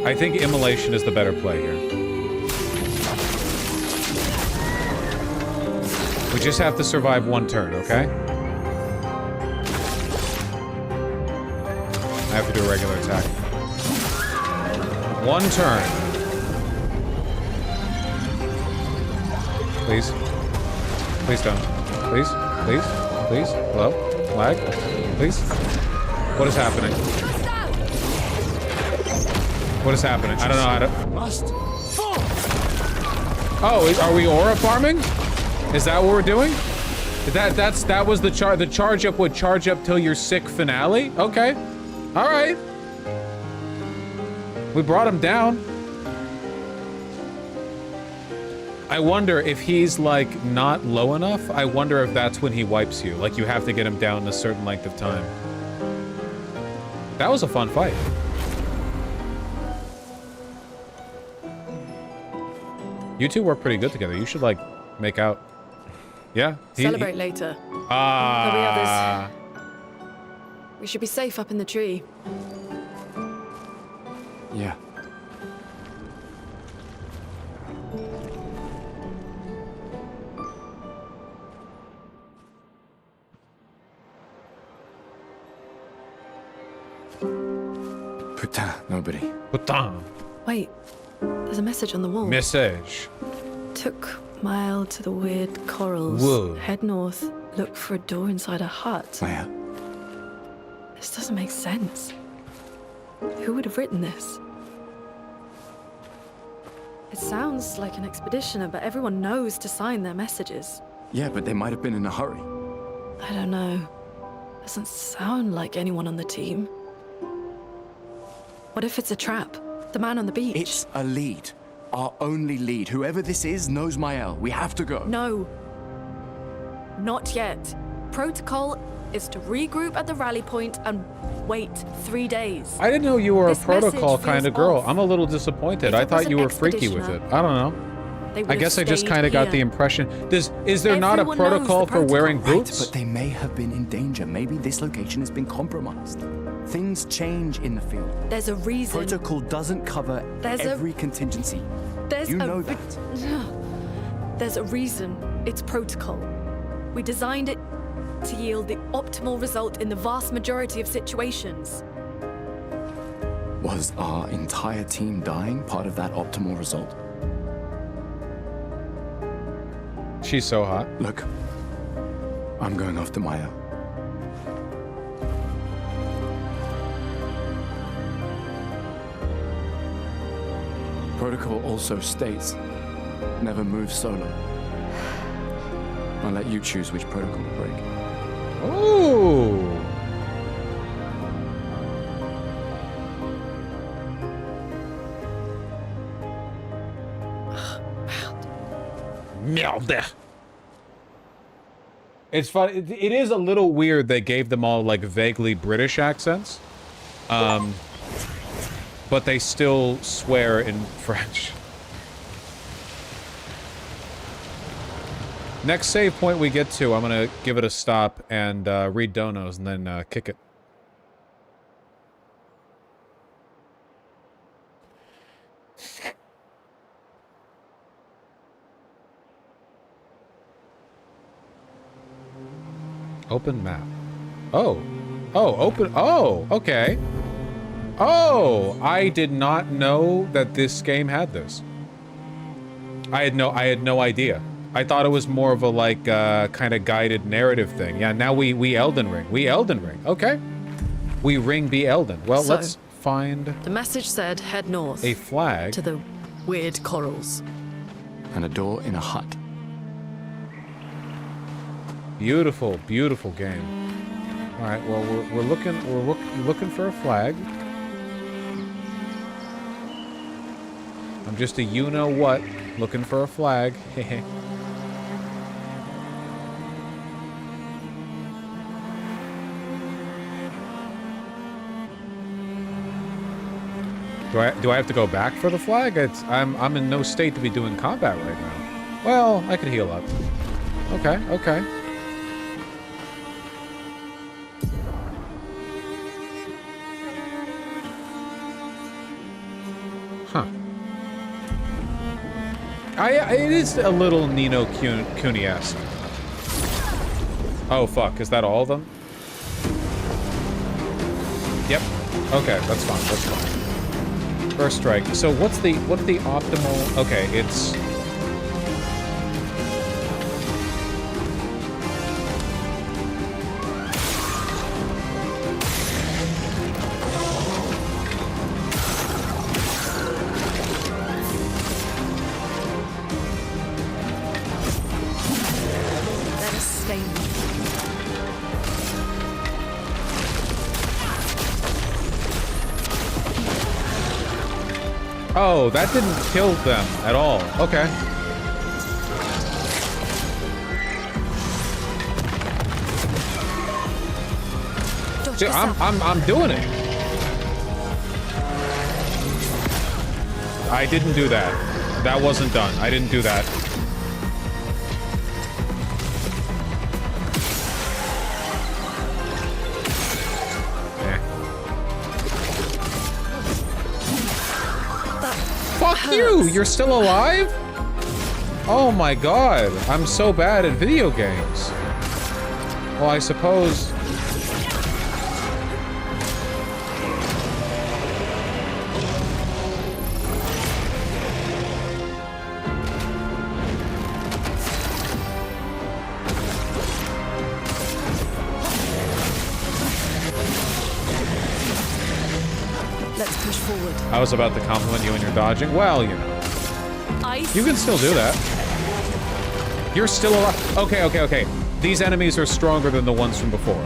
Speaker 1: I think immolation is the better play here. We just have to survive 1 turn, okay? I have to do a regular attack. 1 turn. Please. Please don't. Please. Please. Please. Hello? Lag? Please. What is happening? What is happening? I don't know how to...
Speaker 11: Must fall.
Speaker 1: Oh, are we aura farming? Is that what we're doing? That was the charge. The charge up would charge up till your sick finale? Okay. All right. We brought him down. I wonder if he's like not low enough. I wonder if that's when he wipes you. Like you have to get him down in a certain length of time. That was a fun fight. You two work pretty good together. You should like make out. Yeah.
Speaker 6: Celebrate later. There'll be others. We should be safe up in the tree.
Speaker 11: Yeah. Putain, nobody.
Speaker 1: Putain.
Speaker 6: Wait, there's a message on the wall.
Speaker 1: Message.
Speaker 6: Took mile to the weird corals.
Speaker 1: Whoa.
Speaker 6: Head north. Look for a door inside a hut.
Speaker 11: Maya.
Speaker 6: This doesn't make sense. Who would have written this? It sounds like an expeditioner, but everyone knows to sign their messages.
Speaker 11: Yeah, but they might have been in a hurry.
Speaker 6: I don't know. Doesn't sound like anyone on the team. What if it's a trap? The man on the beach?
Speaker 11: It's a lead. Our only lead. Whoever this is knows Mael. We have to go.
Speaker 6: No. Not yet. Protocol is to regroup at the rally point and wait 3 days.
Speaker 1: I didn't know you were
Speaker 6: This
Speaker 1: a protocol
Speaker 6: message
Speaker 1: kind of
Speaker 6: feels
Speaker 1: girl.
Speaker 6: off.
Speaker 1: I'm a little disappointed.
Speaker 6: If
Speaker 1: I
Speaker 6: it
Speaker 1: thought
Speaker 6: was
Speaker 1: you
Speaker 6: an
Speaker 1: were freaky with it.
Speaker 6: expeditioner,
Speaker 1: I don't know.
Speaker 6: They would
Speaker 1: I
Speaker 6: have
Speaker 1: guess I just
Speaker 6: stayed
Speaker 1: kind of got
Speaker 6: here.
Speaker 1: the impression. Is there not a
Speaker 6: Everyone knows the
Speaker 1: protocol for wearing
Speaker 11: Right,
Speaker 1: boots?
Speaker 11: but they may have been in danger. Maybe this location has been compromised. Things change in the field.
Speaker 6: There's a reason.
Speaker 11: Protocol doesn't cover
Speaker 6: There's a-
Speaker 11: every contingency.
Speaker 6: There's
Speaker 11: You
Speaker 6: a
Speaker 11: know
Speaker 6: re-
Speaker 11: that.
Speaker 6: There's a reason. It's protocol. We designed it to yield the optimal result in the vast majority of situations.
Speaker 11: Was our entire team dying part of that optimal result?
Speaker 1: She's so hot.
Speaker 11: Look, I'm going after Maya. Protocol also states, never move solo. I'll let you choose which protocol to break.
Speaker 1: Ooh. Merde. It's fun. It is a little weird they gave them all like vaguely British accents. But they still swear in French. Next save point we get to, I'm gonna give it a stop and read donos and then kick it. Open map. Oh. Oh, open. Oh, okay. Oh, I did not know that this game had this. I had no idea. I thought it was more of a like kind of guided narrative thing. Yeah, now we Elden Ring. We Elden Ring. Okay. We ring be Elden. Well,
Speaker 6: So,
Speaker 1: let's find
Speaker 6: The message said head north.
Speaker 1: a flag.
Speaker 6: To the weird corals.
Speaker 11: And a door in a hut.
Speaker 1: Beautiful, beautiful game. All right, well we're looking for a flag. I'm just a you-know-what looking for a flag. Do I have to go back for the flag? I'm in no state to be doing combat right now. Well, I could heal up. Okay, okay. Huh. It is a little Nino Kuni-esque. Oh fuck, is that all of them? Yep. Okay, that's fine, that's fine. First strike. So what's the optimal? Okay, it's Oh, that didn't kill them at all. Okay. See, I'm doing it. I didn't do that. That wasn't done. I didn't do that. Fuck you! You're still alive? Oh my god. I'm so bad at video games. Well, I suppose...
Speaker 4: Let's push forward.
Speaker 1: I was about to compliment you on your dodging. Well, you know.
Speaker 4: Ice.
Speaker 1: You can still do that. You're still alive. Okay. These enemies are stronger than the ones from before.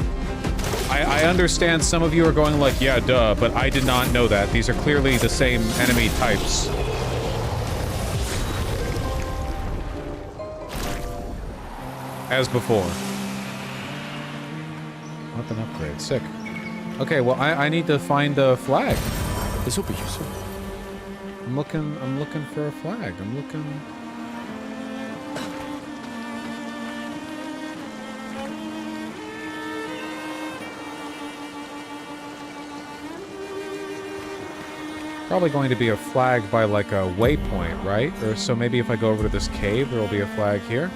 Speaker 1: I understand some of you are going like, yeah, duh, but I did not know that. These are clearly the same enemy types. As before. Weapon upgrade. Sick. Okay, well, I need to find a flag.
Speaker 11: This will be useful.
Speaker 1: I'm looking for a flag. I'm looking... Probably going to be a flag by like a waypoint, right? Or so maybe if I go over to this cave, there'll be a flag here.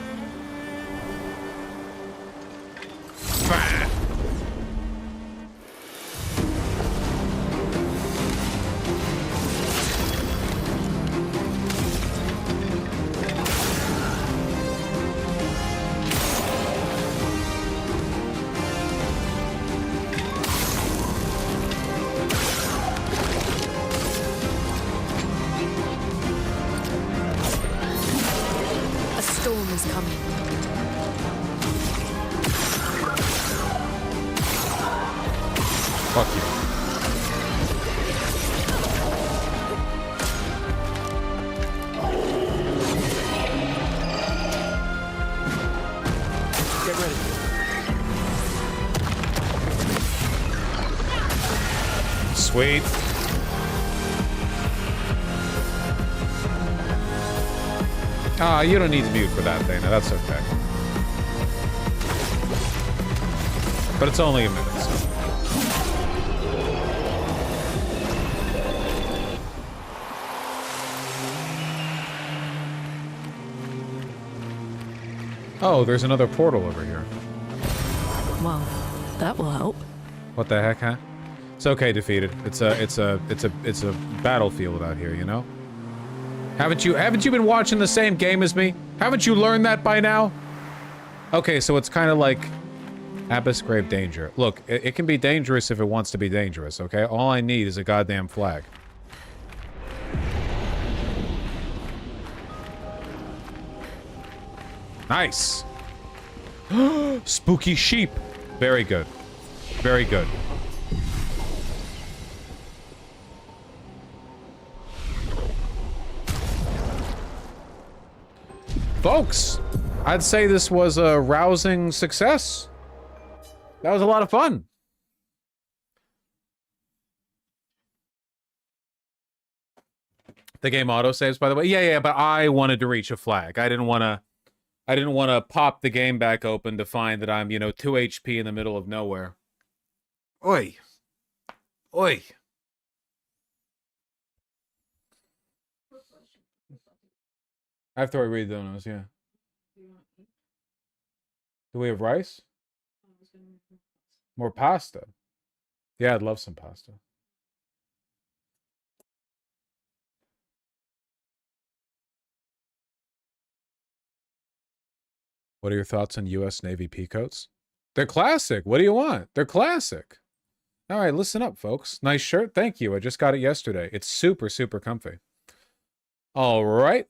Speaker 4: A storm is coming.
Speaker 1: Fuck you.
Speaker 11: Get ready.
Speaker 1: Sweet. Ah, you don't need to mute for that, Dana. That's okay. But it's only a minute, so. Oh, there's another portal over here.
Speaker 4: Well, that will help.
Speaker 1: What the heck, huh? It's okay, defeated. It's a battlefield out here, you know? Haven't you been watching the same game as me? Haven't you learned that by now? Okay, so it's kind of like Abyss Grave Danger. Look, it can be dangerous if it wants to be dangerous, okay? All I need is a goddamn flag. Nice. Spooky sheep. Very good. Very good. Folks, I'd say this was a rousing success. That was a lot of fun. The game autosaves, by the way. Yeah, but I wanted to reach a flag. I didn't want to pop the game back open to find that I'm, 2 HP in the middle of nowhere. Oi. Oi. After I read those, yeah. Do we have rice? More pasta. Yeah, I'd love some pasta. What are your thoughts on U.S. Navy peacoats? They're classic. What do you want? They're classic. All right, listen up, folks. Nice shirt. Thank you. I just got it yesterday. It's super, super comfy. All right.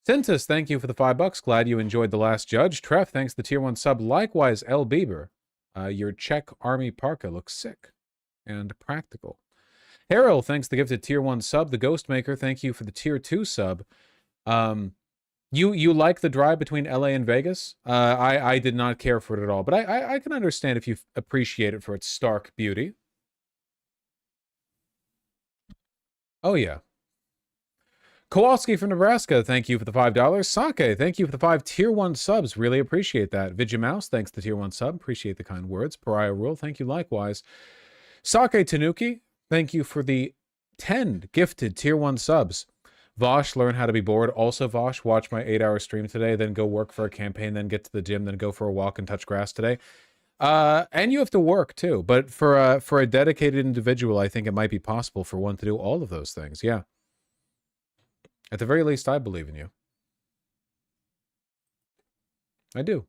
Speaker 1: Centus, thank you for the $5. Glad you enjoyed The Last Judge. Trev, thanks the tier 1 sub. Likewise, L. Bieber. Your Czech Army parka looks sick and practical. Harold, thanks the gifted tier 1 sub. The Ghostmaker, thank you for the tier 2 sub. You like the drive between LA and Vegas? I did not care for it at all, but I can understand if you appreciate it for its stark beauty. Oh yeah. Kowalski from Nebraska, thank you for the $5. Sake, thank you for the 5 tier 1 subs. Really appreciate that. Vidjamouse, thanks to the tier 1 sub. Appreciate the kind words. Pariah Rule, thank you likewise. Sake Tanuki, thank you for the 10 gifted tier 1 subs. Vosh, learn how to be bored. Also, Vosh, watch my 8-hour stream today, then go work for a campaign, then get to the gym, then go for a walk and touch grass today. And you have to work too. But for a dedicated individual, I think it might be possible for one to do all of those things. Yeah. At the very least, I believe in you. I do.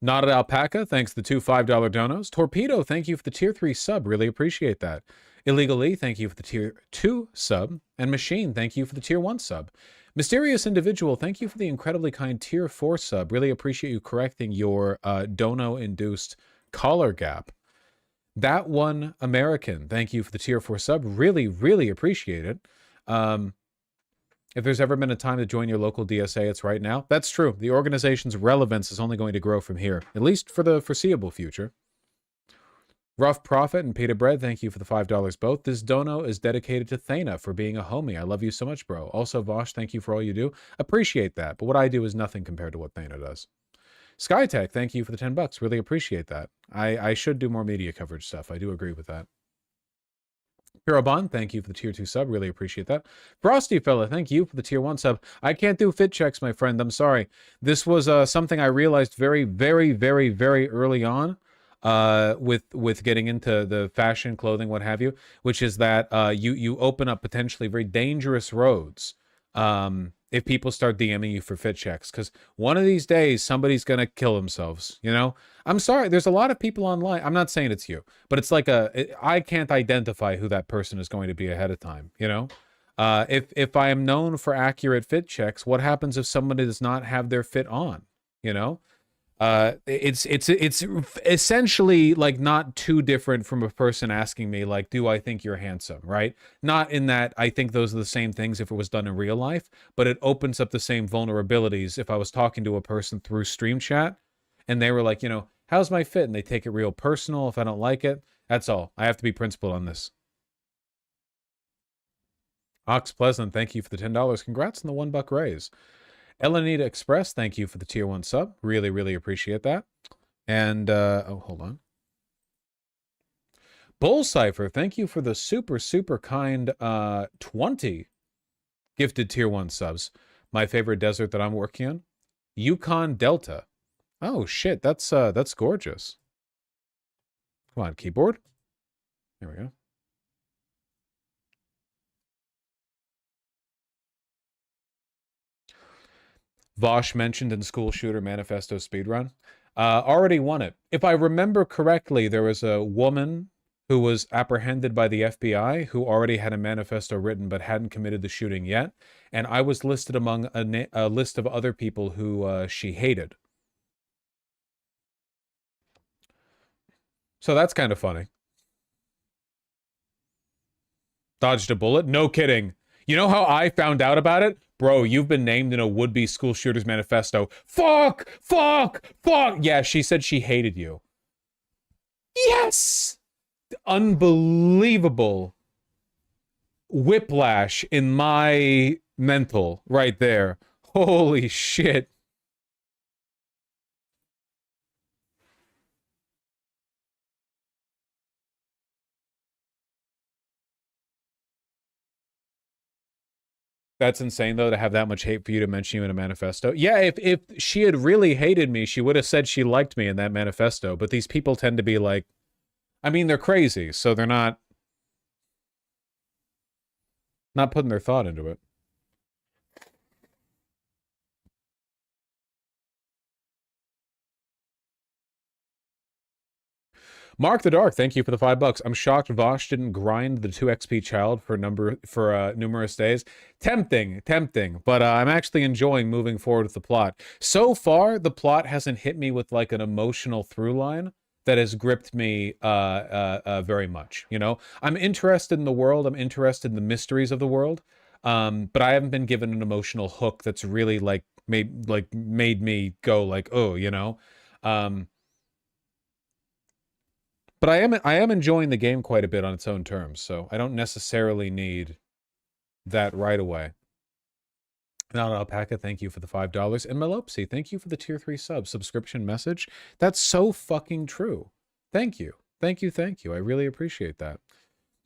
Speaker 1: Knotted Alpaca, thanks to the 2 $5 donos. Torpedo, thank you for the tier 3 sub. Really appreciate that. Illegally, thank you for the tier 2 sub. And Machine, thank you for the tier 1 sub. Mysterious Individual, thank you for the incredibly kind tier 4 sub. Really appreciate you correcting your dono-induced collar gap. That One American, thank you for the tier 4 sub. Really, really appreciate it. If there's ever been a time to join your local DSA, it's right now. That's true. The organization's relevance is only going to grow from here, at least for the foreseeable future. Rough Profit and Peter Bread, thank you for the $5 both. This dono is dedicated to Thana for being a homie. I love you so much, bro. Also, Vosh, thank you for all you do. Appreciate that, but what I do is nothing compared to what Thana does. Skytech, thank you for the $10. Really appreciate that. I should do more media coverage stuff. I do agree with that. Pirabon, thank you for the tier 2 sub. Really appreciate that. Frosty Fella, thank you for the tier 1 sub. I can't do fit checks, my friend. I'm sorry. This was something I realized very, very, very, very early on with getting into the fashion, clothing, what have you, which is that you open up potentially very dangerous roads if people start DMing you for fit checks. Because one of these days, somebody's going to kill themselves, you know? I'm sorry, there's a lot of people online. I'm not saying it's you, but it's like I can't identify who that person is going to be ahead of time, you know? If I am known for accurate fit checks, what happens if somebody does not have their fit on, you know? It's essentially like not too different from a person asking me like, do I think you're handsome, right? Not in that I think those are the same things if it was done in real life, but it opens up the same vulnerabilities if I was talking to a person through stream chat and they were like, you know, how's my fit? And they take it real personal if I don't like it. That's all. I have to be principled on this. Ox Pleasant, thank you for the $10. Congrats on the $1 raise. Elenita Express, thank you for the tier 1 sub. Really, really appreciate that. And, oh, hold on. Bull Cypher, thank you for the super, super kind 20 gifted tier 1 subs. My favorite desert that I'm working on, Yukon Delta. Oh, shit, that's gorgeous. Come on, keyboard. There we go. Vosh mentioned in School Shooter Manifesto Speedrun. Already won it. If I remember correctly, there was a woman who was apprehended by the FBI who already had a manifesto written but hadn't committed the shooting yet. And I was listed among a list of other people who she hated. So that's kind of funny. Dodged a bullet? No kidding. You know how I found out about it? Bro, you've been named in a would-be school shooter's manifesto. Fuck! Fuck! Fuck! Yeah, she said she hated you. Yes! Unbelievable whiplash in my mental right there. Holy shit. That's insane, though, to have that much hate for you to mention you in a manifesto. Yeah, if she had really hated me, she would have said she liked me in that manifesto. But these people tend to be like, I mean, they're crazy, so they're not putting their thought into it. Mark the Dark, thank you for the $5. I'm shocked Vosh didn't grind the 2 XP child for numerous days. Tempting, but I'm actually enjoying moving forward with the plot. So far, the plot hasn't hit me with like an emotional through line, that has gripped me very much. You know, I'm interested in the world. I'm interested in the mysteries of the world. But I haven't been given an emotional hook that's really like made me go like, oh, you know. But I am enjoying the game quite a bit on its own terms, so I don't necessarily need that right away. Not Alpaca, thank you for the $5. And Melopsy, thank you for the tier 3 subscription message. That's so fucking true. Thank you. Thank you, thank you. I really appreciate that.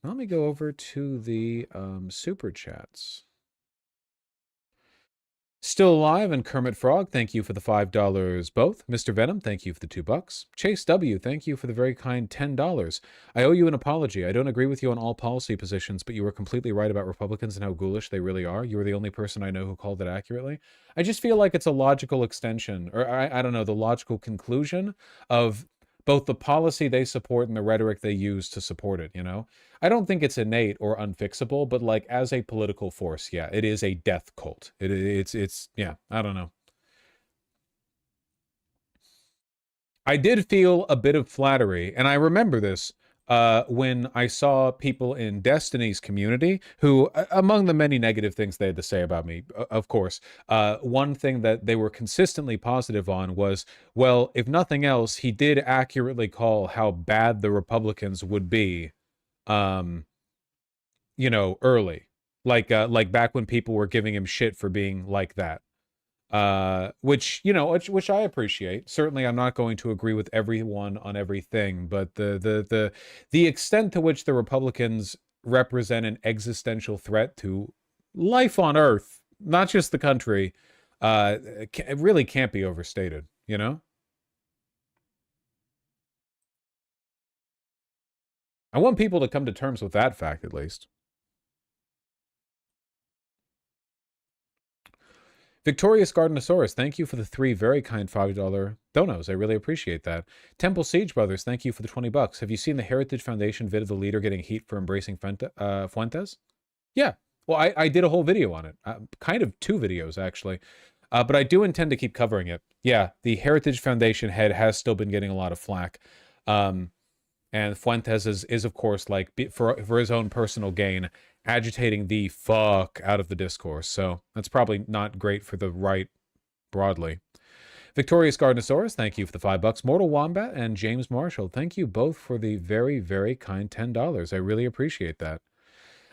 Speaker 1: Let me go over to the super chats. Still Alive and Kermit Frog, thank you for the $5 both. Mr. Venom, thank you for the $2. Chase W, thank you for the very kind $10. I owe you an apology. I don't agree with you on all policy positions, but you were completely right about Republicans and how ghoulish they really are. You were the only person I know who called it accurately. I just feel like it's a logical extension, or I don't know, the logical conclusion of both the policy they support and the rhetoric they use to support it, you know? I don't think it's innate or unfixable, but like as a political force, yeah, it is a death cult. It's yeah, I don't know. I did feel a bit of flattery, and I remember this when I saw people in Destiny's community who, among the many negative things they had to say about me, of course, one thing that they were consistently positive on was, well, if nothing else, he did accurately call how bad the Republicans would be, you know, early. Like back when people were giving him shit for being like that. Which, you know, which I appreciate. Certainly I'm not going to agree with everyone on everything, but the extent to which the Republicans represent an existential threat to life on Earth, not just the country, it really can't be overstated, you know? I want people to come to terms with that fact, at least. Victorious Gardenosaurus, thank you for the 3 very kind $5 donos. I really appreciate that. Temple Siege Brothers, thank you for the $20. Have you seen the Heritage Foundation vid of the leader getting heat for embracing Fuentes? Yeah. Well, I did a whole video on it. Kind of 2 videos, actually. But I do intend to keep covering it. Yeah, the Heritage Foundation head has still been getting a lot of flack. And Fuentes is of course, like, for his own personal gain, agitating the fuck out of the discourse. So that's probably not great for the right broadly. Victorious Gardenosaurus, thank you for the $5. Mortal Wombat and James Marshall, thank you both for the very, very kind $10. I really appreciate that.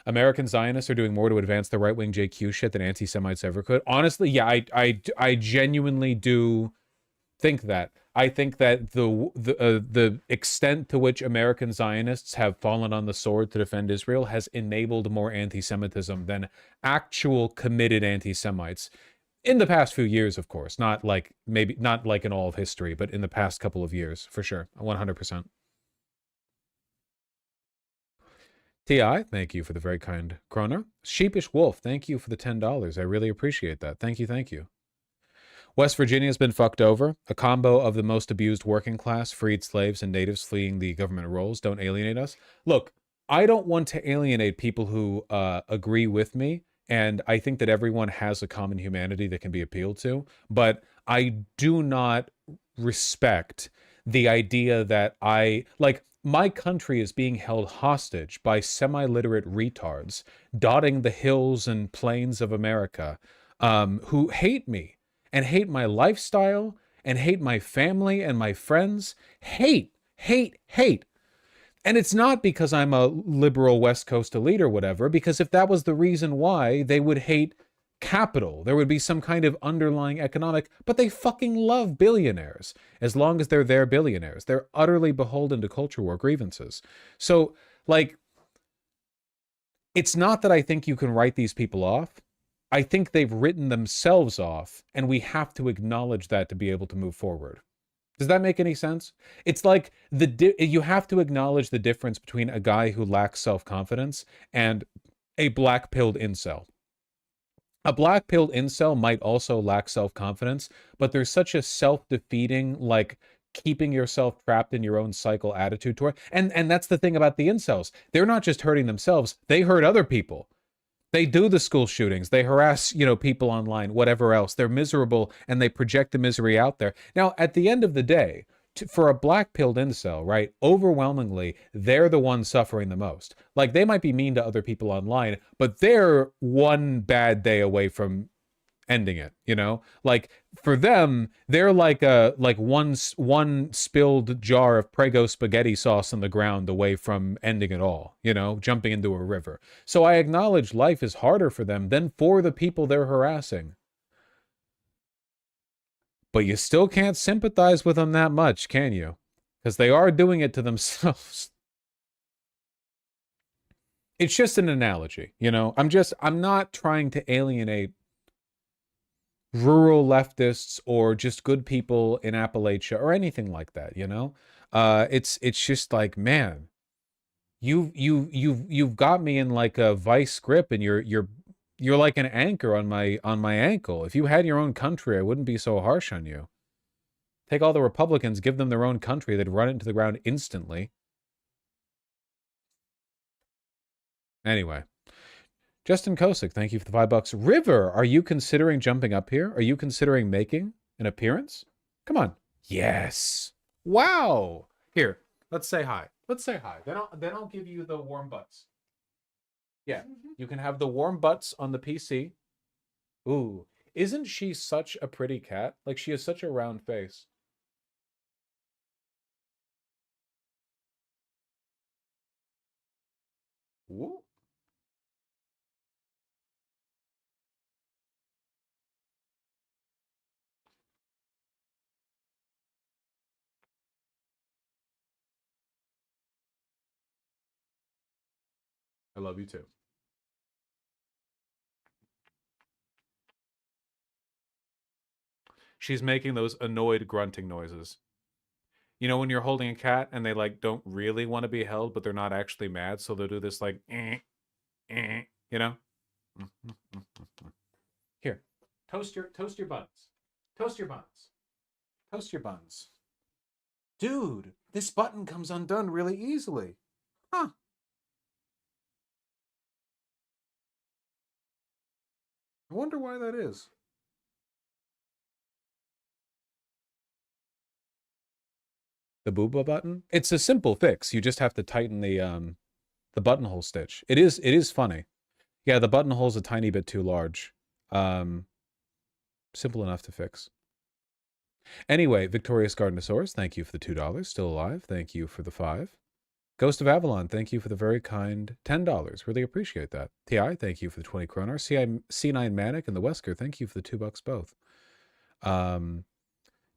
Speaker 1: American Zionists are doing more to advance the right-wing JQ shit than anti-Semites ever could. Honestly, yeah, I genuinely do think that. I think that the extent to which American Zionists have fallen on the sword to defend Israel has enabled more anti-Semitism than actual committed anti-Semites. In the past few years, of course. Not like in all of history, but in the past couple of years, for sure. 100%. T.I., thank you for the very kind kroner. Sheepish Wolf, thank you for the $10. I really appreciate that. Thank you, thank you. West Virginia's been fucked over. A combo of the most abused working class, freed slaves, and natives fleeing the government rolls. Don't alienate us. Look, I don't want to alienate people who agree with me, and I think that everyone has a common humanity that can be appealed to, but I do not respect the idea that my country is being held hostage by semi-literate retards dotting the hills and plains of America who hate me. And hate my lifestyle, and hate my family and my friends. Hate. And it's not because I'm a liberal West Coast elite or whatever, because if that was the reason why, they would hate capital. There would be some kind of underlying economic, but they fucking love billionaires, as long as they're their billionaires. They're utterly beholden to culture war grievances. So, like, it's not that I think you can write these people off. I think they've written themselves off, and we have to acknowledge that to be able to move forward. Does that make any sense? It's like you have to acknowledge the difference between a guy who lacks self-confidence and a black-pilled incel. A black-pilled incel might also lack self-confidence, but there's such a self-defeating, like, keeping yourself trapped in your own cycle attitude toward. And that's the thing about the incels. They're not just hurting themselves, they hurt other people. They do the school shootings. They harass, people online, whatever else. They're miserable and they project the misery out there. Now, at the end of the day, for a black-pilled incel, right, overwhelmingly, they're the ones suffering the most. Like, they might be mean to other people online, but they're one bad day away from ending it, you know? Like, for them, they're like one spilled jar of Prego spaghetti sauce on the ground away from ending it all, you know, jumping into a river. So I acknowledge life is harder for them than for the people they're harassing. But you still can't sympathize with them that much, can you? Because they are doing it to themselves. It's just an analogy, you know? I'm not trying to alienate rural leftists or just good people in Appalachia or anything like that, you know? It's just like, man, you've got me in like a vice grip, and you're like an anchor on my ankle. If you had your own country, I wouldn't be so harsh on you. Take all the Republicans, give them their own country, they'd run it into the ground instantly. Anyway. Justin Kosick, thank you for the $5. River, are you considering jumping up here? Are you considering making an appearance? Come on. Yes. Wow. Here, let's say hi. Let's say hi. Then I'll give you the warm butts. Yeah, you can have the warm butts on the PC. Ooh, isn't she such a pretty cat? Like, she has such a round face. Ooh. I love you too. She's making those annoyed grunting noises. You know when you're holding a cat and they like don't really want to be held, but they're not actually mad, so they'll do this like, you know? Here, toast your buns. Toast your buns. Toast your buns. Dude, this button comes undone really easily. Huh. I wonder why that is. The booba button? It's a simple fix. You just have to tighten the buttonhole stitch. It is funny. Yeah, the buttonhole's a tiny bit too large. Simple enough to fix. Anyway, Victorious Gardenosaurus, thank you for the $2. Still alive, thank you for the 5. Ghost of Avalon, thank you for the very kind $10. Really appreciate that. TI, thank you for the 20 kroner. C9 Manic and the Wesker, thank you for the $2 both.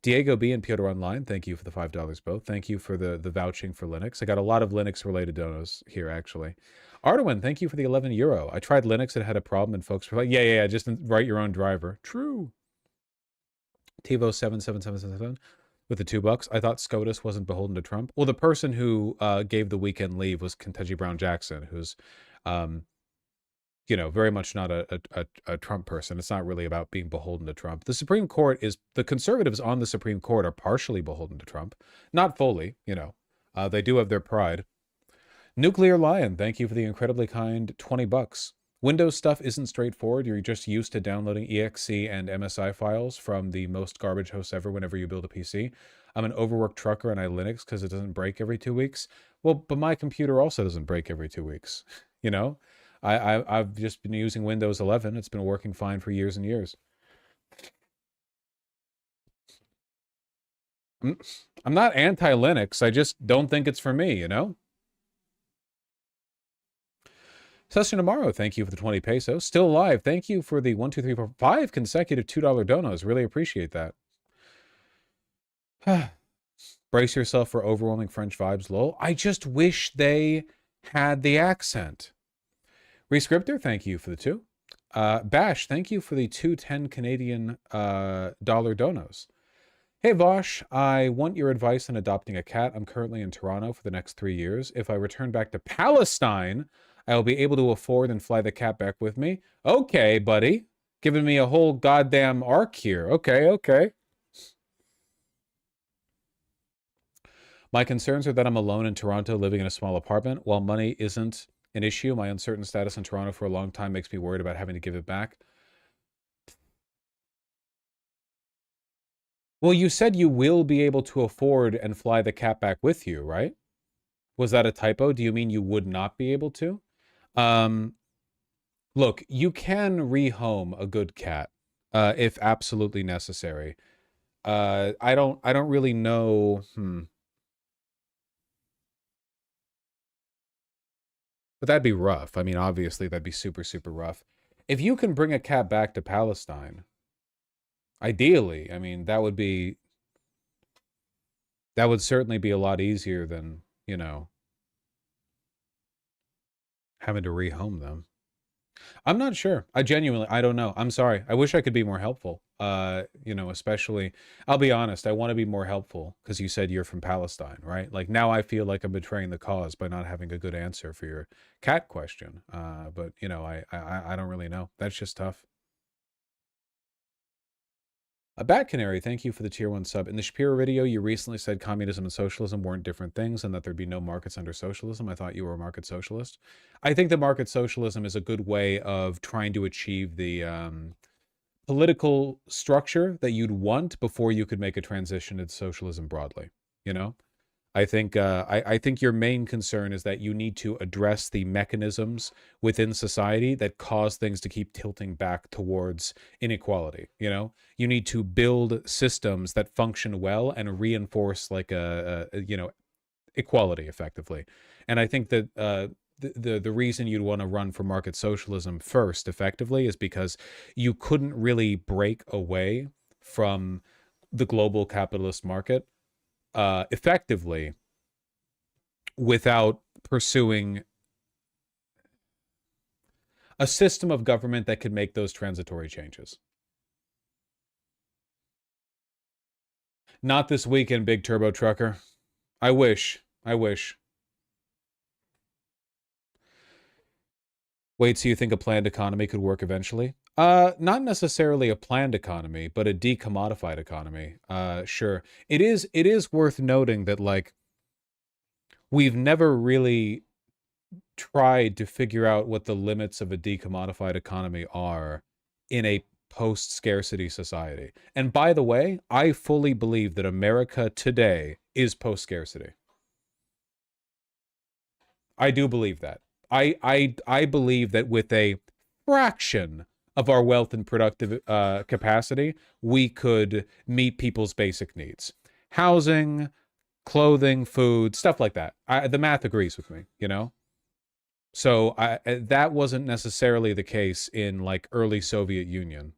Speaker 1: Diego B and Piotr Online, thank you for the $5 both. Thank you for the vouching for Linux. I got a lot of Linux-related donos here, actually. Arduin, thank you for the €11. I tried Linux, it had a problem, and folks were like, yeah, just write your own driver. True. TiVo77777 with the $2. I thought SCOTUS wasn't beholden to Trump. Well, the person who gave the weekend leave was Kentucky Brown Jackson, who's, you know, very much not a Trump person. It's not really about being beholden to Trump. The Supreme Court is, the conservatives on the Supreme Court are partially beholden to Trump. Not fully, you know. They do have their pride. Nuclear Lion, thank you for the incredibly kind $20. Windows stuff isn't straightforward. You're just used to downloading exe and MSI files from the most garbage hosts ever whenever you build a PC. I'm an overworked trucker and I Linux because it doesn't break every 2 weeks. Well, but my computer also doesn't break every 2 weeks, you know? I've just been using Windows 11. It's been working fine for years and years. I'm not anti-Linux. I just don't think it's for me, you know? Session tomorrow, thank you for the 20 pesos. Still alive, thank you for the 1, 2, 3, 4, 5 consecutive $2 donos. Really appreciate that. Brace yourself for overwhelming French vibes, lol. I just wish they had the accent. Rescriptor, thank you for the 2. Bash, thank you for the 210 Canadian dollar donos. Hey Vosh, I want your advice on adopting a cat. I'm currently in Toronto for the next 3 years. If I return back to Palestine, I will be able to afford and fly the cat back with me. Okay, buddy. Giving me a whole goddamn arc here. Okay. My concerns are that I'm alone in Toronto living in a small apartment. While money isn't an issue, my uncertain status in Toronto for a long time makes me worried about having to give it back. Well, you said you will be able to afford and fly the cat back with you, right? Was that a typo? Do you mean you would not be able to? Look, you can rehome a good cat if absolutely necessary. I don't really know. But that'd be rough. I mean, obviously, that'd be super, super rough. If you can bring a cat back to Palestine, ideally, I mean, that would certainly be a lot easier than, you know, having to rehome them. I'm not sure. I don't know. I'm sorry. I wish I could be more helpful. You know, especially, I'll be honest, I want to be more helpful because you said you're from Palestine, right? Like now I feel like I'm betraying the cause by not having a good answer for your cat question. But you know, I don't really know. That's just tough. A Bat Canary, thank you for the tier 1 sub. In the Shapiro video, you recently said communism and socialism weren't different things and that there'd be no markets under socialism. I thought you were a market socialist. I think that market socialism is a good way of trying to achieve the political structure that you'd want before you could make a transition to socialism broadly, you know? I think I think your main concern is that you need to address the mechanisms within society that cause things to keep tilting back towards inequality. You know, you need to build systems that function well and reinforce like you know, equality effectively. And I think that the reason you'd want to run for market socialism first effectively is because you couldn't really break away from the global capitalist market effectively without pursuing a system of government that could make those transitory changes. Not this weekend, Big Turbo Trucker. I wish. Wait, so you think a planned economy could work eventually? Not necessarily a planned economy, but a decommodified economy. Sure. It is worth noting that, like, we've never really tried to figure out what the limits of a decommodified economy are in a post-scarcity society. And by the way, I fully believe that America today is post-scarcity. I do believe that. I believe that with a fraction of our wealth and productive capacity, we could meet people's basic needs. Housing, clothing, food, stuff like that. The math agrees with me, you know? So that wasn't necessarily the case in like early Soviet Union.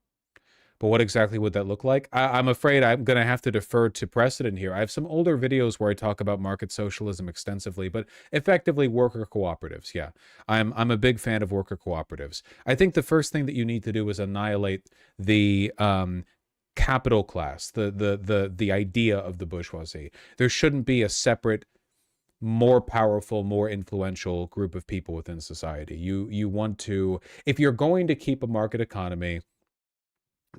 Speaker 1: But what exactly would that look like? I'm afraid I'm going to have to defer to precedent here. I have some older videos where I talk about market socialism extensively, but effectively worker cooperatives. Yeah, I'm a big fan of worker cooperatives. I think the first thing that you need to do is annihilate the capital class, the idea of the bourgeoisie. There shouldn't be a separate, more powerful, more influential group of people within society. You want to, if you're going to keep a market economy,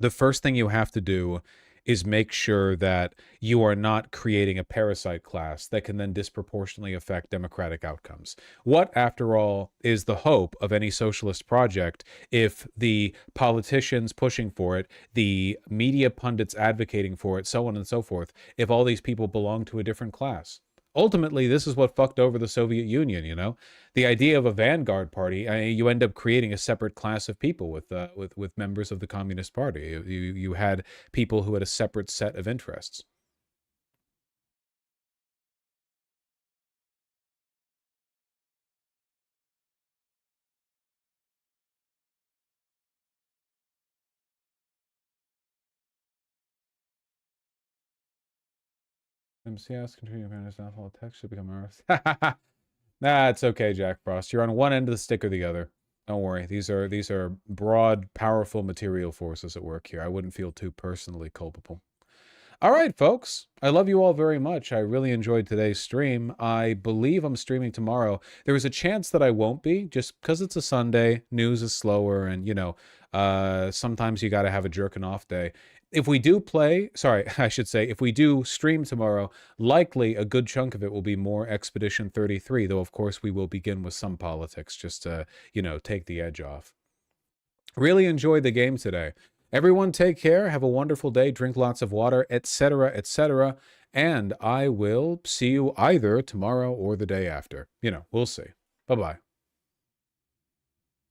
Speaker 1: the first thing you have to do is make sure that you are not creating a parasite class that can then disproportionately affect democratic outcomes. What, after all, is the hope of any socialist project if the politicians pushing for it, the media pundits advocating for it, so on and so forth, if all these people belong to a different class? Ultimately, this is what fucked over the Soviet Union, you know? The idea of a vanguard party, you end up creating a separate class of people with members of the Communist Party. You had people who had a separate set of interests. MCS continue to manage downfall of text should become ours. Nah, it's okay, Jack Frost. You're on one end of the stick or the other. Don't worry. These are broad, powerful material forces at work here. I wouldn't feel too personally culpable. All right, folks. I love you all very much. I really enjoyed today's stream. I believe I'm streaming tomorrow. There is a chance that I won't be, just because it's a Sunday. News is slower, and, you know, sometimes you got to have a jerking off day. If we do play, sorry, I should say, if we do stream tomorrow, likely a good chunk of it will be more Expedition 33, though, of course, we will begin with some politics just to, you know, take the edge off. Really enjoyed the game today. Everyone take care, have a wonderful day, drink lots of water, etc., etc., and I will see you either tomorrow or the day after. You know, we'll see. Bye-bye.